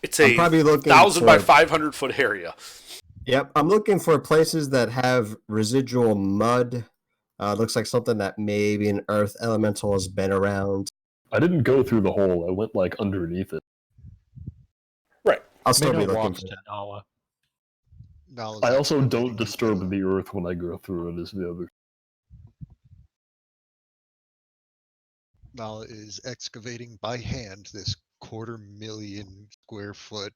It's I'm a probably looking 1,000 by for- 500 foot area. Yep, I'm looking for places that have residual mud. Looks like something that maybe an earth elemental has been around. I didn't go through the hole. I went like underneath it. Right. I'll still be Mina looking walks for to that. Nala. Nala's I also excavating don't with, disturb the earth when I go through it as the other. Nala is excavating by hand this 250,000 square foot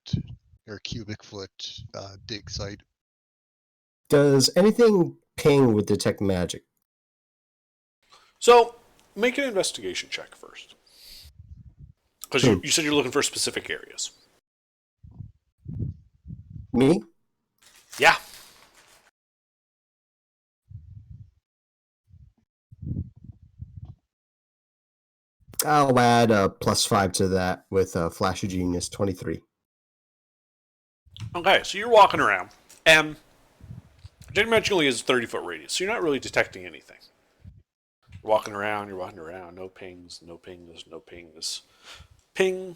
or cubic foot dig site. Does anything ping with Detect Magic? So make an investigation check first. Because Sure. you said you're looking for specific areas. Me? Yeah. I'll add a +5 to that with a Flash of Genius, 23. Okay, so you're walking around, and Detect Magic only has a 30-foot radius, so you're not really detecting anything. You're walking around, no pings, no pings, no pings. Ping.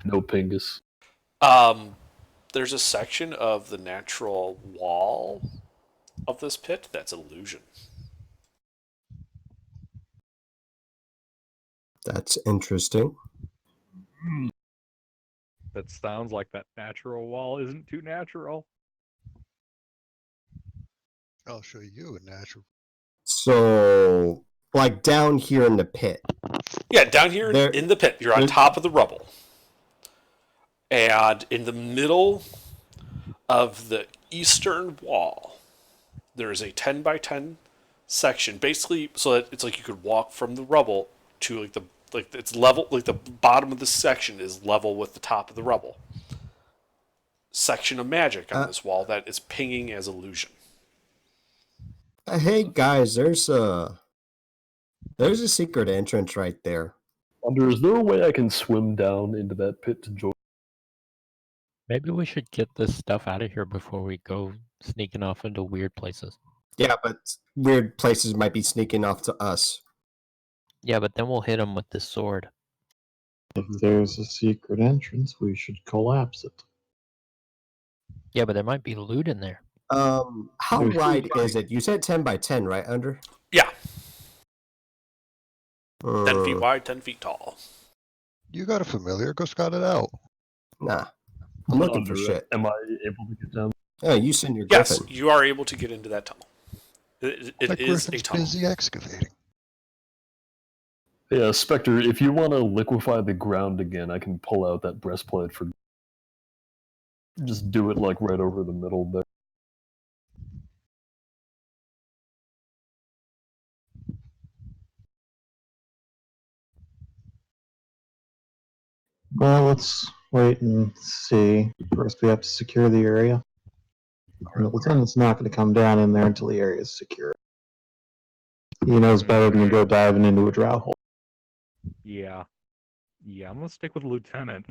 No pingus. There's a section of the natural wall of this pit that's illusion. That's interesting. That sounds like that natural wall isn't too natural. I'll show you a natural. So, like down here in the pit. Yeah, down here There- in the pit, you're on there- top of the rubble. And in the middle of the eastern wall, there is a 10 by 10 section, basically, so that it's like you could walk from the rubble to like it's level, like the bottom of the section is level with the top of the rubble. Section of magic on this wall that is pinging as illusion. Hey guys, there's a secret entrance right there. Wonder, is there a way I can swim down into that pit to join? Maybe we should get this stuff out of here before we go sneaking off into weird places. Yeah, but weird places might be sneaking off to us. Yeah, but then we'll hit them with this sword. If there's a secret entrance, we should collapse it. Yeah, but there might be loot in there. How There's- wide is it? You said 10 by 10, right, Under? Yeah, 10 feet Uh, wide, 10 feet tall. You got a familiar? Go scout it out. Nah. I'm looking for Under, shit. Am I able to get down? Oh, you send your Yes, griffin. you are able to get into that tunnel. It That is a Griffin's tunnel. busy excavating. Yeah, Spectre, if you want to liquefy the ground again, I can pull out that breastplate for... Just do it, like, right over the middle there. Well, let's wait and see. First, we have to secure the area. And the lieutenant's not going to come down in there until the area is secure. He knows better than to go diving into a drought hole. Yeah. Yeah, I'm gonna stick with Lieutenant.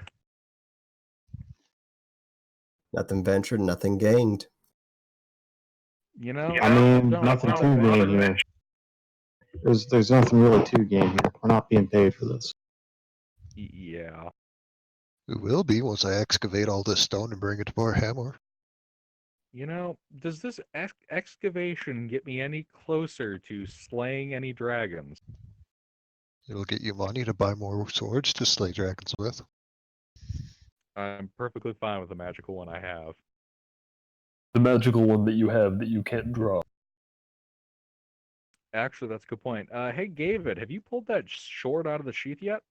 Nothing ventured, nothing gained. You know, I mean, don't nothing wanna to gain here. There's nothing really to gain here. We're not being paid for this. Yeah. It will be once I excavate all this stone and bring it to Barhammer. You know, does this excavation get me any closer to slaying any dragons? It'll get you money to buy more swords to slay dragons with. I'm perfectly fine with the magical one I have. The magical one that you have that you can't draw. Actually, that's a good point. Hey, David, have you pulled that sword out of the sheath yet?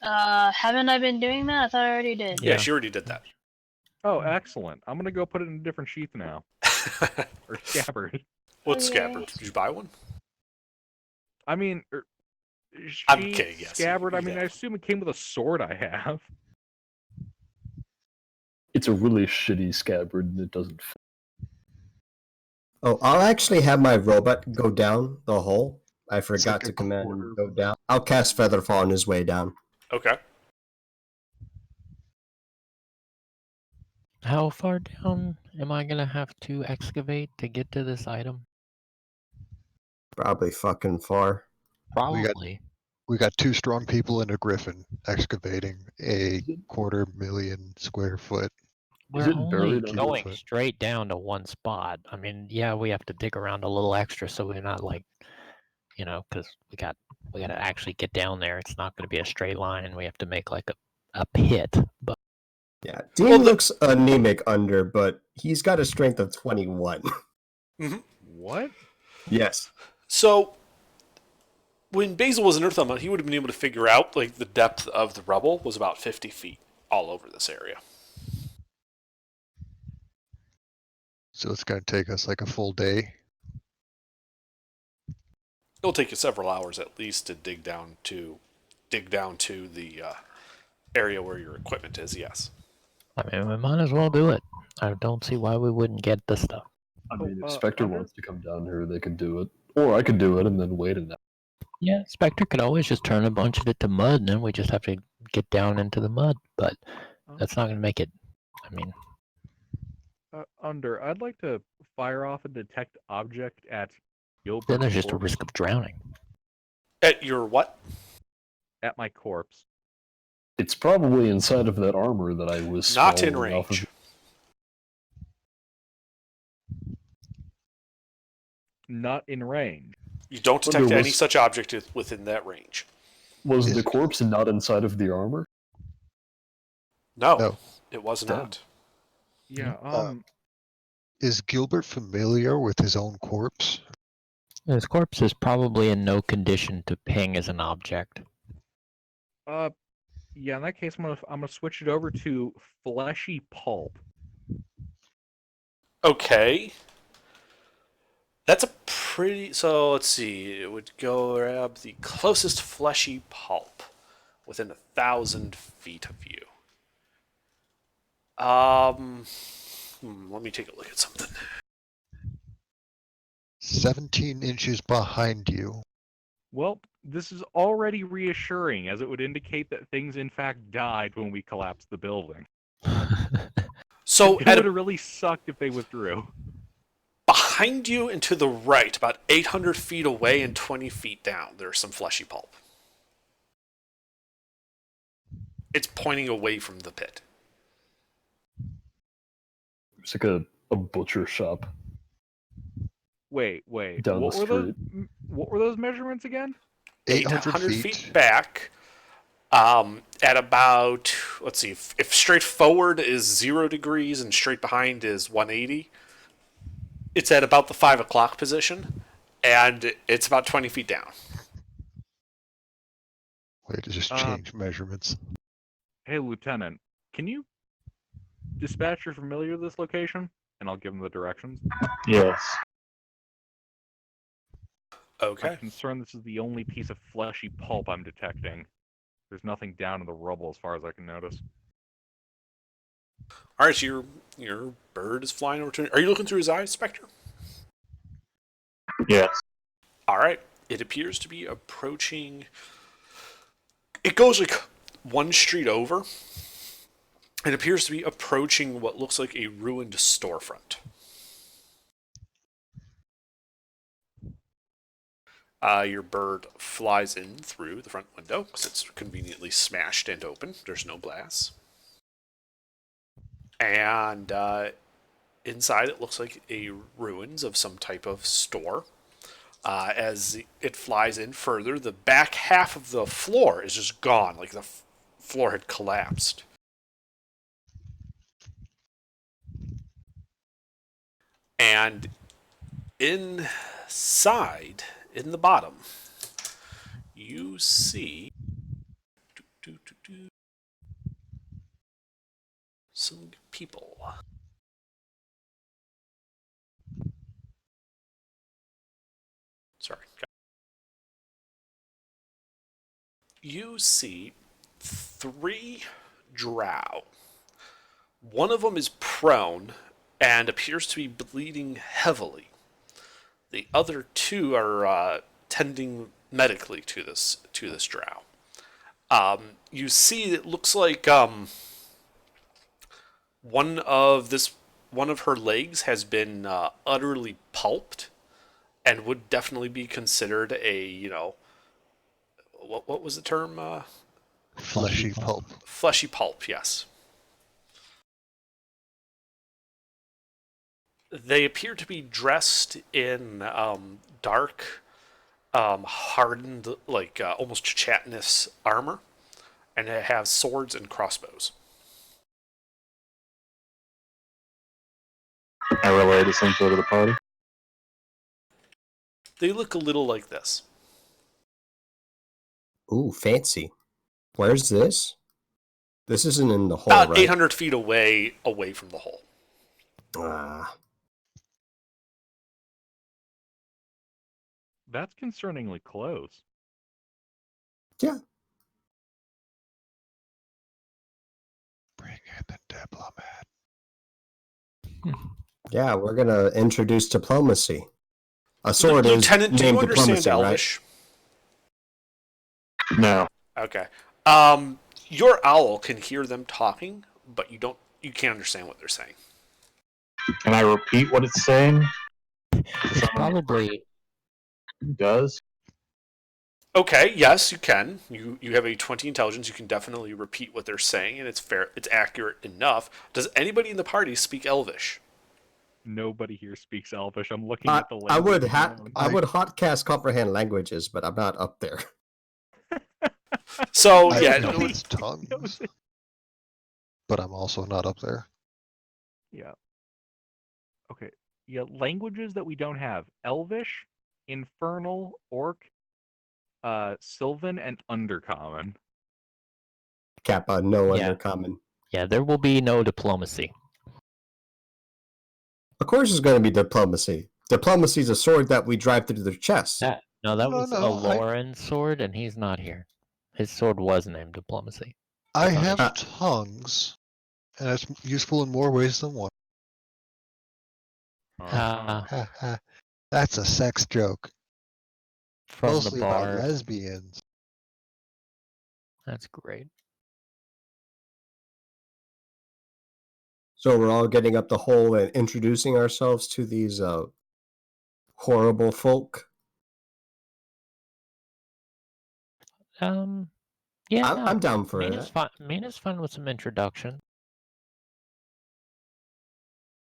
Haven't I been doing that? I thought I already did. Yeah, she already did that. Oh, excellent. I'm gonna go put it in a different sheath now. Or scabbard. What's Okay. scabbard? Did you buy one? I mean, I'm sheath, kidding, yes, scabbard. I you mean, I have. assume it came with a sword I have. It's a really shitty scabbard and it doesn't fit. Oh, I'll actually have my robot go down the hole. I forgot like to a command quarter. him to go down. I'll cast Featherfall on his way down. Okay. How far down am I gonna have to excavate to get to this item? Probably fucking far. Probably. We got 2 strong people and a griffin excavating a 250,000 square foot. We're it only buried under going foot? straight down to one spot. I mean, yeah, we have to dig around a little extra so we're not like, because we got to actually get down there. It's not going to be a straight line. We have to make like a pit. But Yeah, Dean Well, the- looks anemic Under, but he's got a strength of 21. What? Yes. So, when Basil was an Earth Element, he would have been able to figure out like the depth of the rubble was about 50 feet all over this area. So it's going to take us like a full day. It'll take you several hours at least to dig down to the area where your equipment is. Yes. I mean, we might as well do it. I don't see why we wouldn't get the stuff. I mean, if Oh, Spectre Under? wants to come down here, they can do it. Or I could do it and then wait an hour. Yeah, Spectre could always just turn a bunch of it to mud, and then we just have to get down into the mud. But that's not going to make it. I mean, Under, I'd like to fire off a detect object at Gilbert. then there's just a risk of drowning. At your what? At my corpse. It's probably inside of that armor that I was Not in swallowing off range. of. Not in range. You don't Wonder detect any was- such object within that range. Was Is- the corpse not inside of the armor? No, No. it was Damn. not. Yeah. Is Gilbert familiar with his own corpse? His corpse is probably in no condition to ping as an object. Yeah. In that case, I'm gonna switch it over to fleshy pulp. Okay. That's a pretty. So let's see. It would go grab the closest fleshy pulp within 1,000 feet of you. Let me take a look at something. 17 inches behind you. Well, this is already reassuring, as it would indicate that things in fact died when we collapsed the building. So It at would a, have really sucked if they withdrew. behind you and to the right, about 800 feet away and 20 feet down, there's some fleshy pulp. It's pointing away from the pit. It's like a butcher shop. Wait. Down What the were those measurements again? 800 feet back. At about, let's see, if straight forward is 0 degrees and straight behind is 180, it's at about the 5 o'clock position, and it's about 20 feet down. Way to just change measurements. Hey, Lieutenant, can you dispatch your familiar to this location? And I'll give him the directions. Yes. Okay. I'm concerned this is the only piece of fleshy pulp I'm detecting. There's nothing down in the rubble as far as I can notice. All right, so your bird is flying over to. Are you looking through his eyes, Spectre? Yes. All right. It appears to be approaching. It goes like one street over. It appears to be approaching what looks like a ruined storefront. Your bird flies in through the front window because it's conveniently smashed and open. There's no glass. And inside it looks like a ruins of some type of store. As it flies in further, the back half of the floor is just gone, like the floor had collapsed. And inside, in the bottom, you see some people. Sorry. You see 3 drow. One of them is prone and appears to be bleeding heavily. The other 2 are tending medically to this drow. You see, it looks like one of her legs has been utterly pulped, and would definitely be considered a what was the term? Fleshy pulp. Fleshy pulp, yes. They appear to be dressed in dark, hardened, like almost chitinous armor, and they have swords and crossbows. I relay this info to the party. They look a little like this. Ooh, fancy. Where's this? This isn't in the hole, About right? 800 feet away from the hole. That's concerningly close. Yeah. Bring in the diplomat. Yeah, we're gonna introduce diplomacy. A sword Lieutenant, is do you named understand diplomacy, Elvish? right? No. Okay. Your owl can hear them talking, but you can't understand what they're saying. Can I repeat what it's saying? It's probably It does. Okay, yes, you can. You have a 20 intelligence. You can definitely repeat what they're saying, and it's fair. It's accurate enough. Does anybody in the party speak Elvish? Nobody here speaks Elvish. I'm looking at the I would language. I would hotcast comprehend languages, but I'm not up there. So I yeah, know no, its tongues, but I'm also not up there. Yeah. Okay. Yeah, languages that we don't have: Elvish, Infernal, Orc, Sylvan, and Undercommon. Kappa, no Yeah. undercommon. yeah, there will be no diplomacy. Of course, there's going to be diplomacy. Diplomacy is a sword that we drive through their chest. That No, was no, a Lauren sword, and he's not here. His sword was named Diplomacy. I That's not have his- tongues, and it's useful in more ways than one. Ah, Ha, ha. That's a sex joke. from Mostly the about bar. lesbians. That's great. So we're all getting up the hole and introducing ourselves to these horrible folk. Yeah, I'm down for Mina's it. fine. Mina's fine with some introduction.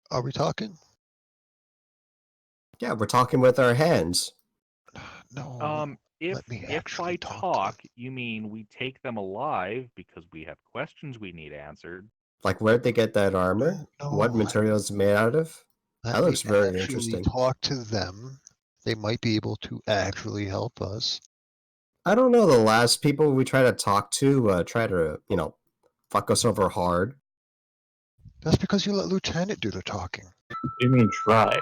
Are we talking? Yeah, we're talking with our hands. No. If Let me by actually talk to talk you mean we take them alive because we have questions we need answered, Like, where'd they get that armor? What No, material is it made out of? Let That looks me very actually interesting. talk to them. They might be able to actually help us. I don't know. The last people we try to talk to try to, fuck us over hard. That's because you let Lieutenant do the talking. You mean tried?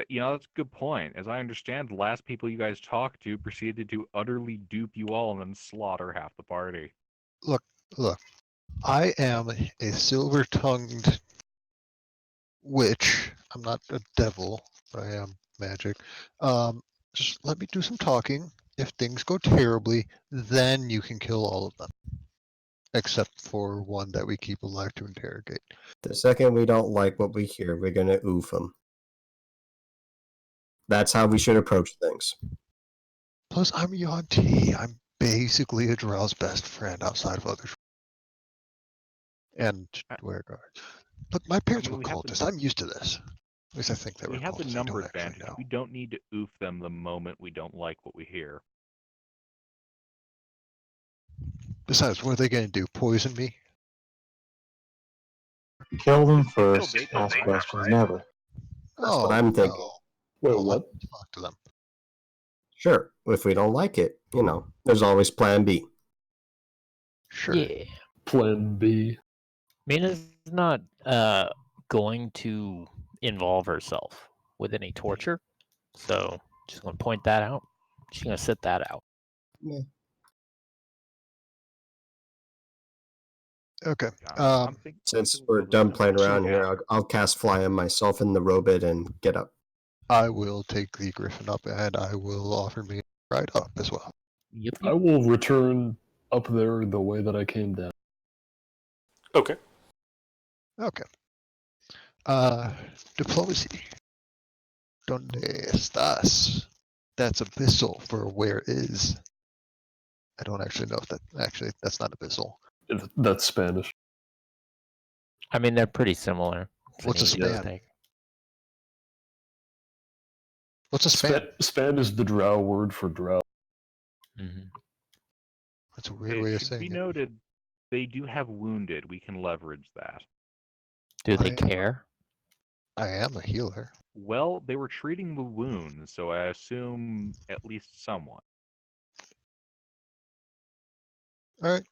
that's a good point. As I understand, the last people you guys talked to proceeded to utterly dupe you all and then slaughter half the party. Look, I am a silver-tongued witch. I'm not a devil, but I am magic. Just let me do some talking. If things go terribly, then you can kill all of them. Except for one that we keep alive to interrogate. The second we don't like what we hear, we're gonna oof them. That's how we should approach things. Plus, I'm Yuan-Ti. I'm basically a Drow's best friend outside of others. And Dwergar. Look, my parents mean, were we have cultists. I'm used to this. At least I think they were We have the cultists. I number don't actually advantage. know. We don't need to oof them the moment we don't like what we hear. Besides, what are they going to do? Poison me? Kill them first, bait them, ask right? questions never. That's what I'm thinking. No. Wait, I'll what? talk to them. Sure, if we don't like it, there's always plan B. Sure. Yeah. Plan B. Mina's not going to involve herself with any torture, so just gonna point that out. She's gonna sit that out. Okay. I'm thinking Since we're done playing around here, I'll cast Fly on myself in the robot and get up. I will take the griffin up and I will offer me a ride up as well. Yep. I will return up there the way that I came down. Okay. Okay. Diplomacy. Donde estás? That's abyssal for where is. I don't actually know if that's not abyssal. That's Spanish. I mean, they're pretty similar. It's What's a an easy span? mistake. What's a span? Span is the drow word for drow. Mhm. That's a weird way It of should saying be it. noted, they do have wounded. We can leverage that. Do they I- care? I am a healer. Well, they were treating the wounds, so I assume at least somewhat. All right.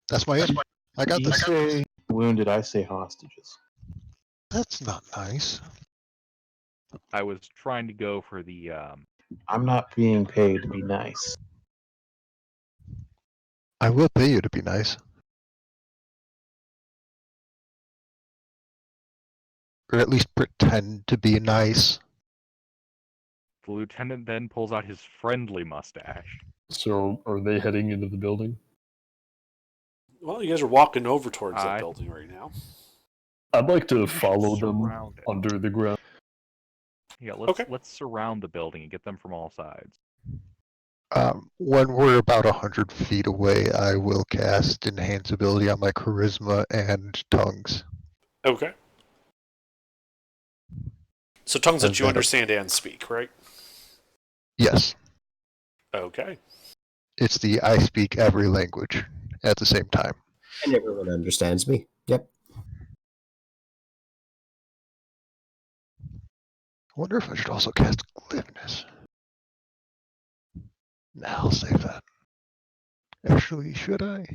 That's my answer. I got You this. say wounded, I say hostages. That's not nice. I was trying to go for the I'm not being paid to be nice. I will pay you to be nice. Or at least pretend to be nice. The lieutenant then pulls out his friendly mustache. So are they heading into the building? Well, you guys are walking over towards that Aye. building right now. I'd like to We should follow them surround it. under the ground. Yeah, let's Okay. let's surround the building and get them from all sides. When we're about 100 feet away, I will cast Enhance ability on my charisma and tongues. Okay. So tongues that Is you that a- understand and speak, right? Yes. Okay. It's the I speak every language at the same time. And everyone understands me. Yep. I wonder if I should also cast Glibness. Nah, I'll save that. Actually, should I?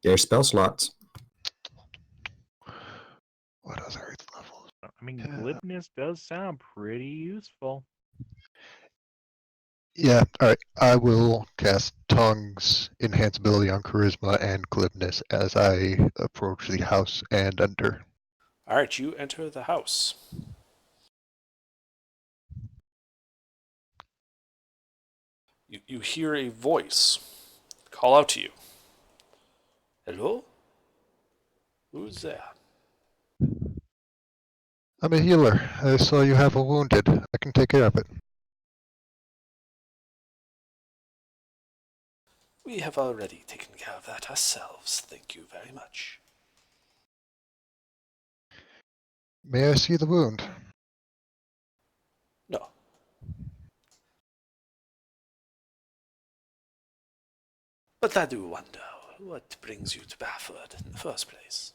There's spell slots. What other earth levels? I mean, Yeah. glibness does sound pretty useful. Yeah, alright. I will cast Tongue's enhanceability on charisma and glibness as I approach the house and enter. All right, you enter the house. You hear a voice call out to you. Hello? Who's there? I'm a healer. I saw you have a wounded. I can take care of it. We have already taken care of that ourselves. Thank you very much. May I see the wound? No. But I do wonder what brings you to Bafford in the first place.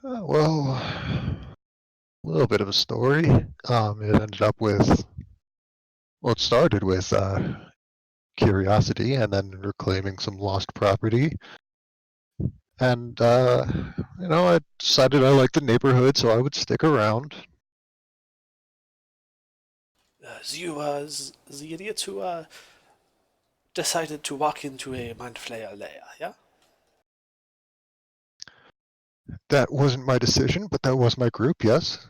Well, a little bit of a story. It ended up with, well, it started with curiosity and then reclaiming some lost property. And, I decided I liked the neighborhood, so I would stick around. You the idiot who decided to walk into a Mind Flayer lair, yeah? That wasn't my decision, but that was my group, yes.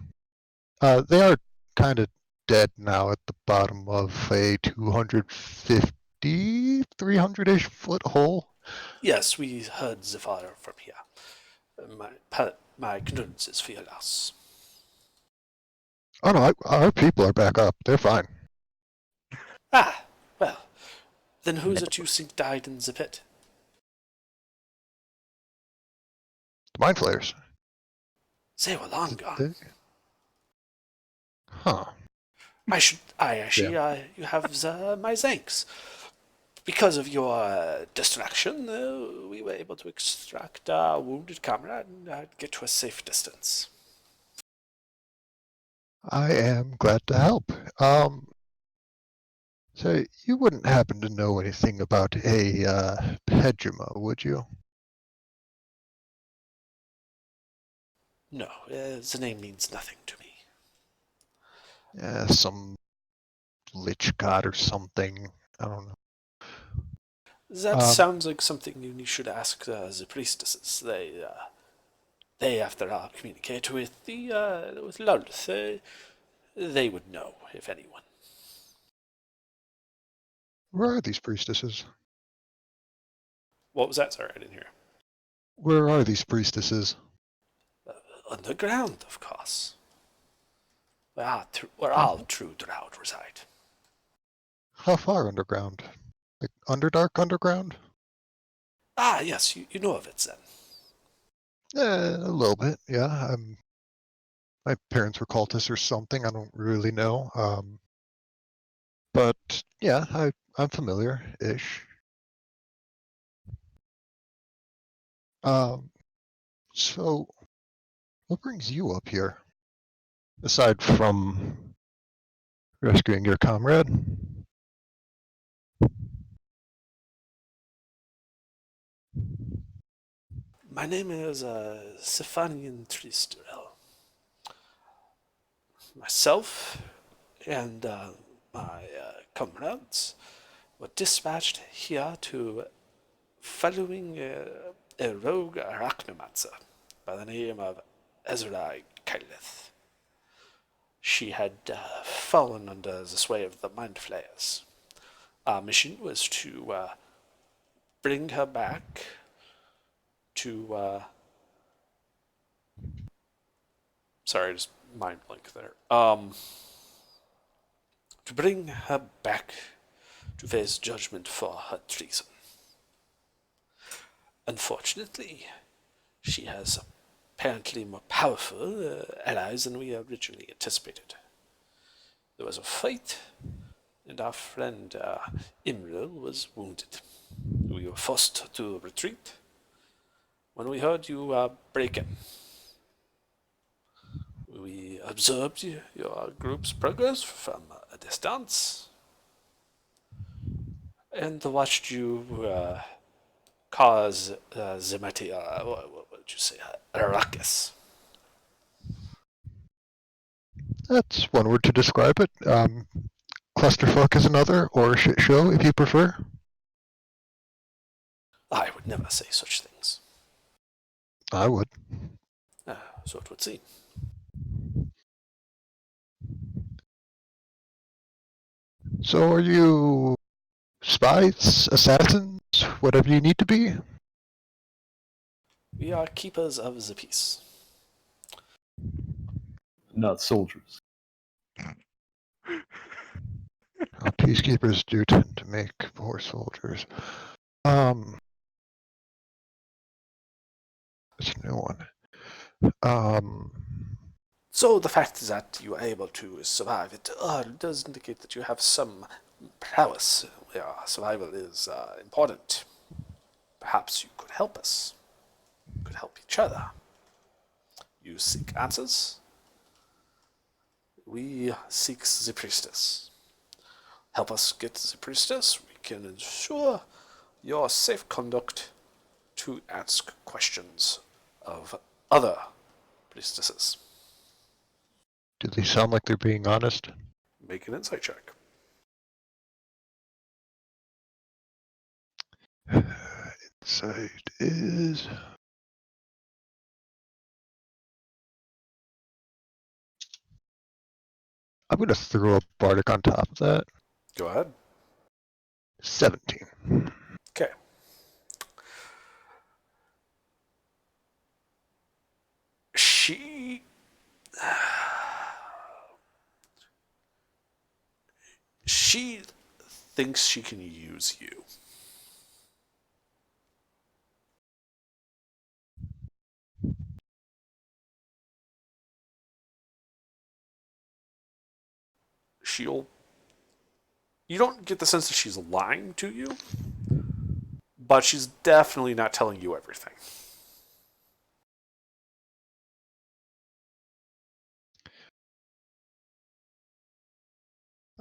They are kind of dead now at the bottom of a 250, 300-ish foot hole. Yes, we heard the fire from here. My condolences for your loss. Oh no, our people are back up. They're fine. Ah, well, then who's it you think died in the pit? The Mind Flayers. They were long gone. They- Huh. You have my thanks. Because of your distraction, we were able to extract a wounded comrade and get to a safe distance. I am glad to help. So you wouldn't happen to know anything about a Pejima, would you? No, the name means nothing to me. Some lich god or something. I don't know. That sounds like something you should ask the priestesses. They after all communicate with with Lolth. They would know, if anyone. Where are these priestesses? What was that? Sorry, I didn't hear. Where are these priestesses? Underground, of course. Where all true drow reside. How far underground? Like Underdark underground? Ah, yes, you know of it then. A little bit, yeah. My parents were cultists or something. I don't really know. But yeah, I'm familiar-ish. So what brings you up here? Aside from rescuing your comrade? My name is Stephanian Tristurel. Myself and my comrades were dispatched here to following a rogue arachnomancer by the name of Ezra Kyleth. She had fallen under the sway of the Mind Flayers. Our mission was to bring her back to sorry, just mind blank there. To bring her back to face judgment for her treason. Unfortunately, she has apparently more powerful allies than we originally anticipated. There was a fight, and our friend Imril was wounded. We were forced to retreat when we heard you break in. We observed your group's progress from a distance and watched you cause would you say, a ruckus. That's one word to describe it. Clusterfuck is another, or shit show if you prefer. I would never say such things. I would. So it would seem. So are you spies, assassins, whatever you need to be? We are keepers of the peace. Not soldiers. Peacekeepers do tend to make poor soldiers. It's a new one. So the fact that you are able to survive it does indicate that you have some prowess. Survival is important. Perhaps you could help us. Could help each other. You seek answers. We seek the priestess. Help us get the priestess. We can ensure your safe conduct to ask questions of other priestesses. Do they sound like they're being honest? Make an insight check. Insight is... I'm going to throw a bardic on top of that. Go ahead. 17. Okay. She thinks she can use you. You don't get the sense that she's lying to you, but she's definitely not telling you everything.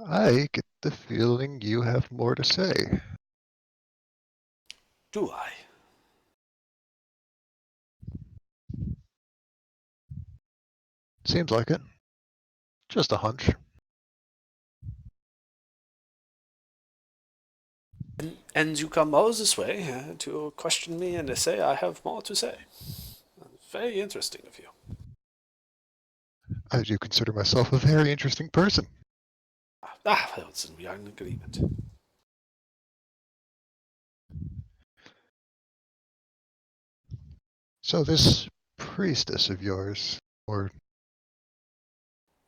I get the feeling you have more to say. Do I? Seems like it. Just a hunch. And you come all this way to question me and to say I have more to say. Very interesting of you. I do consider myself a very interesting person. Well, then we are in agreement. So this priestess of yours, or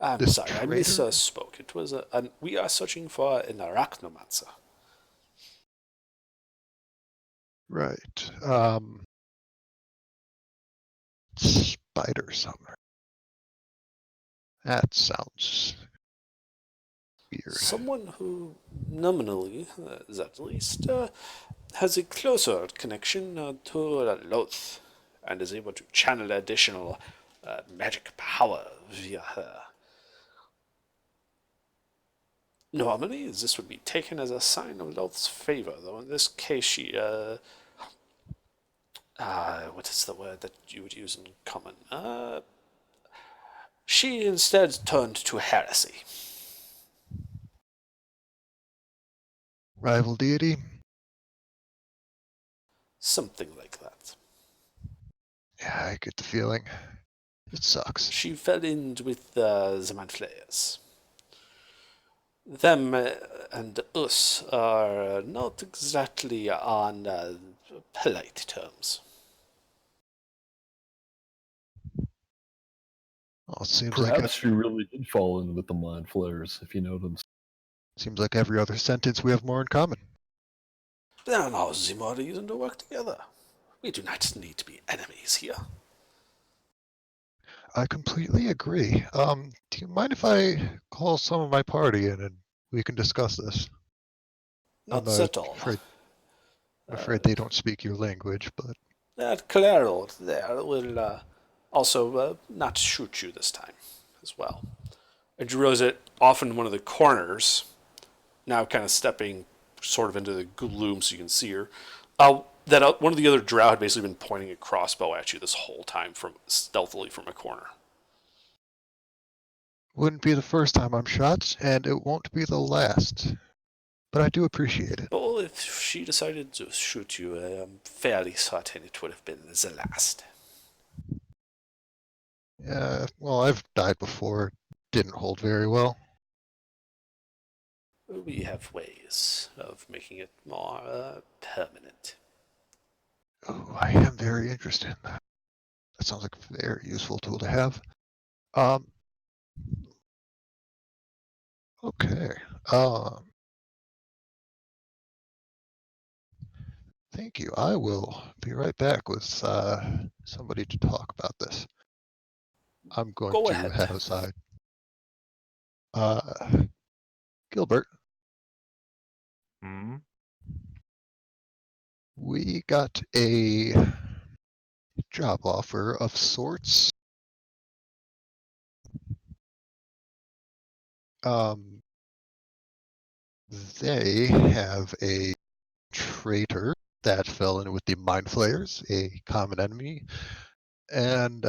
I'm this sorry, I traitor? misspoke. It was we are searching for an arachnomancer. Right. Spider summoner. That sounds weird. Someone who nominally, at least, has a closer connection to Loth and is able to channel additional magic power via her. Normally, this would be taken as a sign of Loth's favor, though in this case she, what is the word that you would use in common? She instead turned to heresy. Rival deity? Something like that. Yeah, I get the feeling. It sucks. She fell in with the Manflayers. Them and us are not exactly on polite terms. Well, it seems Perhaps like she really did fall in with the mind flayers, if you know them. seems like every other sentence we have more in common. There are no more reason to work together. We do not need to be enemies here. I completely agree. Do you mind if I call some of my party in and we can discuss this? Not I'm at all. afraid they don't speak your language, but That Claro there will also not shoot you this time as well. And she rose it off in one of the corners, now kind of stepping sort of into the gloom so you can see her. that one of the other drow had basically been pointing a crossbow at you this whole time from stealthily from a corner. Wouldn't be the first time I'm shot, and it won't be the last. But I do appreciate it. Well, if she decided to shoot you, I'm fairly certain it would have been the last. Yeah, well, I've died before. Didn't hold very well. We have ways of making it more permanent. Oh, I am very interested in that. That sounds like a very useful tool to have. Okay. Thank you. I will be right back with somebody to talk about this. I'm going Go to ahead. head aside. Gilbert, Hmm? we got a job offer of sorts. They have a traitor that fell in with the Mind Flayers, a common enemy. And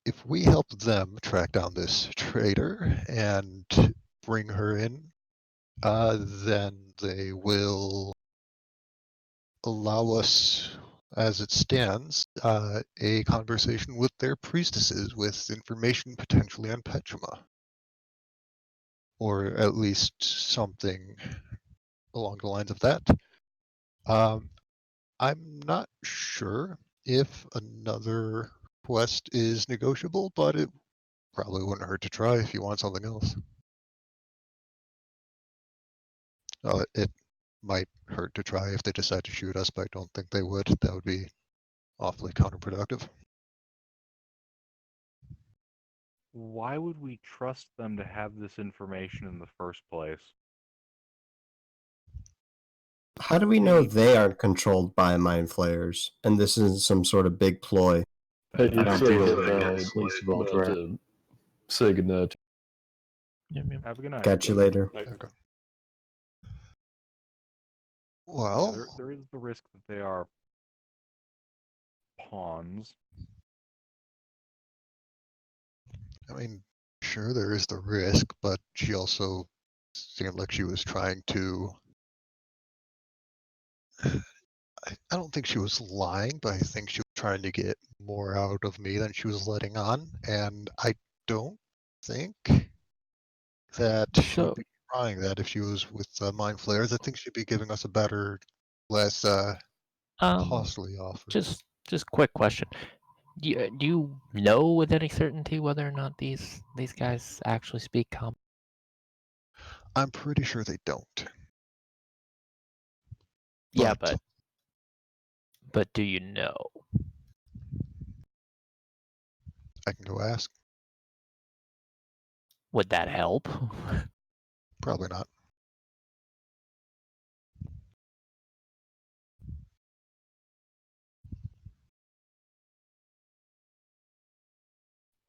if we help them track down this traitor and bring her in, then they will allow us, as it stands, a conversation with their priestesses with information potentially on Petrima. Or at least something along the lines of that. I'm not sure if another quest is negotiable, but it probably wouldn't hurt to try if you want something else. It might hurt to try if they decide to shoot us, but I don't think they would. That would be awfully counterproductive. Why would we trust them to have this information in the first place? How do we know they aren't controlled by mind flayers, and this isn't some sort of big ploy? Hey, I don't it's feel uh, like uh, it's least of I'm all about threat. to say goodnight. Have a good night. Catch you later. Like, Okay. Yeah, Well, there is the risk that they are pawns. I mean, sure, there is the risk, but she also seemed like she was trying to. I don't think she was lying, but I think she was trying to get more out of me than she was letting on. And I don't think that she would So, be trying that if she was with Mind Flayers. I think she'd be giving us a better, less costly offer. just quick question. Do you know with any certainty whether or not these guys actually speak common? I'm pretty sure they don't. Yeah, But but do you know? I can go ask. Would that help? Probably not.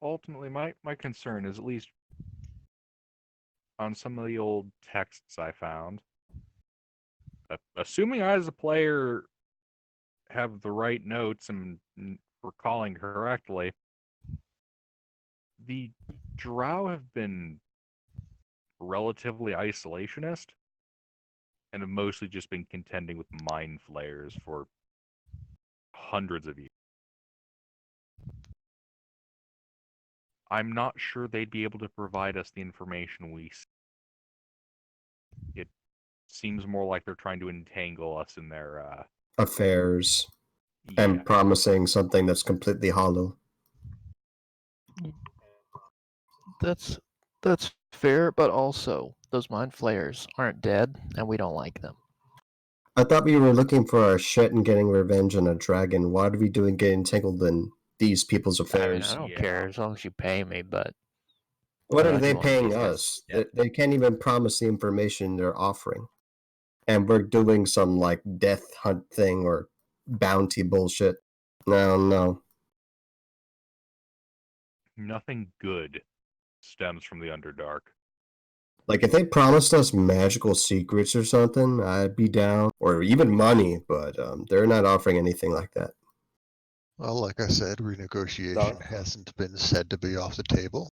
Ultimately, my concern is, at least on some of the old texts I found, assuming I as a player have the right notes and recalling correctly, the drow have been relatively isolationist and have mostly just been contending with mind flayers for hundreds of years. I'm not sure they'd be able to provide us the information we seek. It seems more like they're trying to entangle us in their Affairs yeah. and promising something that's completely hollow. That's fair, but also those mind flayers aren't dead, and we don't like them. I thought we were looking for our shit and getting revenge on a dragon. Why are we doing getting entangled in these people's I mean, affairs? I don't Yeah. care as long as you pay me, but What I are do they want paying these guys us? dead. They can't even promise the information they're offering. And we're doing some like death hunt thing or bounty bullshit. No. Nothing good stems from the Underdark. Like if they promised us magical secrets or something, I'd be down. or even money, but they're not offering anything like that. Well, like I said, renegotiation hasn't been said to be off the table.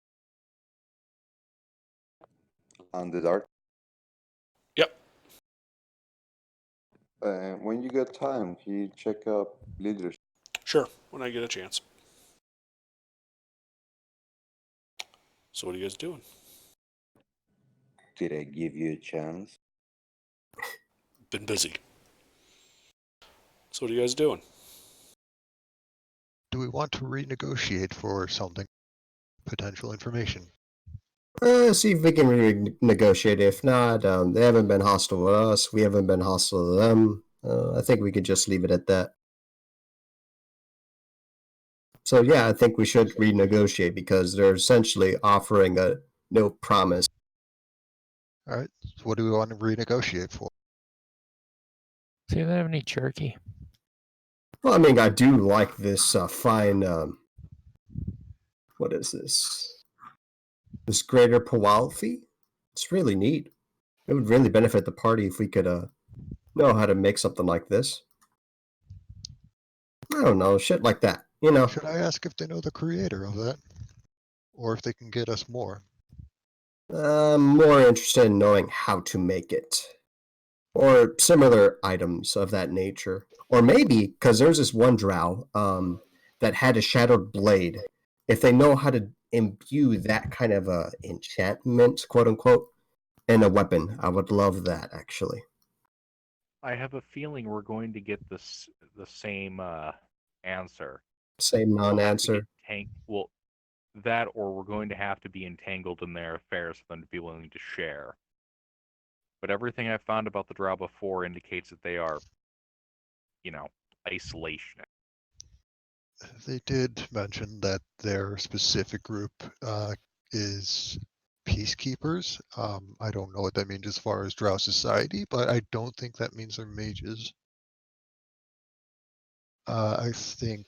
On the dark. Yep. When you get time, can you check up leadership? Sure, when I get a chance. So what are you guys doing? Did I give you a chance? Been busy. So what are you guys doing? Do we want to renegotiate for something? Potential information. See if we can renegotiate. If not, they haven't been hostile to us. We haven't been hostile to them. I think we could just leave it at that. So yeah, I think we should renegotiate because they're essentially offering a no promise. All right. So what do we want to renegotiate for? See if they have any jerky. Well, I mean, I do like this fine. What is this? This Greater Powalfi? It's really neat. It would really benefit the party if we could know how to make something like this. I don't know, shit like that. You know. Should I ask if they know the creator of that? Or if they can get us more? I'm more interested in knowing how to make it. Or similar items of that nature. Or maybe, because there's this one drow that had a shadowed blade. If they know how to imbue that kind of enchantment, quote unquote, in a weapon, I would love that, actually. I have a feeling we're going to get the same answer. Same non-answer. Well, that or we're going to have to be entangled in their affairs for them to be willing to share. But everything I've found about the Drow before indicates that they are, isolationists. They did mention that their specific group is peacekeepers. I don't know what that means as far as Drow society, but I don't think that means they're mages. I think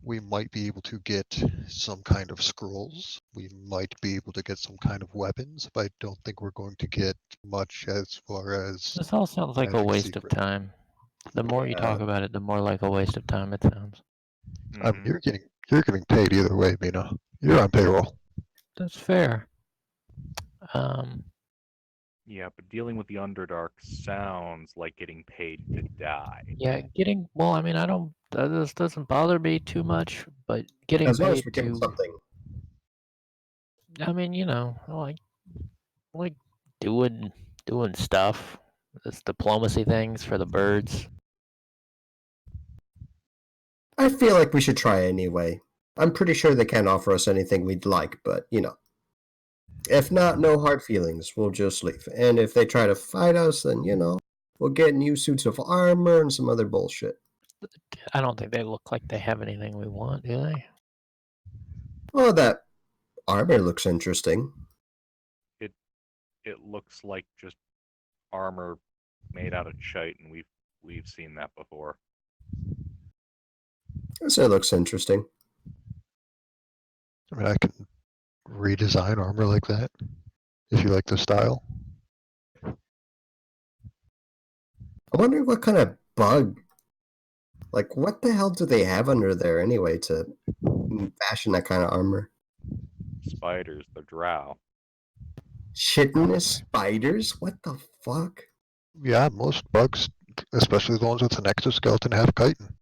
we might be able to get some kind of scrolls. We might be able to get some kind of weapons, but I don't think we're going to get much as far as. This all sounds like a magic waste secret. of time. The more you talk about it, the more like a waste of time it sounds. I mean, you're getting paid either way, Mina. You're on payroll. That's fair. Yeah, but dealing with the Underdark sounds like getting paid to die. Yeah, well, I mean, this doesn't bother me too much, but getting As long as paid we get something. I mean, like doing stuff. This diplomacy things for the birds. I feel like we should try anyway. I'm pretty sure they can't offer us anything we'd like, but, If not, no hard feelings. We'll just leave. And if they try to fight us, then, we'll get new suits of armor and some other bullshit. I don't think they look like they have anything we want, do they? Well, that armor looks interesting. It looks like just armor made out of chite, and we've seen that before. So it looks interesting. I mean, I can redesign armor like that if you like the style. I wonder what kind of bug. Like, what the hell do they have under there anyway to fashion that kind of armor? Spiders, they're drow. Chitinous spiders? What the fuck? Yeah, most bugs, especially the ones with an exoskeleton, have chitin.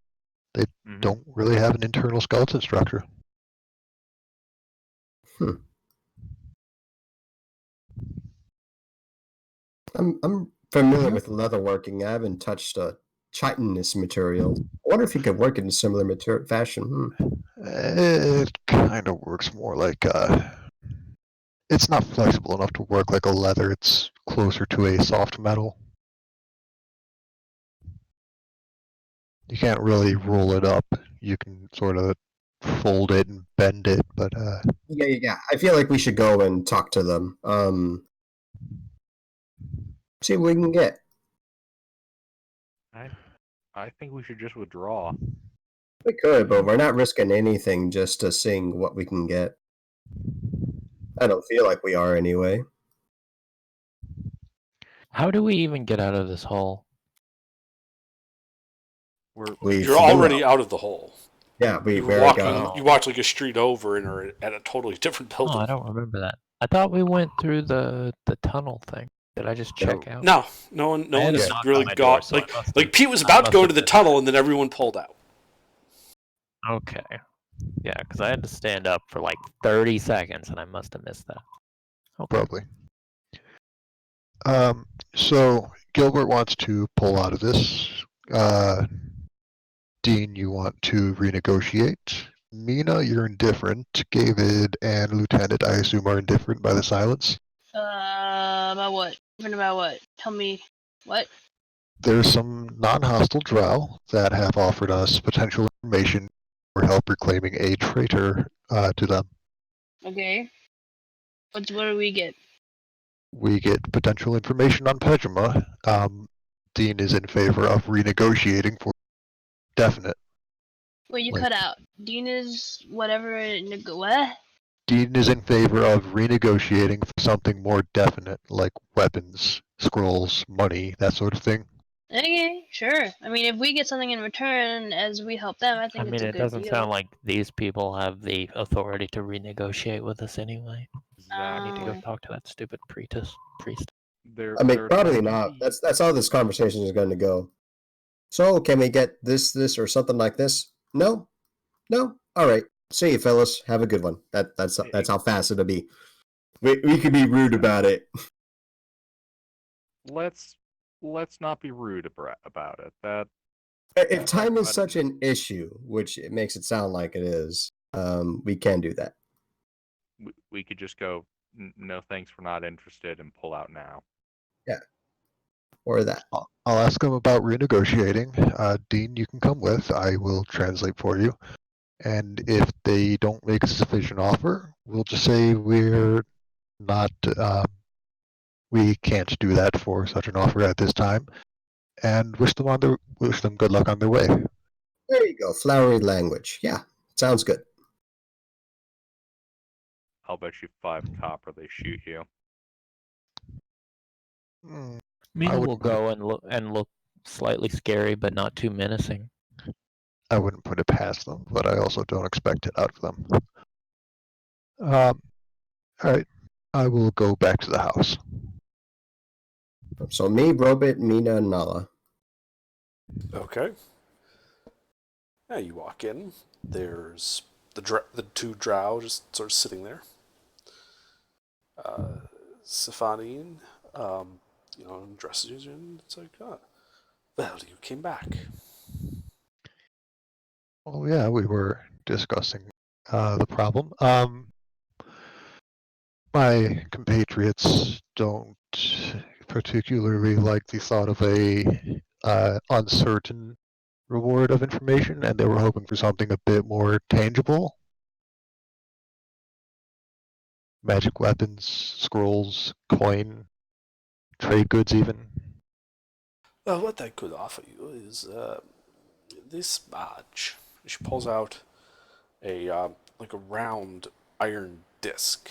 They don't really have an internal skeleton structure. I'm familiar with leatherworking. I haven't touched chitinous material. I wonder if you could work in a similar fashion. It kind of works more like it's not flexible enough to work like a leather. It's closer to a soft metal. You can't really roll it up. You can sort of fold it and bend it, but Yeah. I feel like we should go and talk to them. See what we can get. I think we should just withdraw. We could, but we're not risking anything just to seeing what we can get. I don't feel like we are anyway. How do we even get out of this hole? We You're flew already out. out of the hole. Yeah, we You already walked, got out. you walked like a street over and are at a totally different Oh, building. I don't remember that. I thought we went through the tunnel thing. Did I just check out? No I had a one's knock really on my door, got so I like must like have- Pete was I about to must go have into the missed tunnel and then everyone pulled out. Okay. Yeah, because I had to stand up for like 30 seconds, and I must have missed that. Okay. Probably. So Gilbert wants to pull out of this. Dean, you want to renegotiate. Mina, you're indifferent. David and Lieutenant, I assume, are indifferent by the silence. About what? Even about what? Tell me what? There's some non-hostile drow that have offered us potential information for help reclaiming a traitor to them. Okay. What do we get? We get potential information on Pejima. Dean is in favor of renegotiating for definite. Wait, you Like- cut out. Dean is whatever. What? Dean is in favor of renegotiating for something more definite, like weapons, scrolls, money, that sort of thing. Okay, sure. I mean, if we get something in return as we help them, I think I it's mean, a it good doesn't deal. sound like these people have the authority to renegotiate with us anyway. I need to go Um, talk to that stupid priest. I mean, probably not. That's how this conversation is going to go. So, can we get this, or something like this? No, no. All right. See you, fellas. Have a good one. That's how fast it'll be. We can be rude about it. Let's not be rude about it. That If time is such an issue, which it makes it sound like it is, we can do that. we could just go, no thanks, we're not interested, and pull out now. Yeah. Or that. I'll ask him about renegotiating. Dean, you can come with. I will translate for you. And if they don't make a sufficient offer, we'll just say we're not, we can't do that for such an offer at this time, and wish them good luck on their way. There you go. Flowery language. Yeah. Sounds good. I'll bet you 5 copper they shoot you. Mina will wouldn't- go and look slightly scary, but not too menacing. I wouldn't put it past them, but I also don't expect it out of them. All right, I will go back to the house. So me, Brobit, Mina, and Nala. Okay. Yeah, you walk in. There's the two drow just sort of sitting there. Stefanine, dresses you, and it's like, oh, well, you came back. Oh yeah, we were discussing the problem. My compatriots don't particularly like the thought of a uncertain reward of information, and they were hoping for something a bit more tangible. Magic weapons, scrolls, coin, trade goods even. Well, what I could offer you is this badge. She pulls out a like a round iron disc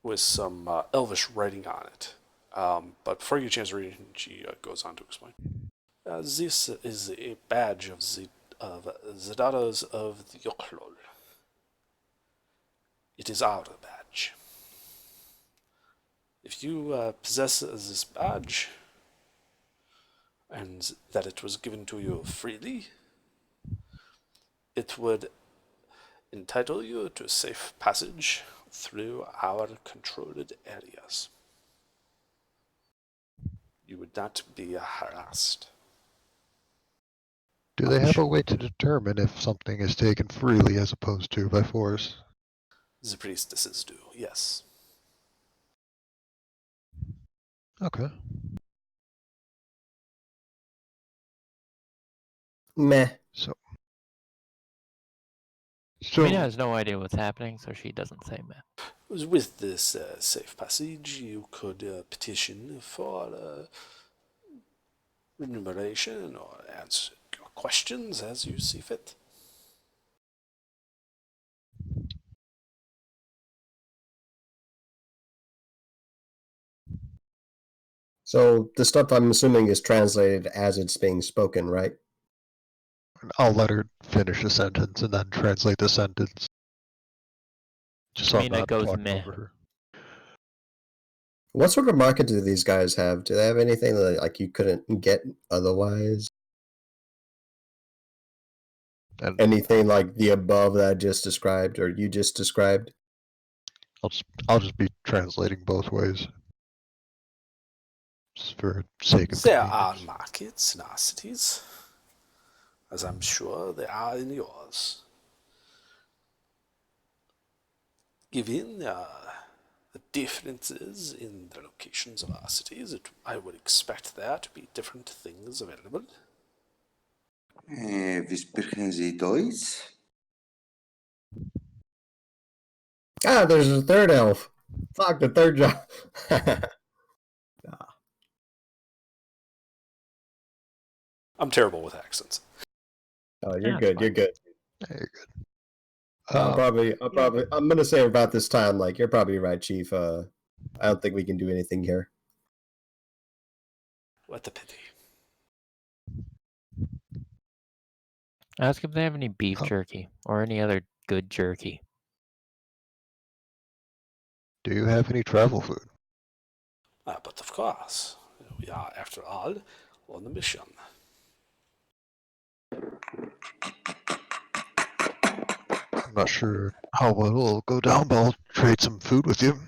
with some elvish writing on it. But before you get a chance to read it, she goes on to explain. This is a badge of the daughters of the Yoklol. It is our badge. If you possess this badge, and that it was given to you freely, it would entitle you to safe passage through our controlled areas. You would not be harassed. Do they have a way to determine if something is taken freely as opposed to by force? The priestesses do, yes. Okay. Meh. So Mina has no idea what's happening, so she doesn't say meh. With this safe passage, you could petition for remuneration or answer your questions as you see fit. So the stuff I'm assuming is translated as it's being spoken, right? I'll let her finish a sentence and then translate the sentence. Just so I'm Mina not goes talking meh. over her. What sort of market do these guys have? Do they have anything that like you couldn't get otherwise? And Anything like the above that I just described or you just described? I'll just be translating both ways. Just for sake of There are convenience. markets in our cities, as I'm sure there are in yours. Given the differences in the locations of our cities, I would expect there to be different things available. Wie sprechen Sie Deutsch? Ah, there's a third elf. Fuck, the third job. I'm terrible with accents. Oh, you're That's good. fine. You're good. Yeah, you're good. I'm gonna say about this time, like you're probably right, Chief. I don't think we can do anything here. What a pity. Ask if they have any beef jerky or any other good jerky. Do you have any travel food? But of course, we are, after all, on a mission. I'm not sure how well it'll go down, but I'll trade some food with you.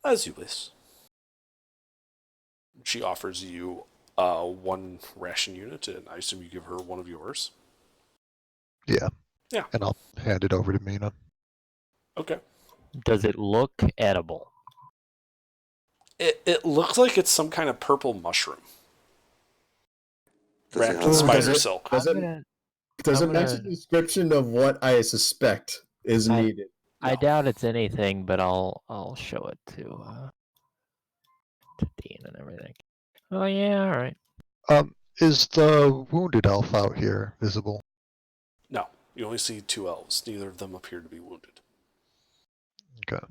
As you wish. She offers you one ration unit, and I assume you give her one of yours. Yeah. Yeah. And I'll hand it over to Mina. Okay. Does it look edible? It looks like it's some kind of purple mushroom. Does it Wrapped in have- spider Does it- silk. Does it, does I'm it match gonna- the description of what I suspect is I- needed? I doubt it's anything, but I'll show it to Dean and everything. Oh yeah, all right. Is the wounded elf out here visible? No, you only see two elves. Neither of them appear to be wounded. Okay.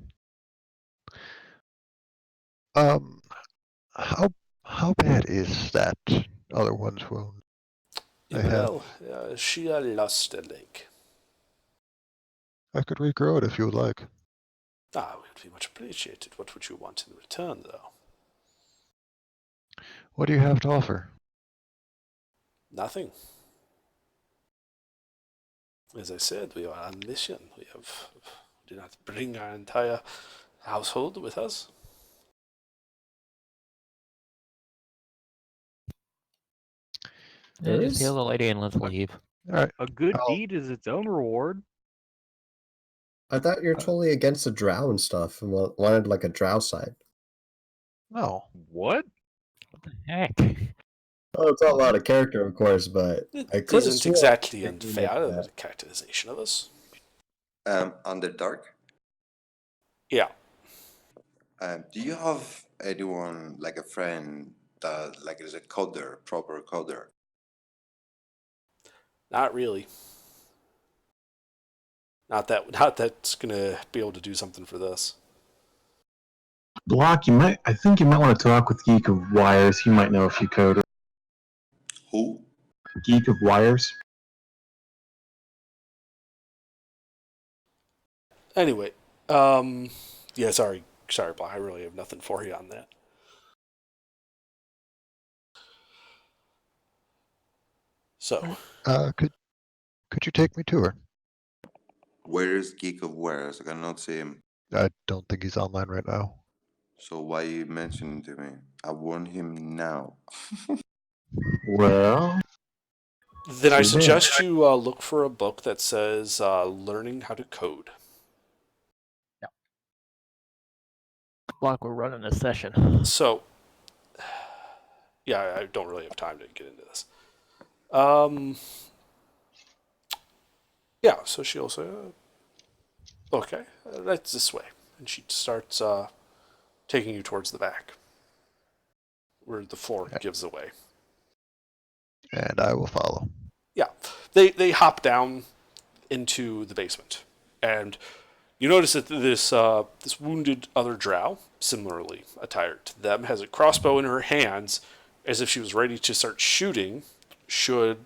How bad is that other one's wound? I have. Well, she lost a leg. I could regrow it if you would like. It would be much appreciated. What would you want in return, though? What do you have to offer? Nothing. As I said, we are on mission. We did not bring our entire household with us. Yeah, There just is- heal the lady and let's leave. All right. A good I'll- deed is its own reward. I thought you're totally against the drow and stuff and wanted like a drow side. No. What? What the heck? Oh, it's all out of character, of course, but I It could isn't exactly unfair of the characterization of us. Underdark? Yeah. Do you have anyone, like a friend, that like is a coder, proper coder? Not really. Not that's gonna be able to do something for this. Block, I think you might want to talk with Geek of Wires. He might know a few coders. Who? Geek of Wires. Anyway, yeah, sorry, Block. I really have nothing for you on that. So, Could you take me to her? Where is Geek of Wares? I cannot see him. I don't think he's online right now. So why you mentioning to me? I want him now. Well, then I Too bad. suggest you look for a book that says "Learning How to Code." Block, we're running a session. So, yeah, I don't really have time to get into this. Yeah, so she'll say, okay, that's this way. And she starts taking you towards the back, where the floor gives away. And I will follow. Yeah, they hop down into the basement, and You notice that this wounded other drow, similarly attired to them, has a crossbow in her hands, as if she was ready to start shooting should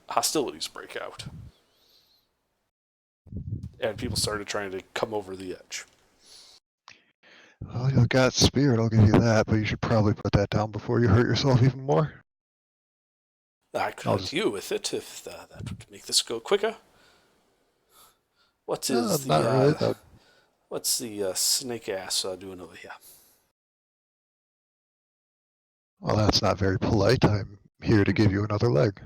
hostilities break out. And people started trying to come over the edge. Well, you got spirit, I'll give you that, but you should probably put that down before you hurt yourself even more. I could I'll help just- you with it if that would make this go quicker. What is not really. what's the snake ass doing over here? Well, that's not very polite. I'm here to give you another leg.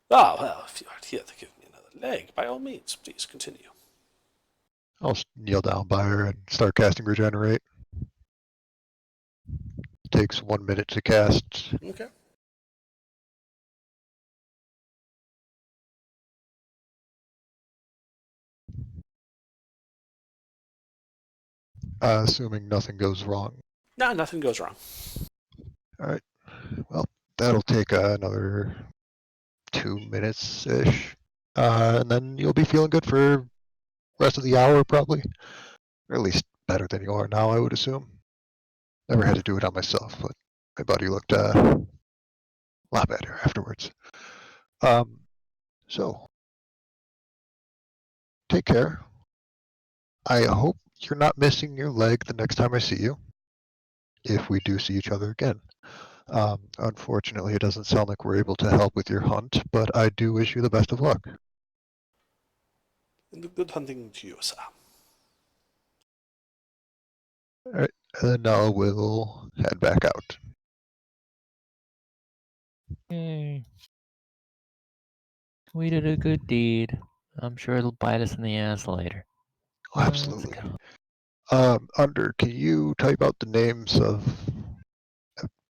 Ah, well, if you are here to give me another leg, by all means, please continue. I'll kneel down by her and start casting Regenerate. Takes 1 minute to cast. Okay. Assuming nothing goes wrong. No, nothing goes wrong. Alright. Well, that'll take another 2 minutes-ish. And then you'll be feeling good for rest of the hour, probably. Or at least better than you are now, I would assume. Never had to do it on myself, but my buddy looked a lot better afterwards. So, take care. I hope you're not missing your leg the next time I see you, if we do see each other again. Unfortunately, it doesn't sound like we're able to help with your hunt, but I do wish you the best of luck. And good hunting to you, sir. Alright, and then now we'll head back out. Yay. We did a good deed. I'm sure it'll bite us in the ass later. Let's Absolutely. go. Under, can you type out the names of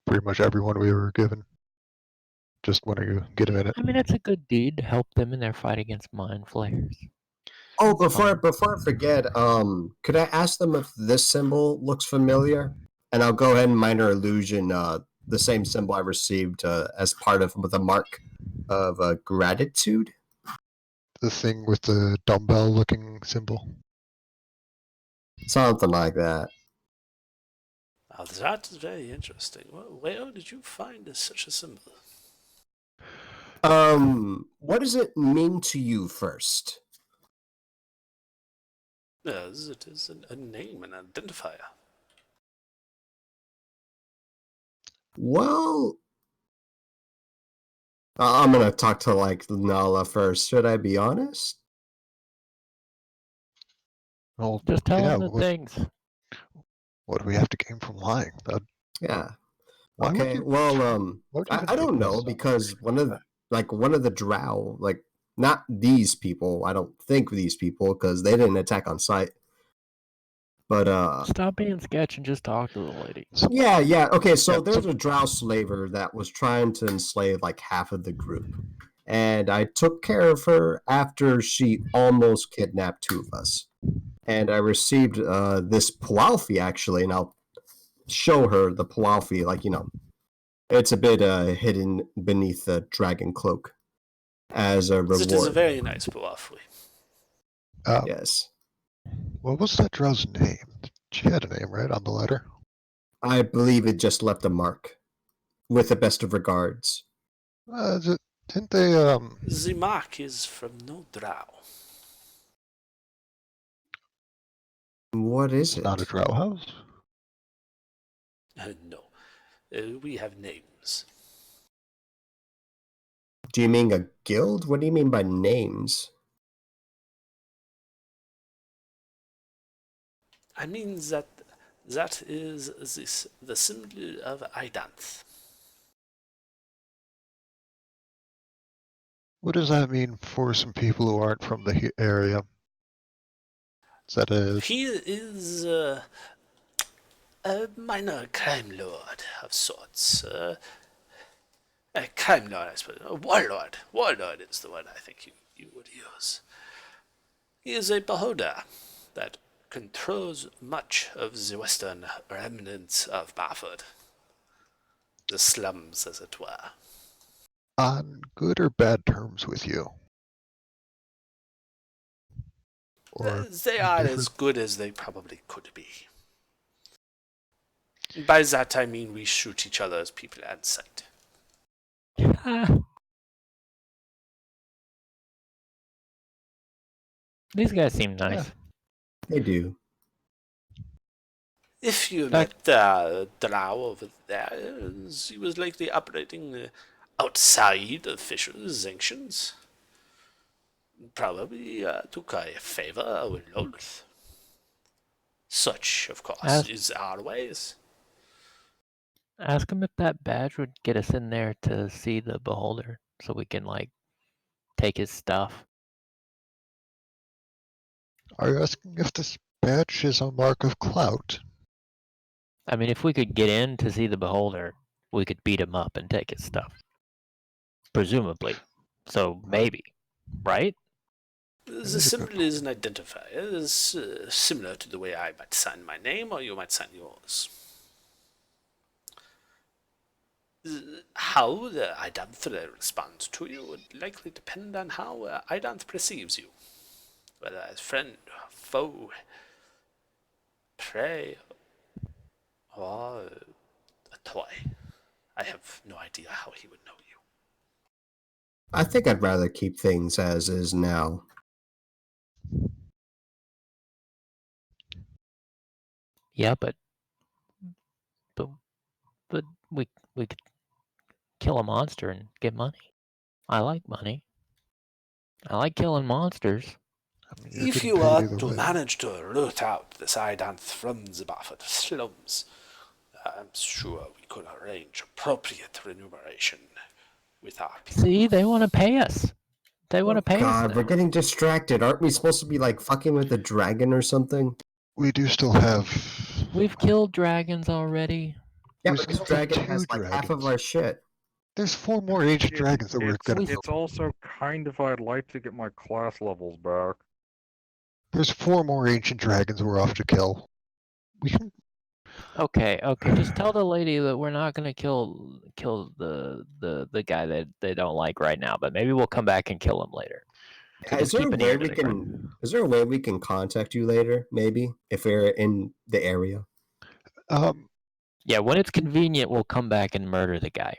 pretty much everyone we were given? Just when you get a minute. I mean, it's a good deed to help them in their fight against mind flayers. Oh, before I forget, could I ask them if this symbol looks familiar? And I'll go ahead and minor illusion the same symbol I received as part of the mark of gratitude. The thing with the dumbbell looking symbol. Something like that. Now, that is very interesting. Where did you find such a symbol? What does it mean to you first? Yes, it is a name, an identifier. Well, I'm gonna talk to like Nala first. Should I be honest? Well, Just tell yeah, them the things. what do we have to gain from lying? Yeah. Why would Okay. you- Well, why would you even I don't make know this up? because one of the drow, like not these people. I don't think these people because they didn't attack on sight. But Stop being sketch and just talk to the lady. yeah. Okay, so Yeah, there's a drow slaver that was trying to enslave like half of the group, and I took care of her after she almost kidnapped two of us. And I received this Pualfi actually, and I'll show her the Pualfi. Like it's a bit hidden beneath the dragon cloak as a reward. It is a very nice Pualfi. Yes. What was that drow's name? She had a name, right, on the letter? I believe it just left a mark. With the best of regards. Didn't they, The mark is from no drow. What is it? not a drow house? No. We have names. Do you mean a guild? What do you mean by names? I mean that is the symbol of Idanth. What does that mean for some people who aren't from the area? Is that a... He is a minor crime lord of sorts. A crime lord, I suppose. A warlord. Warlord is the word I think you would use. He is a beholder that controls much of the western remnants of Barford. The slums, as it were. on good or bad terms with you? Or They are as different? good as they probably could be. By that I mean we shoot each other as people at sight. These guys seem nice. They do. If you Back- met Drow over there, he was likely operating outside of Fisher's sanctions. Probably took a favor with Lolth. Such, of course, As- is our ways. Ask him if that badge would get us in there to see the beholder, so we can like take his stuff. Are you asking if this badge is a mark of clout? I mean, if we could get in to see the beholder, we could beat him up and take his stuff. Presumably. So maybe, right? The is a good symbol is an identifier. It's similar to the way I might sign my name or you might sign yours. How the Idanth responds to you would likely depend on how Idanth perceives you. Whether as friend, foe, prey, or a toy. I have no idea how he would know you. I think I'd rather keep things as is now. Yeah, but we could kill a monster and get money. I like money. I like killing monsters. I mean, you're If getting you paid are either to way. manage to root out this Idanth from the Buffett slums, I'm sure we could arrange appropriate remuneration with our people. See, they want to pay us. They want to pay God, us. we're now. getting distracted. Aren't we supposed to be like fucking with the dragon or something? We do still have. We've killed dragons already. Yeah, We but this still have dragon has two like half of dragons. our shit. There's 4 more ancient dragons that we're gonna. It's also kind of I'd like to get my class levels back. There's 4 more ancient dragons we're off to kill. We can. Okay, just tell the lady that we're not gonna kill the guy that they don't like right now, but maybe we'll come back and kill him later. So Is just there a keep an way ear to we the can? ground. Is there a way we can contact you later? Maybe if we're in the area. Yeah, when it's convenient, we'll come back and murder the guy.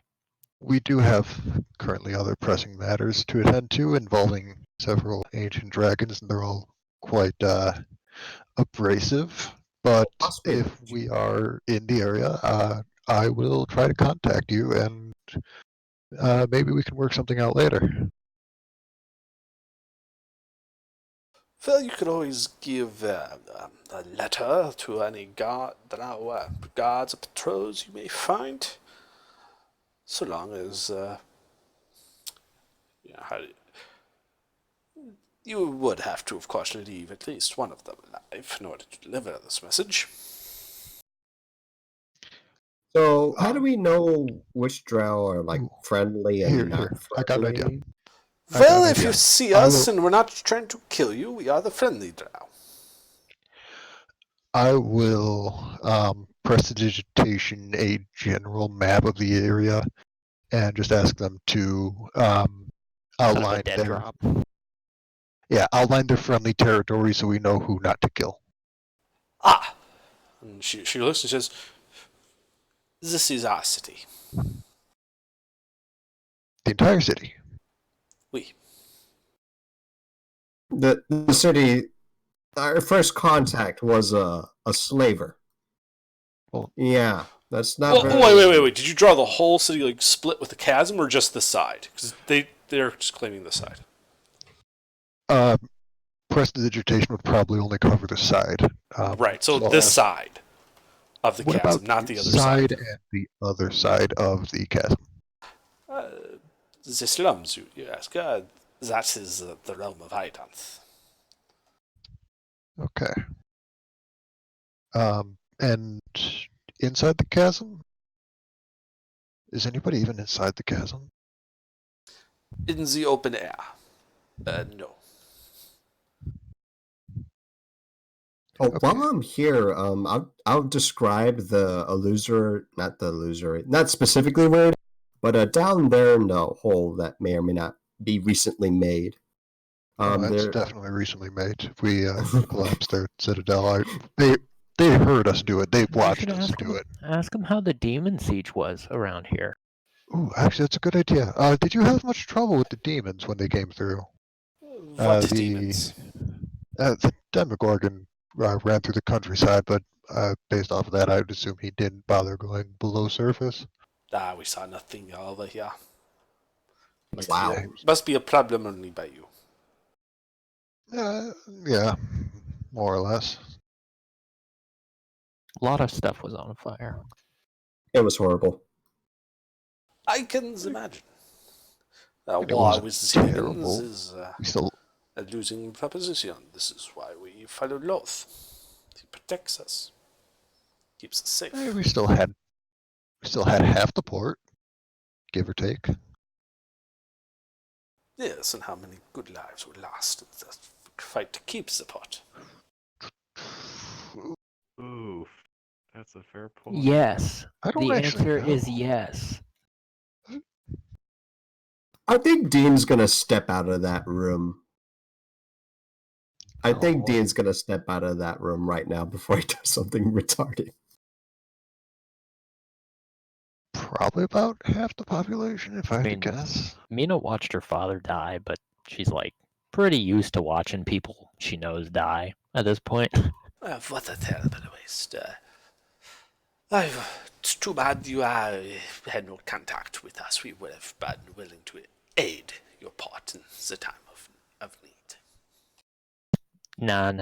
We do have currently other pressing matters to attend to involving several ancient dragons, and they're all quite abrasive. But Possibly. if we are in the area, I will try to contact you, and maybe we can work something out later. Well, you could always give a letter to any guards or patrols you may find. So long as you would have to, of course, leave at least one of them alive in order to deliver this message. So how do we know which drow are like Ooh. friendly and Here, not here. I got an idea. friendly? I got Well, an if you idea. see I us will- and we're not trying to kill you, we are the friendly drow. I will prestidigitation a general map of the area and just ask them to Kind of a outline dead their drop. outline their friendly territory so we know who not to kill. Ah! And she looks and says, "This is our city. The entire city. We." The city. Our first contact was a slaver. Well- Yeah, that's not. Well, very... wait. Did you draw the whole city like split with the chasm or just the side? Because they're just claiming the side. Prestidigitation would probably only cover the side. Right, so well, this side of the What chasm, about not the other side. and the other side of the chasm? The slums, you ask. That is the realm of Idanth. Okay. And inside the chasm? Is anybody even inside the chasm? In the open air. No. Oh, Okay. while I'm here, I'll describe the illusory, not specifically word, but down there in the hole that may or may not be recently made. That's There, definitely recently made. We collapsed their citadel. They heard us do it. They You watched should us ask do him, it. ask him how the demon siege was around here. Ooh, actually, that's a good idea. Did you have much trouble with the demons when they came through? What demons? The Demogorgon ran through the countryside, but based off of that, I would assume he didn't bother going below surface. We saw nothing over here. wow. Must be a problem only by you. Yeah, more or less. A lot of stuff was on fire. It was horrible. I can imagine. It War wasn't with the demons terrible. is We still, a losing proposition. This is why we follow Loth. He protects us. Keeps us safe. we still had half the port, give or take. Yes, and how many good lives were lost in the fight to keep the port? Oof. That's a fair point. Yes. I don't The actually answer is know. yes. I think Dean's gonna step out of that room. I think Oh. Dean's gonna step out of that room right now before he does something retarded. Probably about half the population, if I had to mean, guess. Mina watched her father die, but she's like pretty used to watching people she knows die at this point. What a terrible waste. It's too bad you had no contact with us. We would have been willing to aid your part in the time of need. No.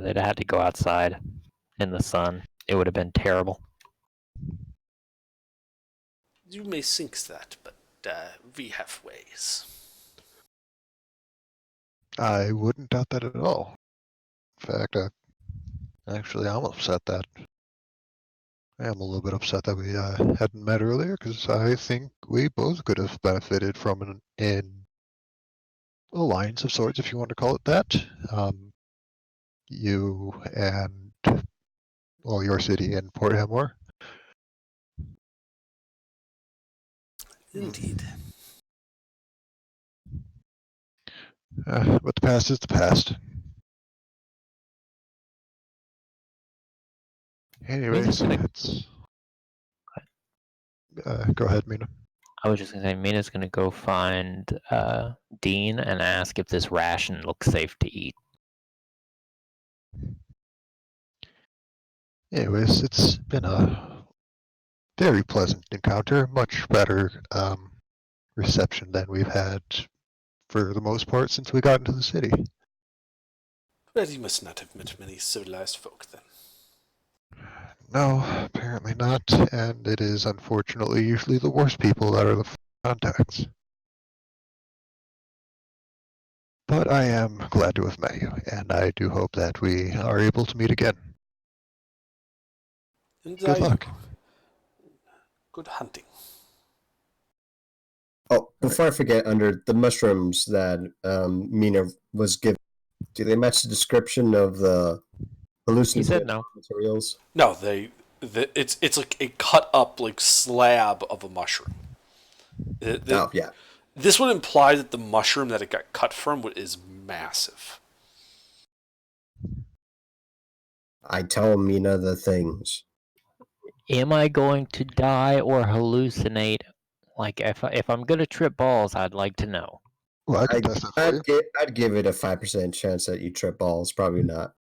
They'd had to go outside in the sun. It would have been terrible. You may think that, but we have ways. I wouldn't doubt that at all. In fact, I'm upset that I am a little bit upset that we hadn't met earlier, because I think we both could have benefited from an alliance of sorts, if you want to call it that. You and, well, your city and Port Hemor. Indeed. But the past is the past. Anyways, gonna- it's... go ahead, Mina. I was just gonna say, Mina's gonna go find Dean and ask if this ration looks safe to eat. Anyways, it's been a very pleasant encounter, much better reception than we've had for the most part since we got into the city. Well, you must not have met many civilized folk then. No, apparently not, and it is unfortunately usually the worst people that are the contacts. But I am glad to have met you, and I do hope that we are able to meet again. And Good luck. Good hunting. Oh, before I forget, under the mushrooms that Mina was given, do they match the description of the hallucinogenic said no. materials? No, it's like a cut up like slab of a mushroom. Oh, yeah. This would imply that the mushroom that it got cut from is massive. I tell Mina the things. Am I going to die or hallucinate? Like, if I'm gonna trip balls, I'd like to know. Well, I can test that for you. I'd give it a 5% chance that you trip balls. Probably not.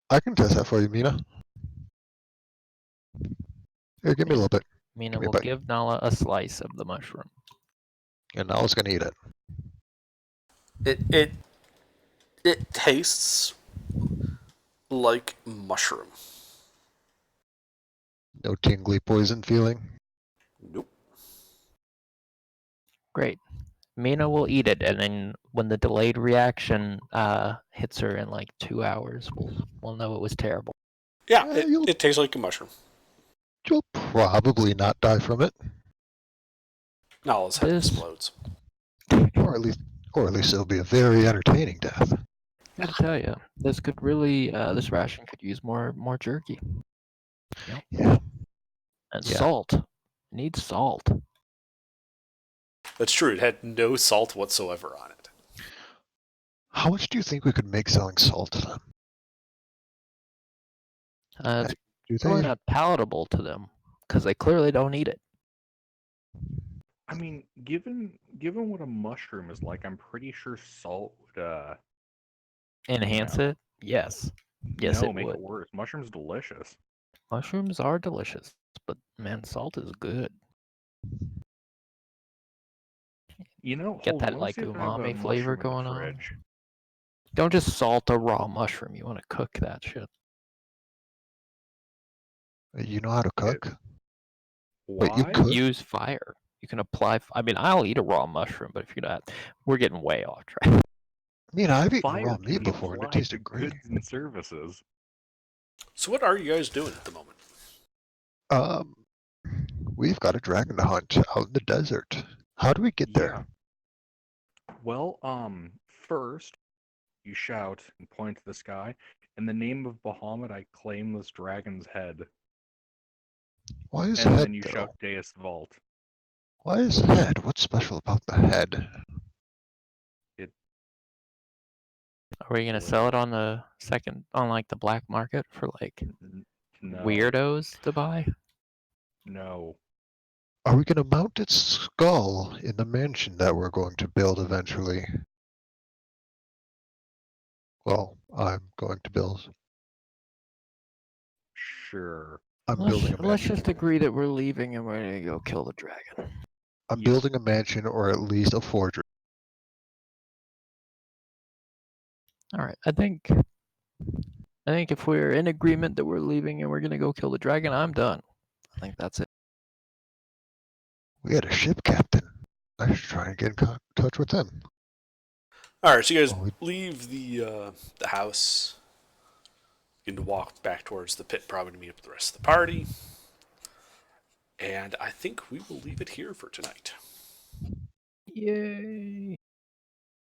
I can test that for you, Mina. Here, give me a little bit. Mina Give me a will bite. give Nala a slice of the mushroom. And Nala's gonna eat it. It tastes like mushroom. No tingly poison feeling. Nope. Great. Mina will eat it, and then when the delayed reaction hits her in like 2 hours, we'll know it was terrible. Yeah, it tastes like a mushroom. You'll probably not die from it, Nala's head explodes. or at least it'll be a very entertaining death. I tell you, this could really, this ration could use more jerky. Yep. Yeah. And Yeah. salt. It needs salt. That's true. It had no salt whatsoever on it. How much do you think we could make selling salt to them? It's Do probably they? not palatable to them because they clearly don't eat it. I mean, given what a mushroom is like, I'm pretty sure salt would Enhance No. it? Yes. Yes, no it make would. it worse. Mushroom's delicious. Mushrooms are delicious, but man, salt is good. You know, Get hold that on. Let me like see if I have a umami flavor mushroom in the going on. fridge. Don't just salt a raw mushroom. You want to cook that shit. You know how to cook? Why? Wait, you cook? Use fire. You can apply. I mean, I'll eat a raw mushroom, but if you're not, we're getting way off track. I mean, I've eaten Fire raw can meat be before and it applied to tasted great. goods and services. So what are you guys doing at the moment? We've got a dragon to hunt out in the desert. How do we get there? Well, first you shout and point to the sky. In the name of Bahamut, I claim this dragon's head. Why is And head then you though? shout Deus Vault. Why is head? What's special about the head? Are we gonna sell it on the like the black market for like No. weirdos to buy? No. Are we going to mount its skull in the mansion that we're going to build eventually? Well, I'm going to build. Sure. I'm building a Let's mansion. just agree that we're leaving and we're gonna go kill the dragon. I'm Yes. building a mansion or at least a fortress. All right, I think if we're in agreement that we're leaving and we're gonna go kill the dragon, I'm done. I think that's it. We had a ship captain. I should try and get in touch with them. All right, so you guys Oh, leave the house. Begin to walk back towards the pit, probably to meet up with the rest of the party. And I think we will leave it here for tonight. Yay!